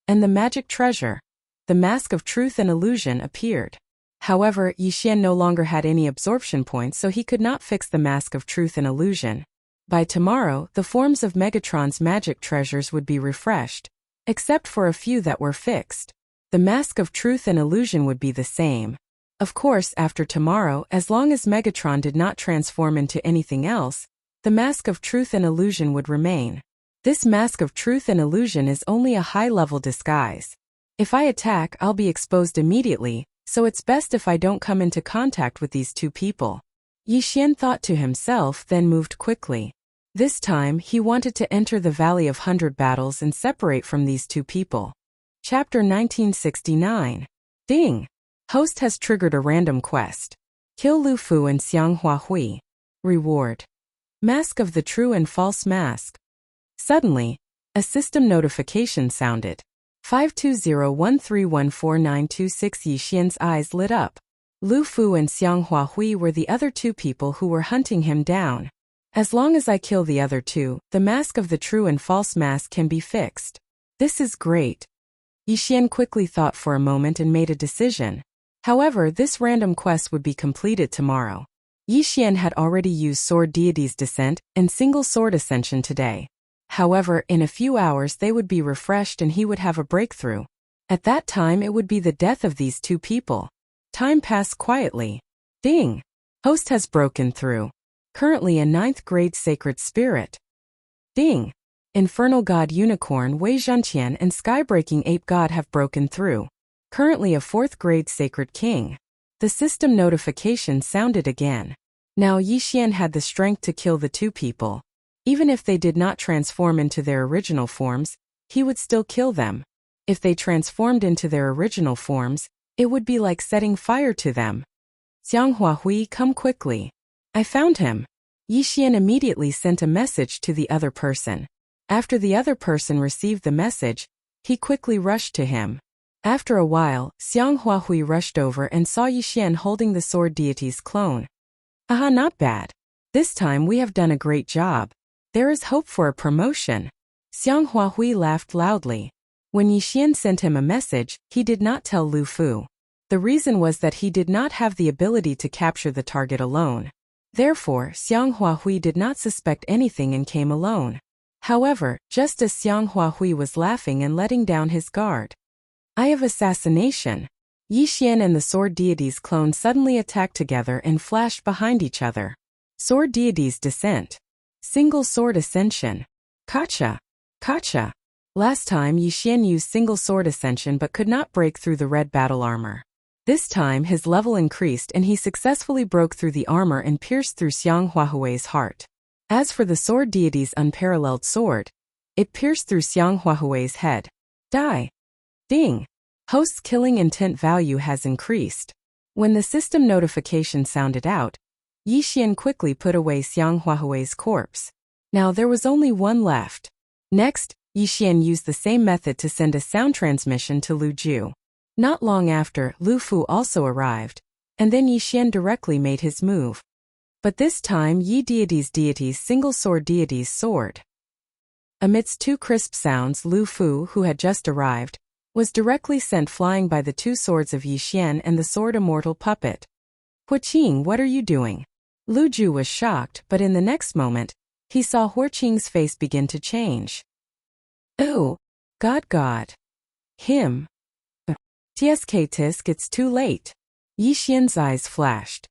S1: And the magic treasure, the mask of truth and illusion, appeared. However, Yi Xian no longer had any absorption points, so he could not fix the mask of truth and illusion. By tomorrow, the forms of Megatron's magic treasures would be refreshed, except for a few that were fixed. The mask of truth and illusion would be the same. Of course, after tomorrow, as long as Megatron did not transform into anything else, the mask of truth and illusion would remain. This mask of truth and illusion is only a high-level disguise. If I attack, I'll be exposed immediately, so it's best if I don't come into contact with these 2 people. Yi Xian thought to himself, then moved quickly. This time, he wanted to enter the Valley of 100 Battles and separate from these 2 people. Chapter 1969. Ding! Host has triggered a random quest. Kill Lu Fu and Xiang Huahui. Reward. Mask of the True and False Mask. Suddenly, a system notification sounded. 52013149226. Yi Xian's eyes lit up. Lu Fu and Xiang Huahui were the other 2 people who were hunting him down. As long as I kill the other 2, the mask of the true and false mask can be fixed. This is great. Yi Xian quickly thought for a moment and made a decision. However, this random quest would be completed tomorrow. Yi Xian had already used Sword Deity's Descent and Single Sword Ascension today. However, in a few hours they would be refreshed and he would have a breakthrough. At that time it would be the death of these 2 people. Time passed quietly. Ding! Host has broken through. Currently a 9th grade sacred spirit. Ding! Infernal God Unicorn Wei Zhanqian and Skybreaking Ape God have broken through. Currently a 4th grade sacred king. The system notification sounded again. Now Yi Xian had the strength to kill the 2 people. Even if they did not transform into their original forms, he would still kill them. If they transformed into their original forms, it would be like setting fire to them. Xiang Huahui, come quickly. I found him. Yi Xian immediately sent a message to the other person. After the other person received the message, he quickly rushed to him. After a while, Xiang Huahui rushed over and saw Yi Xian holding the Sword Deity's clone. Aha, not bad. This time we have done a great job. There is hope for a promotion. Xiang Huahui laughed loudly. When Yi Xian sent him a message, he did not tell Lu Fu. The reason was that he did not have the ability to capture the target alone. Therefore, Xiang Huahui did not suspect anything and came alone. However, just as Xiang Huahui was laughing and letting down his guard, Eye of Assassination. Yi Xian and the Sword Deity's clone suddenly attacked together and flashed behind each other. Sword Deity's Descent. Single Sword Ascension. Kacha. Kacha. Last time Yi Xian used Single Sword Ascension but could not break through the red battle armor. This time his level increased and he successfully broke through the armor and pierced through Xiang Huahui's heart. As for the Sword Deity's unparalleled sword, it pierced through Xiang Huahui's head. Die. Ding. Host's killing intent value has increased. When the system notification sounded out, Yi Xian quickly put away Xiang Huahui's corpse. Now there was only one left. Next, Yi Xian used the same method to send a sound transmission to Lu Ju. Not long after, Lu Fu also arrived, and then Yi Xian directly made his move. But this time Yi deities single sword deities sword. Amidst two crisp sounds, Lu Fu, who had just arrived, was directly sent flying by the two swords of Yi Xian and the sword immortal puppet. Huaqing, what are you doing? Lu Ju was shocked, but in the next moment, he saw Huaqing's face begin to change. Oh, God. Him. Tisk, it's too late. Yi Xian's eyes flashed.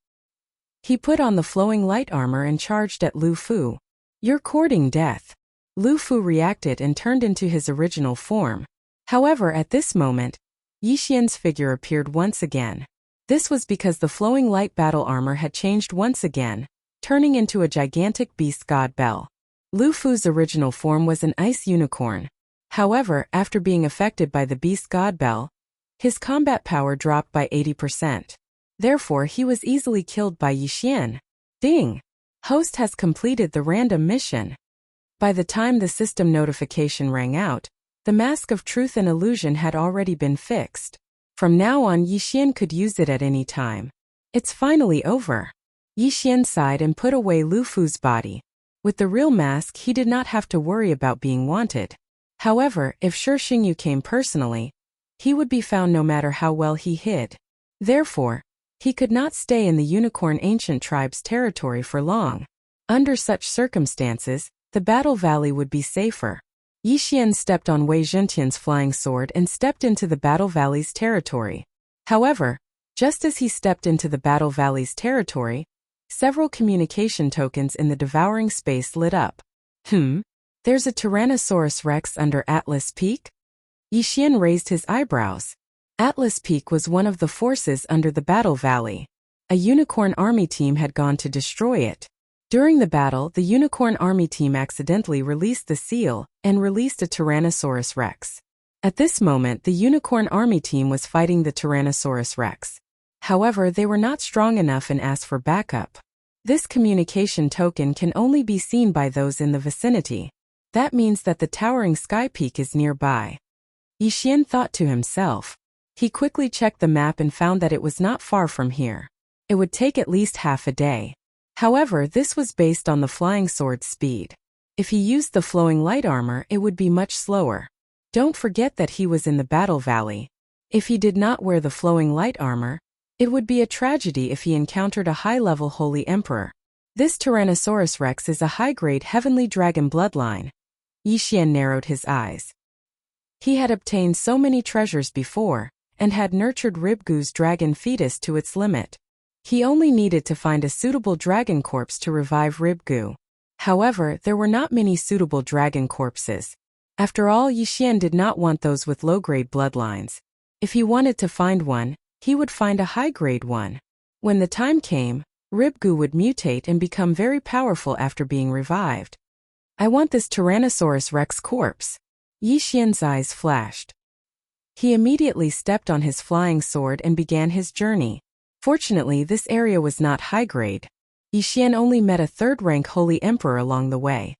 S1: He put on the flowing light armor and charged at Lu Fu. You're courting death. Lu Fu reacted and turned into his original form. However, at this moment, Yi Xian's figure appeared once again. This was because the flowing light battle armor had changed once again, turning into a gigantic beast god bell. Lu Fu's original form was an ice unicorn. However, after being affected by the beast god bell, his combat power dropped by 80%. Therefore, he was easily killed by Yi Xian. Ding! Host has completed the random mission. By the time the system notification rang out, the mask of truth and illusion had already been fixed. From now on, Yi Xian could use it at any time. It's finally over. Yi Xian sighed and put away Lu Fu's body. With the real mask, he did not have to worry about being wanted. However, if Shi Xingyu came personally, he would be found no matter how well he hid. Therefore, he could not stay in the Unicorn Ancient Tribe's territory for long. Under such circumstances, the Battle Valley would be safer. Yi Xian stepped on Wei Zhentian's flying sword and stepped into the Battle Valley's territory. However, just as he stepped into the Battle Valley's territory, several communication tokens in the Devouring space lit up. There's a Tyrannosaurus Rex under Atlas Peak? Yi Xian raised his eyebrows. Atlas Peak was one of the forces under the Battle Valley. A Unicorn Army team had gone to destroy it. During the battle, the Unicorn Army team accidentally released the seal and released a Tyrannosaurus Rex. At this moment, the Unicorn Army team was fighting the Tyrannosaurus Rex. However, they were not strong enough and asked for backup. This communication token can only be seen by those in the vicinity. That means that the towering sky peak is nearby. Yi Xian thought to himself. He quickly checked the map and found that it was not far from here. It would take at least half a day. However, this was based on the flying sword's speed. If he used the flowing light armor, it would be much slower. Don't forget that he was in the Battle Valley. If he did not wear the flowing light armor, it would be a tragedy if he encountered a high-level Holy Emperor. This Tyrannosaurus Rex is a high-grade heavenly dragon bloodline. Yi Xian narrowed his eyes. He had obtained so many treasures before, and had nurtured Ribgu's dragon fetus to its limit. He only needed to find a suitable dragon corpse to revive Ribgu. However, there were not many suitable dragon corpses. After all, Yi Xian did not want those with low-grade bloodlines. If he wanted to find one, he would find a high-grade one. When the time came, Ribgu would mutate and become very powerful after being revived. I want this Tyrannosaurus Rex corpse. Yi Xian's eyes flashed. He immediately stepped on his flying sword and began his journey. Fortunately, this area was not high-grade. Yi Xian only met a third-rank Holy Emperor along the way.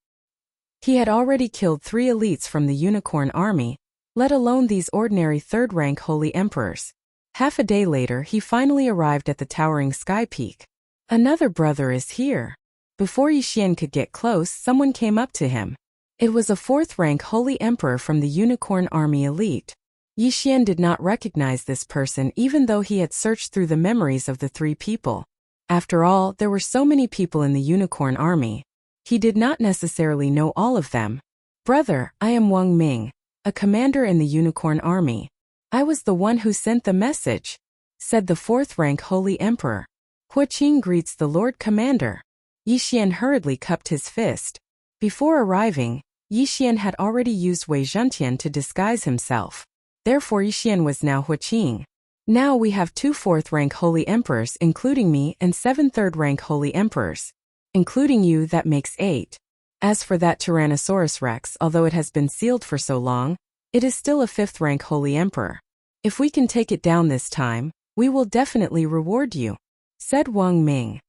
S1: He had already killed 3 elites from the Unicorn Army, let alone these ordinary third-rank Holy Emperors. Half a day later, he finally arrived at the towering sky peak. Another brother is here. Before Yi Xian could get close, someone came up to him. It was a 4th-rank Holy Emperor from the Unicorn Army elite. Yi Xian did not recognize this person even though he had searched through the memories of the 3 people. After all, there were so many people in the Unicorn Army. He did not necessarily know all of them. Brother, I am Wang Ming, a commander in the Unicorn Army. I was the one who sent the message, said the 4th-rank Holy Emperor. Huaqing greets the Lord Commander. Yi Xian hurriedly cupped his fist. Before arriving, Yi Xian had already used Wei Zhentian to disguise himself. Therefore Yi Xian was now Huaqing. Now we have 2 4th-rank Holy Emperors including me and 7 3rd-rank Holy Emperors. Including you, that makes 8. As for that Tyrannosaurus Rex, although it has been sealed for so long, it is still a 5th-rank Holy Emperor. If we can take it down this time, we will definitely reward you, said Wang Ming.